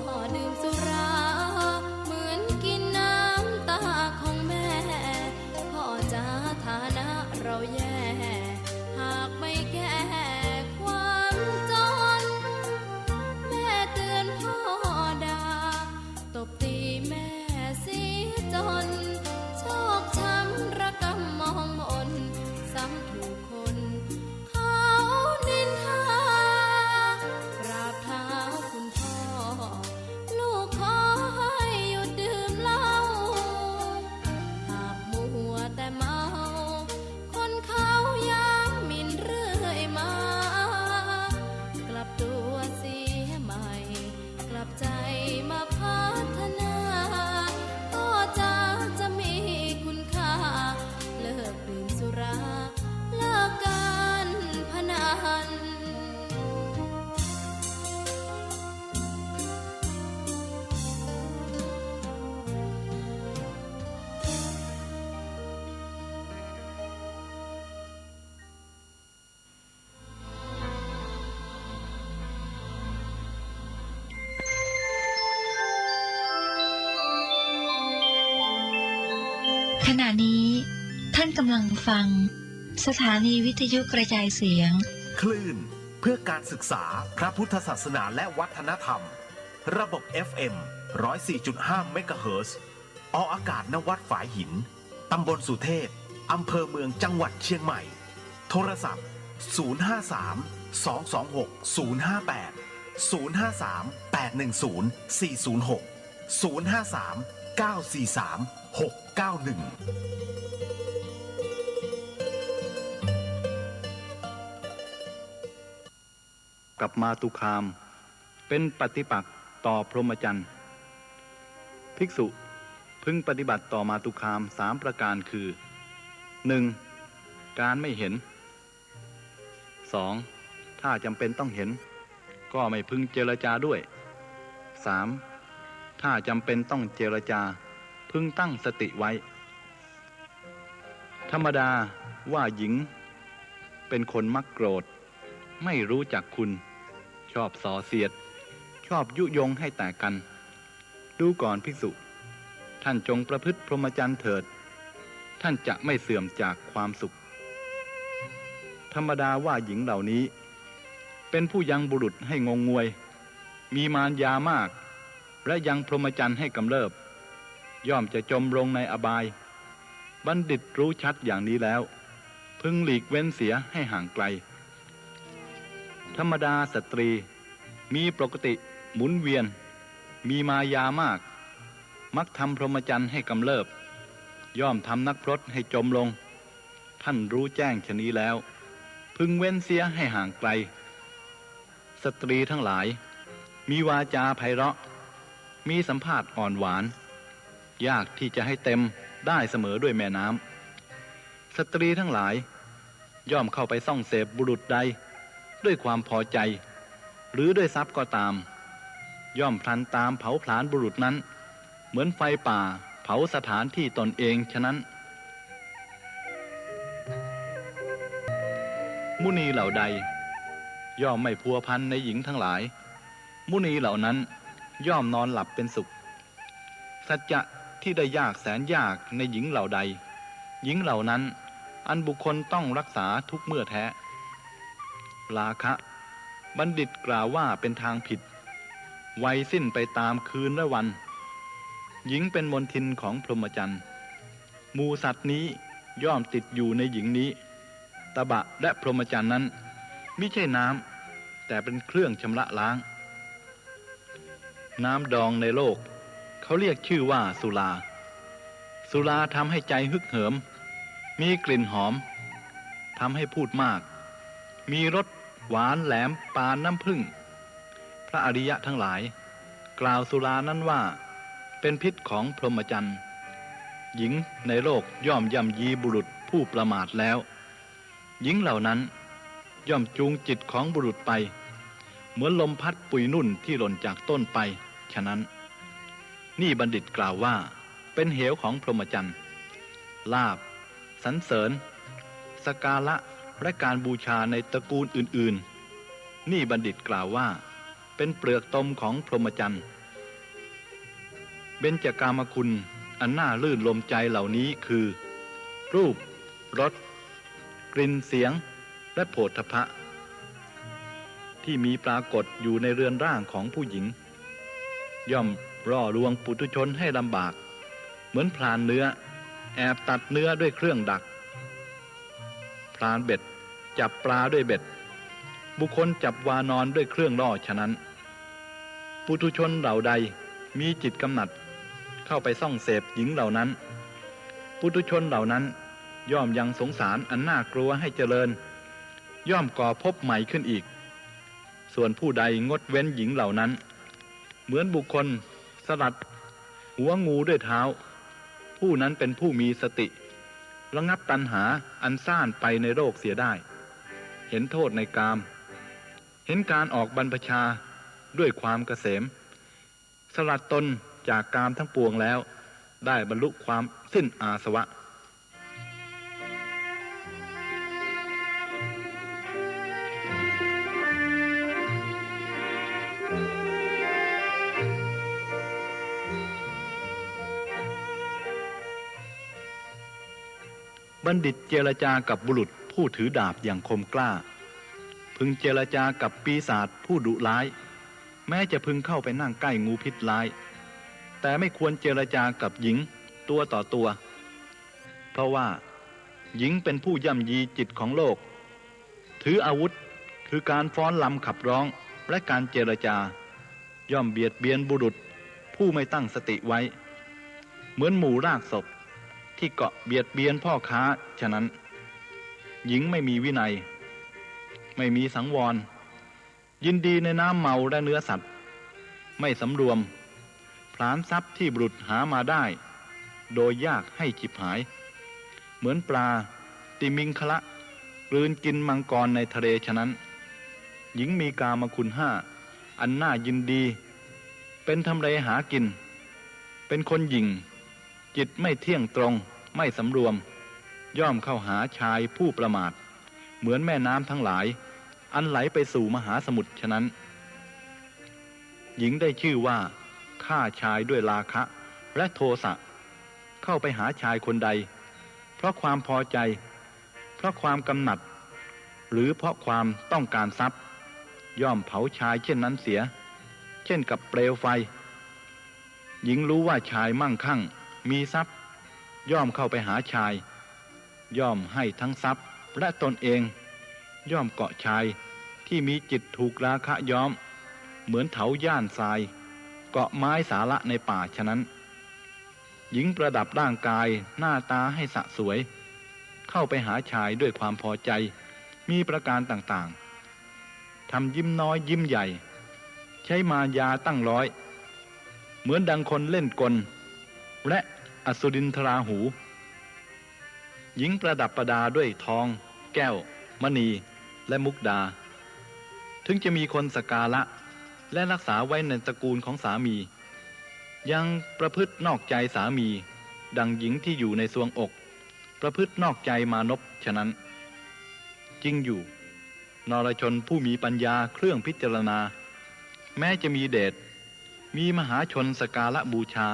พ่อดื่มสุราเหมือนกินน้ำตาของแม่พ่อจะฐานะเราแย่หากไม่แก้ความจนแม่เตือนพ่อด่าตบตีแม่เสียจนชอกช้ำระกำมองมนซ้ำถูกคนเขานินทากราบเท้าคุณพ่อ ลูกขอให้หยุดดื่มเหล้าหากมัวแต่เมาคนเขาย้ำหมิ่นเรื่อยมากลับตัวเสียใหม่กลับใจมาพัฒนาก็จะมีคุณค่าเลิกดื่มสุราเลิกการพนัน ขณะนี้ท่านกำลังฟังสถานีวิทยุกระจายเสียง คลื่นเพื่อการศึกษาพระพุทธศาสนาและวัฒนธรรม ระบบ FM 104.5 เมกะเฮิรตซ์ออกอากาศณวัดฝายหิน ตำบลสุเทพ อำเภอเมืองจังหวัดเชียงใหม่ โทรศัพท์ กับมาตุคามเป็นปฏิปักษ์ต่อพรหมจรรย์ภิกษุพึงปฏิบัติต่อมาตุคาม3ประการคือ 1. การไม่เห็น 2. ถ้าจำเป็นต้องเห็นก็ไม่พึงเจรจาด้วย 3. ถ้าจำเป็นต้องเจรจาพึงตั้งสติไว้ธรรมดาว่าหญิงเป็นคนมักโกรธไม่รู้จักคุณชอบส่อเสียดชอบยุยงให้แตกกันดูก่อนภิกษุท่านจงประพฤติพรหมจรรย์เถิดท่านจะไม่เสื่อมจากความสุขธรรมดาว่าหญิงเหล่านี้เป็นผู้ยังบุรุษให้งงงวยมีมารยามากและยังพรหมจรรย์ให้กำเริบย่อมจะจมลงในอบายบัณฑิตรู้ชัดอย่างนี้แล้วพึงหลีกเว้นเสียให้ห่างไกลธรรมดาสตรีมีปกติหมุนเวียนมีมายามากมักทำพรหมจรรย์ให้กำเริบย่อมทำนักพรตให้จมลงท่านรู้แจ้งชนี้แล้วพึงเว้นเสียให้ห่างไกลสตรีทั้งหลายมีวาจาไพเราะมีสัมภาษณ์อ่อนหวานยากที่จะให้เต็มได้เสมอด้วยแม่น้ำสตรีทั้งหลายย่อมเข้าไปส่องเสพบุรุษใดด้วยความพอใจหรือด้วยทรัพย์ก็ตามย่อมพลันตามเผาผลาญบุรุษนั้นเหมือนไฟป่าเผาสถานที่ตนเองฉะนั้นมุนีเหล่าใดย่อมไม่พัวพันในหญิงทั้งหลายมุนีเหล่านั้นย่อมนอนหลับเป็นสุขสัจจะที่ได้ยากแสนยากในหญิงเหล่าใดหญิงเหล่านั้นอันบุคคลต้องรักษาทุกเมื่อแท้ราคะบัณฑิตกล่าวว่าเป็นทางผิดไวสิ้นไปตามคืนและวันหญิงเป็นมนทินของพรหมจรรย์หมู่สัตว์นี้ย่อมติดอยู่ในหญิงนี้ตบะและพรหมจรรย์นั้นมิใช่น้ำแต่เป็นเครื่องชำระล้างน้ำดองในโลกเขาเรียกชื่อว่าสุราสุราทำให้ใจฮึกเหิมมีกลิ่นหอมทำให้พูดมากมีรสหวานแหลมปานน้ำผึ้งพระอริยะทั้งหลายกล่าวสุรานั้นว่าเป็นพิษของพรหมจรรย์หญิงในโลกย่อมย่ำยีบุรุษผู้ประมาทแล้วหญิงเหล่านั้นย่อมจูงจิตของบุรุษไปเหมือนลมพัดปุยนุ่นที่หล่นจากต้นไปฉะนั้นนี่บัณฑิตกล่าวว่าเป็นเหวของพรหมจรรย์ลาภสรรเสริญสการะและการบูชาในตระกูลอื่นๆนี่บัณฑิตกล่าวว่าเป็นเปลือกตมของพรหมจรรย์เบญจกามคุณอันน่าลื่นลมใจเหล่านี้คือรูปรสกลิ่นเสียงและโผฏฐัพพะที่มีปรากฏอยู่ในเรือนร่างของผู้หญิงย่อมร่อลวงปุถุชนให้ลำบากเหมือนพรานเนื้อแอบตัดเนื้อด้วยเครื่องดักพรานเบ็ดจับปลาด้วยเบ็ดบุคคลจับวานอนด้วยเครื่องล่อฉะนั้นปุถุชนเหล่าใดมีจิตกำหนัดเข้าไปส่องเสพหญิงเหล่านั้นปุถุชนเหล่านั้นย่อมยังสงสารอันน่ากลัวให้เจริญย่อมก่อภพใหม่ขึ้นอีกส่วนผู้ใดงดเว้นหญิงเหล่านั้นเหมือนบุคคลสลัดหัวงูด้วยเท้าผู้นั้นเป็นผู้มีสติระงับตัณหาอันซ่านไปในโลกเสียได้เห็นโทษในกามเห็นการออกบรรพชาด้วยความเกษมสลัดตนจากกามทั้งปวงแล้วได้บรรลุความสิ้นอาสวะบัณฑิตเจรจากับบุรุษผู้ถือดาบอย่างคมกล้าพึงเจรจากับปีศาจผู้ดุร้ายแม้จะพึงเข้าไปนั่งใกล้งูพิษร้ายแต่ไม่ควรเจรจากับหญิงตัวต่อตัวเพราะว่าหญิงเป็นผู้ย่ำยีจิตของโลกถืออาวุธคือการฟ้อนรำขับร้องและการเจรจาย่อมเบียดเบียนบุรุษผู้ไม่ตั้งสติไว้เหมือนหมู่รากศพที่เกาะเบียดเบียนพ่อค้าฉะนั้นหญิงไม่มีวินัยไม่มีสังวรยินดีในน้ำเมาและเนื้อสัตว์ไม่สำรวมพลานทรัพย์ที่บุรุษหามาได้โดยยากให้ฉิบหายเหมือนปลาติมิงคละกลืนกินมังกรในทะเลฉะนั้นหญิงมีกามคุณห้าอันน่ายินดีเป็นทำเลหากิน เป็นคนหยิ่งจิตไม่เที่ยงตรงไม่สำรวมย่อมเข้าหาชายผู้ประมาทเหมือนแม่น้ำทั้งหลายอันไหลไปสู่มหาสมุทรฉะนั้นหญิงได้ชื่อว่าฆ่าชายด้วยราคะและโทสะเข้าไปหาชายคนใดเพราะความพอใจเพราะความกำหนัดหรือเพราะความต้องการทรัพย์ย่อมเผาชายเช่นนั้นเสียเช่นกับเปลวไฟหญิงรู้ว่าชายมั่งคั่งมีทรัพย์ย่อมเข้าไปหาชายย่อมให้ทั้งทรัพย์และตนเองย่อมเกาะชายที่มีจิตถูกราคะย้อมเหมือนเถาย่านทรายเกาะไม้สาระในป่าฉะนั้นหญิงประดับร่างกายหน้าตาให้สะสวยเข้าไปหาชายด้วยความพอใจมีประการต่างๆทำยิ้มน้อยยิ้มใหญ่ใช้มายาตั้งร้อยเหมือนดังคนเล่นกลและอสุรินทราหูหญิงประดับประดาด้วยทองแก้วมณีและมุกดาถึงจะมีคนสักการะและรักษาไว้ในตระกูลของสามียังประพฤตินอกใจสามีดังหญิงที่อยู่ในทรวงอกประพฤตินอกใจมานพฉะนั้นจริงอยู่นรชนผู้มีปัญญาเครื่องพิจารณาแม้จะมีเดชมีมหาชนสักการะบูชา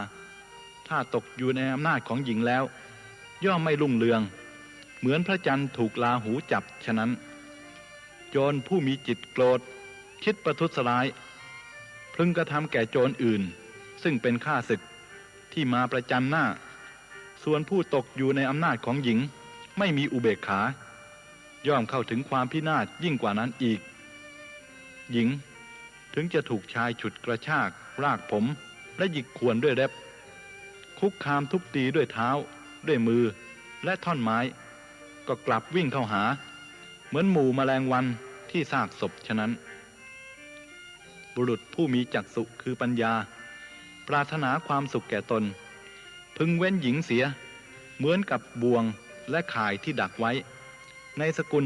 ถ้าตกอยู่ในอำนาจของหญิงแล้วย่อมไม่รุ่งเรืองเหมือนพระจันทร์ถูกราหูจับฉะนั้นโจรผู้มีจิตโกรธคิดประทุษร้ายพึงกระทำแก่โจรอื่นซึ่งเป็นข้าศึกที่มาประจันหน้าส่วนผู้ตกอยู่ในอำนาจของหญิงไม่มีอุเบกขาย่อมเข้าถึงความพินาศยิ่งกว่านั้นอีกหญิงถึงจะถูกชายฉุดกระชากรากผมและหยิกข่วนด้วยเล็บคุกคามทุบตีด้วยเท้าด้วยมือและท่อนไม้ก็กลับวิ่งเข้าหาเหมือนหมู่แมลงวันที่ซากศพฉะนั้นบุรุษผู้มีจักษุคือปัญญาปรารถนาความสุขแก่ตนพึงเว้นหญิงเสียเหมือนกับบ่วงและข่ายที่ดักไว้ในสกุล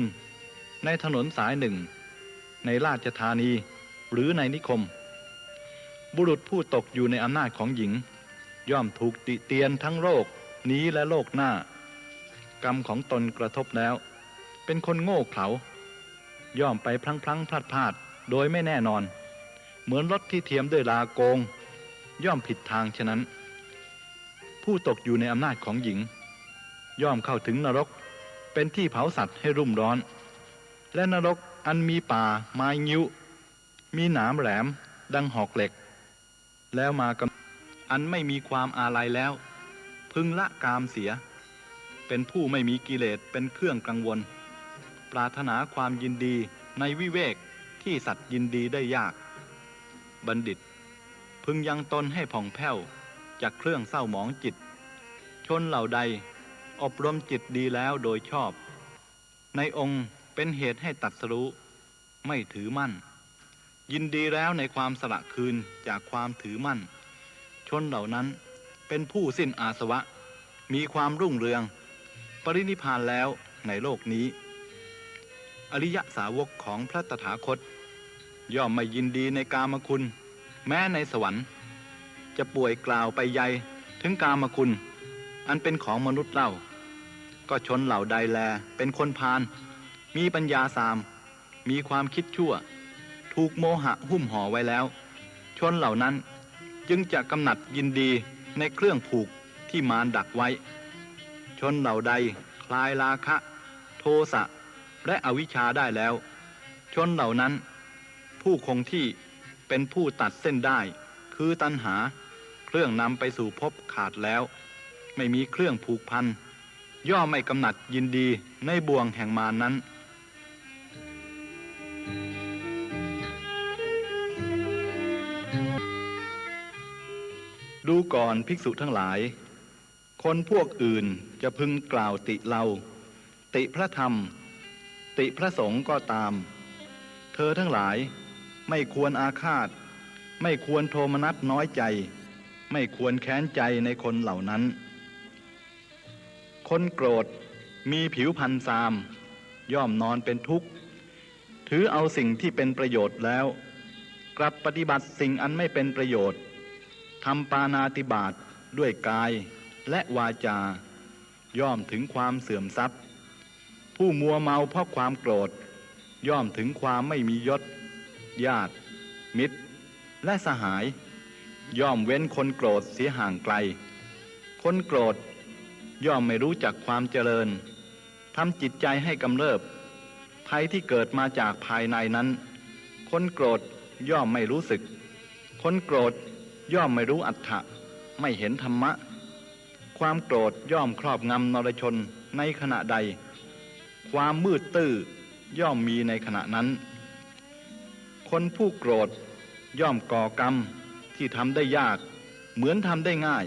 ในถนนสายหนึ่งในราชธานีหรือในนิคมบุรุษผู้ตกอยู่ในอำนาจของหญิงย่อมถูกติเตียนทั้งโลกนี้และโลกหน้ากรรมของตนกระทบแล้วเป็นคนโง่เขลาย่อมไปพลั้งพลาดโดยไม่แน่นอนเหมือนรถที่เทียมด้วยลาโกงย่อมผิดทางฉะนั้นผู้ตกอยู่ในอำนาจของหญิงย่อมเข้าถึงนรกเป็นที่เผาสัตว์ให้รุ่มร้อนและนรกอันมีป่าไม้งิ้วมีหนามแหลมดังหอกเหล็กแล้วมากำอันไม่มีความอาลัยแล้วพึงละกามเสียเป็นผู้ไม่มีกิเลสเป็นเครื่องกังวลปรารถนาความยินดีในวิเวกที่สัตว์ยินดีได้ยากบัณฑิตพึงยังตนให้ผ่องแผ้วจากเครื่องเศร้าหมองจิตชนเหล่าใดอบรมจิตดีแล้วโดยชอบในองค์เป็นเหตุให้ตรัสรู้ไม่ถือมั่นยินดีแล้วในความสละคืนจากความถือมั่นชนเหล่านั้นเป็นผู้สิ้นอาสวะมีความรุ่งเรืองปรินิพพานแล้วในโลกนี้อริยสาวกของพระตถาคตย่อมไม่ยินดีในกามคุณแม้ในสวรรค์จะป่วยกล่าวไปใหญ่ถึงกามคุณอันเป็นของมนุษย์เล่าก็ชนเหล่าใดแลเป็นคนพาลมีปัญญาสามมีความคิดชั่วถูกโมหะหุ้มห่อไว้แล้วชนเหล่านั้นจึงจะกำหนัดยินดีในเครื่องผูกที่มารดักไว้ชนเหล่าใดคลายราคะโทสะและอวิชชาได้แล้วชนเหล่านั้นผู้คงที่เป็นผู้ตัดเส้นได้คือตัณหาเครื่องนำไปสู่ภพขาดแล้วไม่มีเครื่องผูกพันย่อมไม่กำหนัดยินดีในบ่วงแห่งมารนั้นดูก่อนภิกษุทั้งหลายคนพวกอื่นจะพึงกล่าวติเราติพระธรรมติพระสงฆ์ก็ตามเธอทั้งหลายไม่ควรอาฆาตไม่ควรโทมนัสน้อยใจไม่ควรแค้นใจในคนเหล่านั้นคนโกรธมีผิวพรรณทรามย่อมนอนเป็นทุกข์ถือเอาสิ่งที่เป็นประโยชน์แล้วกลับปฏิบัติสิ่งอันไม่เป็นประโยชน์ทำปาณาติบาต ด้วยกายและวาจาย่อมถึงความเสื่อมทรัพย์ผู้มัวเมาเพราะความโกรธย่อมถึงความไม่มียศญาติมิตรและสหายย่อมเว้นคนโกรธเสียห่างไกลคนโกรธย่อมไม่รู้จักความเจริญทำจิตใจให้กำเริบภัยที่เกิดมาจากภายในนั้นคนโกรธย่อมไม่รู้สึกคนโกรธย่อมไม่รู้อัตถะไม่เห็นธรรมะความโกรธย่อมครอบงำนรชนในขณะใดความมืดตื้อย่อมมีในขณะนั้นคนผู้โกรธย่อมก่อกรรมที่ทำได้ยากเหมือนทำได้ง่าย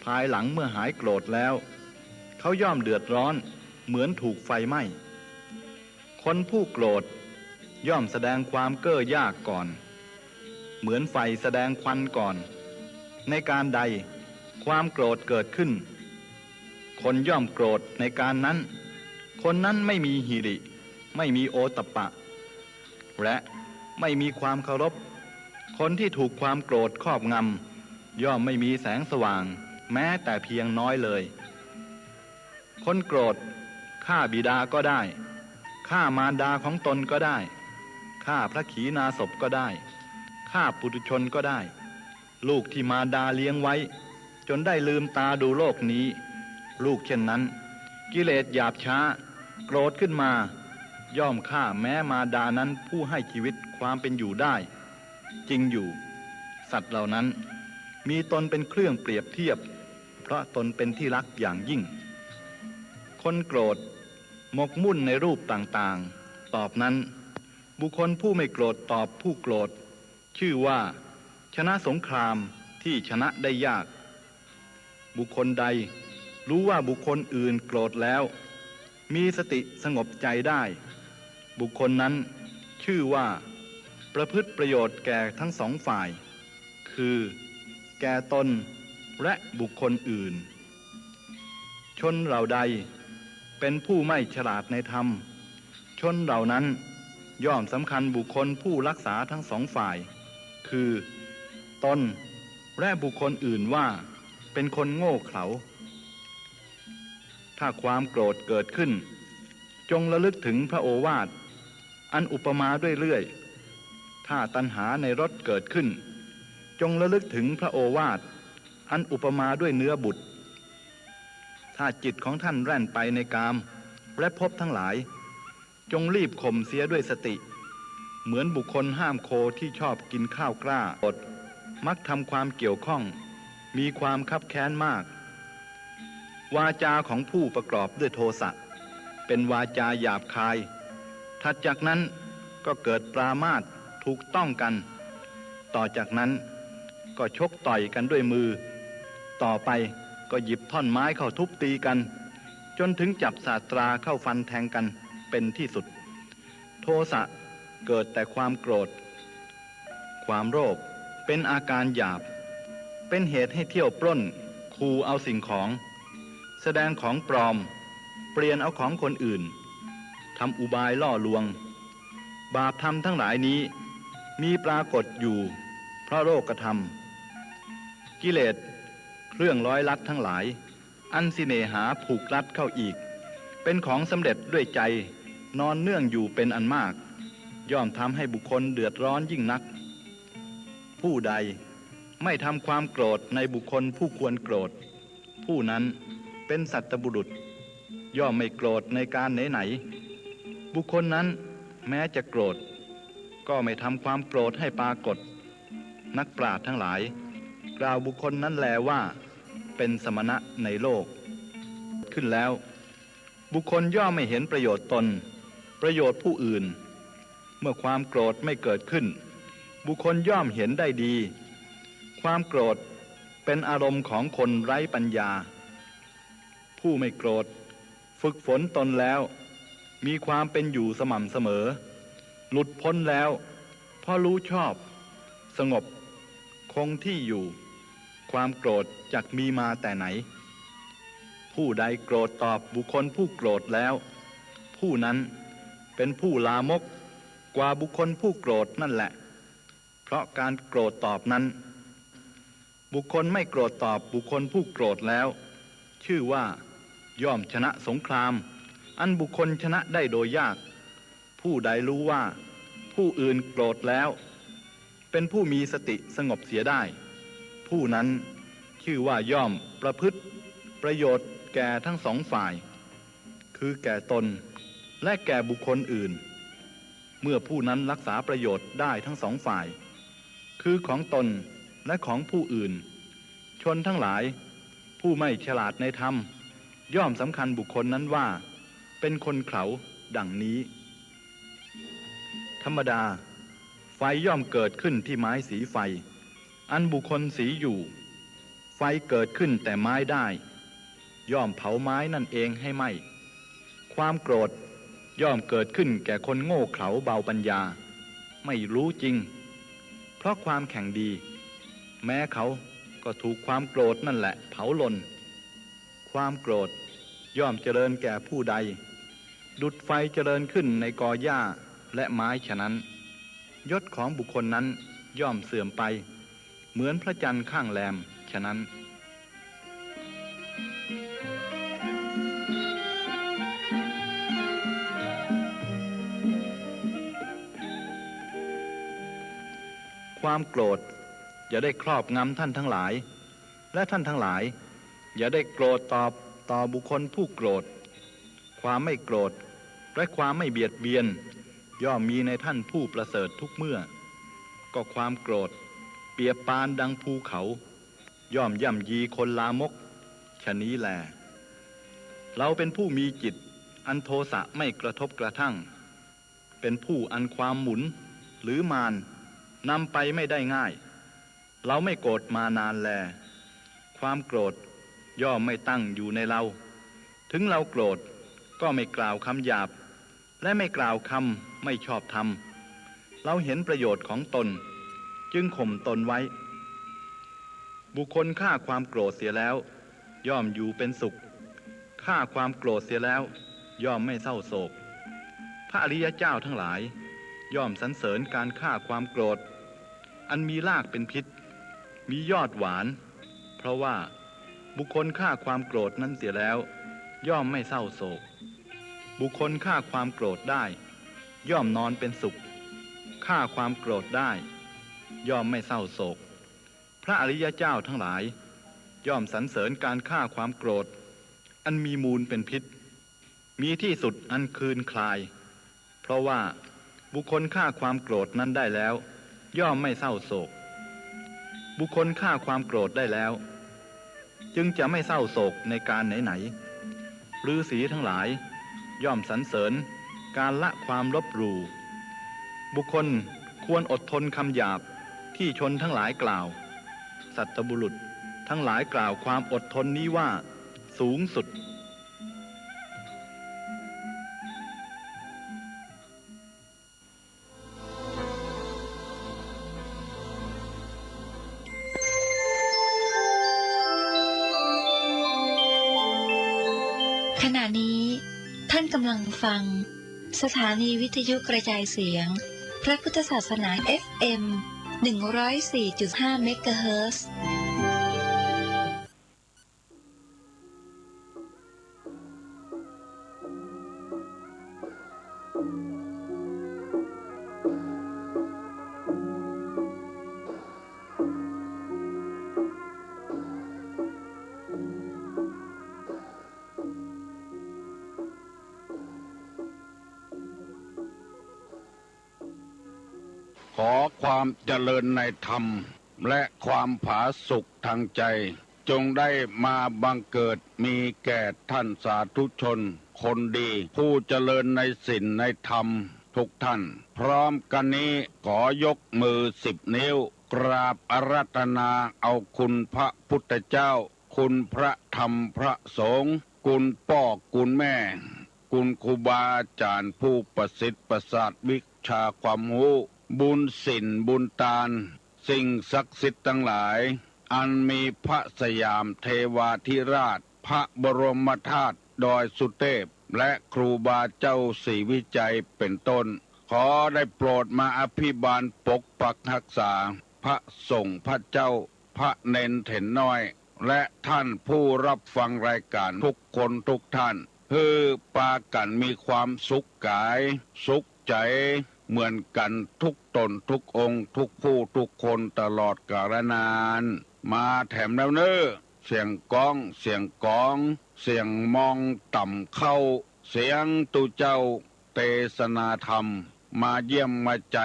ภายหลังเมื่อหายโกรธแล้วเขาย่อมเดือดร้อนเหมือนถูกไฟไหม้คนผู้โกรธย่อมแสดงความเก้อยากก่อนเหมือนไฟแสดงควันก่อนในการใดความโกรธเกิดขึ้นคนย่อมโกรธในการนั้นคนนั้นไม่มีหิริไม่มีโอตัปปะและไม่มีความเคารพคนที่ถูกความโกรธครอบงำย่อมไม่มีแสงสว่างแม้แต่เพียงน้อยเลยคนโกรธฆ่าบิดาก็ได้ฆ่ามารดาของตนก็ได้ฆ่าพระขีณาสพก็ได้ฆ่าปุถุชนก็ได้ลูกที่มารดาเลี้ยงไว้จนได้ลืมตาดูโลกนี้ลูกเช่นนั้นกิเลสหยาบช้าโกรธขึ้นมาย่อมฆ่าแม้มารดานั้นผู้ให้ชีวิตความเป็นอยู่ได้จริงอยู่สัตว์เหล่านั้นมีตนเป็นเครื่องเปรียบเทียบเพราะตนเป็นที่รักอย่างยิ่งคนโกรธหมกมุ่นในรูปต่างๆตอบนั้นบุคคลผู้ไม่โกรธตอบผู้โกรธชื่อว่าชนะสงครามที่ชนะได้ยากบุคคลใดรู้ว่าบุคคลอื่นโกรธแล้วมีสติสงบใจได้บุคคลนั้นชื่อว่าประพฤติประโยชน์แก่ทั้งสองฝ่ายคือแก่ตนและบุคคลอื่นชนเหล่าใดเป็นผู้ไม่ฉลาดในธรรมชนเหล่านั้นย่อมสำคัญบุคคลผู้รักษาทั้งสองฝ่ายคือตนและบุคคลอื่นว่าเป็นคนโง่เขลาถ้าความโกรธเกิดขึ้นจงระลึกถึงพระโอวาทอันอุปมาด้วยเรื่อยถ้าตัณหาในรสเกิดขึ้นจงระลึกถึงพระโอวาทอันอุปมาด้วยเนื้อบุตรถ้าจิตของท่านแล่นไปในกามและภพทั้งหลายจงรีบข่มเสียด้วยสติเหมือนบุคคลห้ามโคที่ชอบกินข้าวกล้าอดมักทำความเกี่ยวข้องมีความคับแค้นมากวาจาของผู้ประกอบด้วยโทสะเป็นวาจาหยาบคายถัดจากนั้นก็เกิดปรามาสถูกต้องกันต่อจากนั้นก็ชกต่อยกันด้วยมือต่อไปก็หยิบท่อนไม้เข้าทุบตีกันจนถึงจับศาสตราเข้าฟันแทงกันเป็นที่สุดโทสะเกิดแต่ความโกรธความโลภเป็นอาการหยาบเป็นเหตุให้เที่ยวปล้นขู่เอาสิ่งของแสดงของปลอมเปลี่ยนเอาของคนอื่นทำอุบายล่อลวงบาปธรรมทั้งหลายนี้มีปรากฏอยู่เพราะโลกธรรมกิเลสเครื่องร้อยลัดทั้งหลายอันสิเนหาผูกรัดเข้าอีกเป็นของสำเร็จด้วยใจนอนเนื่องอยู่เป็นอันมากย่อมทำให้บุคคลเดือดร้อนยิ่งนักผู้ใดไม่ทำความโกรธในบุคคลผู้ควรโกรธผู้นั้นเป็นสัตบุรุษย่อมไม่โกรธในการไหนๆบุคคลนั้นแม้จะโกรธก็ไม่ทำความโกรธให้ปรากฏนักปราชญ์ทั้งหลายกล่าวบุคคลนั้นแลว่าเป็นสมณะในโลกขึ้นแล้วบุคคลย่อมไม่เห็นประโยชน์ตนประโยชน์ผู้อื่นเมื่อความโกรธไม่เกิดขึ้นบุคคลย่อมเห็นได้ดีความโกรธเป็นอารมณ์ของคนไร้ปัญญาผู้ไม่โกรธฝึกฝนตนแล้วมีความเป็นอยู่สม่ำเสมอหลุดพ้นแล้วเพราะรู้ชอบสงบคงที่อยู่ความโกรธจักมีมาแต่ไหนผู้ใดโกรธตอบบุคคลผู้โกรธแล้วผู้นั้นเป็นผู้ลามกกว่าบุคคลผู้โกรธนั่นแหละเพราะการโกรธตอบนั้น บุคคลไม่โกรธตอบบุคคลผู้โกรธแล้วชื่อว่าย่อมชนะสงครามอันบุคคลชนะได้โดยยากผู้ใดรู้ว่าผู้อื่นโกรธแล้วเป็นผู้มีสติสงบเสียได้ผู้นั้นชื่อว่าย่อมประพฤติประโยชน์แก่ทั้งสองฝ่ายคือแก่ตนและแก่บุคคลอื่นเมื่อผู้นั้นรักษาประโยชน์ได้ทั้งสองฝ่ายคือของตนและของผู้อื่นชนทั้งหลายผู้ไม่ฉลาดในธรรมย่อมสำคัญบุคคลนั้นว่าเป็นคนเขลาดังนี้ธรรมดาไฟย่อมเกิดขึ้นที่ไม้สีไฟอันบุคคลสีอยู่ไฟเกิดขึ้นแต่ไม้ได้ย่อมเผาไม้นั่นเองให้ไหม้ความโกรธย่อมเกิดขึ้นแก่คนโง่เขลาเบาปัญญาไม่รู้จริงเพราะความแข่งดีแม้เขาก็ถูกความโกรธนั่นแหละเผาลนความโกรธย่อมเจริญแก่ผู้ใดดุจไฟเจริญขึ้นในกอหญ้าและไม้ฉะนั้นยศของบุคคลนั้นย่อมเสื่อมไปเหมือนพระจันทร์ข้างแรมฉะนั้นความโกรธอย่าได้ครอบงำท่านทั้งหลายและท่านทั้งหลายอย่าได้โกรธต่อบุคคลผู้โกรธความไม่โกรธและความไม่เบียดเบียนย่อมมีในท่านผู้ประเสริฐทุกเมื่อก็ความโกรธเปรียบปานดังภูเขาย่อมย่ำยีคนลามกฉะนี้แลเราเป็นผู้มีจิตอันโทสะไม่กระทบกระทั่งเป็นผู้อันความหมุนหรือมานนำไปไม่ได้ง่ายเราไม่โกรธมานานแลความโกรธย่อมไม่ตั้งอยู่ในเราถึงเราโกรธก็ไม่กล่าวคำหยาบและไม่กล่าวคำไม่ชอบธรรมเราเห็นประโยชน์ของตนจึงข่มตนไว้บุคคลฆ่าความโกรธเสียแล้วย่อมอยู่เป็นสุขฆ่าความโกรธเสียแล้วย่อมไม่เศร้าโศกพระอริยเจ้าทั้งหลายย่อมสรรเสริญการฆ่าความโกรธอันมีรากเป็นพิษมียอดหวานเพราะว่าบุคคลฆ่าความโกรธนั้นเสียแล้วย่อมไม่เศร้าโศกบุคคลฆ่าความโกรธได้ย่อมนอนเป็นสุขฆ่าความโกรธได้ย่อมไม่เศร้าโศกพระอริยเจ้าทั้งหลายย่อมสรรเสริญการฆ่าความโกรธอันมีมูลเป็นพิษมีที่สุดอันคืนคลายเพราะว่าบุคคลฆ่าความโกรธนั้นได้แล้วย่อมไม่เศร้าโศกบุคคลฆ่าความโกรธได้แล้วจึงจะไม่เศร้าโศกในการไหนๆฤาษีทั้งหลายย่อมสรรเสริญการละความลบหลู่บุคคลควรอดทนคำหยาบที่ชนทั้งหลายกล่าวสัตบุรุษทั้งหลายกล่าวความอดทนนี้ว่าสูงสุดขณะนี้ท่านกำลังฟังสถานีวิทยุกระจายเสียงพระพุทธศาสนา FM 104.5 เมกะเฮิรตซ์ ขอความเจริญในธรรมและความผาสุกทางใจจงได้มาบังเกิดมีแก่ท่านสาธุชนคนดีผู้เจริญในศีลในธรรมทุกท่านพร้อมกันนี้ขอยกมือ10 นิ้วกราบอาราธนาเอาคุณพระพุทธเจ้าคุณพระธรรมพระสงฆ์คุณพ่อคุณแม่คุณครูบาอาจารย์ผู้ประสิทธิ์ประสาทวิชาความรู้บุญศีลบุญทานสิ่งศักดิ์สิทธิ์ทั้งหลายอันมีพระสยามเทวาธิราชพระบรมธาตุดอยสุเทพและครูบาเจ้าศรีวิจัยเป็นต้นขอได้โปรดมาอภิบาลปกปักรักษาพระสงฆ์พระเจ้า พระเนนเถนน้อยและท่านผู้รับฟังรายการทุกคนทุกท่านคือปากันมีความสุขกายสุขใจเหมือนกันทุกตนทุกองค์ทุกผู้ทุกคนตลอดกาลนานมาแถมแล้วเนอเสียงก้องเสียงกองเสียงมองต่ำเข้าเสียงตุเจ้าเทศนาธรรมมาเยี่ยมมาใจ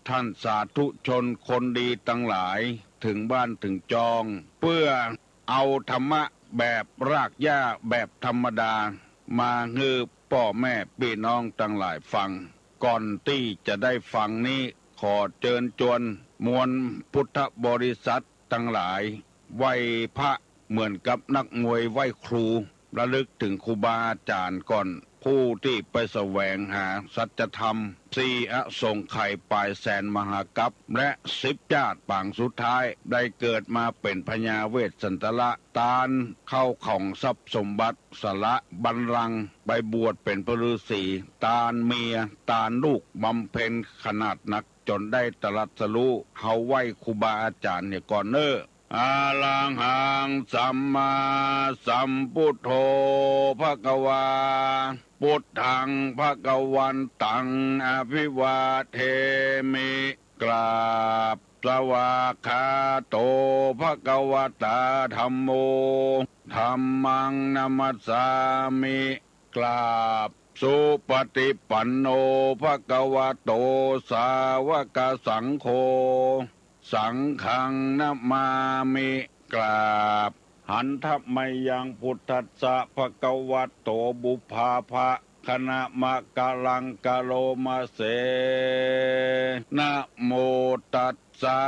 ท่านสาธุชนคนดีตั้งหลายถึงบ้านถึงจองเพื่อเอาธรรมะแบบรากหญ้าแบบธรรมดามาฮือพ่อแม่พี่น้องตั้งหลายฟังก่อนที่จะได้ฟังนี้ขอเชิญชวนมวลพุทธบริษัททั้งหลายไหว้พระเหมือนกับนักมวยไหว้ครูระลึกถึงครูบาอาจารย์ก่อนผู้ที่ไปแสวงหาสัจธรรมสี่อสงไขยปลายแสนมหากัปและ10 ชาติปางสุดท้ายได้เกิดมาเป็นพญาเวสสันตละตาลเข้าของทรัพย์สมบัติสละบัลลังก์ไปบวชเป็นพระฤาษีตาลเมียตาลลูกบำเพ็ญขนาดหนักจนได้ตรัสรู้เฮาไหว้ครูบาอาจารย์เนี่ยก่อนเนออาลังหังสัมมาสัมพุทโธภควาพุทธังภควันตังอภิวาเทมิกราบสวากขาโตภควตาธัมโมธัมมังนัมสสามิกราบสุปฏิปันโนภควโตสาวกสังโฆสังฆังนะมามิกราบหันทัพมยังพุทธัสสะภควโตบุพาภะคณะมะกะลังกะโลมาเสนะโมตัสสะ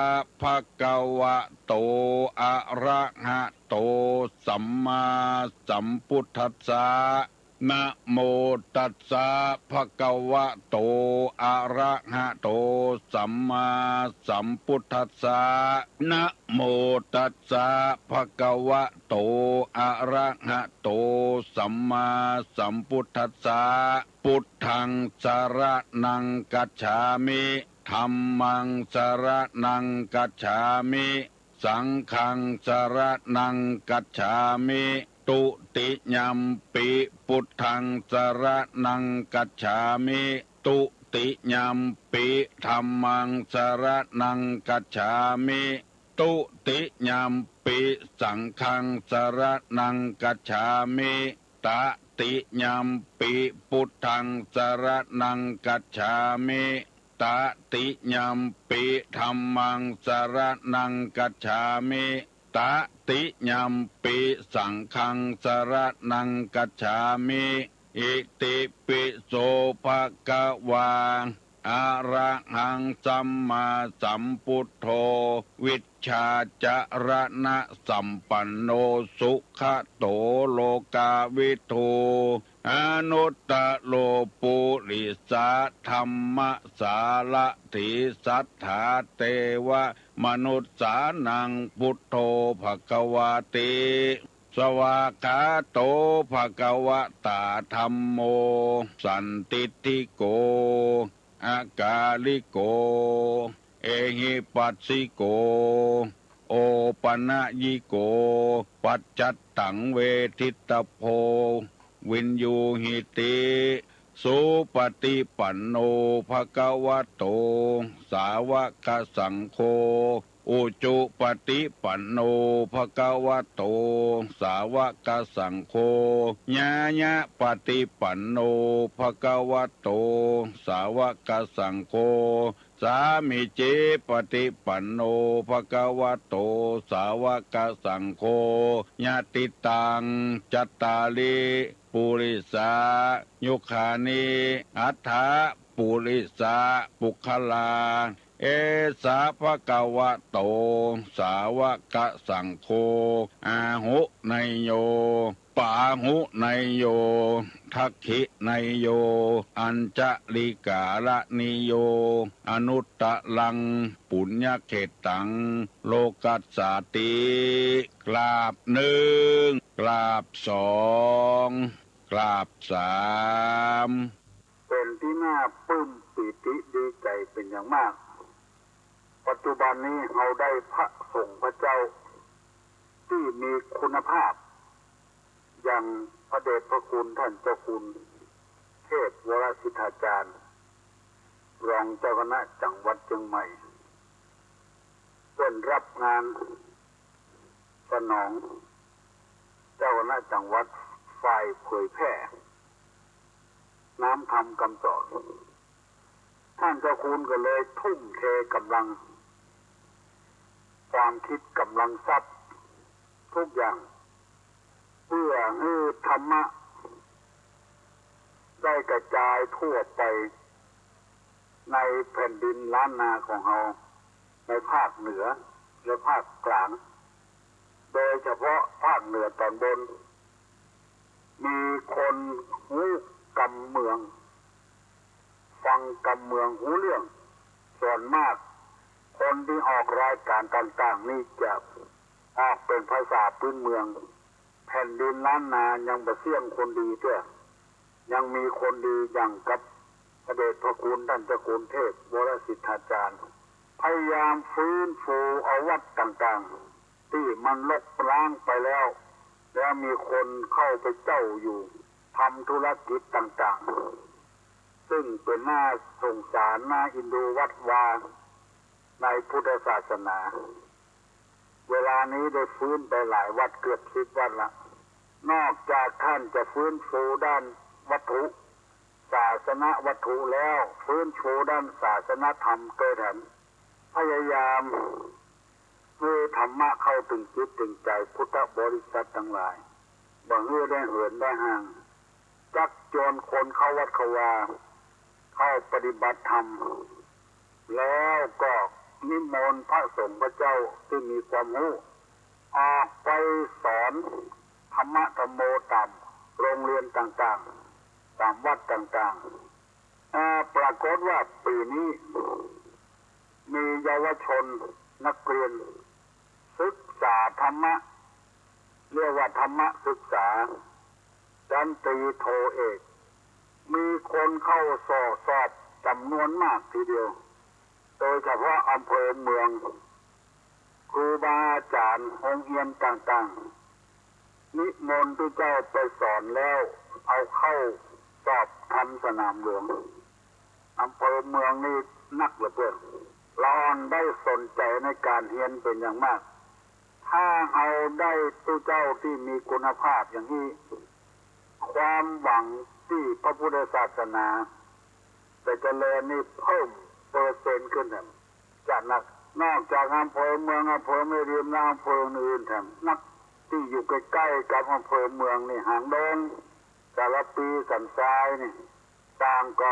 ภควโตอะระหะโตสัมมาสัมพุทธัสสะนะโมตัสสะภควโตอะระหะโตสัมมาสัมพุทธัสสะนะโมตัสสะภควโตอะระหะโตสัมมาสัมพุทธัสสะพุทธังสรณังกัจฉามิธัมมังสรณังกัจฉามิสังฆังสรณังกัจฉามิตุติยัมปิพุทธังสรณังกัจฉามิตุติยัมปิธัมมังสรณังกัจฉามิตุติยัมปิสังฆังสรณังกัจฉามิตติยัมปิพุทธังสรณังกัจฉามิตติยัมปิธัมมังสรณังกัจฉามิตติยัมปิสังฆังสรณังกัจฉามิอิติปิโสภะคะวาอะระหังสัมมาสัมพุทโธวิชชาจรณะสัมปันโนสุขโตโลกาวิทูอนุตตโลปุริสาธรรมสารถิสัทธาเตวะมนุสสานังพุทโธภควาติสวากขาโตภควตาธัมโมสันติติโกอากาลิโกเอหิปัสสิโกโอปนะยิโกปัจจัตตังเวทิตโพวินยูหิติสุปฏิปันโนภควโตสาวกสังโฆอุจุปฏิปันโนภควโตสาวกสังโฆญาญะปฏิปันโนภควโตสาวกสังโฆสามิเจปฏิปันโนภควโตสาวกสังโฆญาติตังจัตตาลิปุริสายุคานิอัฏฐาปุริสาปุคลาเอสาภะคะวะโตสาวกสังโฆอาหุไนโยปาหุไนโยทักขิไนโยอัญจลิกาลนิโยอนุตตะลังปุญญเขตังโลกัสสาติกราบหนึ่งกราบสองกราบสามเป็นที่น่าปลื้มปิติดีใจเป็นอย่างมาก ปัจจุบันนี้เราได้พระสงฆ์พระเจ้าที่มีคุณภาพอย่างพระเดชพระคุณท่านเจ้าคุณเทพวรสิทธาจารย์รองเจ้าคณะจังหวัดเชียงใหม่เป็นรับงานสนองเจ้าคณะจังหวัดฝ่ายเผยแพร่น้ำธรรมคำสอนท่านเจ้าคุณก็เลยทุ่มเทกำลังความคิดกำลังทรัพย์ทุกอย่างเพื่อให้ธรรมะได้กระจายทั่วไปในแผ่นดินล้านนาของเราในภาคเหนือและภาคกลางโดยเฉพาะภาคเหนือตอนบนมีคนหูกำเมืองฟังกำเมืองหูเรื่องส่วนมากคนที่ออกรายการต่างๆนี่จะออกเป็นภาษาพื้นเมืองแผ่นดินล้านนายังบ่เสี่ยงคนดีเด้อยังมีคนดีอย่างกับพระเดชพระคุณท่านเจ้าคุณเทพวรสิทธาจารย์พยายามฟื้นฟูเอาวัดต่างๆที่มันลกล้างไปแล้วมีคนเข้าไปเจ้าอยู่ทำธุรกิจต่างๆซึ่งเป็นน่าสงสารน่าอินดูวัดวาในพุทธศาสนาเวลานี้ได้ฟื้นไปหลายวัดเกือบ10 วัดละนอกจากท่านจะฟื้นฟูด้านวัตถุศาสนวัตถุแล้วฟื้นฟูด้านศาสนธรรมเกิดแถมพยายามเพื่อธรรมะเข้าถึงจิตถึงใจพุทธบริษัททั้งหลายบ่เฮือได้เหินได้ห่างจักจวนคนเข้าวัดเข้าวาเข้าปฏิบัติธรรมแล้วก็นิมนต์พระสงฆ์พระเจ้าที่มีความรู้ออกไปสอนธรรมะธรรมโมตามโรงเรียนต่างๆตามวัดต่างๆปรากฏว่าปีนี้มีเยาวชนนักเรียนศึกษาธรรมะเรียกว่าธรรมะศึกษาชั้นตรีโทเอกมีคนเข้าสอบจำนวนมากทีเดียวโดยเฉพาะอำเภอเมืองครูบาอาจารย์โรงเรียนต่างๆนิมนต์พระเจ้าไปสอนแล้วเอาเข้าสอบทำสนามหลวงอำเภอเมืองนี่นักเหลือเกินเราได้สนใจในการเรียนเป็นอย่างมากถ้าเอาได้ตัวเจ้าที่มีคุณภาพอย่างนี้ความหวังที่พระพุทธศาสนาจะเจริญนี่เพิ่มเปอร์เซ็นต์ขึ้นจากนอกจากอำเภอเมืองอำเภอไม่ริมและอำเภออื่นแถมนักที่อยู่ใกล้ๆกับอำเภอเมืองนี่หางดงสารปีสันทรายนี่ต่างก็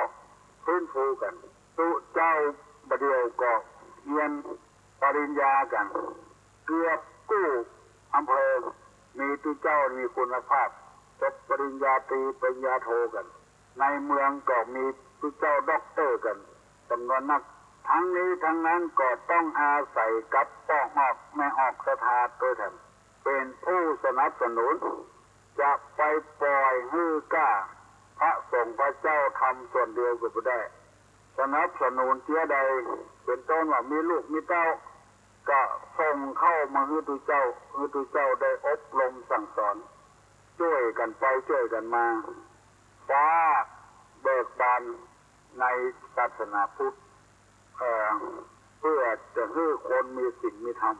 ฟื้นฟูกันตัวเจ้าประเดี๋ยวก็เรียนปริญญากันเกือบกู้อำเภอมีตัวเจ้ามีคุณภาพจบปริญญาตรีปริญญาโทกันในเมืองก็มีตัวเจ้าด็อกเตอร์กันจำนวนนักทั้งนี้ทั้งนั้นก็ต้องอาศัยกับป้องออกแม่ออกสถาตัวแทนเป็นผู้สนับสนุนจะไปปล่อยฮื้อกล้าพระสงฆ์พระเจ้าทำส่วนเดียวก็ไม่ได้สนับสนุนเจ้าใดเป็นต้นว่ามีลูกมีเต้าก็ส่งเข้ามาฮื้อตุเจ้าได้อบรมสั่งสอนช่วยกันไปช่วยกันมาฟ้าเบิกบานในศาสนาพุทธเพื่อจะให้คนมีสิ่งมีธรรม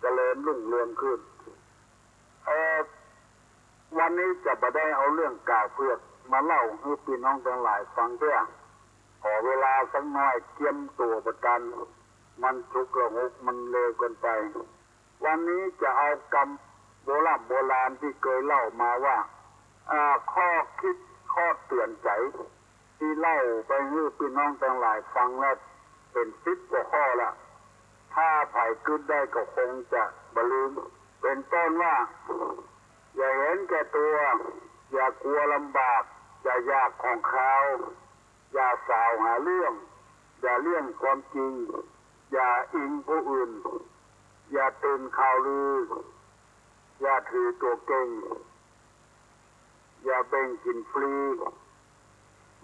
เจริญรุ่งเรืองขึ้นวันนี้จะมาได้เอาเรื่องกาเพือกมาเล่าให้พี่น้องทั้งหลายฟังเพื่อขอเวลาสักหน่อยเตรียมตัวประกันมันทุกข์ระหกมันเลวเกินไปวันนี้จะเอากรรมโบราณที่เคยเล่ามาว่าข้อคิดข้อเตือนใจที่เล่าไปให้พี่น้องทั้งหลายฟังแล้วเป็น10 กว่าข้อละถ้าไผ่ขึ้นได้ก็คงจะบรรลุเป็นต้นว่าอย่าเห็นแก่ตัวอย่ากลัวลำบากอย่ายากของเขาอย่าสาวหาเรื่องอย่าเลี่ยงความจริงอย่าอิงผู้อื่นอย่าตื่นข่าวลืออย่าถือตัวเก่งอย่าเบ่งกินฟรี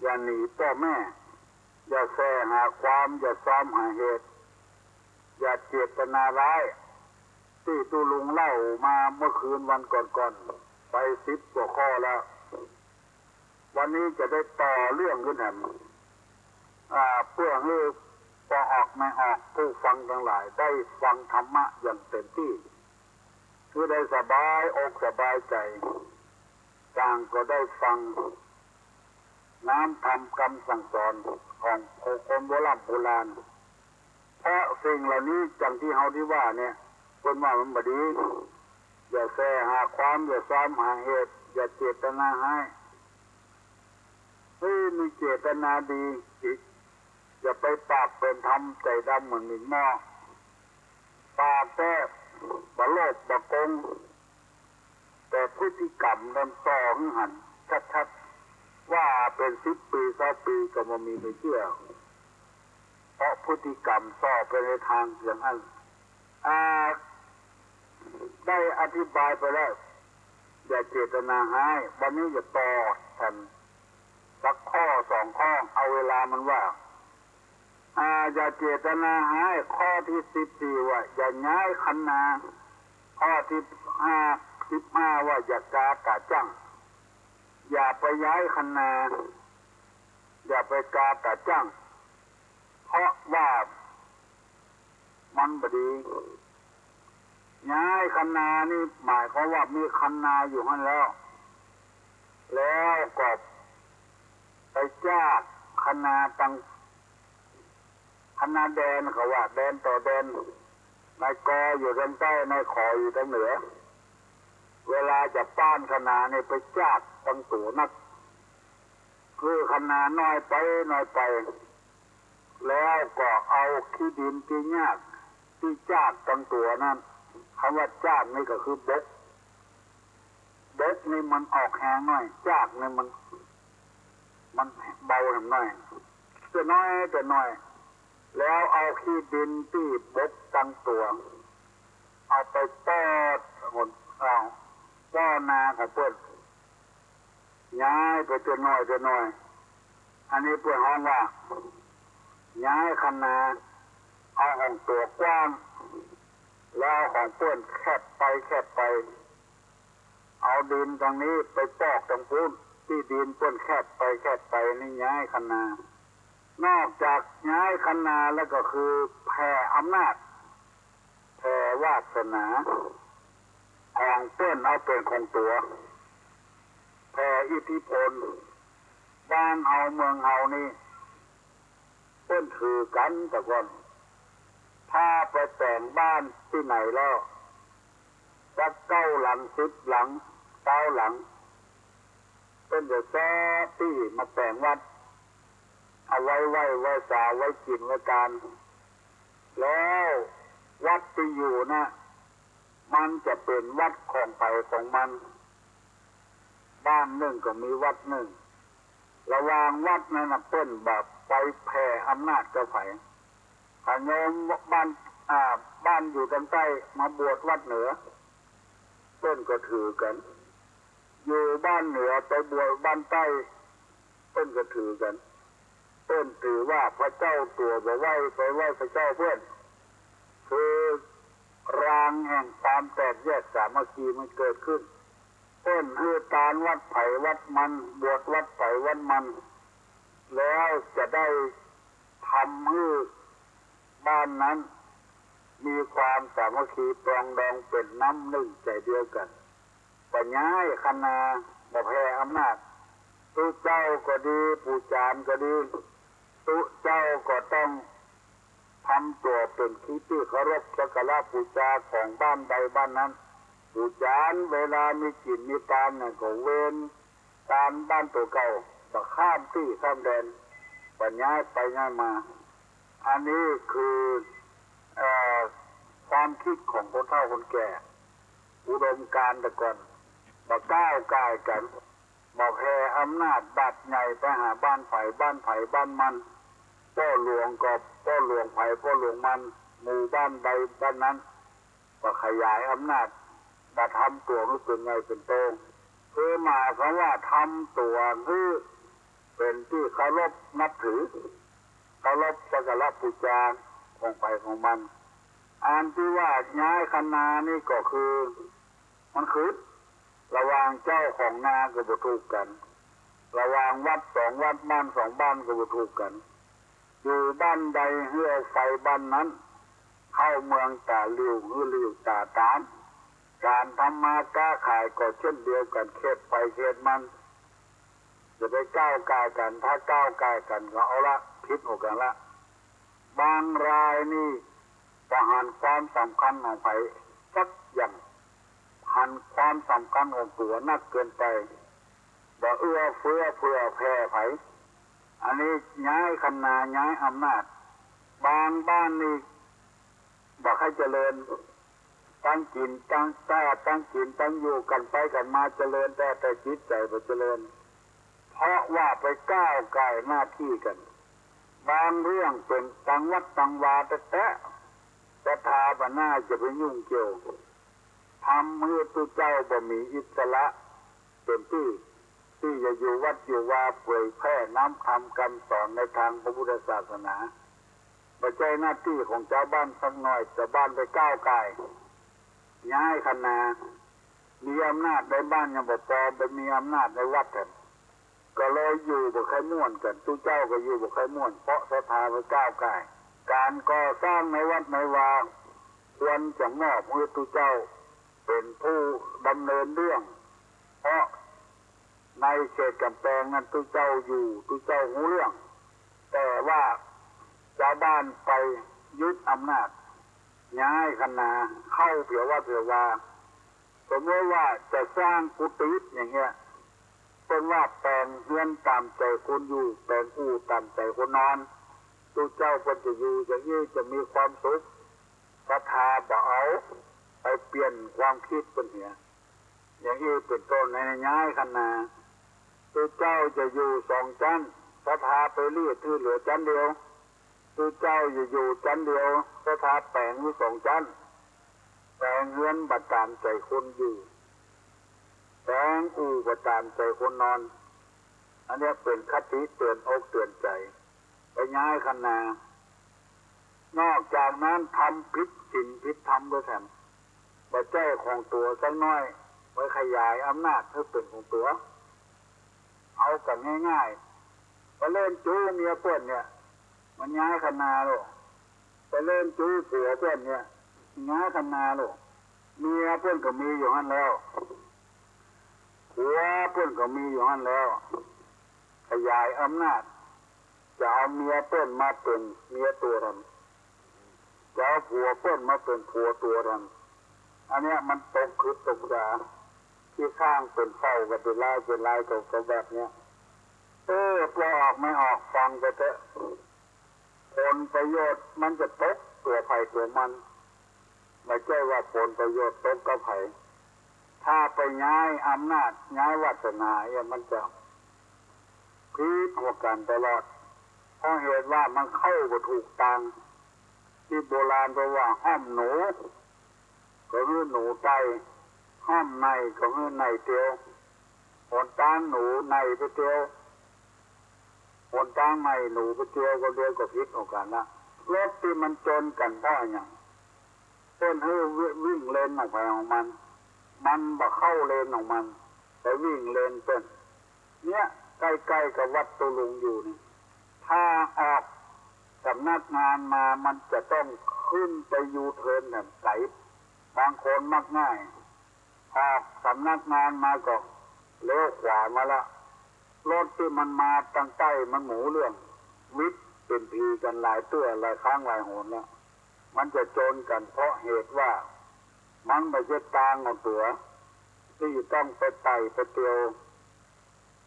อย่าหนีพ่อแม่อย่าแสหาความอย่าซ้อมหาเหตุ อย่าเจตนาร้ายที่ตุลุงเล่ามาเมื่อคืนวันก่อนๆไป10 กว่าข้อแล้ว วันนี้จะได้ต่อเรื่องขึ้นแหมเพื่อให้พอออกไม่ออกผู้ฟังทั้งหลายได้ฟังธรรมะอย่างเต็มที่คือได้สบายอกสบายใจต่างก็ได้ฟังน้ำธรรมคำสั่งสอนของคนโบราณเพราะสิ่งเหล่านี้จังที่เฮาที่ว่าเนี่ยคนว่ามันบ่ดีอย่าแสหาความอย่าซ้ำหาเหตุอย่าเจตนาให้มีเจตนาดีอีกอย่าไปปากเป็นธรรมใจดำเหมือนมินหม้อปากแท้บะโลภบะโกงแต่พฤติกรรมนั้นต่อหึ่งหันชัดๆว่าเป็น10 ปี20 ปีก็บ่มีไม่เชื่อเพราะพฤติกรรมต่อไปในทางอย่างนั้นได้อธิบายไปแล้วอย่าเจตนาให้วันนี้จะต่อกันสักข้อ2 ข้อเอาเวลามันว่าอย่าเจตนาให้ข้อที่14ว่าอย่าย้ายคันนาข้อที่15ว่าอย่ากากะจั่งอย่าไปย้ายคันนาอย่าไปกากะจั่งเพราะว่ามันบดีย้ายคันนานี่หมายความว่ามีคันนาอยู่นั่นแล้วก็ไปจ้าคันนาตั้งคันนาแดนเขาว่าแดนต่อแดนนายกออยู่ทางใต้นายขออยู่ทางเหนือเวลาจะป้านคันนาเนี่ยไปจ้าตั้งตัวนักคือคันนาน้อยไปแล้วก็เอาขี้ดินที่ยากที่จ้าตั้งตัวนั้นคำว่าจ้านี่ก็คือบกนี่มันออกแหงหน่อยจ้านี่มันเบาหน่อยแต่น้อยแล้วเอาขี้ดินที่บกตั้งตัวเอาไปต้อนาของเพื่อนย้ายไปตัวน้อยอันนี้เพื่อนห้องว่าย้ายคันนาเอาของตัวกว้างแล้วของเพื่อนแคบไปเอาดินตรงนี้ไปปอกตรงพื้นที่ดินเพื่อนแคบไปนี่ย้ายคันนานอกจากย้ายคันนาแล้วก็คือแผ่อำนาจแผ่วาสนาของเพื่อนเอาเป็นของตัวแผ่อิทธิพลบ้านเฮาเมืองเฮานี่เพื่อนถือกันแต่ก่อนถ้าไปแต่งบ้านที่ไหนแล้วสัก9 หลัง10 หลัง9 หลังเป็นเดี๋ยวแซ่ที่มาแต่งวัดเอาไว้สาไว้กินไว้การแล้ววัดที่อยู่นะมันจะเป็นวัดของไปของมันบ้านหนึ่งก็มีวัดหนึ่งระหว่างวัดนั้นนะเปิ้นแบบไปแผ่อำนาจกับไผถ้าโยมบ้านอยู่ทางใต้มาบวชวัดเหนือเปิ้นก็ถือกันอยู่บ้านเหนือไปบวชบ้านใต้เปิ้นก็ถือกันเปิ้นถือว่าพระเจ้าตัวไปไหว้พระเจ้าเพื่อนคือรางแห่งความแตกแยกสามัคคีมันเกิดขึ้นเปิ้นคือตาลวัดไผ่วัดมันบวชวัดไผ่วัดมันแล้วจะได้ทำให้บ้านนั้นมีความสามัคคีปรองดองเป็นน้ำหนึ่งใจเดียวกันปัญญาคณาบ่แพ้อำนาจตุเจ้าก็ดีปู่จามก็ดีตุเจ้าก็ต้องทำตัวเป็นที่เคารพสักการะบูชาของบ้านใดบ้านนั้นปู่จานเวลามีกินมีตามเนี่ยก็เว้นตามบ้านตัวเก่าก็ข้ามที่ข้ามแดนปัญญาไปง่ายมาอันนี้คือความคิดของคนเฒ่าคนแก่อุดมการณ์แต่ก่อนบอกก้าวกายกันบอกแห่อำนาจบัดใหญ่ไปหาบ้านไผ่บ้านมันพ่อหลวงก็พ่อหลวงไผ่พ่อหลวงมันหมู่บ้านใดบ้านนั้นก็ขยายอำนาจมาทำตัวให้เป็นไงเป็นโตคือหมายความว่าทำตัวให้เป็นที่เคารพนับถือเคารพสักการะบูชาของไปของมัน อันที่ว่าย้ายคันนานี่ก็คือมันคือระหว่างเจ้าของนาก็บ่ถูกกันระหว่างวัดสองวัดบ้านสองบ้านก็บ่ถูกกันอยู่บ้านใดเฮือไฟบ้านนั้นเข้าเมืองตาหลิวฮือหลิวตาตามการทำมาค้าขายก็เช่นเดียวกันเขตไปเขตมันจะไปก้าวกายกันถ้าก้าวกายกันก็เอาละผิดกันละบางรายนี่จะหันความสำคัญของไผสักอย่างหันความสำคัญของตัวนักเกินไปบ่เอื้อเฟื้อเผื่อแผ่ไผอันนี้ย้ายคันนาย้ายอำนาจบางบ้านนี่บ่ให้เจริญตั้งกินตั้งแต่ตั้งกินตั้งอยู่กันไปกันมาเจริญแต่จิตใจบ่เจริญเพราะว่าไปก้าวไก่หน้าที่กันบางเรื่องเป็นตังวัดตังวาแต่ทาบหน้าจะไปยุ่งเกี่ยวทำให้ตัวเจ้าบ่มีอิสระเป็นที่จะอยู่วัดอยู่วาเผยแพร่น้ำคำคำสอนในทางพระพุทธศาสนาไม่ใช่หน้าที่ของเจ้าบ้านสักหน่อยแต่บ้านไปก้าวไก่ย้ายคณะมีอำนาจในบ้านยังบ่พอไปมีอำนาจในวัดกันก็เลยอยู่บ่ใครม่วนกันตู้เจ้าก็อยู่บ่ใครม่วนเพราะศรัทธาไปก้าวไก่การก่อสร้างในวัดในวาควรจะมอบให้ตู้เจ้าเป็นผู้ดำเนินเรื่องเพราะในเขตกำแพงนั้นตู้เจ้าอยู่ตู้เจ้ารู้เรื่องแต่ว่าชาวบ้านไปยึดอำนาจย้ายคณะเข้าเผื่อว่าสมมติว่าจะสร้างกุฏิอย่างเงี้ยเป็นว่าแปลงเรือนตามใจคนอยู่แปลงอู่ตามใจคนนอนตู้เจ้าคนจะอยู่อย่างนี้จะมีความสุขศรัทธาบ่เอาไปเปลี่ยนความคิดเป็นเหี้ยอย่างนี้เป็นต้นในย้ายคณะตู้เจ้าจะอยู่สองชั้นศรัทธาไปเรียกที่เหลือชั้นเดียวตู้เจ้าอยู่ชั้นเดียวศรัทธาแปลงอยู่สองชั้นแปลงเรือนบัดตามใจคนอยู่แปลงอู่บัดตามใจคนนอนอันนี้เป็นคติเตือนอกเตือนใจไปย้ายคณะนอกจากนั้นทำผิดศีลผิดธรรมด้วยแถมบัดใจของตัวสักน้อยไว้ขยายอำนาจให้เป็นของตัวเอากันง่ายๆไปเล่นจู้เมียเพื่อนเนี่ยมันย้ายคณะหรอกไปเล่นจู้เสือเพื่อนเนี่ยย้ายคณะหรอกเมียเพื่อนก็มีอยู่หันแล้วผัวเพื่อนก็มีอยู่หันแล้วขยายอำนาจจะเอาเมียเพื่อนมาเป็นเมียตัวรันจะเอาผัวเพื่อนมาเป็นผัวตัวรันอันเนี้ยมันตกคือตกดาที่ข้างเป็นเฝ้ากันเป็นลายกับแบบเนี้ยปลออกไม่ออกฟังไปเถอะผลประโยชน์มันจะตกตัวไผ่ตัวมันไม่ใช่ว่าผลประโยชน์ตกกับไผ่ถ้าไปย้ายอำนาจย้ายวาสนาเนี่ยมันจะพีดหัวกันตลอดเพราะเหตุว่ามันเข้ากับถูกตังที่โบราณบอกว่าห้อมหนูก็คือหนูไตห้อมในก็คือในเตียวผลตั้งหนูในไปเตียวผลตั้งในหนูไปเตียวก็เรียกกับพิษออกกันละรถที่มันจนกันเพราะอย่างเส้นให้วิ่งเลนออกไปของมันบ่เข้าเลนของมันไปวิ่งเลนเป็นเนี้ยใกล้ๆกับวัดตุลุงอยู่นี่ถ้าออกสำนักงานมามันจะต้องขึ้นไปยูเทิร์นแบบไกลบางคนมักง่ายออกสำนักงานมาก็เลี้ยวขวามาละรถที่มันมาตั้งใต้มันหมูเรื่องวิทย์เป็นพีกันหลายตัวหลายครั้งหลายหนแล้วมันจะโจรกันเพราะเหตุว่ามันไม่ใช่ตางของตัวที่ต้องไปไต่ไปเตียว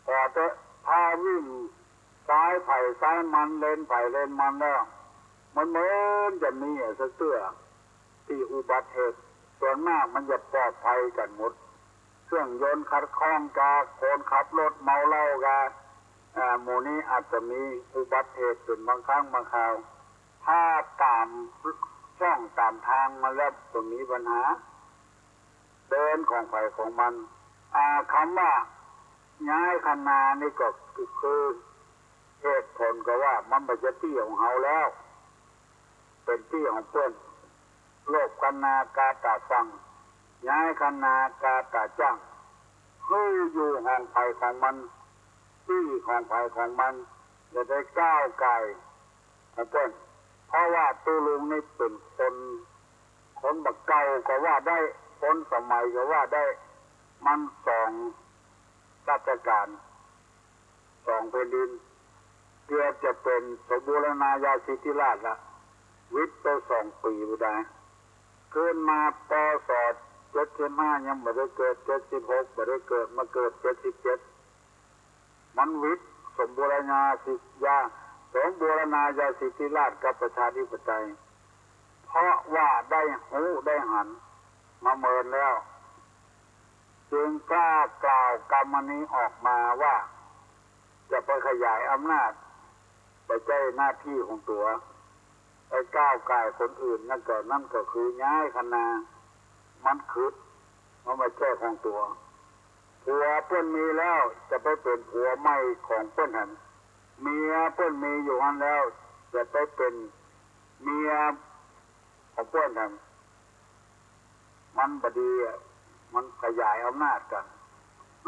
แต่ถ้าวิ่งซ้ายไผ่ซ้ายมันเลนไผ่เลนมันแล้วมันเหมือนจะมีสักเตื้อที่อุบัติเหตุส่วนมากมันจะปลอดภัยกันหมดเครื่องยนต์ขัดข้องกาคนขับรถเมาเหล้ากาหมู่นี้อาจจะมีอุบัติเหตุเป็นบางครั้งบางคราวถ้าตามช่องตามทางมาแล้วจะมีปัญหาเดินของไผ่ของมันคำว่าย้ายคณะนี่ก็คือเหตุผลก็ว่ามันไม่ใช่ที่ของเขาแล้วเป็นที่ของเพื่อน นากาตาฟังย้ายคณากาตาจ้างคืออยู่ห้องไผ่ของมันที่ของไผ่ของมันจะได้ก้าวไกลนะเพื่อนเพราะว่าตูลุงนี่เป็นคนบักเก่าก็ว่าได้คนสมัยก็ว่าได้มันสองราชการสองแผ่นดินเกือบจะเป็นสมบูรณาญาสิทธิราชละวิทย์ตัว2 ปีบ่ได้ขึ้นมาป.ศ. 75ยังไม่ได้เกิด76ไม่ได้เกิดมาเกิด77มันวิทย์สมบูรณาสิทธิญาสิทธิราชกับประชาธิปไตยเพราะว่าได้หูได้หันมาเมินแล้วจึงกล้ากล่าวกรรมนี้ออกมาว่าจะไปขยายอำนาจไปใช้หน้าที่ของตัวไปก้าวไก่คนอื่นนั่นก็คือย้ายคณะมันคืดมันไม่ใช่ของตัวผัวเพื่อนมีแล้วจะไปเป็นผัวใหม่ของเพื่อนหันเมียเพื่อนมีอยู่หันแล้วจะไปเป็นเมียของเพื่อนหันมันบดีมันขยายอำนาจกัน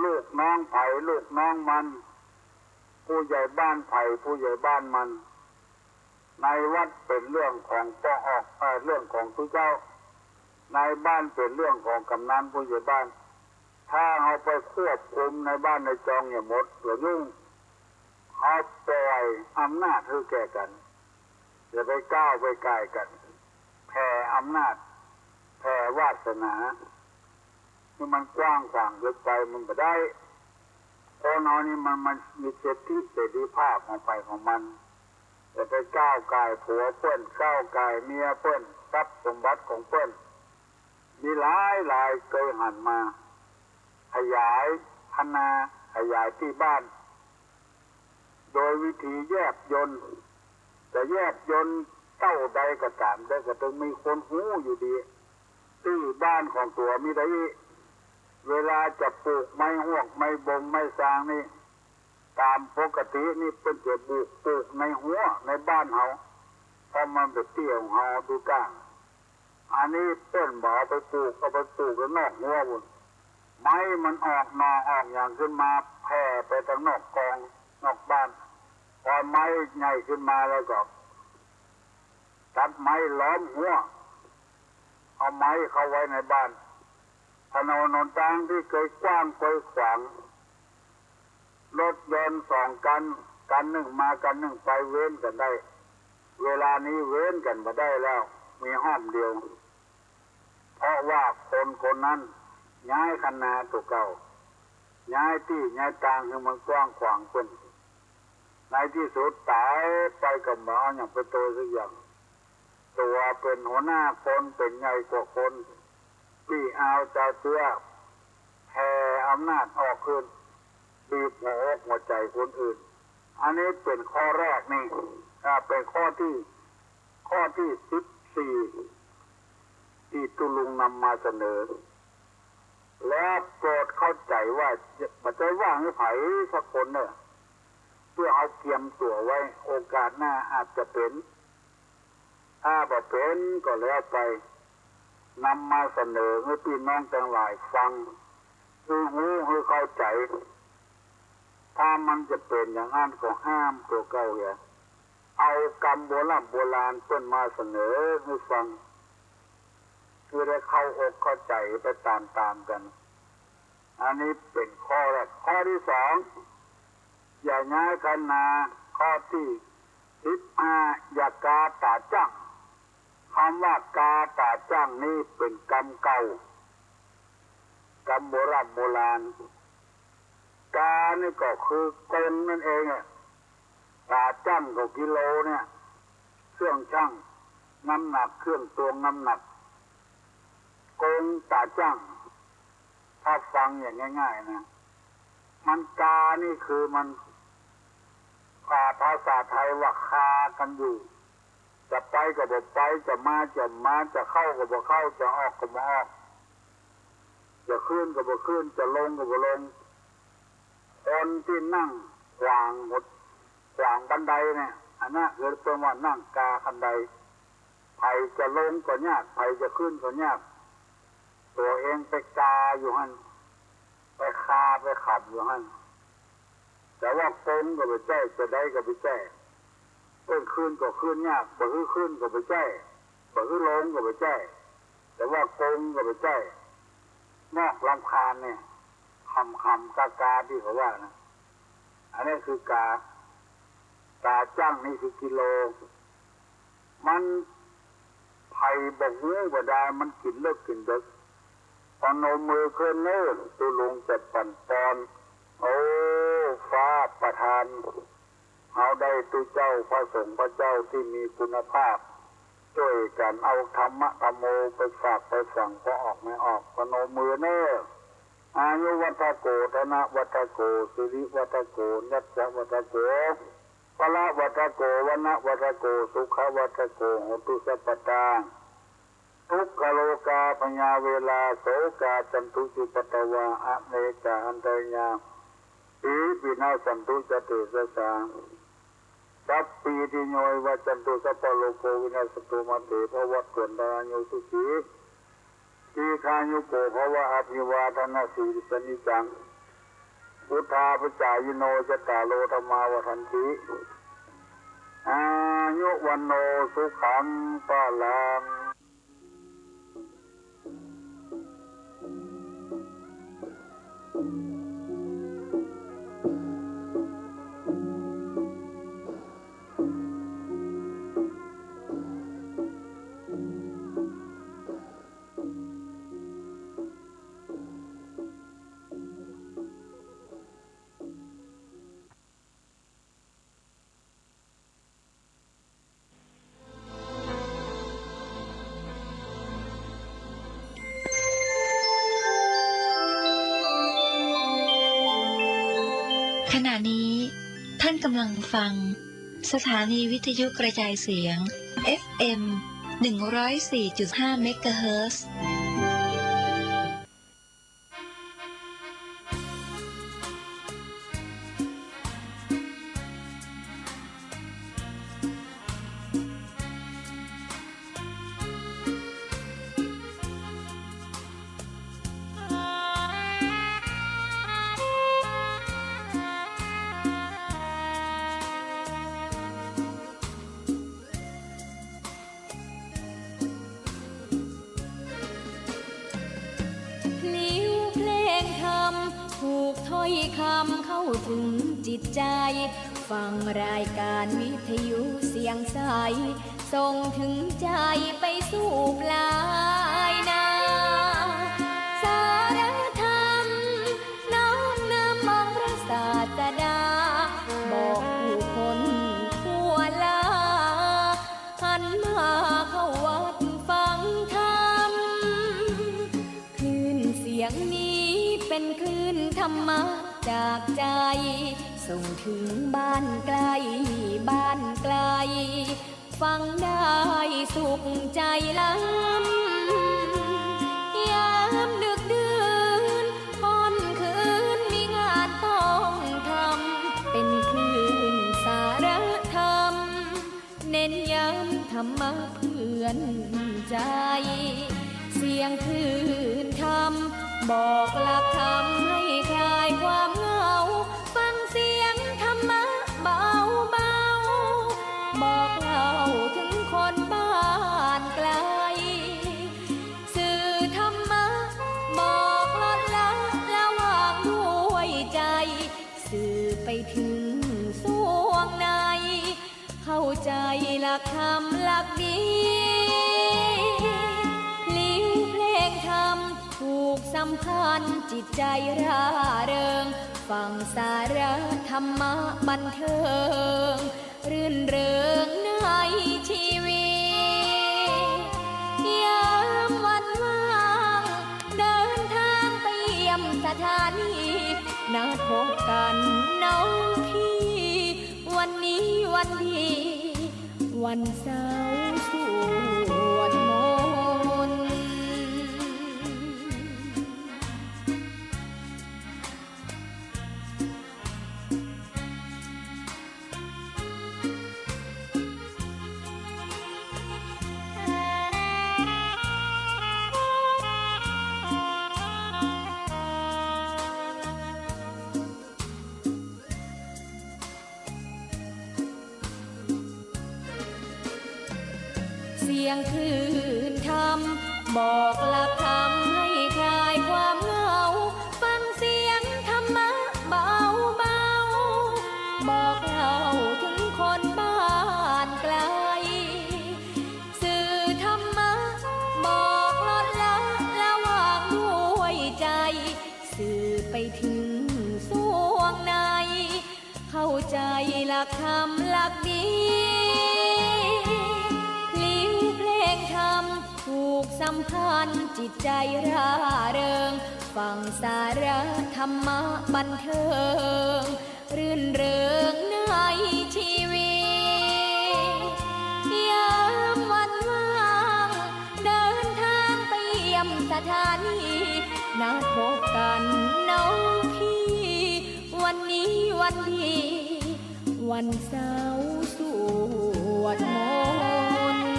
ลูกน้องไผ่ลูกน้องมันผู้ใหญ่บ้านไผ่ผู้ใหญ่บ้านมันในวัดเป็นเรื่องของพ่อออกเรื่องของผู้เจ้าในบ้านเป็นเรื่องของกำนันผู้ใหญ่บ้านถ้าเอาไปควบคุมในบ้านในจองเนี่ยหมดหรือยุ่งเอาปล่อยอำนาจให้แก่กันจะไปก้าวไปไกลกันแผ่อำนาจแผ่วาสนาที่มันกว้างขวางเกินไปมันไม่ได้คนเรานี่มันมีเสรีภาพของไปของมันจะไปก้าวไกลผัวเพื่อนก้าวไกลเมียเพื่อนทรัพย์สมบัติของเพื่อนมีหลายเคยหันมาขยายคณะขยายที่บ้านโดยวิธีแยบยนต์จะแยบยนต์เต้าใดก็ตามได้ก็ต้องมีคนหูอยู่ดีที่บ้านของตัวมีได้เวลาจะปลูกไม้หวกไม้บงไม้สร้างนี่ตามปกตินี่เป็นจะปลูกในหัวในบ้านเขาเพราะมันเป็นเตี้ยของเขาดูก้างอันนี้เป็นบ่อไปปลูกเอาไปปลูกแล้วนอกหัวบุญไม้มันออกหน่อออกอย่างขึ้นมาแผ่ไปทางนอกกองนอกบ้านพอไม้ใหญ่ขึ้นมาแล้วก็ตัดไม้ล้อมหัวเอาไม้เข้าไว้ในบ้านถนนหนทางที่เคยกว้างเคยขวางรถยนต์2 กันหนึ่งมากันหนึ่งไปเว้นกันได้เวลานี้เว้นกันมาได้แล้วมีห้อมเดียวเพราะว่าคนนั้นย้ายคณะตัวเก่าย้ายที่ย้ายทางคือมันกว้างขวางขึ้นในที่สุดตายไปกับหมออย่างเป็นตัวสักอย่างตัวเป็นหัวหน้าคนเป็นใหญ่กว่าคนที่เอาใจเสื้อแผ่อำนาจออกขึ้นบีบหัวอกหัวใจคนอื่นอันนี้เป็นข้อแรกนี่เป็นข้อที่14ที่ตุลุงนำมาเสนอและโปรดเข้าใจว่าบัดใจว่างให้ไผสักคนเนี่ยเพื่อเอาเตรียมตัวไว้โอกาสหน้าอาจจะเป็นถ้าบ่เป็นก็แล้วไปนำมาเสนอให้พี่น้องทั้งหลายฟังคือหูคือเข้าใจถ้ามันจะเป็นอย่างนั้นก็ห้ามตัวเก่าอย่าเอากรรมโบราณต้นมาเสนอให้ฟังคือได้เข้าอกเข้าใจไปตามกันอันนี้เป็นข้อแรกข้อที่2อย่าย้ายคณะข้อที่15อย่ากาตาจ้างคำว่ากาตาจ้างนี้เป็นกรรมเก่ากรรมโบราณกานี่ก็คือกลนั่นเองตาจ้างก็กิโลเนี่ยเครื่องชั่งน้ำหนักเครื่องตวงน้ำหนักกงตาจ้างถ้าฟังอย่างง่ายๆนะมันกานี่คือมันภาษาไทยว่าคากันอยู่จะไปก็บ่ไปจะมาจะเข้าก็บ่เข้าจะออกก็บ่ออกจะขึ้นก็บ่ขึ้นจะลงก็บ่ลงคนที่นั่งขวางบันไดเนี่ยอันนั้นคือเป็นว่านั่งกาคันไดภ ภัยจะลงก็ยากภัยจะขึ้นก็ยากตัวเองไปกาอยู่หันไปคาไปขับอยู่หันแต่ว่าโกงก็ไปแจ้จะได้ก็ไปแจ้ต้นขึ้นก็ขึ้นยากบ่ฮื้อขึ้นก็ไปแจ้บ่ฮื้อลงก็ไปแจ้แต่ว่าโกงก็ไปแจ้นอกลำคาญเนี่ยคำกาที่เขาว่านะอันนี้คือกาจ้างนี่คือกิโลมันไผ่บอกเนื้อบดามันกินเลิกกินเด็กพอนมมือเคลื่อนเนื้อตัวลงจะปั่นปอนโอ้ฟ้าประทานเอาได้ตัวเจ้าพระสงฆ์พระเจ้าที่มีคุณภาพช่วยกันเอาธรรมะธรรมโมไปฝากไปสั่งพอออกไม่ออกพอนมมือเนื้ออายุวัฏโกธนะวัฏโกสิริวัฏโกยัจจวัฏโกพละวัฏโกวนะวัฏโกสุขวัฏโกโหตุสัพพตาทุกขโลกาพญาเวลาโสกาจันทุจิปตวาอะเนกาอันเตยาปีปินาสันตุจติสสาสัพปีติโยยวาจันตุสัพพโลกวินาสตุมาเตภวัตกวนดาโยสุขีทีคายุโกภวะอภิวาทนาสีสนิจังพุทธาปจายโนจตาโลธรรมาวทันติอายุวันโนสุขังปะลังขณะนี้ท่านกำลังฟังสถานีวิทยุกระจายเสียง FM 104.5 เมกะเฮิรตซ์ ถูกถ้อยคำเข้าถึงจิตใจฟังรายการวิทยุเสียงใสส่งถึงใจไปสู่ปลายนาสารธรรมน้อมนำมองพระศาสดาบอกผู้คนทั่วลาหันมาเข้าวัดฟังธรรมคลื่นเสียงนี้เป็นคลื่นธรรมะจากใจส่งถึงบ้านไกลบ้านไกลฟังได้สุขใจล้ำยามดึกดื่นค่ำคืนมีงานต้องทำเป็นคลื่นสารธรรมเน้นย้ำธรรมะเพื่อนใจเสียงคลื่นธรรมบอกหลักธรรมให้คลายความเหงาฟังเสียงธรรมะเบาเบาบอกเล่าถึงคนบ้านไกลสื่อธรรมะบอกลดละระหว่างด้วยใจสื่อไปถึงสวงในเข้าใจหลักธรรมหลักดีลิ้วเพลงธรรมถูกสัมพันธ์จิตใจร่าเริงฟังสาระธรรมะบันเทิงรื่นเริงในชีวิตยามวันว่างเดินทางไปเยี่ยมสถานีนัดพบกันน้องพี่วันนี้วันดีวันเสาร์สวดมนต์ งคลื่นธรรมบอกหลักธรรมให้คลายความเหงาฟังเสียงธรรมะเบาเบาบอกเล่าถึงคนบ้านไกลสื่อธรรมะบอกลดละวางด้วยใจสื่อไปถึงสวงในเข้าใจหลักธรรมหลักดีพลิ้วเพลงธรรมถูกสัมพันธ์จิตใจร่าเริงฟังสาระธรรมะบันเทิงรื่นเริงในชีวิตยามวันว่างเดินทางไปเยี่ยมสถานีนัดพบกันน้องพี่วันนี้วันดีวันเสาร์สวดมนต์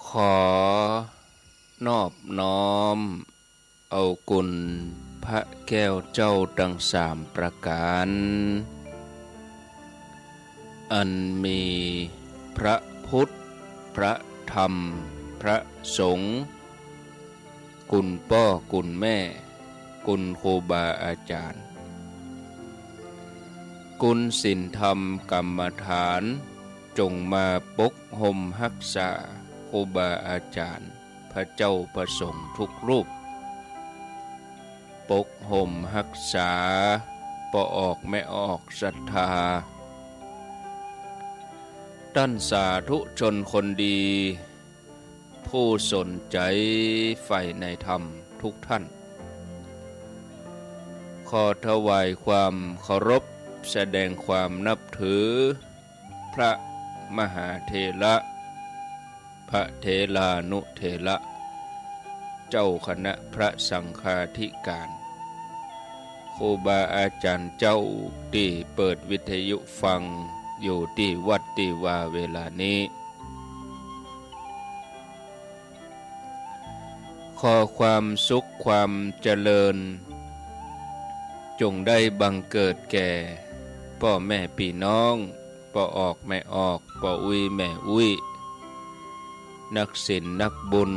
ขอนอบน้อมเอากุลพระแก้วเจ้าดังสามประการอันมีพระพุทธพระธรรมพระสงฆ์กุลพ่อกุลแม่กุลครูบาอาจารย์กุลศีลธรรมกรรมฐานจงมาปกห่มรักษาครูบาอาจารย์พระเจ้าประสงค์ทุกรูปปกห่มรักษาปอออกไม่ออกศรัทธาท่านสาธุชนคนดี ผู้สนใจใฝ่ในธรรมทุกท่าน ขอถวายความเคารพแสดงความนับถือ พระมหาเถระพระเถรานุเถระเจ้าคณะพระสังฆาธิการครูบาอาจารย์เจ้าที่เปิดวิทยุฟังอยู่ที่วัดที่วาเวลานี้ขอความสุขความเจริญจงได้บังเกิดแก่พ่อแม่พี่น้องพ่อออกแม่ออกพ่ออุ้ยแม่อุ้ยนักศีลนักบุญ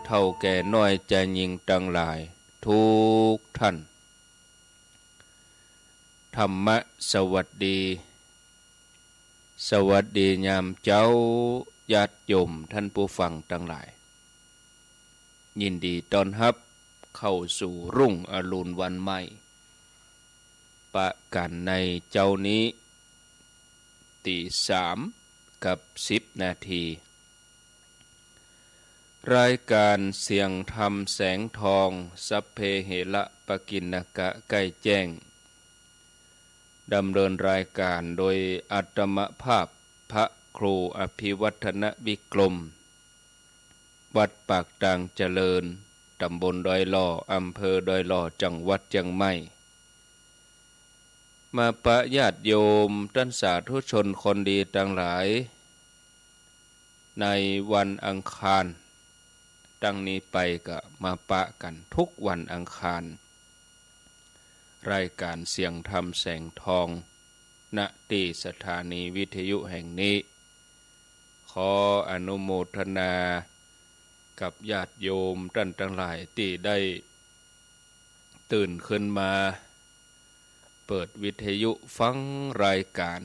เท่าแก่น้อยจะยิงตั้งหลายทุกท่านธรรมะสวัสดีสวัสดียามเจ้าญาติโยมท่านผู้ฟังทั้งหลายยินดีต้อนรับเข้าสู่รุ่งอรุณวันใหม่ปะกันในเจ้านี้ตี3 กับ 10 นาทีรายการเสียงธรรมแสงทองสัพเพเหระปกิณกะใกล้แจ้งดำเนินรายการโดยอัตมภาพพระครูอภิวัฒนวิกรมวัดปากตางเจริญตำบลดอยหล่ออำเภอดอยหล่อจังหวัดเชียงใหม่มาปะญาติโยมท่านสาธุชนคนดีทั้งหลายในวันอังคารตั้งนี้ไปก็มาปะกันทุกวันอังคารรายการเสียงธรรมแสงทองณที่สถานีวิทยุแห่งนี้ขออนุโมทนากับญาติโยมท่านทั้งหลายที่ได้ตื่นขึ้นมาเปิดวิทยุฟังรายการ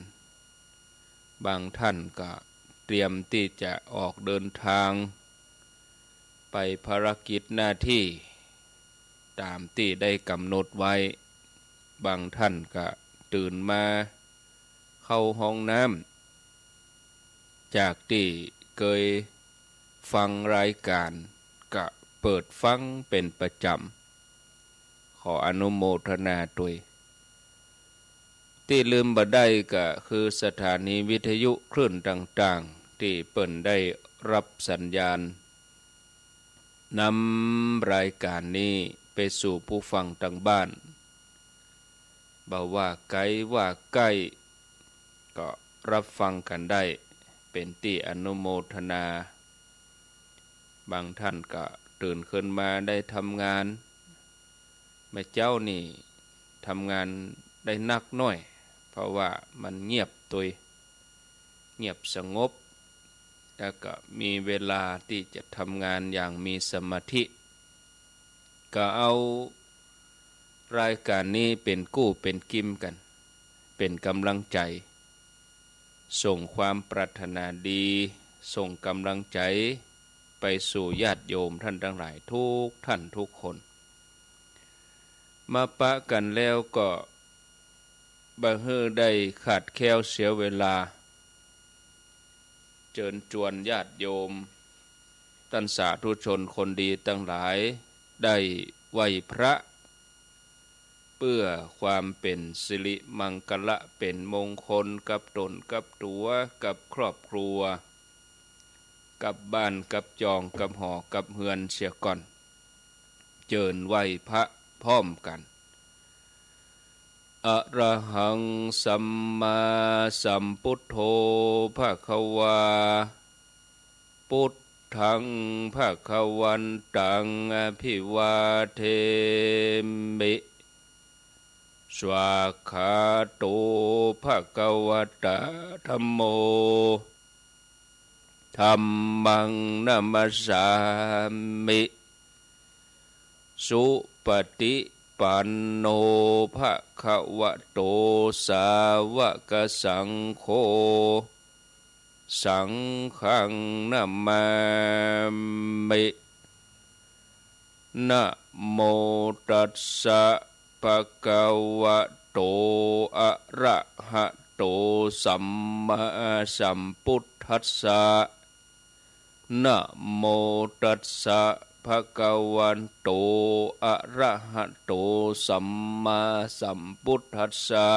บางท่านก็เตรียมที่จะออกเดินทางไปภารกิจหน้าที่ตามที่ได้กำหนดไว้บางท่านก็ตื่นมาเข้าห้องน้ำจากที่เคยฟังรายการก็เปิดฟังเป็นประจำขออนุโมทนาด้วยที่ลืมบ่ได้ก็คือสถานีวิทยุคลื่นต่างๆที่เปิ่นได้รับสัญญาณนำรายการนี้ไปสู่ผู้ฟังทางบ้านบ่ว่าไกลว่าใกล้ก็รับฟังกันได้เ เป็นที่อนุโมทนา บางท่านก็ตื่นขึ้นมาได้ทำงานแม่เจ้านี่ทำงานได้นักหน่อยเพราะว่ามันเงียบตัวเงียบสงบแล้วก็มีเวลาที่จะทำงานอย่างมีสมาธิก็เอารายการนี้เป็นกู้เป็นกิมกันเป็นกำลังใจส่งความปรารถนาดีส่งกำลังใจไปสู่ญาติโยมท่านทั้งหลายทุกท่านทุกคนมาปะกันแล้วก็บ่ฮื้อได้ขาดแคลวเสียเวลาเชิญชวนญาติโยมท่านสาธุชนคนดีทั้งหลายได้ไหว้พระเพื่อความเป็นสิริมังคละเป็นมงคลกับตนกับตัวกับครอบครัวกับบ้านกับจองกับหอกับเฮือนเสียก่อนเจิญไหว้พระพร้อมกันอะระหังสัมมาสัมพุทโธภควาพุทธังภควันตังอภิวาเทมิสวากขาโตภควตาธัมโมธัมมังนัมสสามิสุปฏิปันโนภควโตสาวกสังโฆสังฆังนะมามินะโมตัสสะภะคะวะโตอะระหะโตสัมมาสัมพุทธัสสะนะโมตัสสะภะคะวันโตอะระหะโตสัมมาสัมพุทธัสสะ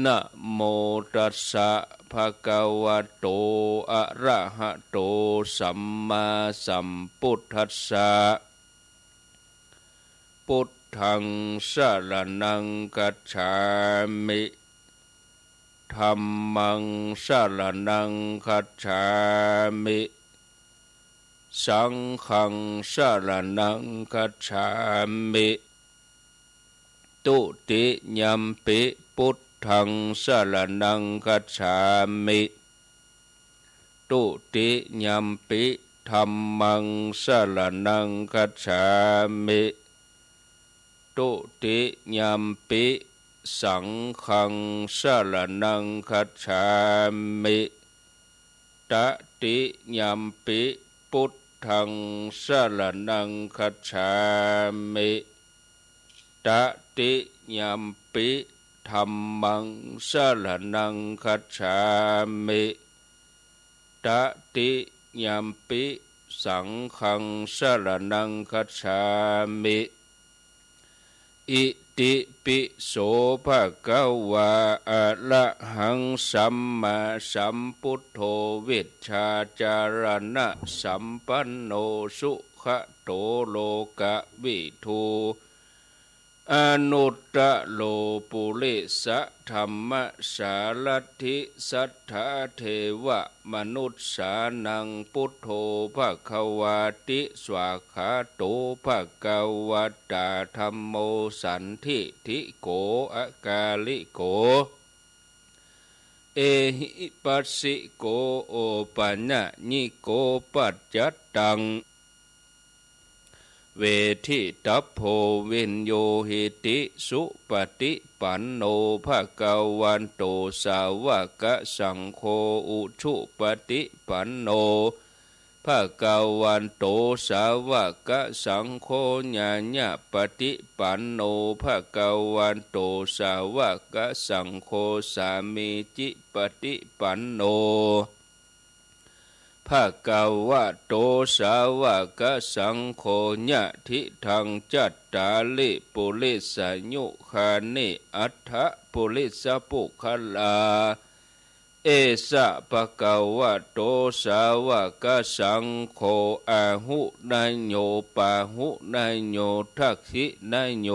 นะโมตัสสะภะคะวะโตอะระหะโตสัมมาสัมพุทธัสสะพุทธังสรณังคัจฉามิธัมมังสรณังคัจฉามิสังฆังสรณังคัจฉามิตุติยัมปิพุทธังสรณังคัจฉามิตุติยัมปิธัมมังสรณังคัจฉามิตุติยัมปิสังฆังสรณังคัจฉามิตติยัมปิพุทธังสรณังคัจฉามิตติยัมปิธัมมังสรณังคัจฉามิตติยัมปิสังฆังสรณังคัจฉามิอิติปิโสภะคะวะอะระหังสัมมาสัมพุทโธวิชชาจารณะสัมปันโนสุขโตโลกวิทูอนุตตะโลปุริสธรรมสารถิสัทธาเทวมนุษสานังพุทโธภควาติสวากขาโตภควตาธัมโมสันทิทิโกอากาลิโกเอหิปัสสิโกโอปัญญิโกปัจจัตตังเวทิตัพโพวินโยหิติสุปฏิปันโนภคะวันโตสาวกสังโฆอุชุปฏิปันโนภคะวันโตสาวกสังโฆญาญาปฏิปันโนภคะวันโตสาวกสังโฆสามีจิปฏิปันโนภคะวะโตสาวกสังโฆญะทิทังจัตตาลิปุริสยุคานิอัฏฐปุริสปุคลาเอสะภคะวะโตสาวกสังโฆอาหุนายโยปาหุนายโยทักขินายโย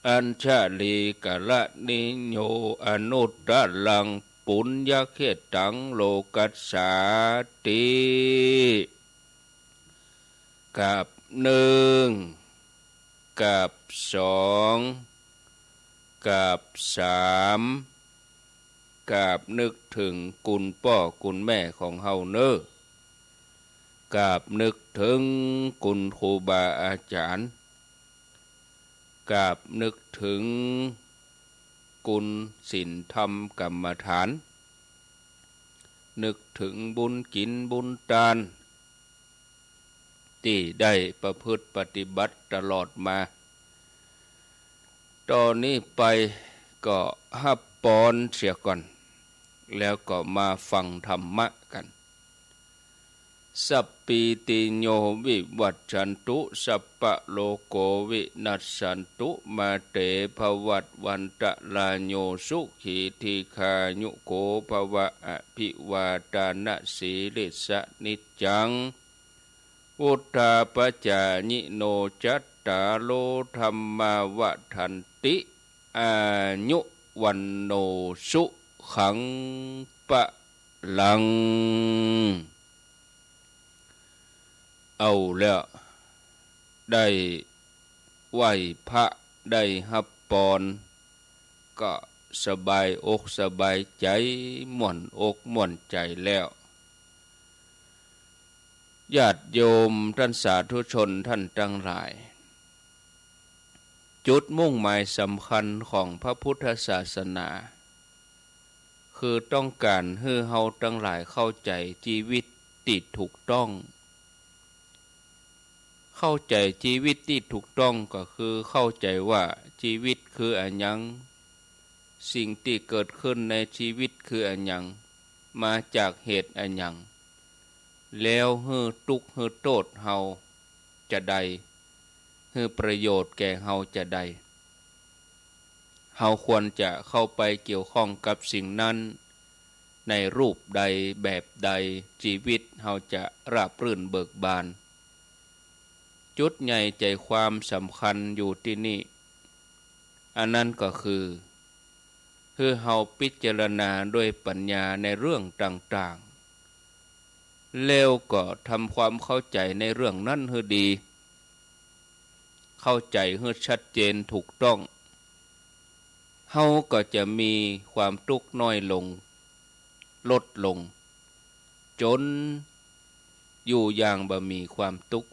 อัญชลีกะละนิโยอนุตตะลังปุ ปุญญเขตังโลกัสสาติกับหนึ่งกับสองกับสามกับนึกถึงคุณพ่อคุณแม่ของเฮาเนอกับนึกถึงคุณครูบาอาจารย์กับนึกถึงคุณศีลธรรมกรรมฐานนึกถึงบุญกินบุญทานที่ได้ประพฤติปฏิบัติตลอดมาตอนนี้ไปก็ฮับปอนเสียก่อนแล้วก็มาฟังธรรมะกันสัพพิติโยวิวัชชันตุสัพพะโลโกวินัสสันตุมาเตภวัตวันตะลาโยสุขีทีคายุโกภวะอภิวาทานะสีลิสะนิจจังอุทธาปจาญิโนจัตตาโลธรรมาวัฏันติอายุวันโนสุขังปะลังเอาแล้วได้ไหวพระได้ฮับปอนก็สบายอกสบายใจม่วนอกม่วนใจแล้วญาติโยมท่านสาธุชนท่านทั้งหลายจุดมุ่งหมายสำคัญของพระพุทธศาสนาคือต้องการให้เฮาทั้งหลายเข้าใจชีวิตที่ถูกต้องเข้าใจชีวิตที่ถูกต้องก็คือเข้าใจว่าชีวิตคืออันยังสิ่งที่เกิดขึ้นในชีวิตคืออันยังมาจากเหตุอันยังแล้วฮือทุกข์ฮือโทษเฮาจะใดฮือประโยชน์แก่เฮาจะใดเฮาควรจะเข้าไปเกี่ยวข้องกับสิ่งนั้นในรูปใดแบบใดชีวิตเฮาจะราบรื่นเบิกบานจุดใหญ่ใจความสำคัญอยู่ที่นี่อันนั้นก็คือเฮาพิจารณาด้วยปัญญาในเรื่องต่างๆแล้วก็ทำความเข้าใจในเรื่องนั้นให้ดีเข้าใจให้ชัดเจนถูกต้องเฮาก็จะมีความทุกข์น้อยลงลดลงจนอยู่อย่างบ่มีความทุกข์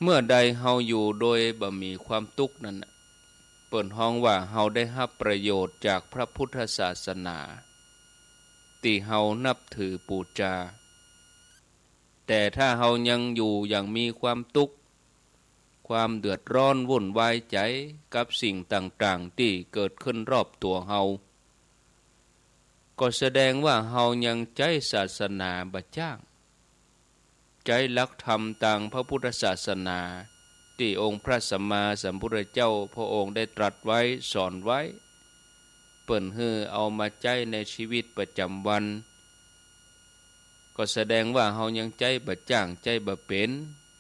เมื่อใดเฮาอยู่โดยบ่มีความทุกข์นั้นเปิ่นฮ้องว่าเฮาได้รับประโยชน์จากพระพุทธศาสนาที่เฮานับถือบูชาแต่ถ้าเฮายังอยู่อย่างมีความทุกข์ความเดือดร้อนวุ่นวายใจกับสิ่งต่างๆที่เกิดขึ้นรอบตัวเฮาก็แสดงว่าเฮายังใจศาสนาบ่จ้างใจหลักธรรมตามพระพุทธศาสนาที่องค์พระสัมมาสัมพุทธเจ้าพระองค์ได้ตรัสไว้สอนไว้เปิ้นฮือเอามาใจในชีวิตประจำวันก็แสดงว่าเฮายังใจบ่จ้างใจบ่เป็น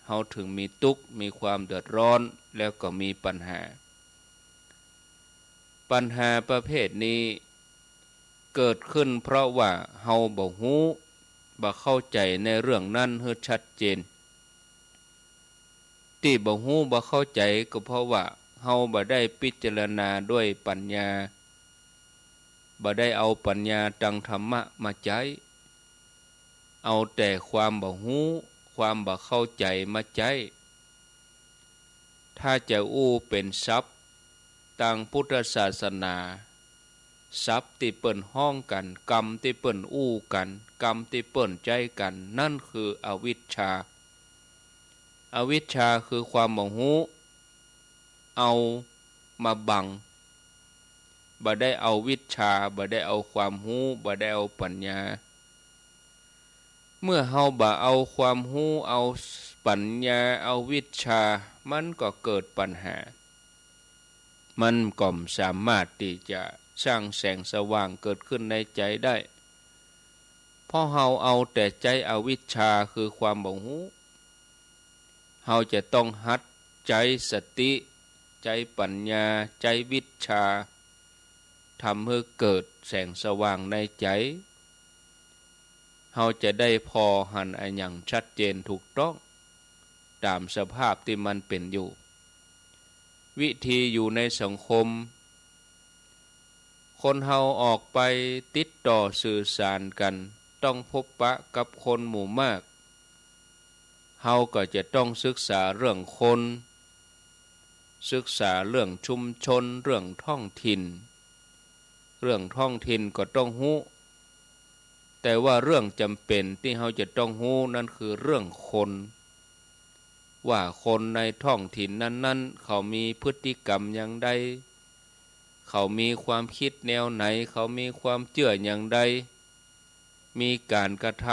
เฮาถึงมีทุกข์มีความเดือดร้อนแล้วก็มีปัญหาประเภทนี้เกิดขึ้นเพราะว่าเฮาบ่ฮู้บ่เข้าใจในเรื่องนั้นให้ชัดเจนที่บ่ฮู้บ่เข้าใจก็เพราะว่าเฮาบ่ได้พิจารณาด้วยปัญญาบ่ได้เอาปัญญาทางธรรมะมาใช้เอาแต่ความบ่ฮู้ความบ่เข้าใจมาใช้ถ้าจะอู้เป็นศัพท์ทางพุทธศาสนาศัพท์ที่เปิ้นห้องกันกรรมที่เปิ้นอู้กันกรรมที่เปิ้นใจกันนั่นคืออวิชชาอวิชชาคือความบ่ฮู้เอามาบังบ่ได้เอาวิชชาบ่ได้เอาความฮู้บ่ได้เอาปัญญาเมื่อเฮาบ่เอาความฮู้เอาปัญญาเอาวิชชามันก็เกิดปัญหามันก็ไม่สามารถที่จะสร้างแสงสว่างเกิดขึ้นในใจได้เพราะเฮาเอาแต่ใจอวิชชาคือความบ่ฮู้เฮาจะต้องหัดใจสติใจปัญญาใจวิชชา ทำให้เกิดแสงสว่างในใจเฮาจะได้พอหันอันอย่างชัดเจนถูกต้องตามสภาพที่มันเป็นอยู่ วิธีอยู่ในสังคมคนเฮาออกไปติดต่อสื่อสารกันต้องพบปะกับคนหมู่มากเฮาก็จะต้องศึกษาเรื่องคนศึกษาเรื่องชุมชนเรื่องท้องถิ่นเรื่องท้องถิ่นก็ต้องฮู้แต่ว่าเรื่องจำเป็นที่เฮาจะต้องฮู้นั่นคือเรื่องคนว่าคนในท้องถิ่นนั้นๆเขามีพฤติกรรมอย่างใดเขามีความคิดแนวไหนเขามีความเชื่ออย่างใดมีการกระท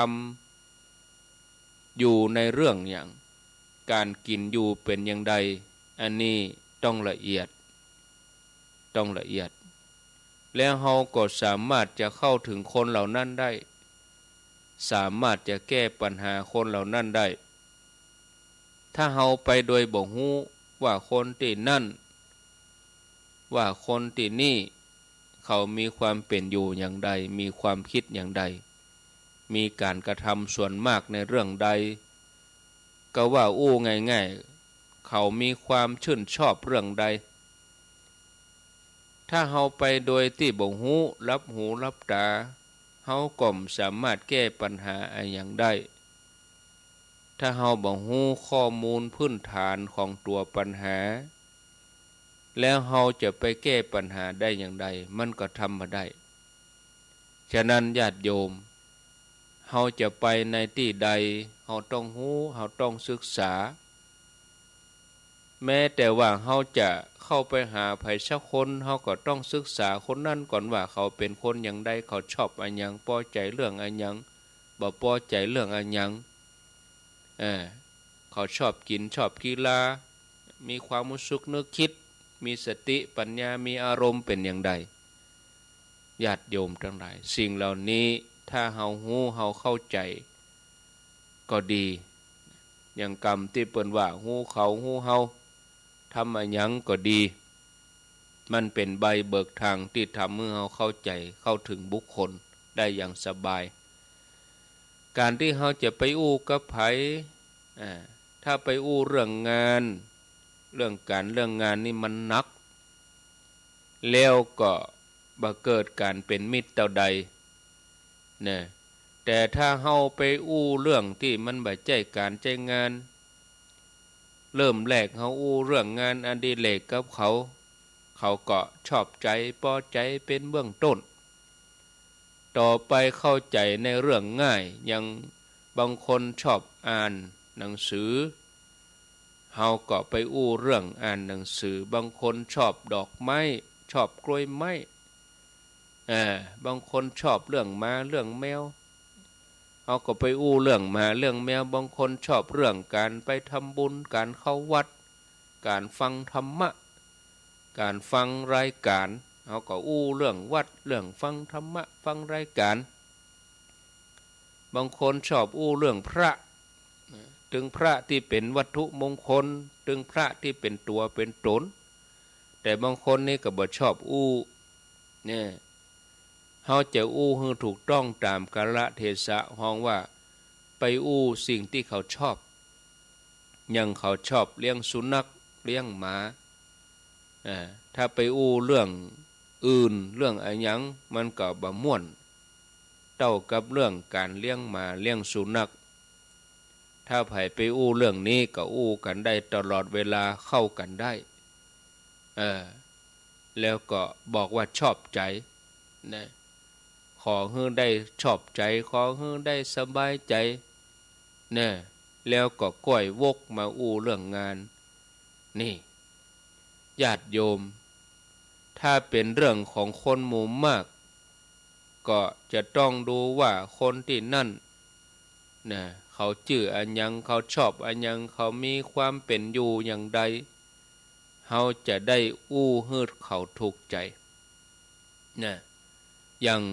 ำอยู่ในเรื่องอย่างการกินอยู่เป็นอย่างใดอันนี้ต้องละเอียดแล้วเราก็สามารถจะเข้าถึงคนเหล่านั้นได้สามารถจะแก้ปัญหาคนเหล่านั้นได้ถ้าเราไปโดยบ่ฮู้ว่าคนที่นั่นว่าคนที่นี่เขามีความเป็นอยู่อย่างใดมีความคิดอย่างใดมีการกระทำส่วนมากในเรื่องใดก็ว่าอู้ง่ายๆเขามีความชื่นชอบเรื่องใดถ้าเฮาไปโดยที่บ่ฮู้รับหูรับตาเฮาก็บ่สามารถแก้ปัญหาอะไรอย่างได้ถ้าเฮาบ่ฮู้ข้อมูลพื้นฐานของตัวปัญหาแล้วเฮาจะไปแก้ปัญหาได้อย่างใดมันก็ทำบ่ได้ฉะนั้นญาติโยมเฮาจะไปในที่ใดเฮาต้องฮู้เฮาต้องศึกษาแม้แต่ว่าเฮาจะเข้าไปหาไผสักคนเฮาก็ต้องศึกษาคนนั้นก่อนว่าเขาเป็นคนอย่างใดเขาชอบอันหยังพอใจเรื่องอันหยังบ่พอใจเรื่องอันหยังเขาชอบกินชอบกีฬามีความรู้สึกนึกคิดมีสติปัญญามีอารมณ์เป็นอย่างใดญาติโยมทั้งหลายสิ่งเหล่านี้ถ้าเฮาฮู้เฮาเข้าใจก็ดีอย่างกรรมที่เปิ้นว่าฮู้เขาฮู้เฮาทำอันหยังก็ดีมันเป็นใบเบิกทางที่ทำให้เฮาเข้าใจเข้าถึงบุคคลได้อย่างสบายการที่เฮาจะไปอู้กับไผถ้าไปอู้เรื่องงานเรื่องการเรื่องงานนี่มันหนักแล้วก็บ่เกิดการเป็นมิตรเท่าใดนะแต่ถ้าเฮาไปอู้เรื่องที่มันบ่ใช่การใช้งานเริ่มแรกเฮาอู้เรื่องงานอดิเรกกับเขาก็ชอบใจพอใจเป็นเบื้องต้นต่อไปเข้าใจในเรื่องง่ายอย่างบางคนชอบอ่านหนังสือเฮาก็ไปอู้เรื่องอ่านหนังสือบางคนชอบดอกไม้ชอบกล้วยไม้บางคนชอบเรื่องม้าเรื่องแมวเฮาก็ไปอู้เรื่องม้าเรื่องแมวบางคนชอบเรื่องการไปทำบุญการเข้าวัดการฟังธรรมะการฟังรายการเฮาก็อู้เรื่องวัดเรื่องฟังธรรมะฟังรายการบางคนชอบอู้เรื่องพระถึงพระที่เป็นวัตถุมงคลถึงพระที่เป็นตัวเป็นตนแต่บางคนนี่ก็บ่ชอบอู้เนี่ยเฮาจะอู้ให้ถูกต้องตามกาลเทศะฮ้องว่าไปอู้สิ่งที่เขาชอบอย่างเขาชอบเลี้ยงสุนัขเลี้ยงหมาถ้าไปอู้เรื่องอื่นเรื่องอะไรหยังมันก็บ่ม่วนเท่ากับเรื่องการเลี้ยงหมาเลี้ยงสุนัขถ้าไผไปอู้เรื่องนี้ก็อู้กันได้ตลอดเวลาเข้ากันได้แล้วก็บอกว่าชอบใจนะขอให้ได้ชอบใจขอให้ได้สบายใจนะแล้วก็ก้อยวกมาอู้เรื่องงานนี่ญาติโยมถ้าเป็นเรื่องของคนหมู่มากก็จะต้องดูว่าคนที่นั่นนะเขาชื่ออันยังเขาชอบอันยังเขามีความเป็นอยู่อย่างใดเขาจะได้อู้ฮืดเขาถูกใจนะอย่าง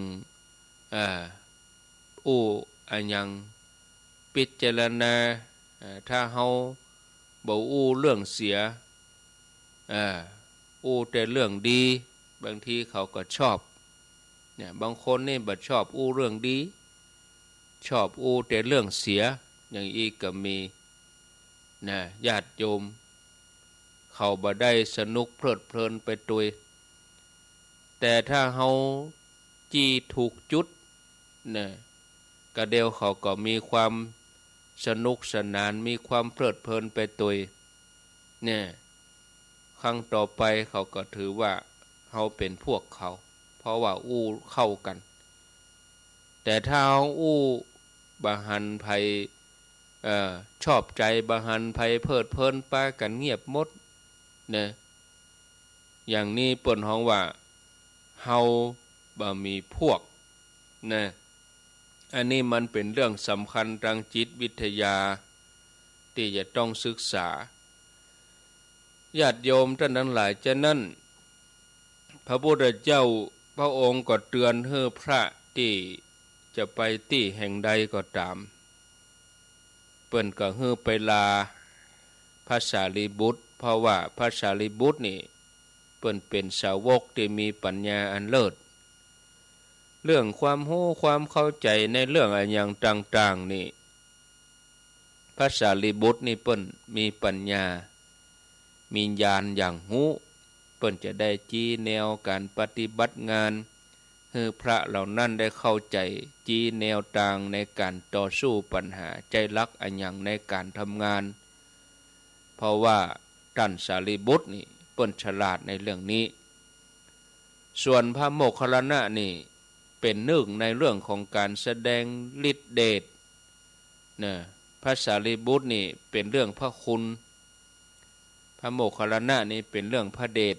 อู้อันยังพิจารณาถ้าเขาบ่อู้เรื่องเสียอู้แต่เรื่องดี บางทีเขาก็ชอบเนี่ยบางคนนี่บัดชอบอู้เรื่องดีชอบอู้แต่เรื่องเสียอย่างอีกก็มีนะญาติโยมเขาบ่ได้สนุกเพลิดเพลินไปตุยแต่ถ้าเฮาจี้ถูกจุดนะกระเดียวเขาก็มีความสนุกสนานมีความเพลิดเพลินไปตุยเนี่ยครั้งต่อไปเขาก็ถือว่าเฮาเป็นพวกเขาเพราะว่าอู้เข้ากันแต่ถ้าเฮาอู้บาหันไผชอบใจบาหันไผเพลิดเพลินปากันเงียบหมดเนี่ยอย่างนี้เปิ้นฮ้องว่าเฮาบ่มีพวกนะอันนี้มันเป็นเรื่องสำคัญทางจิตวิทยาที่จะต้องศึกษาญาติโยมท่านทั้งหลายฉะนั้นพระพุทธเจ้าพระองค์ก็เตือนให้พระที่จะไปที่แห่งใดก็ตามเปิ้นก็ให้ไปลาพระสารีบุตรเพราะว่าพระสารีบุตรนี่เปิ้นเป็นสาวกที่มีปัญญาอันเลิศเรื่องความรู้ความเข้าใจในเรื่องอะไรอย่างต่างๆนี่พระสารีบุตรนี่เปิ้นมีปัญญามีญาณอย่างรู้เปิ้นจะได้ชี้แนวการปฏิบัติงานให้พระเหล่านั้นได้เข้าใจชี้แนวทางในการต่อสู้ปัญหาใจรักอันอย่างในการทำงานเพราะว่าท่านสารีบุตรนี่เปิ้นฉลาดในเรื่องนี้ส่วนพระโมคคัลลานะนี่เป็นหนึ่งในเรื่องของการแสดงฤทธิเดชนะพระสารีบุตรนี่เป็นเรื่องพระคุณพระโมคคัลลานะนี่เป็นเรื่องพระเดช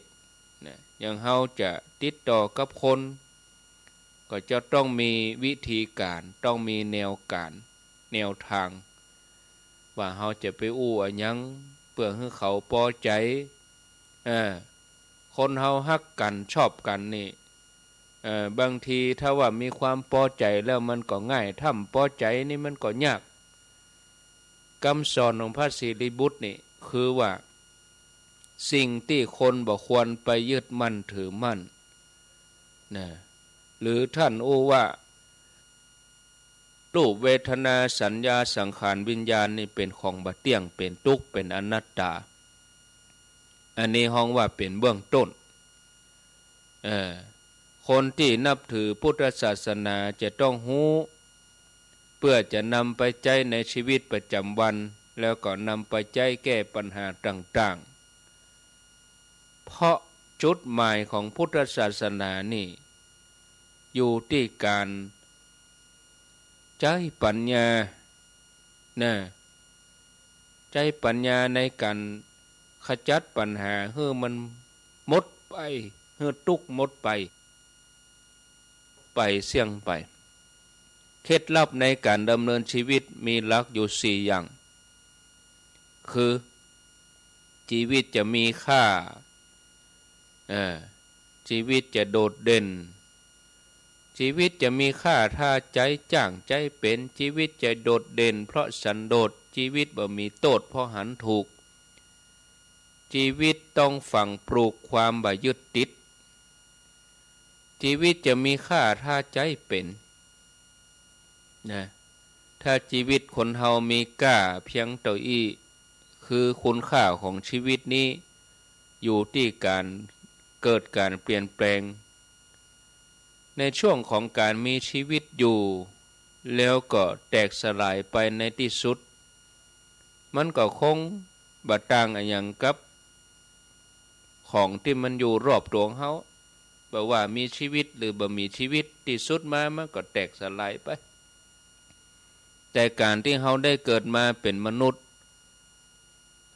นะอย่างเฮาจะติดต่อกับคนก็จะต้องมีวิธีการต้องมีแนวการแนวทางว่าเฮาจะไปอู้อันยังเพื่อให้เขาพอใจคนเฮาฮักกันชอบกันนี่บางทีถ้าว่ามีความพอใจแล้วมันก็ง่ายถ้าพอใจนี่มันก็ยากคำสอนของพระสารีบุตรนี่คือว่าสิ่งที่คนบ่ควรไปยึดมั่นถือมั่นนะหรือท่านอู้ว่ารูปเวทนาสัญญาสังขารวิญญาณนี่เป็นของบ่เที่ยงเป็นทุกข์เป็นอนัตตาอันนี้ห้องว่าเป็นเบื้องต้นคนที่นับถือพุทธศาสนาจะต้องรู้เพื่อจะนำไปใช้ในชีวิตประจำวันแล้วก็นำไปใช้แก้ปัญหาต่างๆเพราะจุดหมายของพุทธศาสนานี่อยู่ที่การใช้ปัญญาใช้ปัญญาในการขจัดปัญหาให้มันหมดไปให้ทุกข์หมดไปเสี่ยงไปเคล็ดลับในการดำเนินชีวิตมีหลักอยู่4อย่างคือชีวิตจะมีค่าชีวิตจะโดดเด่นชีวิตจะมีค่าถ้าใจจ้างใจเป็นชีวิตจะโดดเด่นเพราะสันโดษชีวิตบ่มีโทษเพราะหันถูกชีวิตต้องฝังปลูกความบ่ยึดติดชีวิตจะมีค่าถ้าใจเป็นนะถ้าชีวิตคนเฮามีค่าเพียงเท่าอี้คือคุณค่าของชีวิตนี้อยู่ที่การเกิดการเปลี่ยนแปลงในช่วงของการมีชีวิตอยู่แล้วก็แตกสลายไปในที่สุดมันก็คงบ่ต่างอะไรอย่างกับของที่มันอยู่รอบตัวเฮาบ่ว่ามีชีวิตหรือบ่มีชีวิตที่สุดมามันก็แตกสลายไปแต่การที่เฮาได้เกิดมาเป็นมนุษย์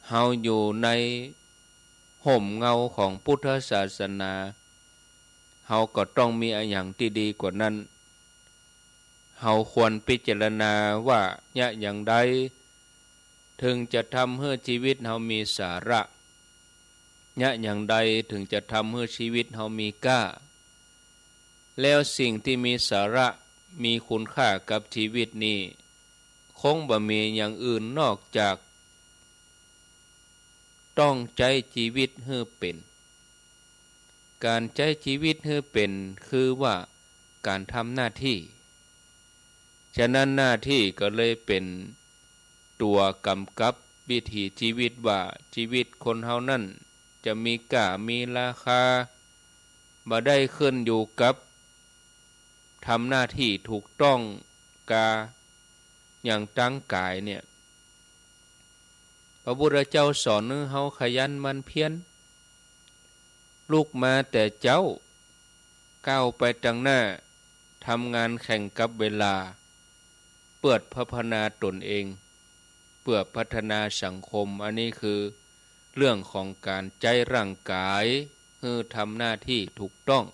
เฮาอยู่ในห่มเงาของพุทธศาสนาเฮาก็ต้องมีอย่างที่ดีกว่านั้นเฮาควรพิจารณาว่าอย่างใดถึงจะทำให้ชีวิตเฮามีสาระอย่างใดถึงจะทำให้ชีวิตเฮามีค่าแล้วสิ่งที่มีสาระมีคุณค่ากับชีวิตนี้คงบ่มีอย่างอื่นนอกจากต้องใจชีวิตให้เป็น การใช้ชีวิตให้เป็นคือว่าการทำหน้าที่ฉะนั้นหน้าที่ก็เลยเป็นตัวกำกับวิถีชีวิตว่าชีวิตคนเฮานั่นจะมีค่ามีราคาบ่ได้ขึ้นอยู่กับทำหน้าที่ถูกต้องกาอย่างตั้งกายเนี่ยพระพุทธเจ้าสอนให้เฮาขยันหมั่นเพียรลูกมาแต่เจ้าก้าวไปจังหน้าทำงานแข่งกับเวลาเพื่อพัฒนาตนเองเพื่อพัฒนาสังคมอันนี้คือเรื่องของการใจร่างกายให้ทำหน้าที่ถูกต้อง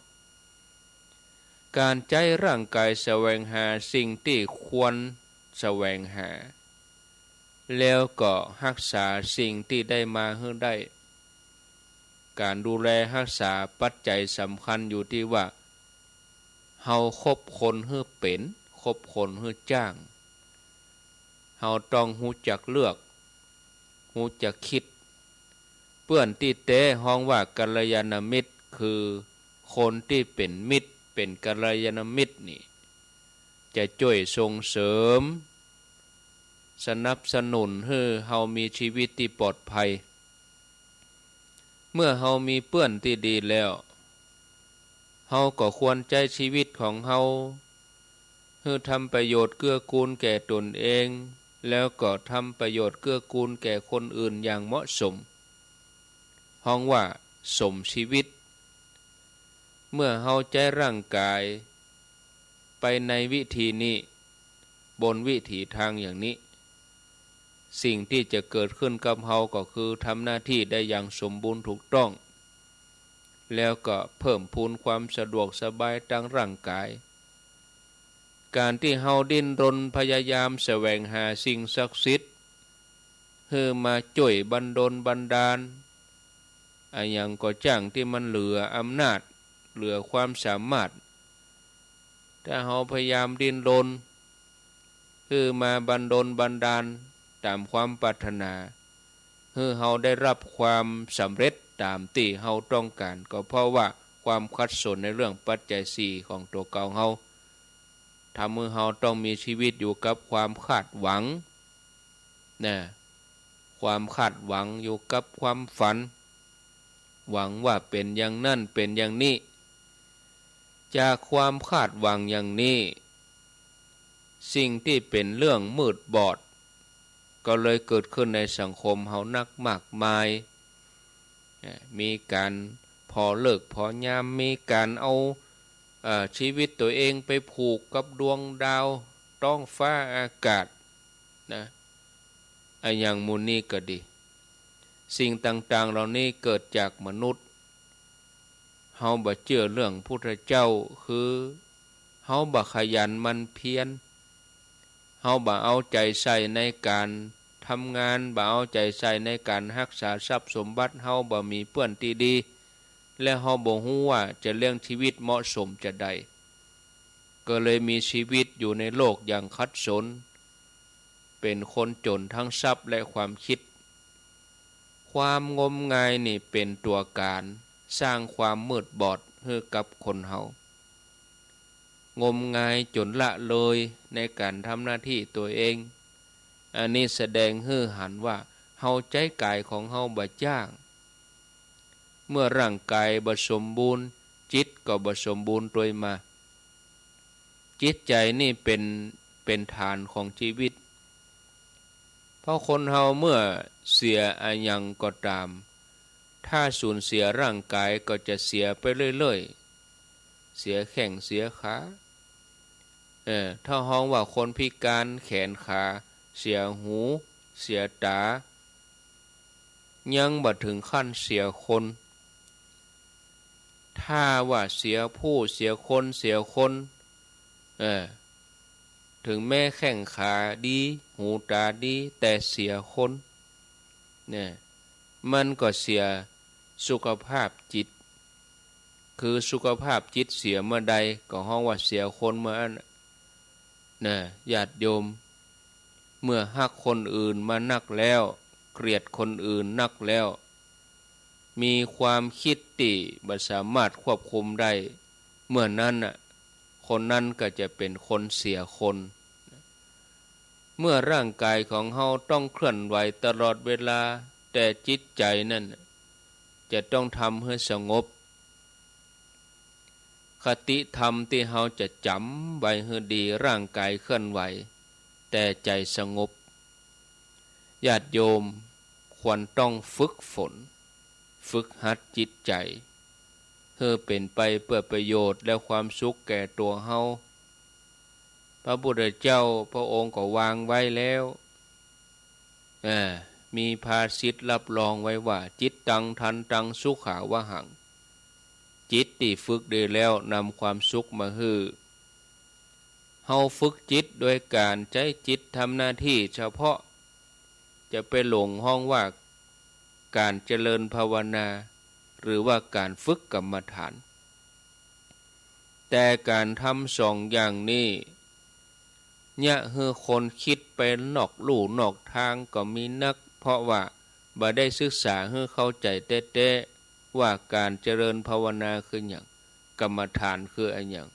การใจร่างกายแสวงหาสิ่งที่ควรแสวงหาแล้วก็รักษาสิ่งที่ได้มาให้ได้การดูแลรักษาปัจจัยสำคัญอยู่ที่ว่าเฮาคบคนให้เป็นคบคนให้จ้างเฮาต้องรู้จักเลือกรู้จักคิดเปื้อนที่เต้ห้องว่ากัลยาณมิตรคือคนที่เป็นมิตรเป็นกัลยาณมิตรนี่จะช่วยส่งเสริมสนับสนุนให้เฮามีชีวิตที่ปลอดภัยเมื่อเฮามีเปื้อนที่ดีแล้วเฮาก็ควรใจชีวิตของเฮาให้ทำประโยชน์เกื้อกูลแก่ตนเองแล้วก็ทำประโยชน์เกื้อกูลแก่คนอื่นอย่างเหมาะสมห้องว่าสมชีวิตเมื่อเฮาใจร่างกายไปในวิธีนี้บนวิถีทางอย่างนี้สิ่งที่จะเกิดขึ้นกับเฮาก็คือทำหน้าที่ได้อย่างสมบูรณ์ถูกต้องแล้วก็เพิ่มพูนความสะดวกสบายทางร่างกายการที่เฮาดิ้นรนพยายามแสวงหาสิ่งศักดิ์สิทธิ์เพื่อมาช่วยบันดลบันดาลอย่างก็จ้างที่มันเหลืออำนาจเหลือความสามารถถ้าเฮาพยายามดิ้นรนเพื่อมาบันดลบันดาลตามความปรารถนาเพื่อเฮาได้รับความสำเร็จตามที่เฮาต้องการก็เพราะว่าความขัดสนในเรื่องปัจจัยสี่ของตัวเก่าเฮาทำให้เฮาต้องมีชีวิตอยู่กับความคาดหวังนะความคาดหวังอยู่กับความฝันหวังว่าเป็นอย่างนั้นเป็นอย่างนี้จากความคาดหวังอย่างนี้สิ่งที่เป็นเรื่องมืดบอดก็เลยเกิดขึ้นในสังคมเฮานักมากมายมีการพอเลิกพอยามมีการเอาชีวิตตัวเองไปผูกกับดวงดาวท้องฟ้าอากาศนะอย่างมูนี้ก็ดีสิ่งต่างๆเหล่านี้เกิดจากมนุษย์เฮาบ่เชื่อเรื่องพุทธเจ้าคือเฮาบ่ขยันมันเพียรเฮาบ่เอาใจใส่ในการทำงานบ่เอาใจใส่ในการรักษาทรัพย์สมบัติเฮาบ่มีเพื่อนที่ดีและเฮาบ่ฮู้ว่าจะเลี้ยงชีวิตเหมาะสมจะใดก็เลยมีชีวิตอยู่ในโลกอย่างขัดสนเป็นคนจนทั้งทรัพย์และความคิดความงมงายนี่เป็นตัวการสร้างความมืดบอดให้กับคนเฮางมงายจนละเลยในการทำหน้าที่ตัวเองอันนี้แสดงให้หันว่าเฮาใจกายของเฮาบ่จ้างเมื่อร่างกายบ่สมบูรณ์จิตก็บ่สมบูรณ์โดยมาจิตใจนี่เป็นฐานของชีวิตเพราะคนเฮาเมื่อเสียอะไรยังก็ตามถ้าสูญเสียร่างกายก็จะเสียไปเรื่อยๆเสียแข้งเสียขาถ้าห้องว่าคนพิการแขนขาเสียหูเสียตายังบ่ถึงขั้นเสียคนถ้าว่าเสียผู้เสียคนเสียคนถึงแม่แข้งขาดีหูตาดีแต่เสียคนเนี่ยมันก็เสียสุขภาพจิตคือสุขภาพจิตเสียเมื่อใดก็ห้องว่าเสียคนเมื่อนั้นญาติโยมเมื่อฮักคนอื่นมานักแล้วเกลียดคนอื่นนักแล้ว มีความคิดที่บ่สามารถควบคุมได้เมื่อนั้นน่ะคนนั้นก็จะเป็นคนเสียคนเมื่อร่างกายของเฮาต้องเคลื่อนไหวตลอดเวลาแต่จิตใจนั่นจะต้องทำให้สงบคติธรรมที่เฮาจะจำไว้ให้ดีร่างกายเคลื่อนไหวแต่ใจสงบญาติโยมควรต้องฝึกฝนฝึกหัดจิตใจเพื่อเป็นไปเพื่อประโยชน์และความสุขแก่ตัวเฮาพระพุทธเจ้าพระองค์ก็วางไว้แล้วมีภาษิตรับรองไว้ว่าจิตตังทันตังสุขาวหังจิตที่ฝึกได้แล้วนำความสุขมาให้เฮาฝึกจิตโดยการใช้จิตทำหน้าที่เฉพาะจะไปหลงห้องว่าการเจริญภาวนาหรือว่าการฝึกกรรมฐานแต่การทำสองอย่างนี้เนี่ยคือคนคิดไปนอกลู่นอกทางก็มีนักเพราะว่าบ่ได้ศึกษาให้เข้าใจแท้ๆว่าการเจริญภาวนาคือหยังกรรมฐานคืออะไรหยัง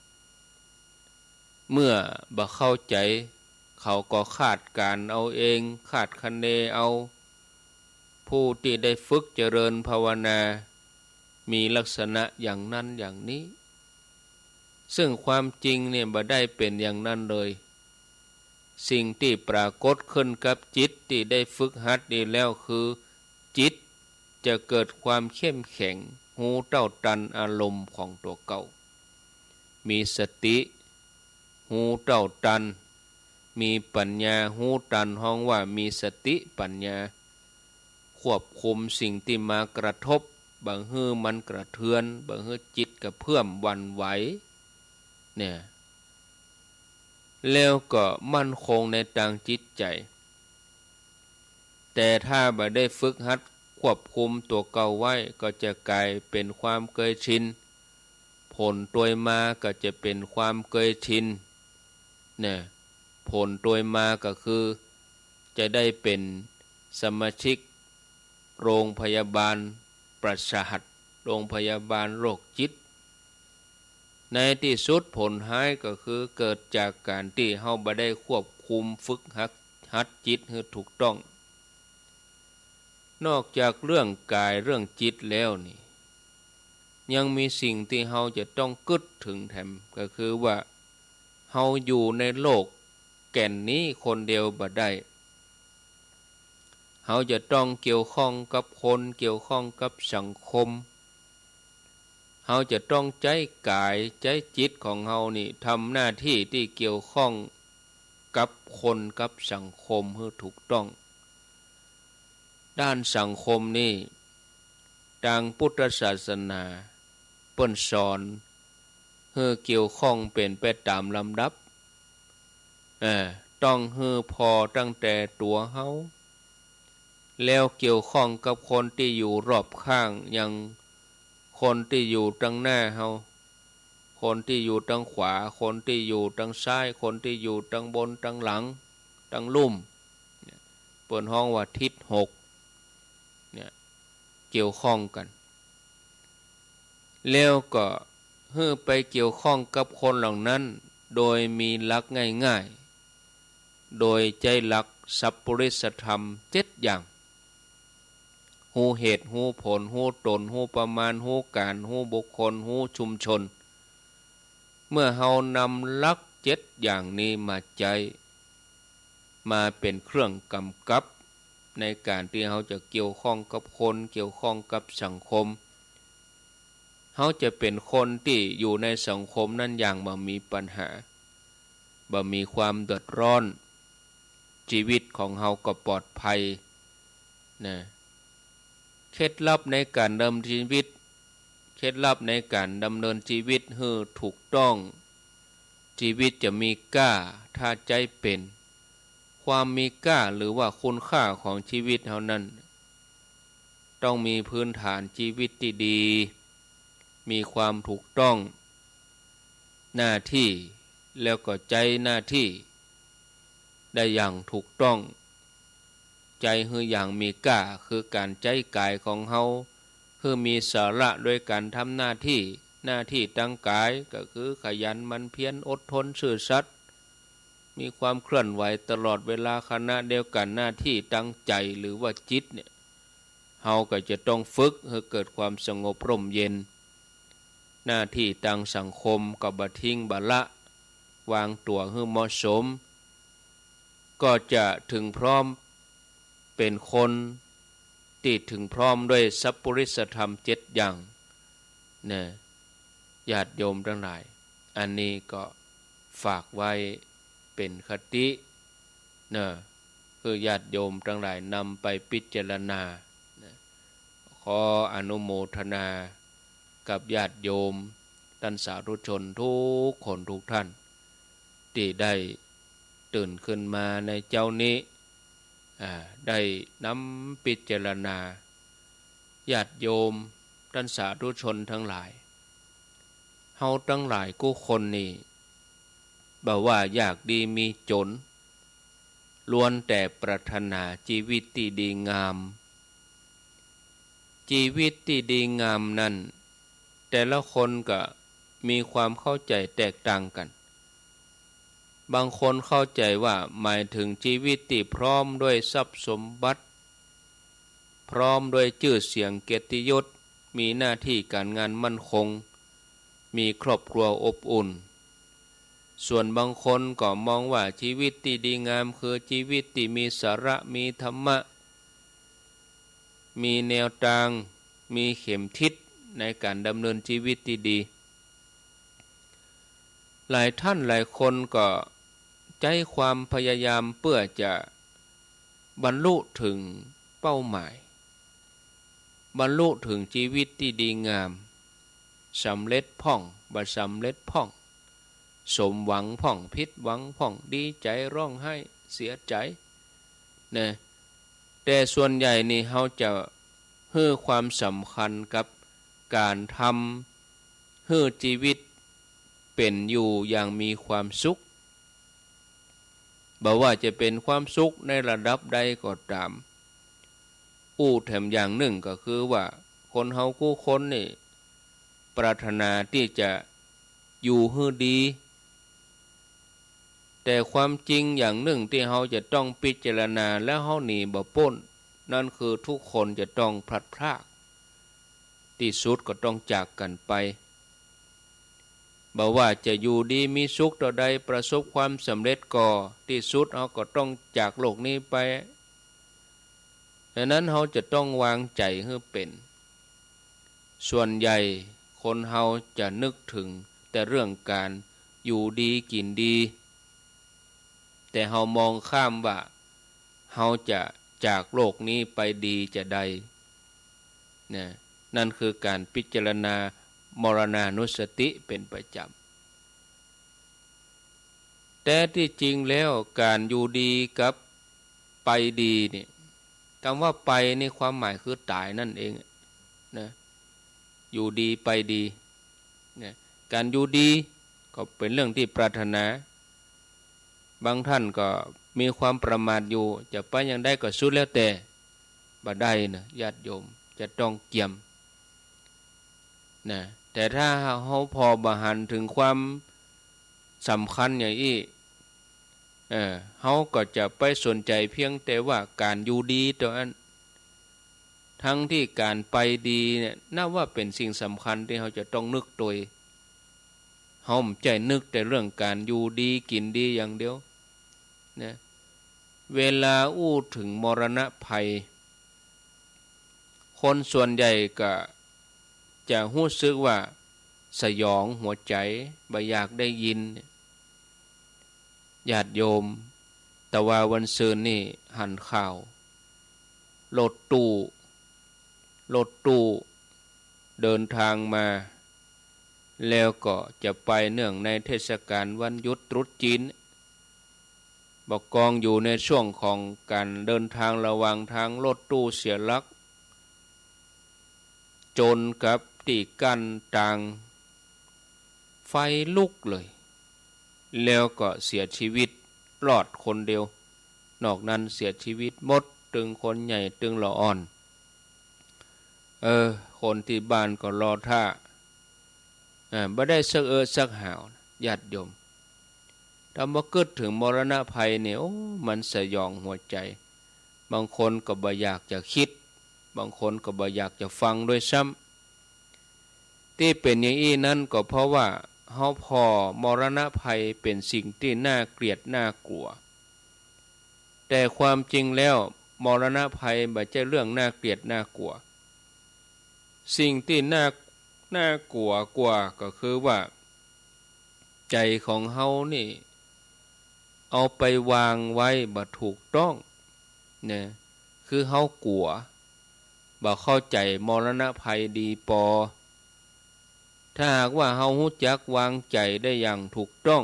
เมื่อบ่เข้าใจเขาก็คาดการเอาเองคาดคะเนเอาผู้ที่ได้ฝึกเจริญภาวนามีลักษณะอย่างนั้นอย่างนี้ซึ่งความจริงเนี่ยบ่ได้เป็นอย่างนั้นเลยสิ่งที่ปรากฏขึ้นกับจิตที่ได้ฝึกหัดดีแล้วคือจิตจะเกิดความเข้มแข็งหูเต้าตันอารมณ์ของตัวเก่ามีสติหูเต้าตันมีปัญญาหูตันห้องว่ามีสติปัญญาควบคุมสิ่งที่มากระทบบางฮื้อมันกระเทือนบางฮื้อจิตกระเพื่อมหวั่นไหวเนี่ยแล้วก็มั่นคงในทางจิตใจแต่ถ้าบ่ได้ฝึกหัดควบคุมตัวเก่าไว้ก็จะกลายเป็นความเคยชินผลโดยมาก็จะเป็นความเคยชินเนี่ยผลโดยมาก็คือจะได้เป็นสมาชิกโรงพยาบาลประสาทโรงพยาบาลโรคจิตในที่สุดผลหายก็คือเกิดจากการที่เฮาบ่ได้ควบคุมฝึกหัดจิตให้ถูกต้องนอกจากเรื่องกายเรื่องจิตแล้วนี่ยังมีสิ่งที่เฮาจะต้องกึดถึงแถมก็คือว่าเฮาอยู่ในโลกแก่นนี้คนเดียวบ่ได้เฮาจะต้องเกี่ยวข้องกับคนเกี่ยวข้องกับสังคมเฮาจะต้องใจกายใจจิตของเฮานี่ทำหน้าที่ที่เกี่ยวข้องกับคนกับสังคมให้ถูกต้องด้านสังคมนี่ทางพุทธศาสนาเปิ้นสอนให้เกี่ยวข้องเป็นไปตามลำดับต้องให้พอตั้งแต่ตัวเฮาแล้วเกี่ยวข้องกับคนที่อยู่รอบข้างอย่างคนที่อยู่ทางหน้าเฮาคนที่อยู่ทางขวาคนที่อยู่ทางซ้ายคนที่อยู่ทางบนทางหลังทางลุ่มเปิดห้องว่าทิศหกเนี่ยเกี่ยวข้องกันแล้วก็ให้ไปเกี่ยวข้องกับคนเหล่านั้นโดยมีหลักง่ายๆโดยใจหลักสัพพุริสธรรม7อย่างหูเหตุหูผลหูตนหูประมาณหูการหูบุคคลหูชุมชนเมื่อเฮานำหลัก7อย่างนี้มาใจมาเป็นเครื่องกำกับในการที่เฮาจะเกี่ยวข้องกับคนเกี่ยวข้องกับสังคมเฮาจะเป็นคนที่อยู่ในสังคมนั้นอย่างบ่มีปัญหาบ่มีความเดือดร้อนชีวิตของเฮาก็ปลอดภัยนะเคล็ดลับในการดำเนินชีวิตเคล็ดลับในการดำเนินชีวิตให้ถูกต้องชีวิตจะมีค่าถ้าใจเป็นความมีค่าหรือว่าคุณค่าของชีวิตเท่านั้นต้องมีพื้นฐานชีวิตที่ดีมีความถูกต้องหน้าที่แล้วก็ใจหน้าที่ได้อย่างถูกต้องใจคืออย่างมีค่าคือการใจกายของเฮา คือมีสาระโดยการทำหน้าที่ตั้งกายก็คือขยันหมั่นเพียรอดทนซื่อสัตย์มีความเคลื่อนไหวตลอดเวลาขณะเดียวกันหน้าที่ตั้งใจหรือว่าจิตเนี่ยเฮาก็จะต้องฝึกให้เกิดความสงบร่มเย็นหน้าที่ตั้งสังคมก็บ่ทิ้งบ่ละวางตัวให้เหมาะสมก็จะถึงพร้อมเป็นคนที่ถึงพร้อมด้วยสัพพุริสธรรม7อย่างนะญาติโยมทั้งหลายอันนี้ก็ฝากไว้เป็นคตินะคือญาติโยมทั้งหลายนำไปพิจารณานะขออนุโมทนากับญาติโยมท่านสาธุชนทุกคนทุกท่านที่ได้ตื่นขึ้นมาในเจ้านี้ได้นำพิจารณาญาติโยมท่านสาธุชนทั้งหลายเฮาทั้งหลายกู้คนนี่บ่ว่าอยากดีมีจนล้วนแต่ปรารถนาชีวิตที่ดีงามชีวิตที่ดีงามนั้นแต่ละคนก็มีความเข้าใจแตกต่างกันบางคนเข้าใจว่าหมายถึงชีวิตที่พร้อมด้วยทรัพย์สมบัติพร้อมด้วยชื่อเสียงเกียรติยศมีหน้าที่การงานมั่นคงมีครอบครัวอบอุ่นส่วนบางคนก็มองว่าชีวิตที่ดีงามคือชีวิตที่มีสาระมีธรรมะมีแนวทางมีเข็มทิศในการดำเนินชีวิตที่ดีหลายท่านหลายคนก็ใจความพยายามเพื่อจะบรรลุถึงเป้าหมายบรรลุถึงชีวิตที่ดีงามสำเร็จพ่องบ่สำเร็จพ่องสมหวังพ่องผิดหวังพ่องดีใจร้องไห้เสียใจนะแต่ส่วนใหญ่นี่เขาจะให้ความสำคัญกับการทำให้ชีวิตเป็นอยู่อย่างมีความสุขบ่ว่าจะเป็นความสุขในระดับใดก็ตามแถมอย่างหนึ่งก็คือว่าคนเฮากู้คนนี่ปรารถนาที่จะอยู่ให้ดีแต่ความจริงอย่างหนึ่งที่เฮาจะต้องพิจารณาแล้วเฮาหนีบ่พ้นนั่นคือทุกคนจะต้องพลัดพรากที่สุดก็ต้องจากกันไปบ่ว่าจะอยู่ดีมีสุขต่อใดประสบความสำเร็จก็ที่สุดเฮาก็ต้องจากโลกนี้ไปดังนั้นเฮาจะต้องวางใจให้เป็นส่วนใหญ่คนเฮาจะนึกถึงแต่เรื่องการอยู่ดีกินดีแต่เฮามองข้ามว่าเฮาจะจากโลกนี้ไปดีจะใดนะนั่นคือการพิจารณามรณานุสติเป็นประจำแต่ที่จริงแล้วการอยู่ดีกับไปดีนี่คำว่าไปนี่ความหมายคือตายนั่นเองนะอยู่ดีไปดีนะการอยู่ดีก็เป็นเรื่องที่ปรารถนาบางท่านก็มีความประมาทอยู่จะไปยังได้ก็สุดแล้วแต่บ่ได้นะญาติโยมจะต้องเกี่ยมนะแต่ถ้าเขาพอบหันถึงความสำคัญอย่างนี้เขาก็จะไปสนใจเพียงแต่ว่าการอยู่ดีตัวนั้นทั้งที่การไปดีเนี่ยน่าว่าเป็นสิ่งสำคัญที่เขาจะต้องนึกโดยเขาไม่ใจนึกแต่เรื่องการอยู่ดีกินดีอย่างเดียวนะเวลาถึงมรณะภัยคนส่วนใหญ่ก็จะรู้สึกว่าสยองหัวใจบ่อยากได้ยินญาติโยมแต่ว่าวันซืนนี่หันข่าวรถตู้เดินทางมาแล้วก็จะไปเนื่องในเทศกาลวันหยุดตรุษจีนบอกกองอยู่ในช่วงของการเดินทางระหว่างทางรถตู้เสียหลักจนกับตีกันต่างไฟลุกเลยแล้วก็เสียชีวิตรอดคนเดียวนอกนั้นเสียชีวิตหมดตึงคนใหญ่ตึงละอ่อน คนที่บ้านก็รอท่าบ่ได้สักสักหาวญาติโยมถ้ามาเกิดถึงมรณะภัยเนี่ยมันสยองหัวใจบางคนก็บ่อยากจะคิดบางคนก็บ่อยากจะฟังด้วยซ้ำที่เป็นอย่างนี้นั้นก็เพราะว่าเฮาพอมรณะภัยเป็นสิ่งที่น่าเกลียดน่ากลัวแต่ความจริงแล้วมรณะภัยบ่ใช่เรื่องน่าเกลียดน่ากลัวสิ่งที่น่ากลัวกว่าก็คือว่าใจของเฮานี่เอาไปวางไว้บ่ถูกต้องเนี่ยคือเฮากลัวบ่เข้าใจมรณะภัยดีปอถ้าหากว่าเฮารู้จักวางใจได้อย่างถูกต้อง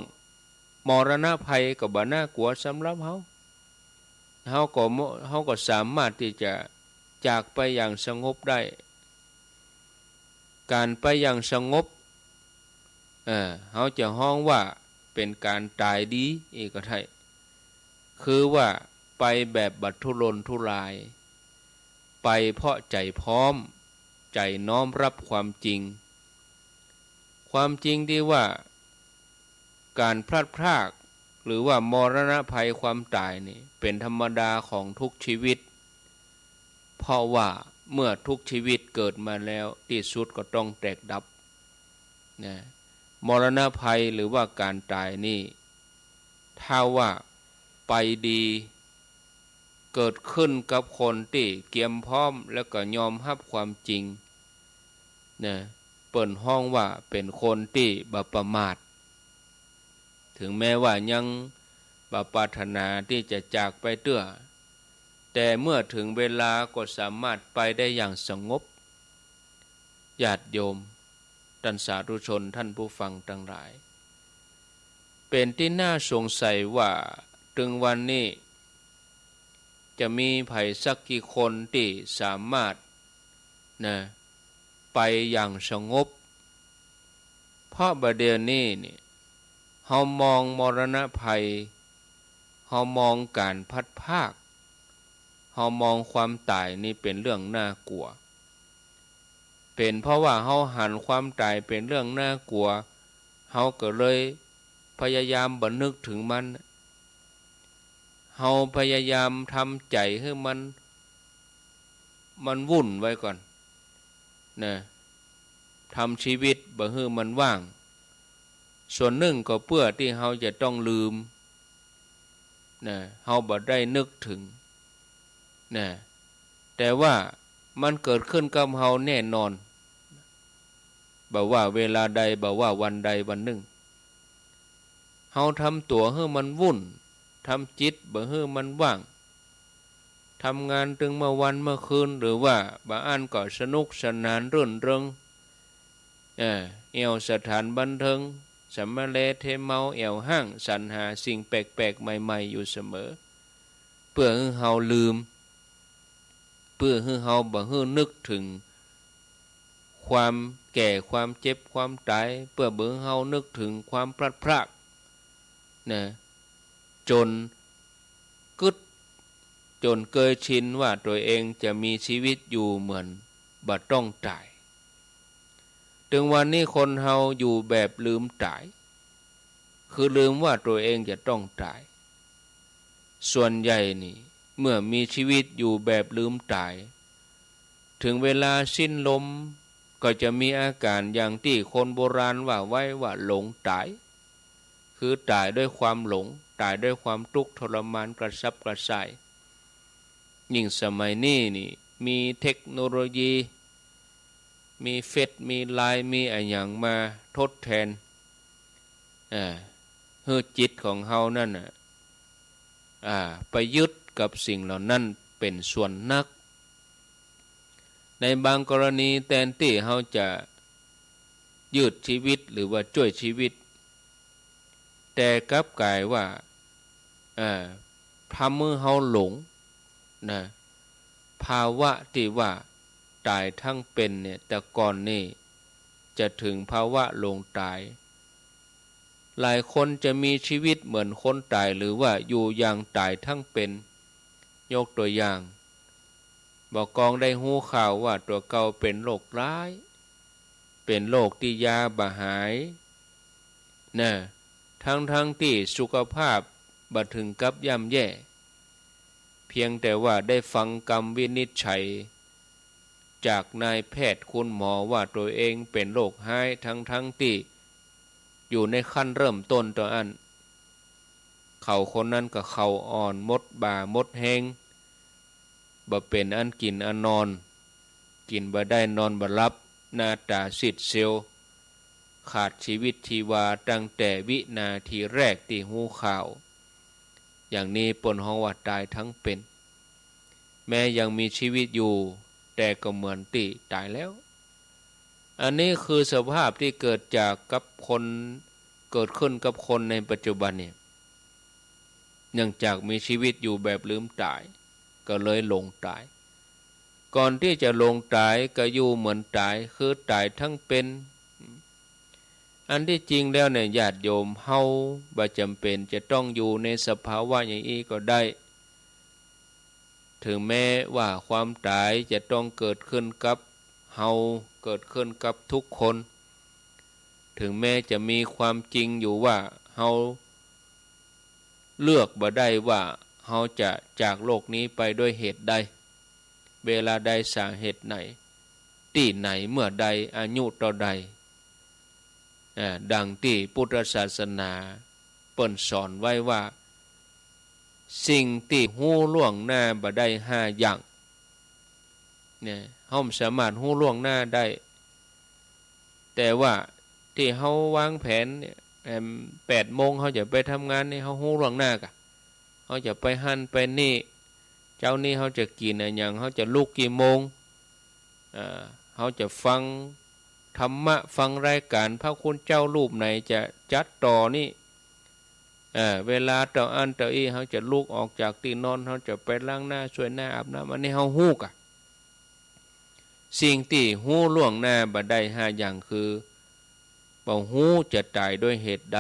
มรณะภัยก็บ่น่ากลัวสำหรับเฮาก็สามารถที่จะจากไปอย่างสงบได้การไปอย่างสงบเฮาจะฮ้องว่าเป็นการตายดีอีกก็ได้คือว่าไปแบบบัดทุรนทุรายไปเพราะใจพร้อมใจน้อมรับความจริงที่ว่าการพลัดพรากหรือว่ามรณะภัยความตายนี่เป็นธรรมดาของทุกชีวิตเพราะว่าเมื่อทุกชีวิตเกิดมาแล้วที่สุดก็ต้องแตกดับนะมรณะภัยหรือว่าการตายนี่ถ้าว่าไปดีเกิดขึ้นกับคนที่เกียมพร้อมแล้วก็ยอมรับความจริงนะเปิ่นห้องว่าเป็นคนที่บ่ประมาทถึงแม้ว่ายังบ่ปรารถนาที่จะจากไปเตื้อแต่เมื่อถึงเวลาก็สามารถไปได้อย่างสงบญาติโยมท่านสาธุชนท่านผู้ฟังทั้งหลายเป็นที่น่าสงสัยว่าถึงวันนี้จะมีไผสักกี่คนที่สามารถไปอย่างสงบเพราะบัดเดี๋ยวนี้นี่เฮามองมรณะภัยเฮามองการพัดพรากเฮามองความตายนี่เป็นเรื่องน่ากลัวเป็นเพราะว่าเฮาหันความตายเป็นเรื่องน่ากลัวเฮาก็เลยพยายามบ่นึกถึงมันเฮาพยายามทำใจให้มันวุ่นไว้ก่อนนะทำชีวิตบ่ให้มันว่างส่วนหนึ่งก็เพื่อที่เฮาจะต้องลืมนะเฮาบ่ได้นึกถึงนะแต่ว่ามันเกิดขึ้นกับเฮาแน่นอนบ่ว่าเวลาใดบ่ว่าวันใดวันหนึ่งเฮาทำตัวให้มันวุ่นทำจิตบ่ให้มันว่างทำงานถึงเมื่อวันเมื่อคืนหรือว่าบางอันก็สนุกสนานรื่นเริงเอวสถานบันเทิงสำมะเลเทเมาเอวห้างสรรหาสิ่งแปลกๆใหม่ๆอยู่เสมอเพื่อให้เฮาลืมเพื่อให้เฮาบ่ให้นึกถึงความแก่ความเจ็บความตายเพื่อเบิ่งเฮานึกถึงความพลัดพรากจนเกยชินว่าตัวเองจะมีชีวิตอยู่เหมือนบ่ต้องตายถึงวันนี้คนเฮาอยู่แบบลืมตายคือลืมว่าตัวเองจะต้องตายส่วนใหญ่นี่เมื่อมีชีวิตอยู่แบบลืมตายถึงเวลาสิ้นลมก็จะมีอาการอย่างที่คนโบราณว่าไว้ว่าหลงตายคือตายด้วยความหลงตายด้วยความทุกข์ทรมานกระสับกระส่ายยิ่งสมัยนี้นี่มีเทคโนโลยีมีเฟซมีไลน์มีอะไรอย่างมาทดแทนให้จิตของเฮานั่นไปยึดกับสิ่งเหล่านั้นเป็นส่วนนักในบางกรณีแทนที่เฮาจะยืดชีวิตหรือว่าช่วยชีวิตแต่กลับกลายว่าทำมือเฮาหลงภาวะที่ว่าตายทั้งเป็นเนี่ยแต่ก่อนนี่จะถึงภาวะหลงตายหลายคนจะมีชีวิตเหมือนคนตายหรือว่าอยู่อย่างตายทั้งเป็นยกตัวอย่าง บอกกองได้หู้ข่าวว่าตัวเก่าเป็นโรคร้ายเป็นโรคที่ยาบ่หายนะทั้งที่สุขภาพบ่ถึงกับย่ำแย่เพียงแต่ว่าได้ฟังคำวินิจฉัยจากนายแพทย์คุณหมอว่าตัวเองเป็นโรคหายทั้งที่อยู่ในขั้นเริ่มต้นตัวอันเขาคนนั้นก็เขาอ่อนมดบ่ามดแห้งบ่เป็นอันกินอันนอนกินบ่ได้นอนบ่หลับหน้าตาซีดเซียวขาดชีวิตชีวาตั้งแต่วินาทีแรกที่หูข่าวอย่างนี้ปนห้องว่าตายทั้งเป็นแม้ยังมีชีวิตอยู่แต่ก็เหมือนตีตายแล้วอันนี้คือสภาพที่เกิดจากกับคนเกิดขึ้นกับคนในปัจจุบันเนี่ยเนื่องจากมีชีวิตอยู่แบบลืมตายก็เลยหลงตายก่อนที่จะลงตายก็อยู่เหมือนตายคือตายทั้งเป็นอันที่จริงแล้วเนี่ยญาติโยมเฮาบ่จำเป็นจะต้องอยู่ในสภาวะอย่างนี้ก็ได้ถึงแม้ว่าความตายจะต้องเกิดขึ้นกับเฮาเกิดขึ้นกับทุกคนถึงแม้จะมีความจริงอยู่ว่าเฮาเลือกบ่ได้ว่าเฮาจะจากโลกนี้ไปด้วยเหตุใดเวลาใดสาเหตุไหนที่ไหนเมื่อใดอายุต่อใดดังที่พุทธศาสนาเปิ้นสอนไว้ว่าสิ่งที่ฮู้ล่วงหน้าบ่ได้5อย่างเนี่ยเฮาสามารถฮู้ล่วงหน้าได้แต่ว่าที่เฮาวางแผนเนี่ย8 โมงเฮาจะไปทำงานนี่เฮาฮู้ล่วงหน้ากะเฮาจะไปหั่นไปนี่เจ้านี้เฮาจะกินอะไรอย่างเฮาจะลุกกี่โมงเฮาจะฟังธรรมะฟังรายการพระคุณเจ้ารูปไหนจะจัดต่อนี่เวลาต่ออันต่ออีเฮาจะลุกออกจากที่นอนเฮาจะไปล้างหน้าช่วยหน้าอาบน้ำอันนี้เฮาฮู้กะสิ่งที่ฮู้ล่วงหน้าบ่ได้5อย่างคือบ่ฮู้จะตายด้วยเหตุใด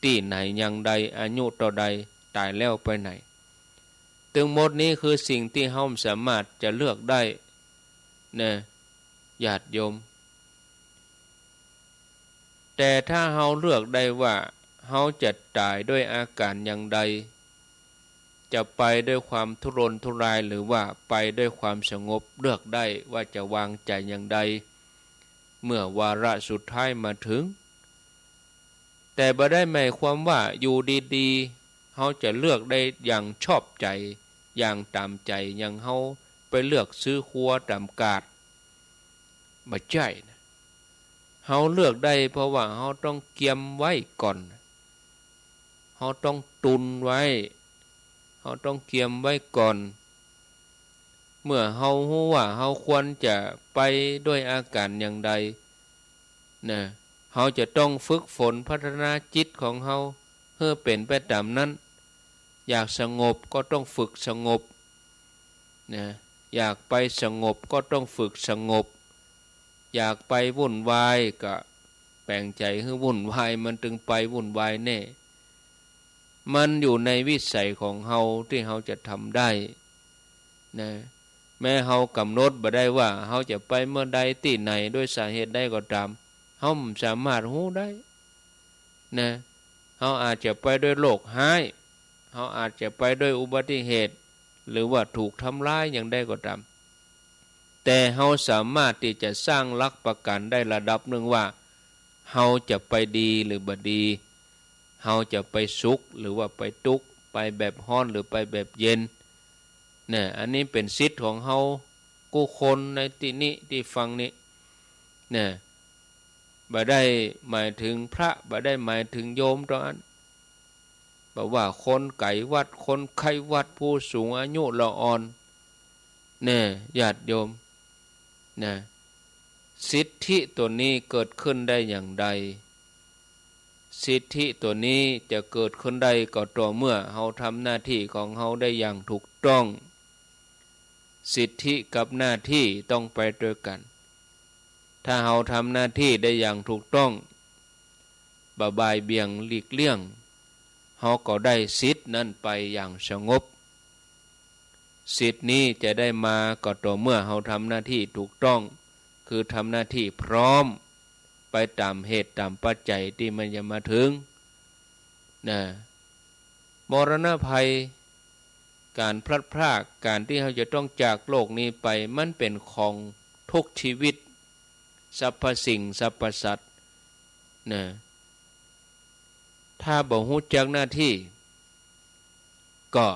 ที่ไหนอย่างใดอายุต่อใดตายแล้วไปไหนทั้งหมดนี้คือสิ่งที่เฮาสามารถจะเลือกได้นะญาติโยมแต่ถ้าเฮาเลือกได้ว่าเฮาจะตายด้วยอาการอย่างใดจะไปด้วยความทุรนทุรายหรือว่าไปด้วยความสงบเลือกได้ว่าจะวางใจอย่างใดเมื่อวาระสุดท้ายมาถึงแต่บ่ได้หมายความว่าอยู่ดีๆเฮาจะเลือกได้อย่างชอบใจอย่างตามใจอย่างเฮาไปเลือกซื้อครัวตามกาดบ่ใช่นะเฮาเลือกได้เพราะว่าเฮาต้องเกียมไว้ก่อนเฮาต้องตุนไว้เฮาต้องเกียมไว้ก่อนเมื่อเฮาฮู้ว่าเฮาควรจะไปด้วยอาการอย่างใดนะเฮาจะต้องฝึกฝนพัฒนาจิตของเฮาเพื่อเป็นไปตามนั้นอยากสงบก็ต้องฝึกสงบนะอยากไปสงบก็ต้องฝึกสงบอยากไปวุ่นวายก็แปลงใจให้วุ่นวายมันถึงไปวุ่นวายแน่มันอยู่ในวิสัยของเฮาที่เฮาจะทำได้นะแม้เฮากำหนดบ่ได้ว่าเฮาจะไปเมื่อใดที่ไหนด้วยสาเหตุใดก็ตามเฮาสามารถรู้ได้นะเฮาอาจจะไปด้วยโรคหายเฮาอาจจะไปด้วยอุบัติเหตุหรือว่าถูกทำร้ายอย่างใดก็ตามแต่เฮาสามารถที่จะสร้างหลักประกันได้ระดับหนึ่งว่าเฮาจะไปดีหรือบ่ดีเฮาจะไปสุขหรือว่าไปทุกข์ไปแบบร้อนหรือไปแบบเย็นเนี่ยอันนี้เป็นสิทธิ์ของเฮากู้คนในที่นี้ที่ฟังนี้เนี่ยบ่ได้หมายถึงพระบ่ได้หมายถึงโยมตรงนั้นบอกว่าคนไก่วัดคนไข้วัดผู้สูงอายุละอ่อนเนี่ยญาติโยมนะสิทธิตัวนี้เกิดขึ้นได้อย่างใดสิทธิตัวนี้จะเกิดขึ้นได้ก็ต่อเมื่อเฮาทำหน้าที่ของเฮาได้อย่างถูกต้องสิทธิกับหน้าที่ต้องไปด้วยกันถ้าเฮาทำหน้าที่ได้อย่างถูกต้องบ่ายเบี่ยงหลีกเลี่ยงเฮาก็ได้สิทธินั้นไปอย่างสงบ สิทธินี้จะได้มาก็ต่อเมื่อเราทำหน้าที่ถูกต้องคือทำหน้าที่พร้อมไปตามเหตุตามปัจจัยที่มันจะมาถึงนะมรณะภัยการพลัดพรากการที่เราจะต้องจากโลกนี้ไปมันเป็นของทุกชีวิตสรรพสิ่งสรรพสัตว์นะถ้าบ่ฮู้จักหน้าที่ก็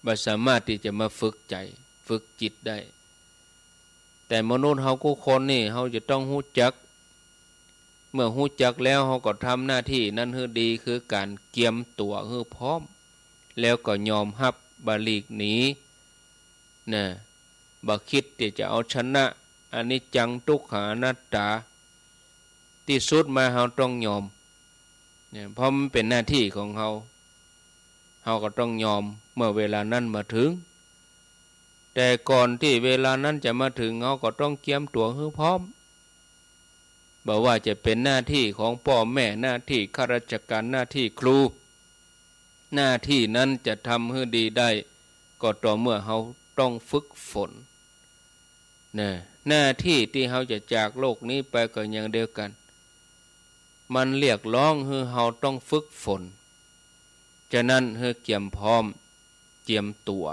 บ่สามารถที่จะมาฝึกใจฝึกจิตได้แต่มนุษย์เฮาทุกคนนี่เฮาจะต้องฮู้จักเมื่อฮู้จักแล้วเฮาก็ทำหน้าที่นั้นให้ดีคือการเตรียมตัวให้พร้อมแล้วก็ยอมรับบ่หลีกหนีนะบ่คิดที่จะเอาชนะอนิจจังทุกขังอนัตตาที่สุดมาเฮาต้องยอมเนี่ยเพราะมันเป็นหน้าที่ของเฮาก็ต้องยอมเมื่อเวลานั้นมาถึงแต่ก่อนที่เวลานั้นจะมาถึงเฮาก็ต้องเตรียมตัวให้พร้อมบอกว่าจะเป็นหน้าที่ของพ่อแม่หน้าที่ข้าราชการหน้าที่ครูหน้าที่นั้นจะทำให้ดีได้ก็ต่อเมื่อเฮาต้องฝึกฝนนะหน้าที่ที่เฮาจะจากโลกนี้ไปก็อย่างเดียวกันมันเรียกร้องให้เฮาต้องฝึกฝนฉะนั้นให้เตรียมพร้อมเตรียมตัว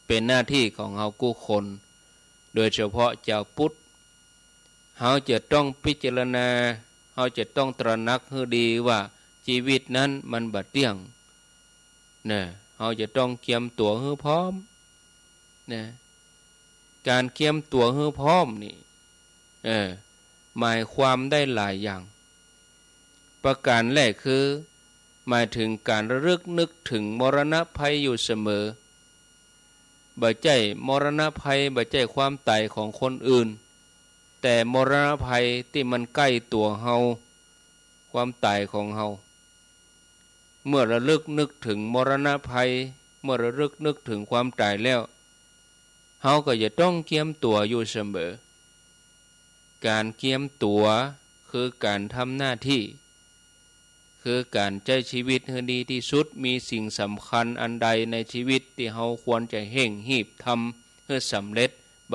เป็นหน้าที่ของเฮาทุกคนโดยเฉพาะเจ้าพุทธเฮาจะต้องพิจารณาเฮาจะต้องตระหนักให้ดีว่าชีวิตนั้นมันบ่เที่ยงนะเฮาจะต้องเตรียมตัวให้พร้อมนะการเตรียมตัวให้พร้อมนี่หมายความได้หลายอย่างประการแรกคือหมายถึงการระลึกนึกถึงมรณะภัยอยู่เสมอบ่ใช่มรณะภัยบ่ใช่ความตายของคนอื่นแต่มรณะภัยที่มันใกล้ตัวเฮาความตายของเฮาเมื่อระลึกนึกถึงมรณะภัยเมื่อระลึกนึกถึงความตายแล้วเฮาก็จะต้องเตรียมตัวอยู่เสมอการเตรียมตัวคือการทำหน้าที่คือการใช้ชีวิตให้ดีที่สุดมีสิ่งสำคัญอันใดในชีวิตที่เฮาควรจะเร่งรีบทำให้สำเร็จ